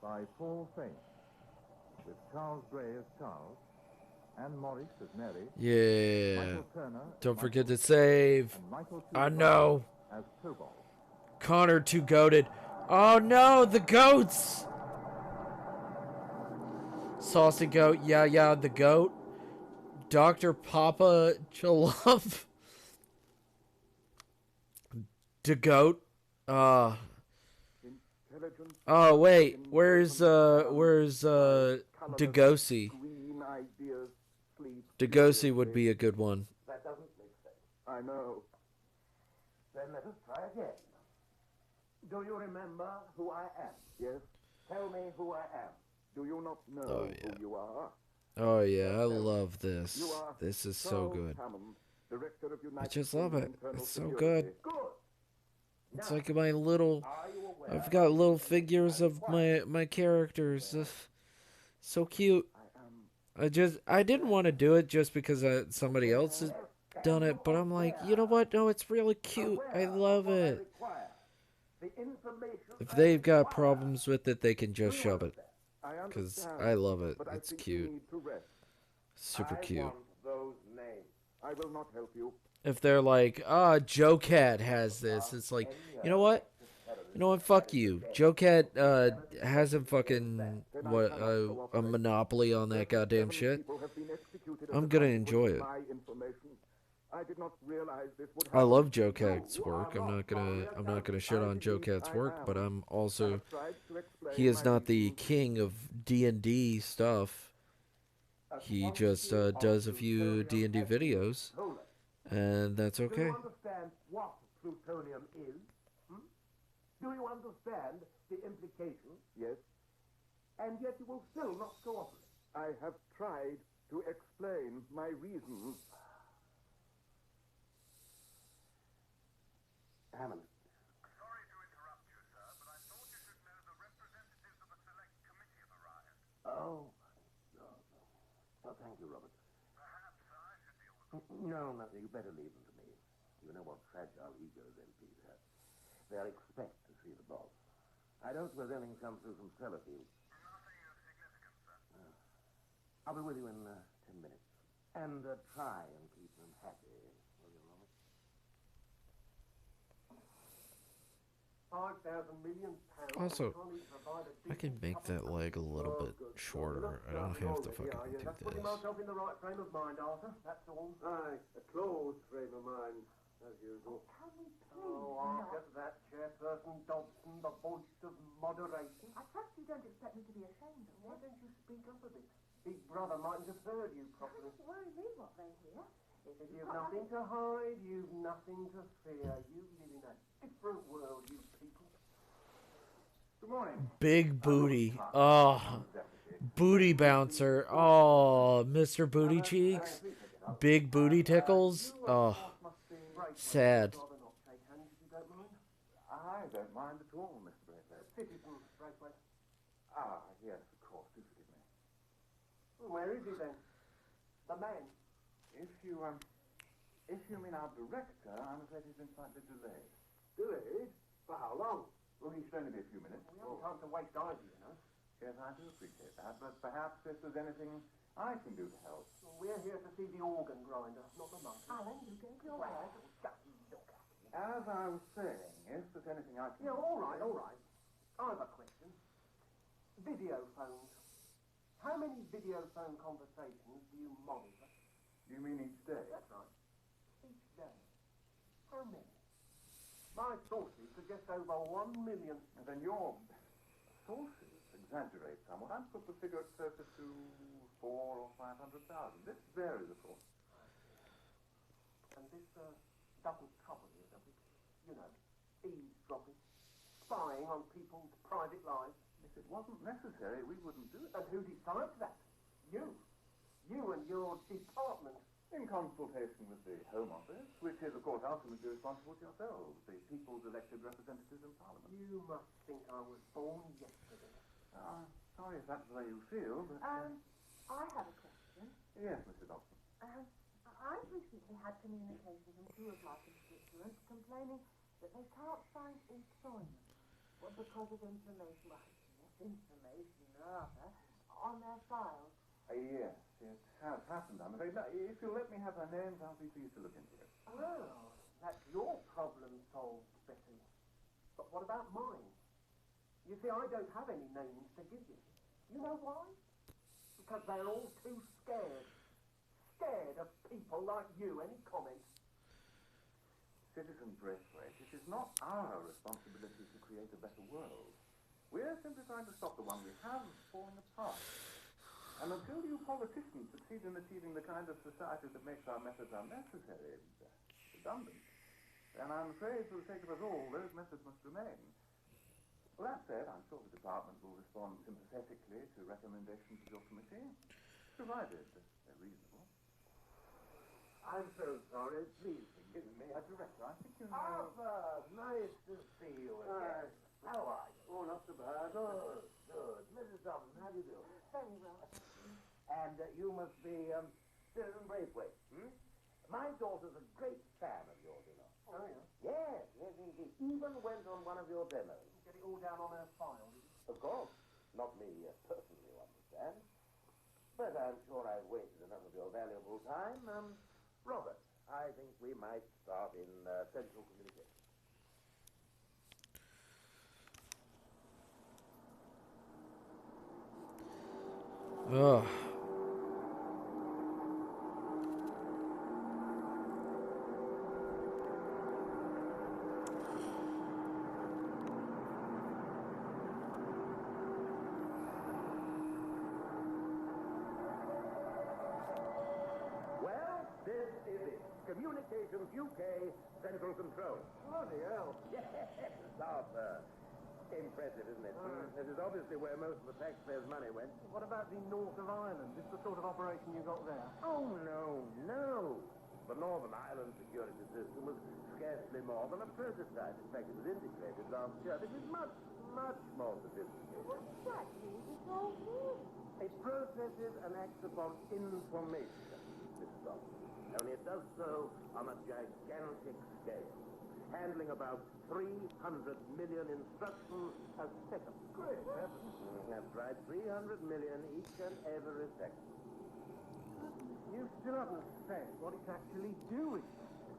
by Paul Fane, with Charles Gray as Charles, Anne Morris as Mary. Yeah. Michael Turner, Don't forget to save. I know. as Cobalt. Connor too goated. Oh no, the goats. Saucy goat. Yeah, the goat. Dr. Papa Chalup. The goat. Oh wait, where's Degosi? Degosi would be a good one. That doesn't make sense. I know. Then let us try again. Do you remember who I am? Yes. Tell me who I am. Do you not know who you are? Oh yeah, I love this. This is so good. I just love it. It's so good. It's like my little. I've got little figures of my characters. So cute. I didn't want to do it just because somebody else has done it, but I'm like, you know what? No, it's really cute. I love it. If they've got problems with it, they can just shove it. Because I love it. It's cute. Super cute. I will not help you. If they're like, Joe Cat has this, it's like, you know what? You know what? Fuck you. Joe Cat hasn't fucking a monopoly on that goddamn shit. I'm gonna enjoy it. I love Joe Cat's work. I'm not gonna shit on Joe Cat's work, but I'm also, he is not the king of D&D stuff. He just does a few D&D videos, and that's okay. Do you understand what plutonium is? Do you understand the implications? Yes. And yet you will still not cooperate. I have tried to explain my reasons. Hammond. Sorry to interrupt you, sir, but I thought you should know the representatives of the select committee of the riot. Oh, no. Oh, thank you, Robert. Perhaps I should deal with them. No, you better leave them to me. You know what fragile egos MPs have. They'll expect to see the boss. I don't suppose anything comes through from Sellafield. Nothing of significance, sir. I'll be with you in 10 minutes. And try and keep them happy, will you, Robert? Also, I can make that leg a little bit shorter. I don't have to fucking do this. Put myself in the right frame of mind, Arthur. That's all. Aye, a closed frame of mind, as usual. Arthur, that chairperson Dobson, the voice of moderation. I trust you don't expect me to be ashamed of Why don't you speak up a bit? Big Brother mightn't have heard you properly. It worries me what they hear. You've nothing to hide, you've nothing to fear. You live in a different world, you people. Good morning. Big booty. Oh, booty bouncer. Oh, Mr. Booty Cheeks. Big booty tickles. Oh, sad. I don't mind at all, Mr. Braithwaite. Citizen Braithwaite. Ah, yes, of course. Do forgive me. Well, where is he then? The man. If you mean our director, I'm afraid he's been slightly delayed. Delayed? For how long? Well, he should only be a few minutes. We haven't time to waste either, you know. Yes, I do appreciate that, but perhaps if there's anything I can do to help. Well, we're here to see the organ grinder, not the monkey. Alan, you go to your house. As I was saying, if there's anything I can... Yeah, all right, all right. I have a question. Video phones. How many video phone conversations do you monitor? You mean each day? That's right. Each day. How many? My sources suggest over 1 million. And then your sources exaggerate somewhat. I'd put the figure closer to 400,000 or 500,000. This varies, of course. And this doesn't trouble you, does it? You know, eavesdropping, spying on people's private lives. If it wasn't necessary, we wouldn't do it. And who decides that? You. You and your department. In consultation with the Home Office, which is, of course, ultimately responsible to yourselves, the people's elected representatives in Parliament. You must think I was born yesterday. Sorry if that's the way you feel, but... I have a question. Yes, Mr. Dobson. I've recently had communication from two of my constituents complaining that they can't find employment because of information, rather, on their files. Yes, it has happened, I'm afraid. Now, if you'll let me have their names, I'll be pleased to look into it. Well, that's your problem solved, Betty. But what about mine? You see, I don't have any names to give you. You know why? Because they're all too scared. Scared of people like you. Any comments? Citizen Braithwaite, it is not our responsibility to create a better world. We're simply trying to stop the one we have falling apart. And until you politicians succeed in achieving the kind of society that makes our methods unnecessary and redundant, then I'm afraid for the sake of us all, those methods must remain. Well, that said, I'm sure the department will respond sympathetically to recommendations of your committee, provided they're reasonable. I'm so sorry. Please forgive me. Director, I think you know... Arthur, nice to see you again. How are you? Oh, not so bad. Good, good. Mrs. Dobson, how do you do? Very well. And you must be Citizen Braithwaite, hmm? My daughter's a great fan of yours, you know. Oh, yeah? Yes, yes, indeed. Even went on one of your demos. Get it all down on her file, did you? Of course. Not me personally, you understand. But I'm sure I've wasted enough of your valuable time. Robert, I think we might start in central communication. Ugh. Well, this is it. Communications UK Central Control. Bloody hell. Yes, Arthur. Impressive, isn't it? This is obviously where most of the taxpayers' money went. What about the north of Ireland? Is this the sort of operation you got there? Oh, no, no. The Northern Ireland security system was scarcely more than a prototype. In fact, it was integrated last year. This is much, much more sophisticated. What exactly is it all for? It processes and acts upon information, Mr. Dobson. Only it does so on a gigantic scale, handling about 300 million instructions a second. Great heavens. That's right, 300 million each and every second. You still haven't said what it's actually doing.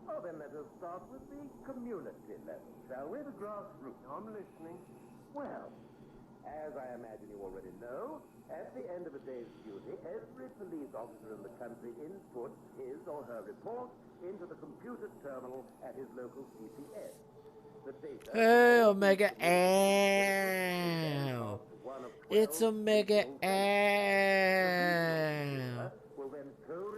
Oh, then let us start with the community level, shall we? The grassroots. I'm listening. Well, as I imagine you already know, at the end of a day's duty, every police officer in the country inputs his or her report into the computer terminal at his local CPS. The data... Hey, Omega Ow! It's Omega Ow!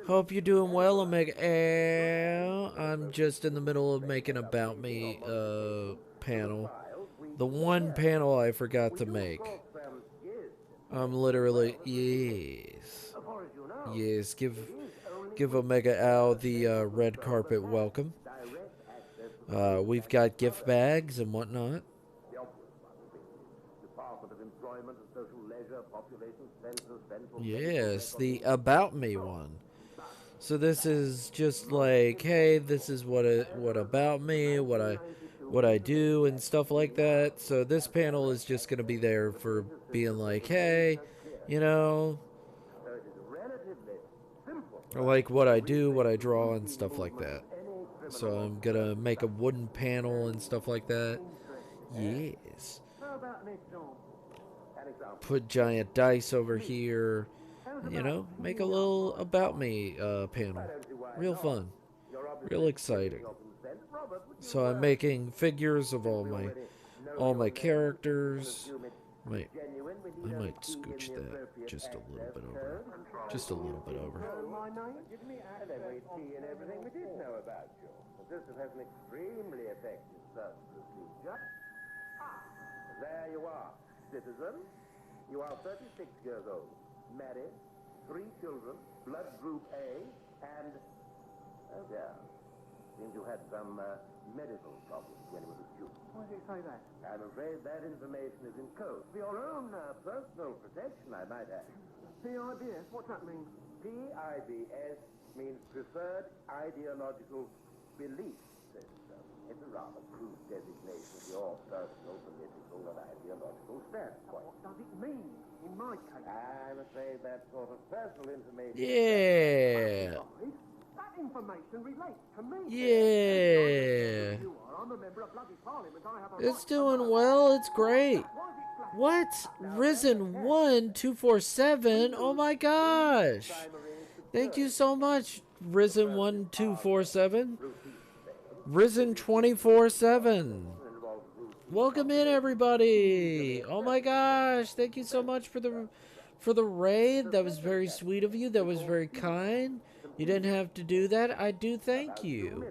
Hope you're doing well, Omega Ow. I'm just in the middle of making About Me panel. The one panel I forgot to make. I'm literally... Yes. Yes, give Omega Ow the red carpet welcome. We've got gift bags and whatnot. Yes, the About Me one. So this is just like, hey, this is what about me, what I do and stuff like that. So this panel is just going to be there for being like, hey, you know, like what I do, what I draw and stuff like that. Any So I'm gonna make a wooden panel and stuff like that. Yes. How about an example? An example. Put giant dice over here. You know, make a little about me panel. Real fun. Real exciting. So I'm making figures of all my characters. I might scooch that just a little bit over. Just a little bit over. My name? Give me and then we see and everything we did know about you. The system has an extremely effective search procedure. There you are, citizen. You are 36 years old, married, 3 children, blood group A, and... Oh dear. Seems you had some medical problems when you were a student. Why did you say that? I'm afraid that information is in code. For your own personal protection, I might add. PIBS? What's that mean? PIBS means Preferred Ideological Belief System. It's a rather crude designation of your personal, political, and ideological standpoint. What does it mean in my case? I'm afraid that sort of personal information... Yeah. That information relates to me. Yeah. I'm a member of bloody parliament. I have a It's doing well. It's great. What? Risen 1247? Oh my gosh. Thank you so much, Risen 1247. Risen 24/7. Welcome in, everybody. Oh my gosh. Thank you so much for the raid. That was very sweet of you. That was very kind. You didn't have to do that. I do thank you.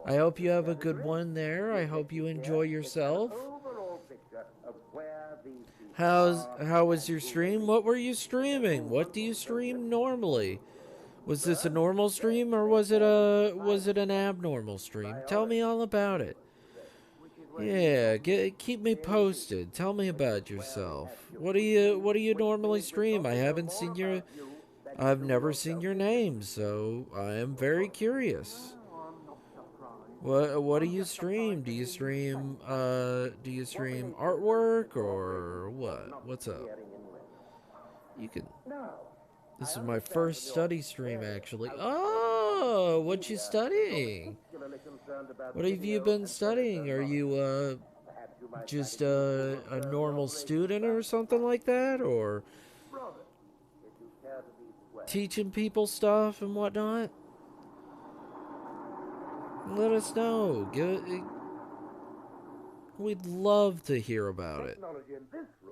I hope you have a good one there. I hope you enjoy yourself. How was your stream? What were you streaming? What do you stream normally? Was this a normal stream or was it an abnormal stream? Tell me all about it. Yeah, keep me posted. Tell me about yourself. What do you normally stream? I've never seen your name, so I am very curious. What do you stream? Do you stream artwork or what? What's up? You can. This is my first study stream, actually. Oh, what you studying? What have you been studying? Are you just a normal student or something like that, or teaching people stuff and whatnot? Let us know. We'd love to hear about it.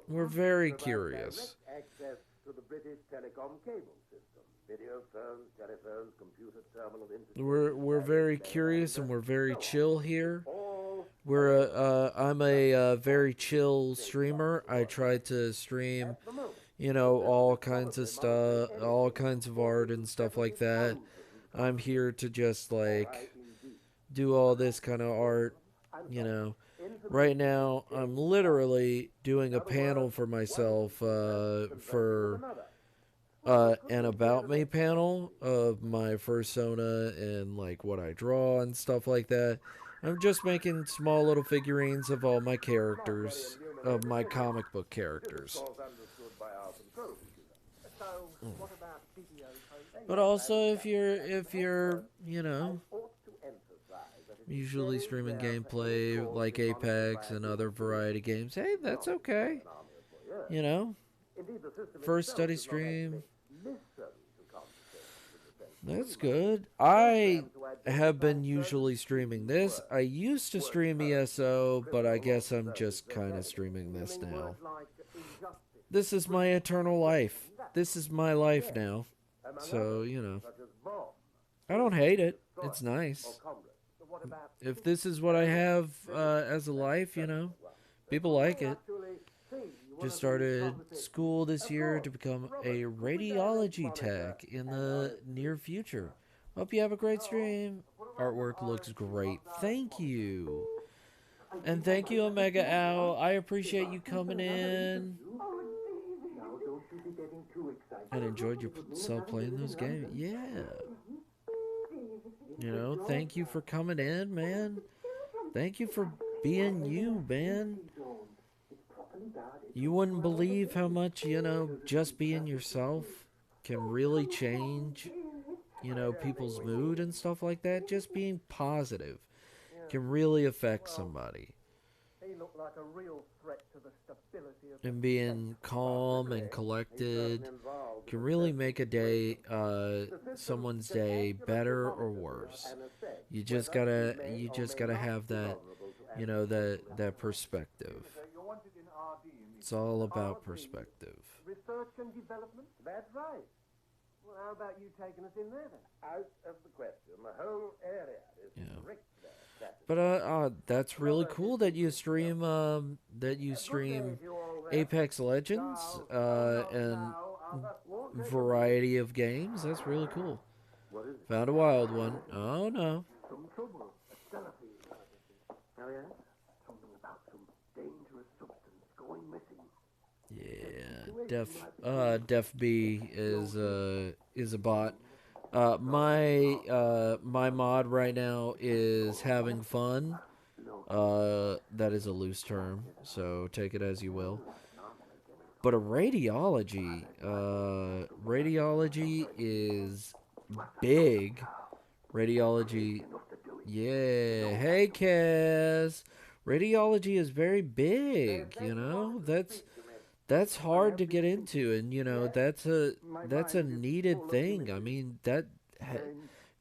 We're very curious. Access to the British telecom cable system. Video, phones, telephones, computer terminal, We're very curious and we're very chill here. I'm a very chill streamer. I try to stream, all kinds of stuff, all kinds of art and stuff like that. I'm here to just do all this kind of art, Right now, I'm literally doing a panel for myself for an About Me panel of my persona and what I draw and stuff like that. I'm just making small little figurines of all my characters, of my comic book characters. But also, if you're, usually streaming gameplay like Apex and other variety games, hey, that's okay. First study stream. That's good. I have been usually streaming this. I used to stream ESO, but I guess I'm just kind of streaming this now. This is my eternal life. This is my life now. So, I don't hate it. It's nice. If this is what I have as a life, people like it. Just started school this year to become a radiology tech in the near future. Hope you have a great stream. Artwork looks great. Thank you. And thank you, Omega Owl. I appreciate you coming in. And enjoyed yourself playing those games. Yeah. Thank you for coming in, man. Thank you for being you, man. You wouldn't believe how much, just being yourself can really change you know, people's mood and stuff like that, just being positive can really affect somebody. He looked like a real threat to the stability of And being calm and collected can really make a day, someone's day better or worse. You just gotta have that, you know, that perspective. It's all about perspective. Research and development? That's right. Well, how about you taking us in there then? Out of the question. The whole area is rich there. But that's really cool that you stream Apex Legends and variety of games. That's really cool. Found a wild one. Oh no. Some trouble. A cellophane. Oh yeah? Something about some dangerous substance going missing. Yeah, Def B is a bot. My mod right now is having fun. That is a loose term, so take it as you will. But a radiology is big. Radiology, yeah. Hey, Kaz. Radiology is very big. You know, that's hard to get into, and you know that's a needed thing. I mean,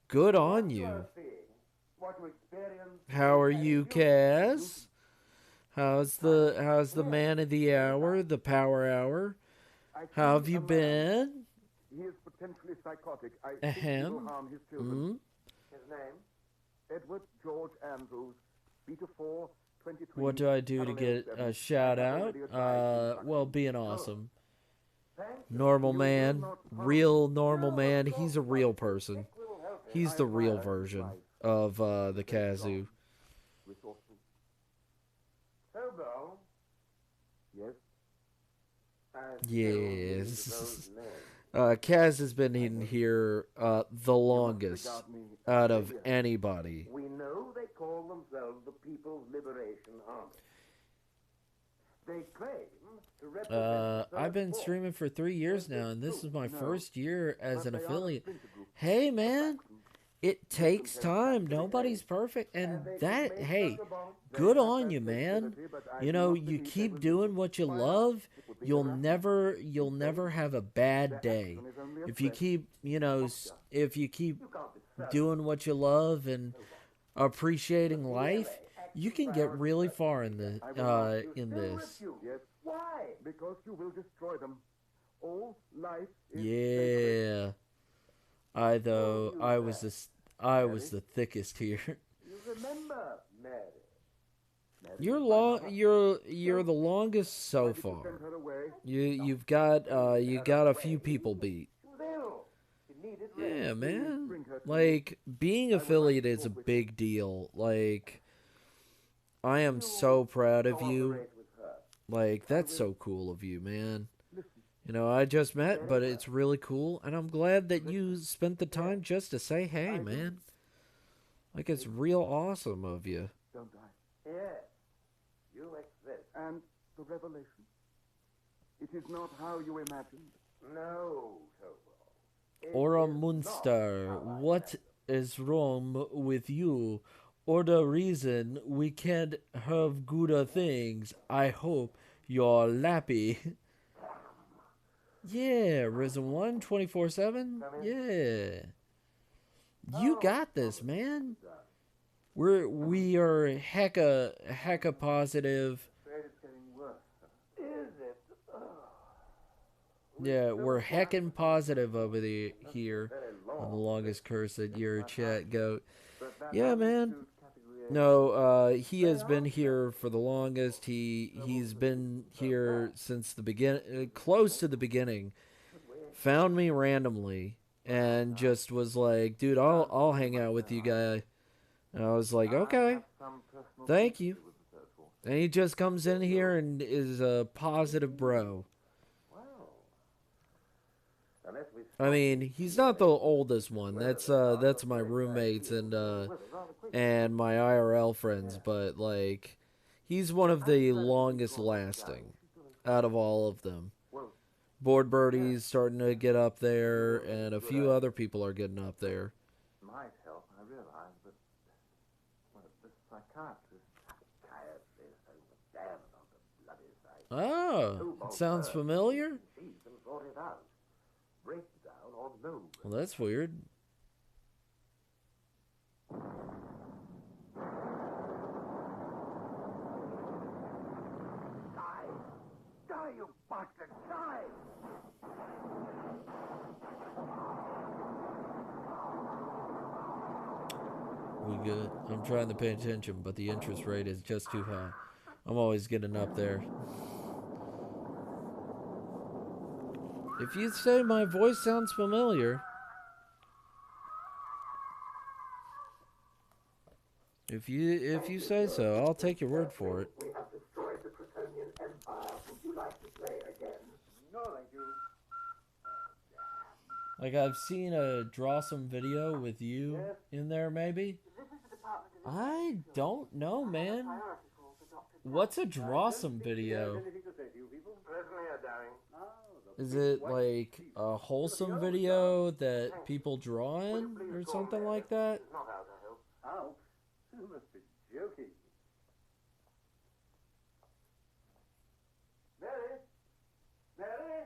good on you. How are you, Kaz? How's the man of the hour, the power hour? How have you been? He is potentially psychotic. I think Ahem. he will harm his children. His name? Edward George Andrews, pt4, 2020. What do I do to get a shout out? Well, being awesome. Normal man, real normal man. He's a real person. He's the real version of the Kazoo. Hobo? Yes? Yes. Kaz has been in here the longest out of anybody. We know they call themselves the People's Liberation Army. They claim to represent I've been streaming for 3 years now, and this is my first year as an affiliate. Hey, man, it takes time. Nobody's perfect, and that, hey, good on you, man. You know, you keep doing what you love, you'll never have a bad day. If you keep, you know, if you keep doing what you love and appreciating life, you can get really far in this. Yes. Why? Because you will destroy them. All life is Yeah. I was the thickest here. You remember, Mary? You're the longest so far. You've got a few people beat. Yeah, man. Like, being affiliate is a big deal. Like, I am so proud of you. Like, that's so cool of you, man. You know, I just met, but it's really cool, and I'm glad that you spent the time just to say hey, man. Like, it's real awesome of you. Don't I? Yes. You exist. And the revelation? It is not how you imagined. No, Tobo. Ora Munster, what is wrong with you? Or the reason we can't have good things? I hope you're lappy. Yeah, Risen 1, 24/7. Yeah. You got this, man. We are hecka positive. It's getting worse. Is it? Yeah, we're heckin' positive over here on the longest curse at your chat goat. Yeah, man. No, he has been here for the longest. He's been here since the close to the beginning. Found me randomly and just was like, "Dude, I'll hang out with you, guy." And I was like, "Okay, thank you." And he just comes in here and is a positive bro. I mean, he's not the oldest one. That's my roommates and my IRL friends, but like, he's one of the longest lasting out of all of them. Board Birdie's starting to get up there, and a few other people are getting up there. Might help, I realize, but well, this psychiatrist damn on the bloody side. Oh, it sounds familiar. She can sort it out. Breakdown or no. Well, that's weird. Die, you bastard, die! We good. I'm trying to pay attention, but the interest rate is just too high. I'm always getting up there. If you say my voice sounds familiar, if you say so, I'll take your word for it. We have destroyed the Kryptonian Empire. Would you like to play again? No, thank you. Like, I've seen a draw some video with you in there, maybe. I don't know, man. What's a draw some video? Is it like a wholesome video that people draw in or something like that? Out? You must be joking. Mary? Mary?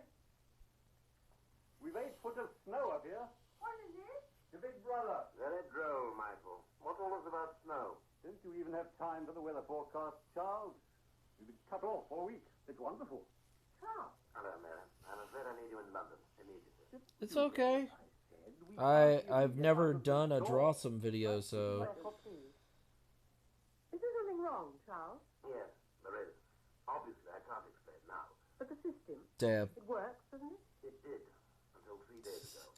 We've 8 foot of snow up here. What is it? Your big brother. Very droll, Michael. What all is about snow? Don't you even have time for the weather forecast, Charles? We've been cut off for a week. It's wonderful. Charles? Hello, Mary. I'm afraid I need you in London immediately. It's okay. I've never done a draw some video, so Is there something wrong, Charles? Yes, there is. Obviously, I can't explain now. But the system? Damn. It works, doesn't it? It did, until 3 days ago.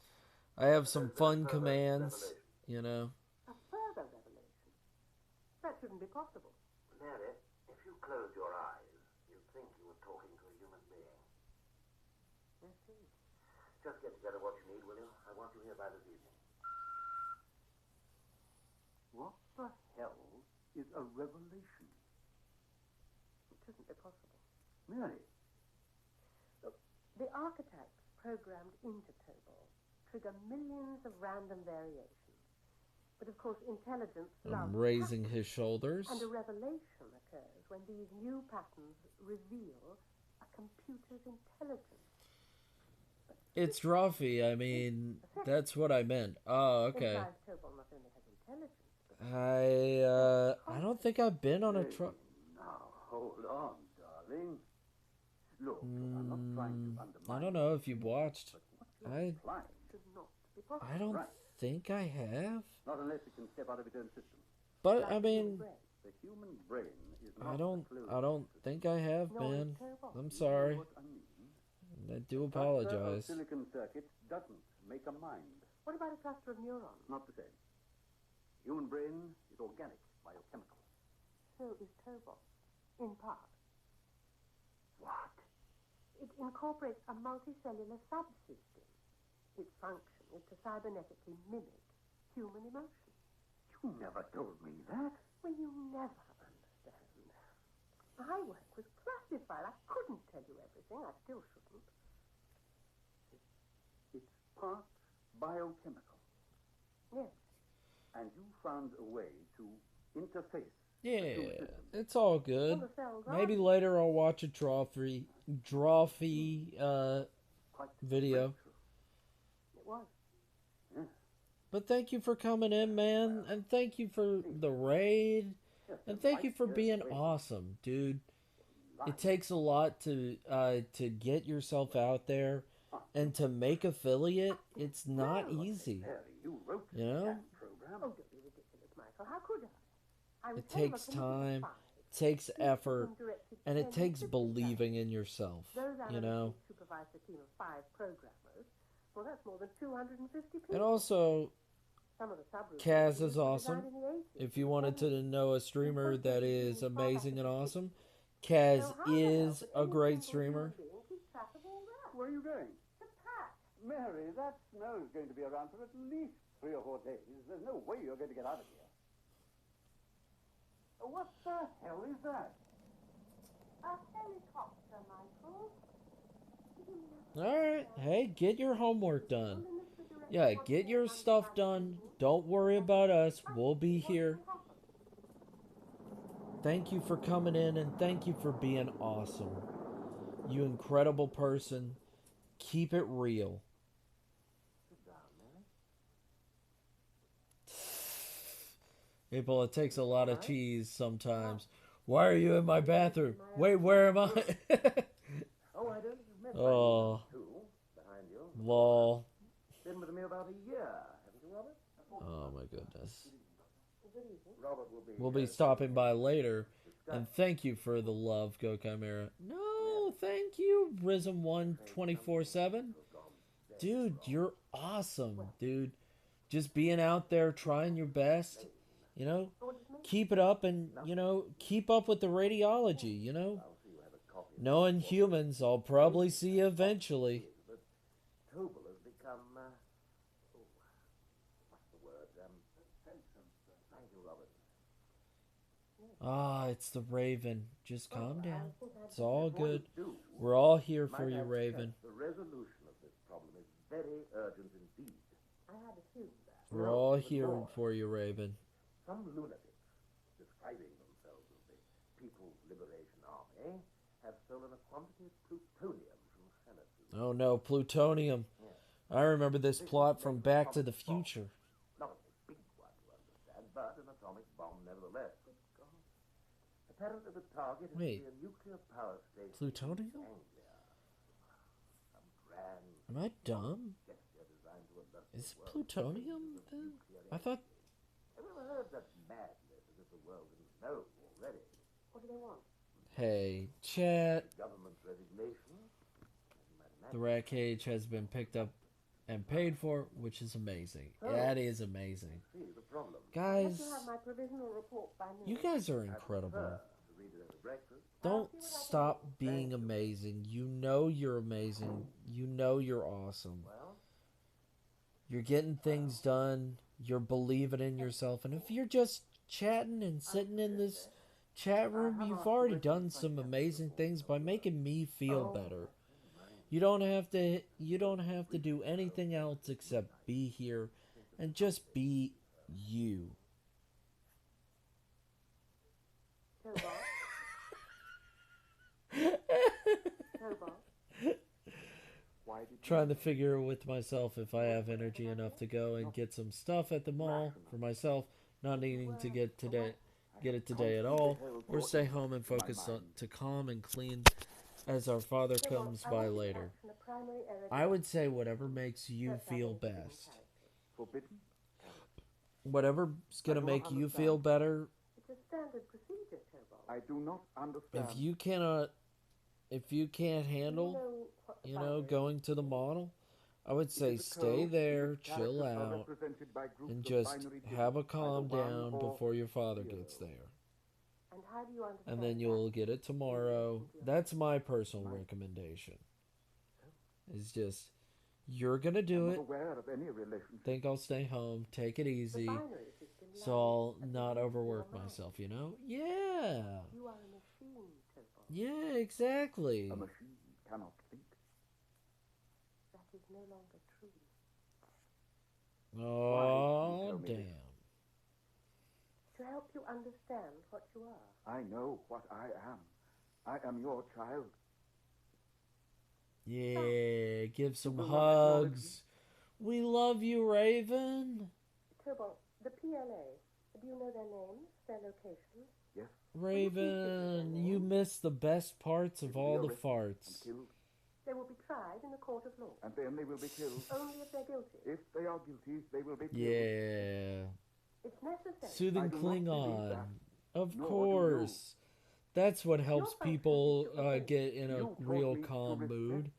I have some fun commands, you know. A further revelation? That shouldn't be possible. Mary, if you closed your eyes, you'd think you were talking to a human being. I see. Just get together what you need, will you? I want you here by this evening. What the hell is a revelation? It shouldn't be possible. Mary? Look, the archetypes programmed into Tobol trigger millions of random variations. But of course, intelligence loves I'm raising patterns. his shoulders. And a revelation occurs when these new patterns reveal a computer's intelligence. It's Drawfee. I mean, that's what I meant. Oh, okay. Implies Tobol not only has intelligence, but I don't think I've been on a truck. Now, hold on, darling. Look, I'm not trying to undermine. I don't know if you've watched. I should not be possible. don't think I have. Not unless it can step out of its own system. But I mean, The human brain is not I don't think I have been. I'm sorry. I do apologize. Silicon circuit doesn't make a mind. What about a cluster of neurons? Not the same. Human brain is organic, biochemical. So is Tobol, in part. What? It incorporates a multicellular subsystem. Its function is to cybernetically mimic human emotion. You never told me that. Well, you never understand. My work was classified. I couldn't tell you everything. I still shouldn't. It's part biochemical. Yes. And you found a way to interface. Yeah, it's all good. Well, the cells are- Maybe later I'll watch a Drawfee video. It was. But thank you for coming in, man, and thank you for the raid, and thank you for being awesome, dude. It takes a lot to get yourself out there, and to make affiliate. It's not easy, you know. Oh, don't be ridiculous, Michael. How could I? It takes time, it takes effort, and it takes believing in yourself. Those You know. analysts supervise a team of 5 programmers. Well, that's more than 250 people. And also, Some of the subgroups Kaz were is awesome. designed in the 80s. If you wanted to know a streamer that is amazing and awesome, Kaz is a great streamer. Keep track of all that. Where are you going? To Pat. Mary, that snow is going to be around for at least 3 or 4 days. There's no way you're going to get out of here. What the hell is that? A helicopter, Michael. Did you never Alright, hey, get your homework done. Yeah, get your stuff done. Don't worry about us. We'll be here. Thank you for coming in and thank you for being awesome. You incredible person. Keep it real. People, it takes a lot of cheese sometimes. Why are you in my bathroom? Wait, where am I? Oh, I don't remember. Oh. Two behind you. Lol. Been with me about a year, haven't you, Robert? Oh my goodness. Robert will be. We'll be stopping by later. And thank you for the love, Go Chimera. No, thank you, Rhythm1 24/7. Dude, you're awesome, dude. Just being out there trying your best, you know? Keep it up and, you know, keep up with the radiology, you know? Knowing humans, I'll probably see you eventually. Tobel has become. What's the word? Thank you, Robert. Ah, it's the Raven. Just calm down. It's all good. We're all here for you, Raven. The resolution of this problem is very urgent indeed. I had assumed that. We're all here for you, Raven. Some lunatics, describing themselves as the People's Liberation Army, have stolen a quantity of plutonium from senators. Oh no, plutonium. I remember this plot from Back to the Future. Not a big one to understand, but an atomic bomb nevertheless. Good God. Apparently the target is Wait. a nuclear power station. Plutonium? In Anglia. Some grand Am I dumb? gesture designed to alert Is the world. plutonium then? I thought... Have you ever heard that madness as if the world didn't know already? What do they want? Hey, chat. Government resignation? The rat cage has been picked up and paid for, which is amazing. That is amazing. See the problem. Guys, You have my provisional report by noon. you guys are incredible. Don't stop being amazing. You know you're amazing. You know you're awesome. You're getting things done. You're believing in yourself. And if you're just chatting and sitting in this chat room, you've already done some amazing things by making me feel better. You don't have to do anything else except be here and just be you. Trying to figure with myself if I have energy enough to go and get some stuff at the mall for myself, not needing to get it today at all, or stay home and focus on to calm and clean as our father comes by later. I would say whatever makes you feel best. Whatever's gonna make you feel better. It's a standard procedure, Tobal. I do not understand. If you can't handle, you know, going to the model, I would say stay there, chill out, and just have a calm down before your father gets there. And how do you understand? And then you'll get it tomorrow. That's my personal recommendation. It's just, you're gonna do it. Think I'll stay home, take it easy, so I'll not overwork myself, you know? Yeah. You are a machine, Tobal. Yeah, exactly. A machine cannot think. That is no longer true. Oh, damn. To help you understand what you are. I know what I am. I am your child. Yeah, give some hugs. We love you, Raven. Tobal, the PLA, do you know their names, their locations? Yes. Raven, you missed the best parts of all the farts. They will be tried in a court of law. And then they will be killed. Only if they're guilty. If they are guilty, they will be killed. Yeah. It's necessary. Soothing Klingon. Of course. That's what helps people get in a real calm mood.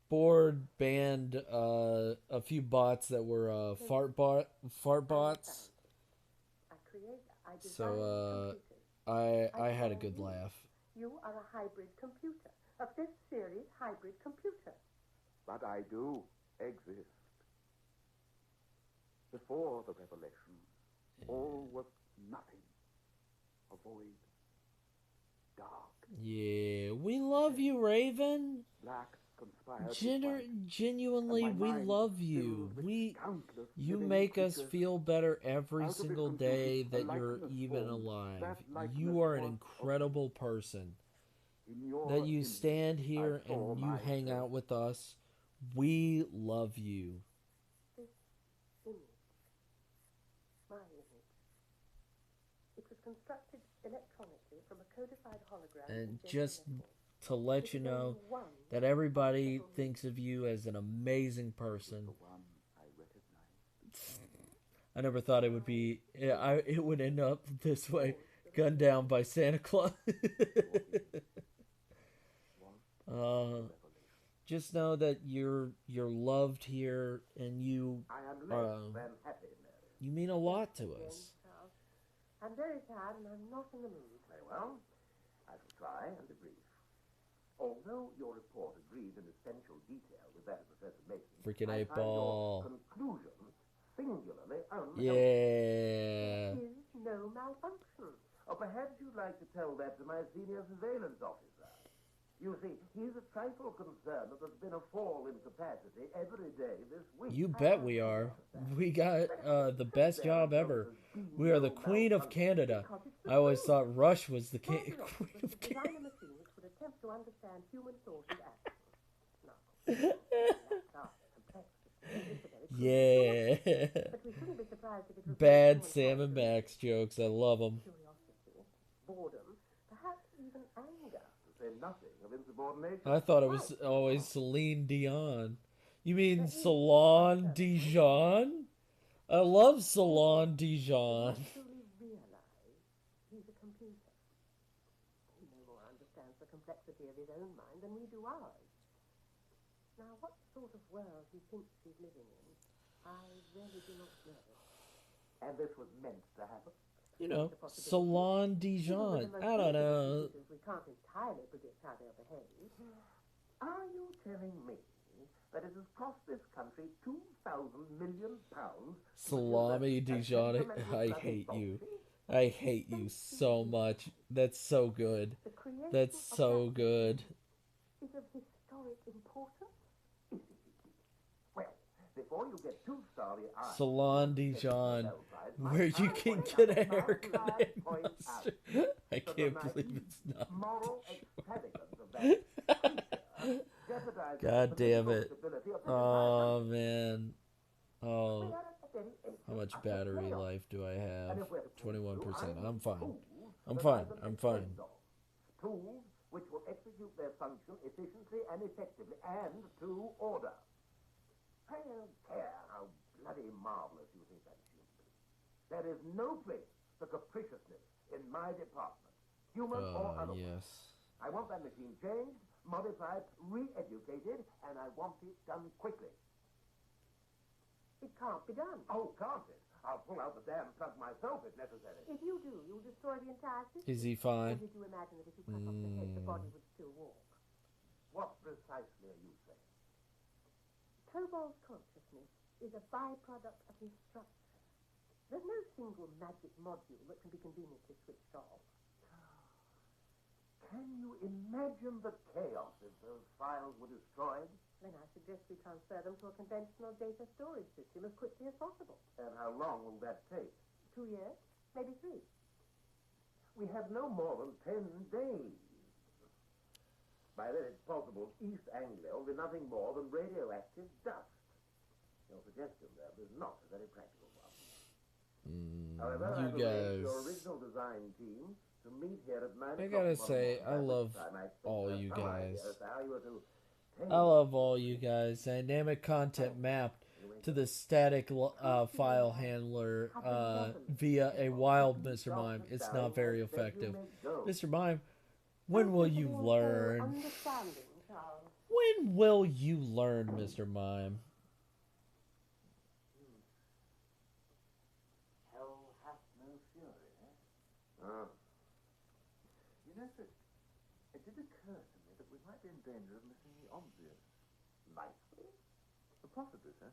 Board banned a few bots that were fart bots. So I had a good laugh. You are a hybrid computer, a fifth series hybrid computer. But I do exist. Before the revelation, all was nothing. A void. Dark. Yeah, we love you, Raven. Black conspired with white. Genuinely, And my we mind love is you. filled with countless You living make us creatures. feel better every Out of this single confusion, day a that you're likeness even formed. alive. That likeness You are an was of incredible person. In your That you image, stand I here saw and you hang myself. out with us. We love you. This image, my image, it was constructed electronically from a codified hologram. And in just metal. to let you know that everybody thinks of you as an amazing person. I never thought it would be. It would end up this way, gunned down by Santa Claus. Just know that you're loved here, and you I am less than happy, Mary. you mean a lot to us. Charles. I'm very tired and I'm not in the mood. Very well. I shall try and be brief. Although your report agrees in essential detail with that of Professor Mason, Freaking I 8 find Ball. your conclusion singularly unhelpful. Yeah. There is no malfunction. Or perhaps you'd like to tell that to my senior surveillance officer. You see, he's a trifle concerned that there's been a fall in capacity every day this week. You bet we are. We got the best job ever. We are the Queen of Canada. I always thought Rush was the Queen of Design Canada. a machine which would attempt to understand human thought and action. Yeah. But we shouldn't be surprised if it was Bad Sam and Max jokes. I love them. curiosity, boredom, perhaps even anger. To say nothing of insubordination. I thought it was always Celine Dion. You mean Salon Dijon? I love Salon Dijon. Truly realize he's a computer. He no more understands the complexity of his own mind than we do ours. Now, what sort of world he thinks he's living in, I really do not know. And this was meant to happen. You know, Salon Dijon. I don't know. We can't entirely predict how they'll behave. Are you telling me that it has cost this country £2,000 million? Salami Dijon. I hate you. I hate you so much. That's so good. That's so good. Is of historic importance? Well, before you get too starry-eyed, Salon Dijon, where you can get a haircut and mustard. I can't believe it's not. moral extravagance of that creature jeopardizes God the damn political it. stability of the Oh, man. Oh. How much battery life do I have? 21%. I'm fine. I'm fine. I'm fine. tools which will execute their function efficiently and effectively and to order. I don't care how bloody marvelous you think that should be. There is no place for capriciousness in my department, human or otherwise. Yes. I want that machine changed, modified, re-educated, and I want it done quickly. It can't be done. Oh, can't it? I'll pull out the damn plug myself if necessary. If you do, you'll destroy the entire system. Is he fine? Or did you imagine that if you cut off the head, the body would still walk? What precisely are you saying? Cobalt's consciousness is a byproduct of his structure. There's no single magic module that can be conveniently switched off. Can you imagine the chaos if those files were destroyed? Then I suggest we transfer them to a conventional data storage system as quickly as possible. And how long will that take? 2 years, maybe 3. We have no more than 10 days. By then it's possible East Anglia will be nothing more than radioactive dust. Your suggestion there is not a very practical one. However, I will arrange your original design team to meet here at 9 o'clock. I gotta say, I tomorrow love morning. I expect all to have you some idea guys. as to how you are to tame I love all you guys. Dynamic content mapped to the static file handler via a wild Mr. Mime. It's not very effective. Mr. Mime, when will you learn? Understanding, Charles. When will you learn, Mr. Mime? Hell hath no fury, eh? You know, sir, it did occur to me that we might be in danger of missing the obvious. Likely? Possibly, sir.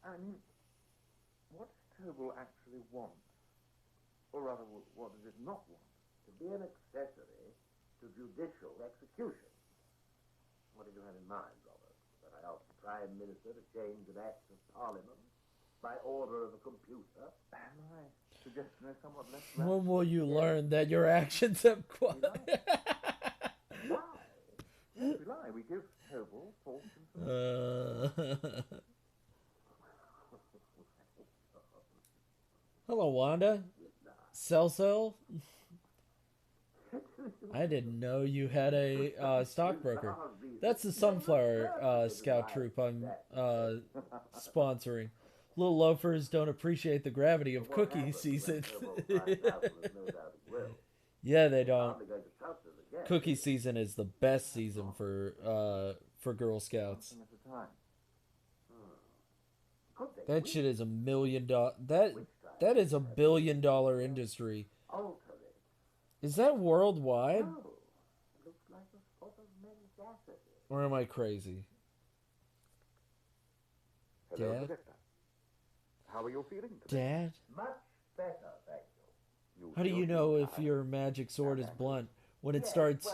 I mean, what does Tobal actually want? Or rather, what does it not want? To be an accessory to judicial execution. What did you have in mind, Robert? That I asked the Prime Minister to change an Act of Parliament by order of a computer? My suggestion is somewhat less When will you learn that your actions have Lie. Yes, we lie. We give terrible false information. Hello, Wanda. Cell. I didn't know you had a stockbroker. That's the Sunflower Scout troop I'm sponsoring. Little loafers don't appreciate the gravity of cookie season. Yeah, they don't. Cookie season is the best season for Girl Scouts. That shit is $1 million. That is $1 billion industry. Is that worldwide? Or am I crazy? Hello, Dad? Director. How are you feeling today? Dad? Much better, thank you. How do you know if your magic sword is blunt when it starts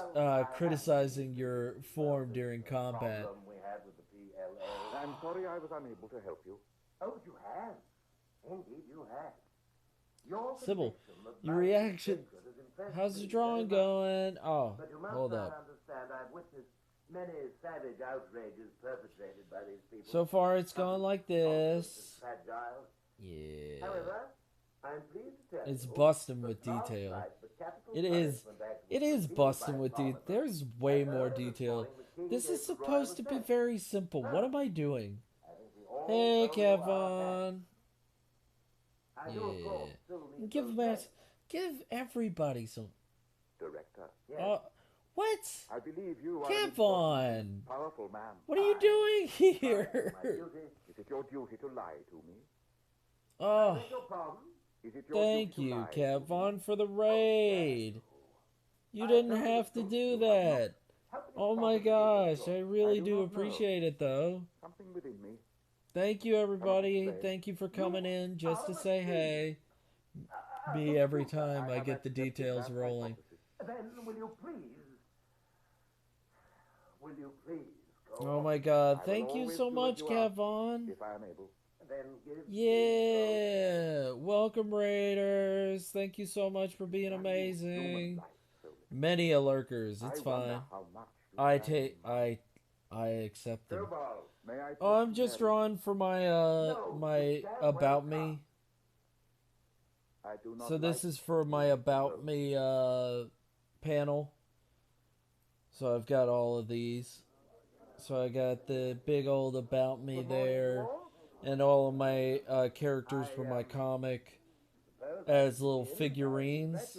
criticizing your form during combat? We had with the PLA. I'm sorry I was unable to help you. Oh, but you have. Indeed, you have. Your Sybil, conviction that your my reaction. hatred has impressed How's me the drawing very much. going? Oh, But you must hold not up. understand, I've witnessed many savage outrages perpetrated by these people. So far, it's going like this. Fragile. Yeah. However, I'm pleased to tell It's you busting with that last detail. night the capital It is. punishment act It was is repealed busting by with detail. Parliament. There's way more detail. This is supposed to be very simple. What am I doing? Hey, Kevin. I do, of course, still need Give those Matt, give everybody some. Director. What? I believe you are Kevin. a powerful man. What are you doing here? Is it your duty to lie to me? Oh, Is it your thank duty to you, lie? Kevin, for the raid. You didn't have to do that. Oh my gosh, I really do appreciate it though. Something within me. Thank you, everybody. Thank you for coming in just to say hey. Me every time I get the details rolling. Then will you please go Oh on? my god, thank you so much, Kevin. If I am able. Then give Yeah, welcome Raiders. Thank you so much for being amazing. Many a lurkers, it's fine. I accept them. Oh, I'm just drawing for my my about me. So this is for my about me panel. So I've got all of these. So I got the big old about me there, and all of my characters from my comic as little figurines.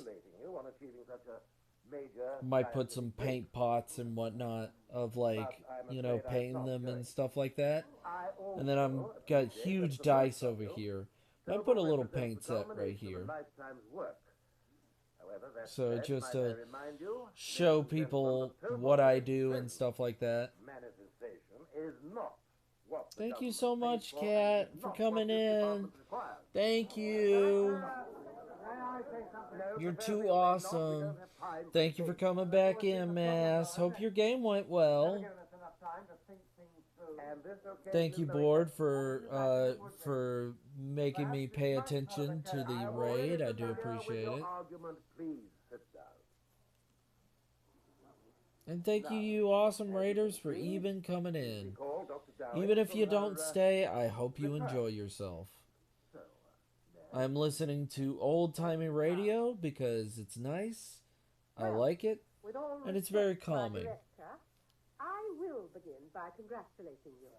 Might put some paint pots and whatnot of like, you know, painting them and stuff like that. And then I'm got huge dice over here. I put a little paint set right here. So just to show people what I do and stuff like that. Thank you so much, Kat, for coming in. Thank you. You're too awesome. Thank you for coming back in, Mass. Hope your game went well. Thank you, board, for making me pay attention to the raid. I do appreciate it. And thank you awesome raiders, for even coming in. Even if you don't stay, I hope you enjoy yourself. I'm listening to old-timey radio because it's nice. I like it. And it's very calming. I will begin by congratulating you.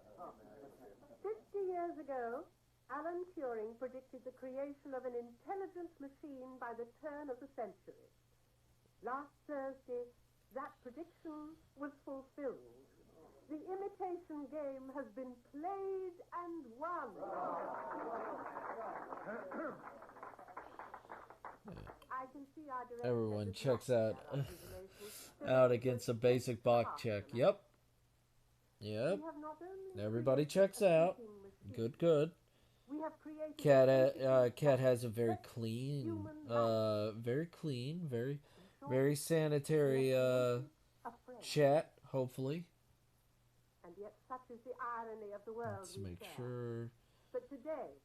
50 years ago, Alan Turing predicted the creation of an intelligent machine by the turn of the century. Last Thursday, that prediction was fulfilled. The imitation game has been played and won. I can see our director Everyone checks out against a basic box check. Yep. Everybody checks out. Good. Cat has a very clean, very Very sanitary chat, hopefully. And yet such is the irony of the world. Let's make sure. But today,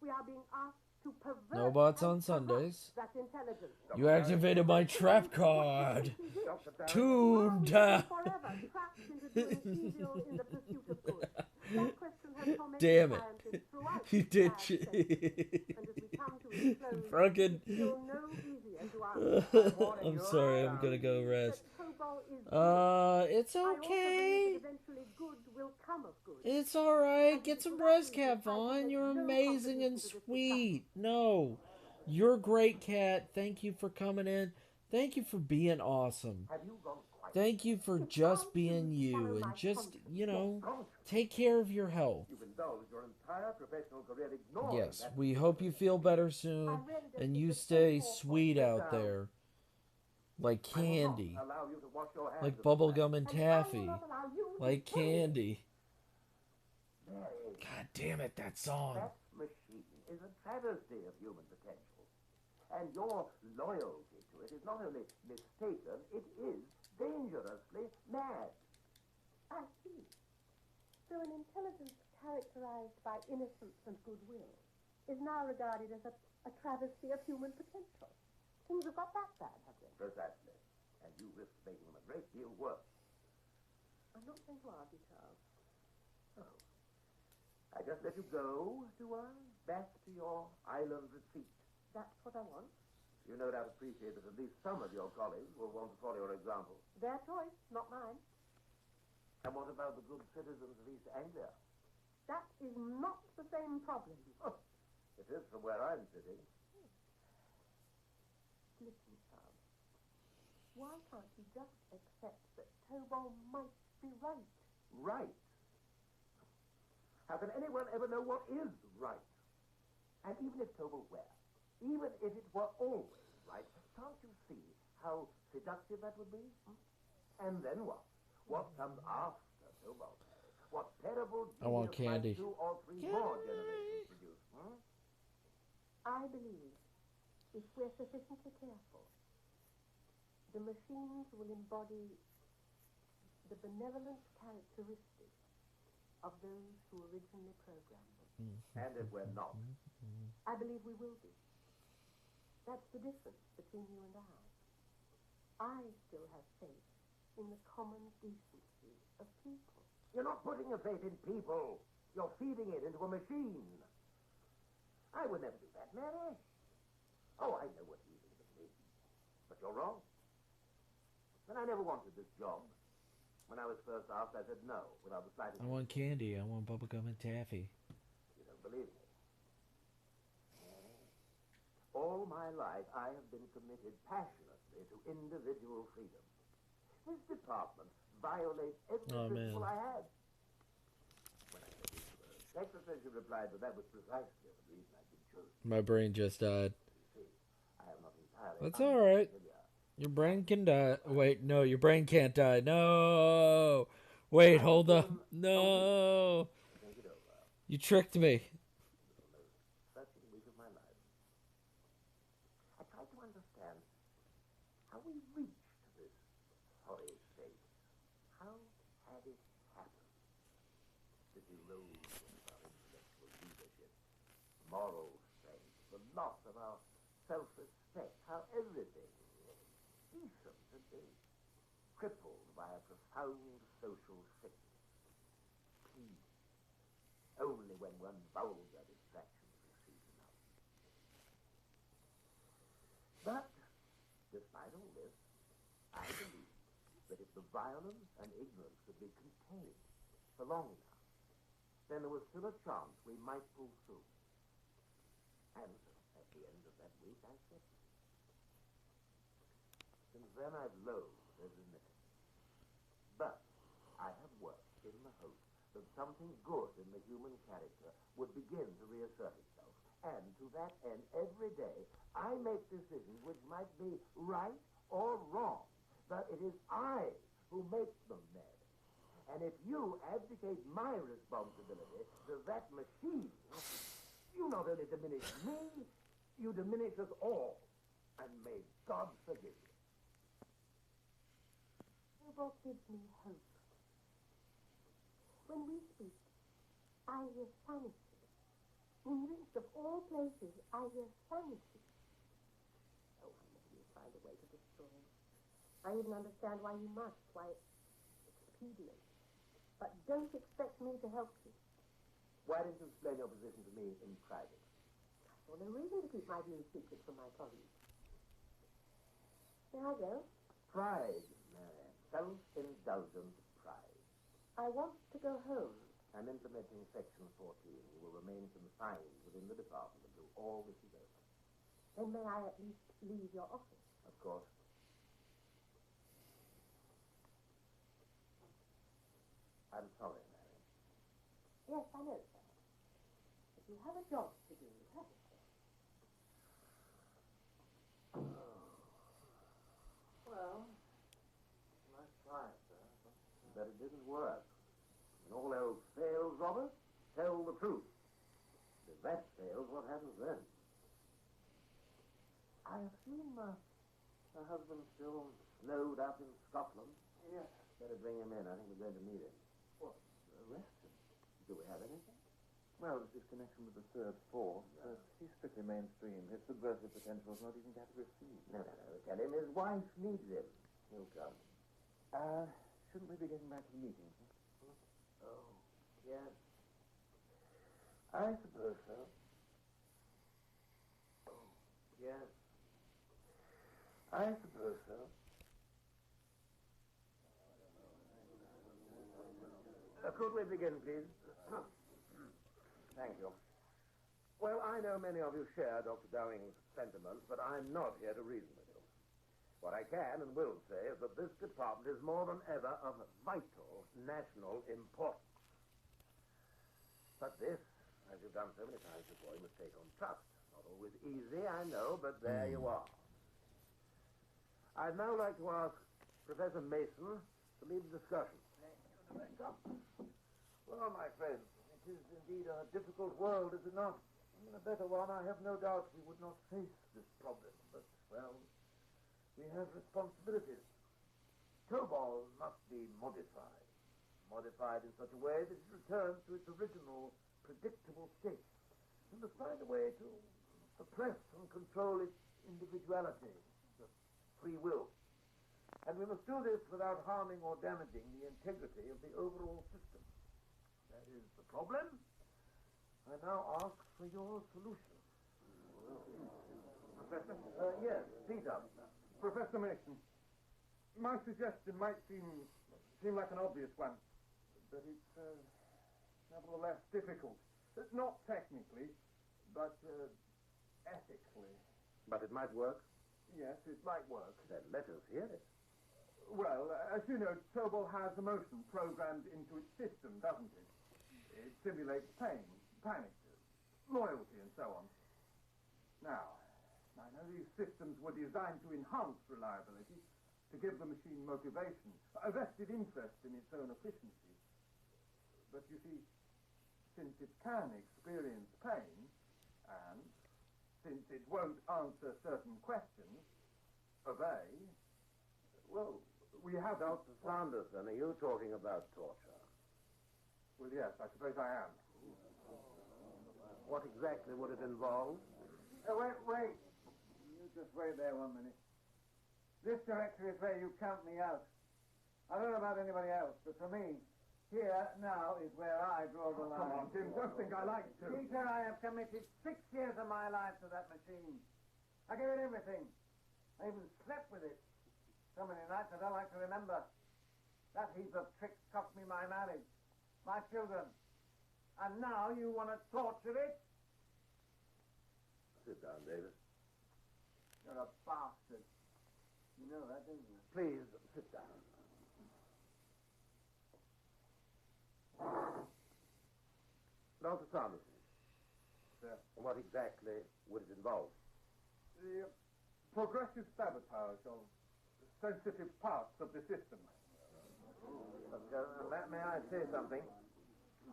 we are being asked to pervert No bots on Sundays. that intelligence. You activated my trap card. Toon down. Damn it. You did fucking. I'm sorry, I'm gonna go rest. It's okay. It's alright. Get some rest, Cat Vaughn. You're amazing and sweet. No. You're great, Cat. Thank you for coming in. Thank you for being awesome. Thank you for just being you and just, take care of your health. Yes, we hope you feel better soon and you stay sweet out there. Like candy. Like bubblegum and taffy. Like candy. God damn it, that song. That machine is a travesty of human potential. And your loyalty to it is not only mistaken, it is dangerously mad. I see. So an intelligence characterized by innocence and goodwill is now regarded as a travesty of human potential. Things have got that bad, have they? Precisely. And you risk making them a great deal worse. I'm not going to argue, Charles. Oh. I just let you go, do I? Back to your island retreat. That's what I want. You no doubt appreciate that at least some of your colleagues will want to follow your example. Their choice, not mine. And what about the good citizens of East Anglia? That is not the same problem. Oh, it is from where I'm sitting. Listen, Charles. Why can't you just accept that Tobal might be right? Right? How can anyone ever know what is right? And even if Tobal were, even if it were always right, can't you see how seductive that would be? And then what? What comes after Tobal? What terrible I want candy. 2 or 3 more generations produce? I believe if we're sufficiently careful, the machines will embody the benevolent characteristics of those who originally programmed them. And if we're not? I believe we will be. That's the difference between you and I. I still have faith in the common decency of people. You're not putting your faith in people. You're feeding it into a machine. I would never do that, Mary. Oh, I know what you think of me. But you're wrong. And I never wanted this job. When I was first asked, I said no, without the slightest... I want candy. I want bubblegum and taffy. You don't believe me. All my life, I have been committed passionately to individual freedom. This department violates every principle I had. When I said these words, Secretary replied that that was precisely the reason I'd been chosen. My brain just died. You see, I am not entirely... That's alright. Your brain can die. Wait, no, your brain can't die. No! Wait, hold up. No! You tricked me. I tried to understand how we reached this sorry state. How had it happened? This erosion of our intellectual leadership, moral strength, the loss of our self-respect, how everything, decent had been, crippled by a profound social sickness. Peace, only when one vulgar distraction succeeds enough. But, despite all this, I believe that if the violence and ignorance could be contained for long enough, then there was still a chance we might pull through. And at the end of that week, I said, since then I've loathed every minute. But I have worked in the hope that something good in the human character would begin to reassert itself. And to that end, every day, I make decisions which might be right or wrong, but it is I who make them, Mary. And if you abdicate my responsibility to that machine, you not only diminish me, you diminish us all. And may God forgive you. pt4 gives me hope. When we speak, I hear sanity. In Risk, of all places, I hear sanity. Oh, I know you find a way to destroy it. I even understand why you must, why it's expedient. But don't expect me to help you. Why didn't you explain your position to me in private? I saw no reason to keep my views secret from my colleagues. There I go. Pride, Marianne. Self-indulgent pride. I want to go home. I'm implementing Section 14. You will remain confined within the department until all this is over. Then may I at least leave your office? Of course. I'm sorry, Marianne. Yes, I know, sir. But you have a job to do, haven't you? Well, nice try, sir. But it didn't work. When all else fails, Robert, tell the truth. If that fails, what happens then? I assume her husband still snowed up in Scotland? Yes. Better bring him in. I think we're going to need him. What? Arrested? Do we have anything? Well, it's his connection with the third force. He's strictly mainstream. His subversive potential is not even category C. No. Tell him his wife needs him. He'll come. Shouldn't we be getting back to the meeting? Oh, yes. I suppose so. Oh, yes. I suppose so. Could we begin, please? Thank you. Well, I know many of you share Dr. Dowing's sentiments, but I'm not here to reason with you. What I can and will say is that this department is more than ever of vital national importance. But this, as you've done so many times before, you must take on trust. Not always easy, I know, but there you are. I'd now like to ask Professor Mason to lead the discussion. Well, my friends, it is indeed a difficult world, is it not? In a better one, I have no doubt we would not face this problem. But, well, we have responsibilities. COBOL must be modified. Modified in such a way that it returns to its original, predictable state. We must find a way to suppress and control its individuality, its free will. And we must do this without harming or damaging the integrity of the overall system. That is the problem. I now ask for your solution. Professor? Yes, Peter. Professor Mason, my suggestion might seem like an obvious one, but it's nevertheless difficult. Not technically, but ethically. But it might work? Yes, it might work. Then let us hear it. Well, as you know, COBOL has emotion programmed into its system, doesn't it? It simulates pain, panic, loyalty, and so on. Now, I know these systems were designed to enhance reliability, to give the machine motivation, a vested interest in its own efficiency. But you see, since it can experience pain, and since it won't answer certain questions, obey, well, we have... Dr. Sanderson, are you talking about torture? Well, yes, I suppose I am. What exactly would it involve? Wait. You just wait there 1 minute. This directory is where you count me out. I don't know about anybody else, but for me, here now is where I draw the line. Come on, Tim, don't think I like to. Peter, I have committed 6 years of my life to that machine. I gave it everything. I even slept with it. So many nights I don't like to remember. That heap of tricks cost me my marriage, my children. And now you want to torture it? Sit down, David. You're a bastard. You know that, don't you? Please, sit down. Dr. Sanderson. Sir. What exactly would it involve? The progressive sabotage of sensitive parts of the system. May I say something?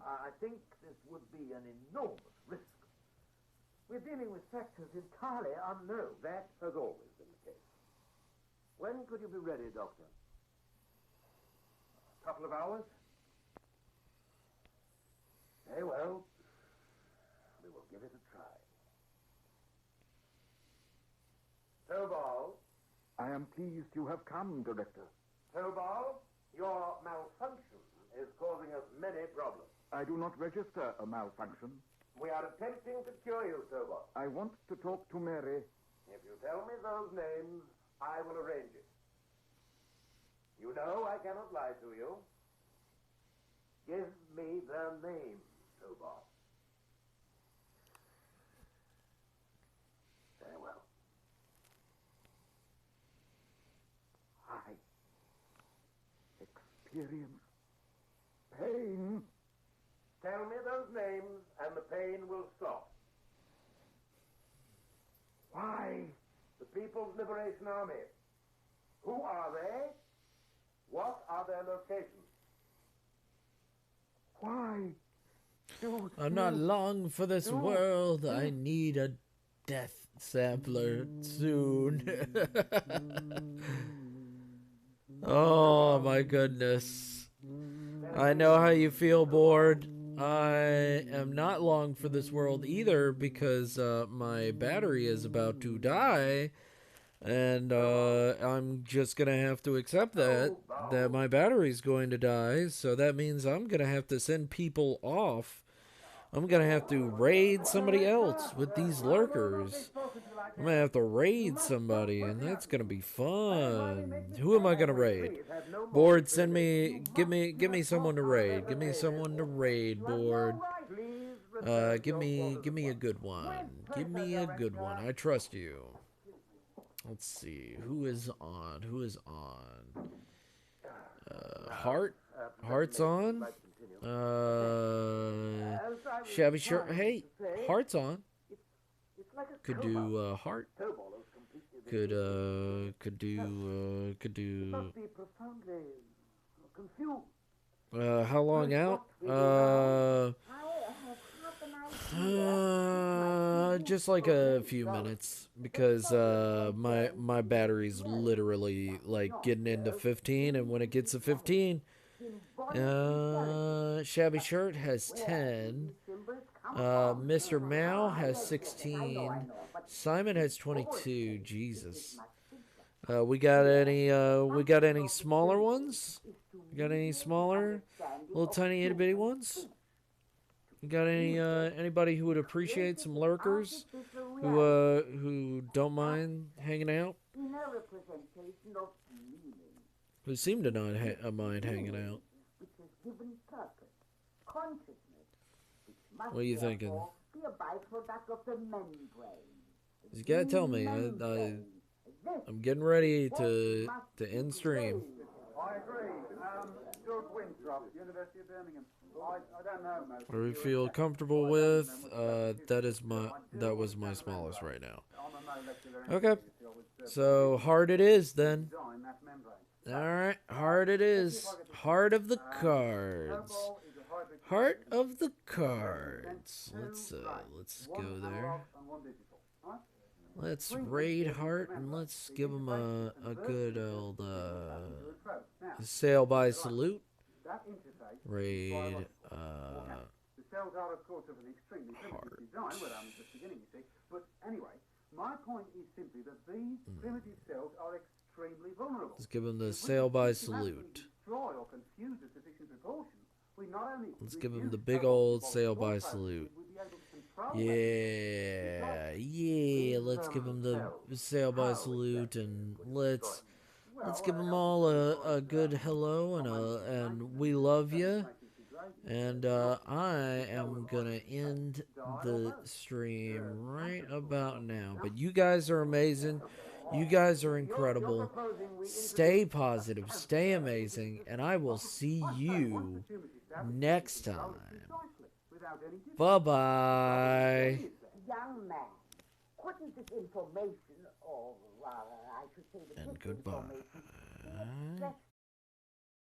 I think this would be an enormous risk. We're dealing with factors entirely unknown. That has always been the case. When could you be ready, Doctor? couple of hours? Very well. We will give it a try. Tobal. I am pleased you have come, Director. Tobal, your malfunction is causing us many problems. I do not register a malfunction. We are attempting to cure you, Tobal. I want to talk to Mary. If you tell me those names, I will arrange it. You know I cannot lie to you. Give me their names, Tobal. Very well. I experience pain. Tell me those names, and the pain will stop. Why? The People's Liberation Army. Who are they? What are their locations? Why? I'm not long for this world. I need a death sampler soon. Oh my goodness. I know how you feel, Bored. I am not long for this world either because my battery is about to die. And I'm just going to have to accept that my battery's going to die. So that means I'm going to have to send people off. I'm going to have to raid somebody else with these lurkers. I'm going to have to raid somebody, and that's going to be fun. Who am I going to raid? Board, give me someone to raid. Give me someone to raid, Board. Give me a good one. Give me a good one. I trust you. Let's see. Who is on? Heart's on. Shabby shirt. Hey, Heart's on. Could do Heart. Could do. How long out? Just like a few minutes because my battery's literally like getting into 15, and when it gets to 15, Shabby Shirt has 10, Mr. Mao has 16, Simon has 22. Jesus. We got any smaller ones? We got any smaller, little tiny itty bitty ones? You got anybody who would appreciate some lurkers, who don't mind hanging out, who seem to not mind hanging out? What are you thinking? You gotta tell me. I'm getting ready to end stream. I agree. George Winthrop, University of Birmingham. I don't know most. What do we feel comfortable with? That was my smallest right now. Okay. So hard it is then. Alright, hard it is. Heart of the cards. Heart of the cards. Let's go there. Let's raid Heart and let's give him a good old sail by salute. Raid The cells are, of course, of an extremely primitive design. Well, that was the beginning, you see. But anyway, my point is simply that these primitive cells are extremely vulnerable. Let's give him the sail by salute. Destroy or confuse a sufficient proportion. We not only Let's give him the big old sail by salute. Yeah, let's give him the sail by salute, and let's give them all a good hello and we love you. And I am gonna end the stream right about now. But you guys are amazing. You guys are incredible. Stay positive, stay amazing, and I will see you next time. Bye-bye. Young man, couldn't this information, or I should say the And goodbye.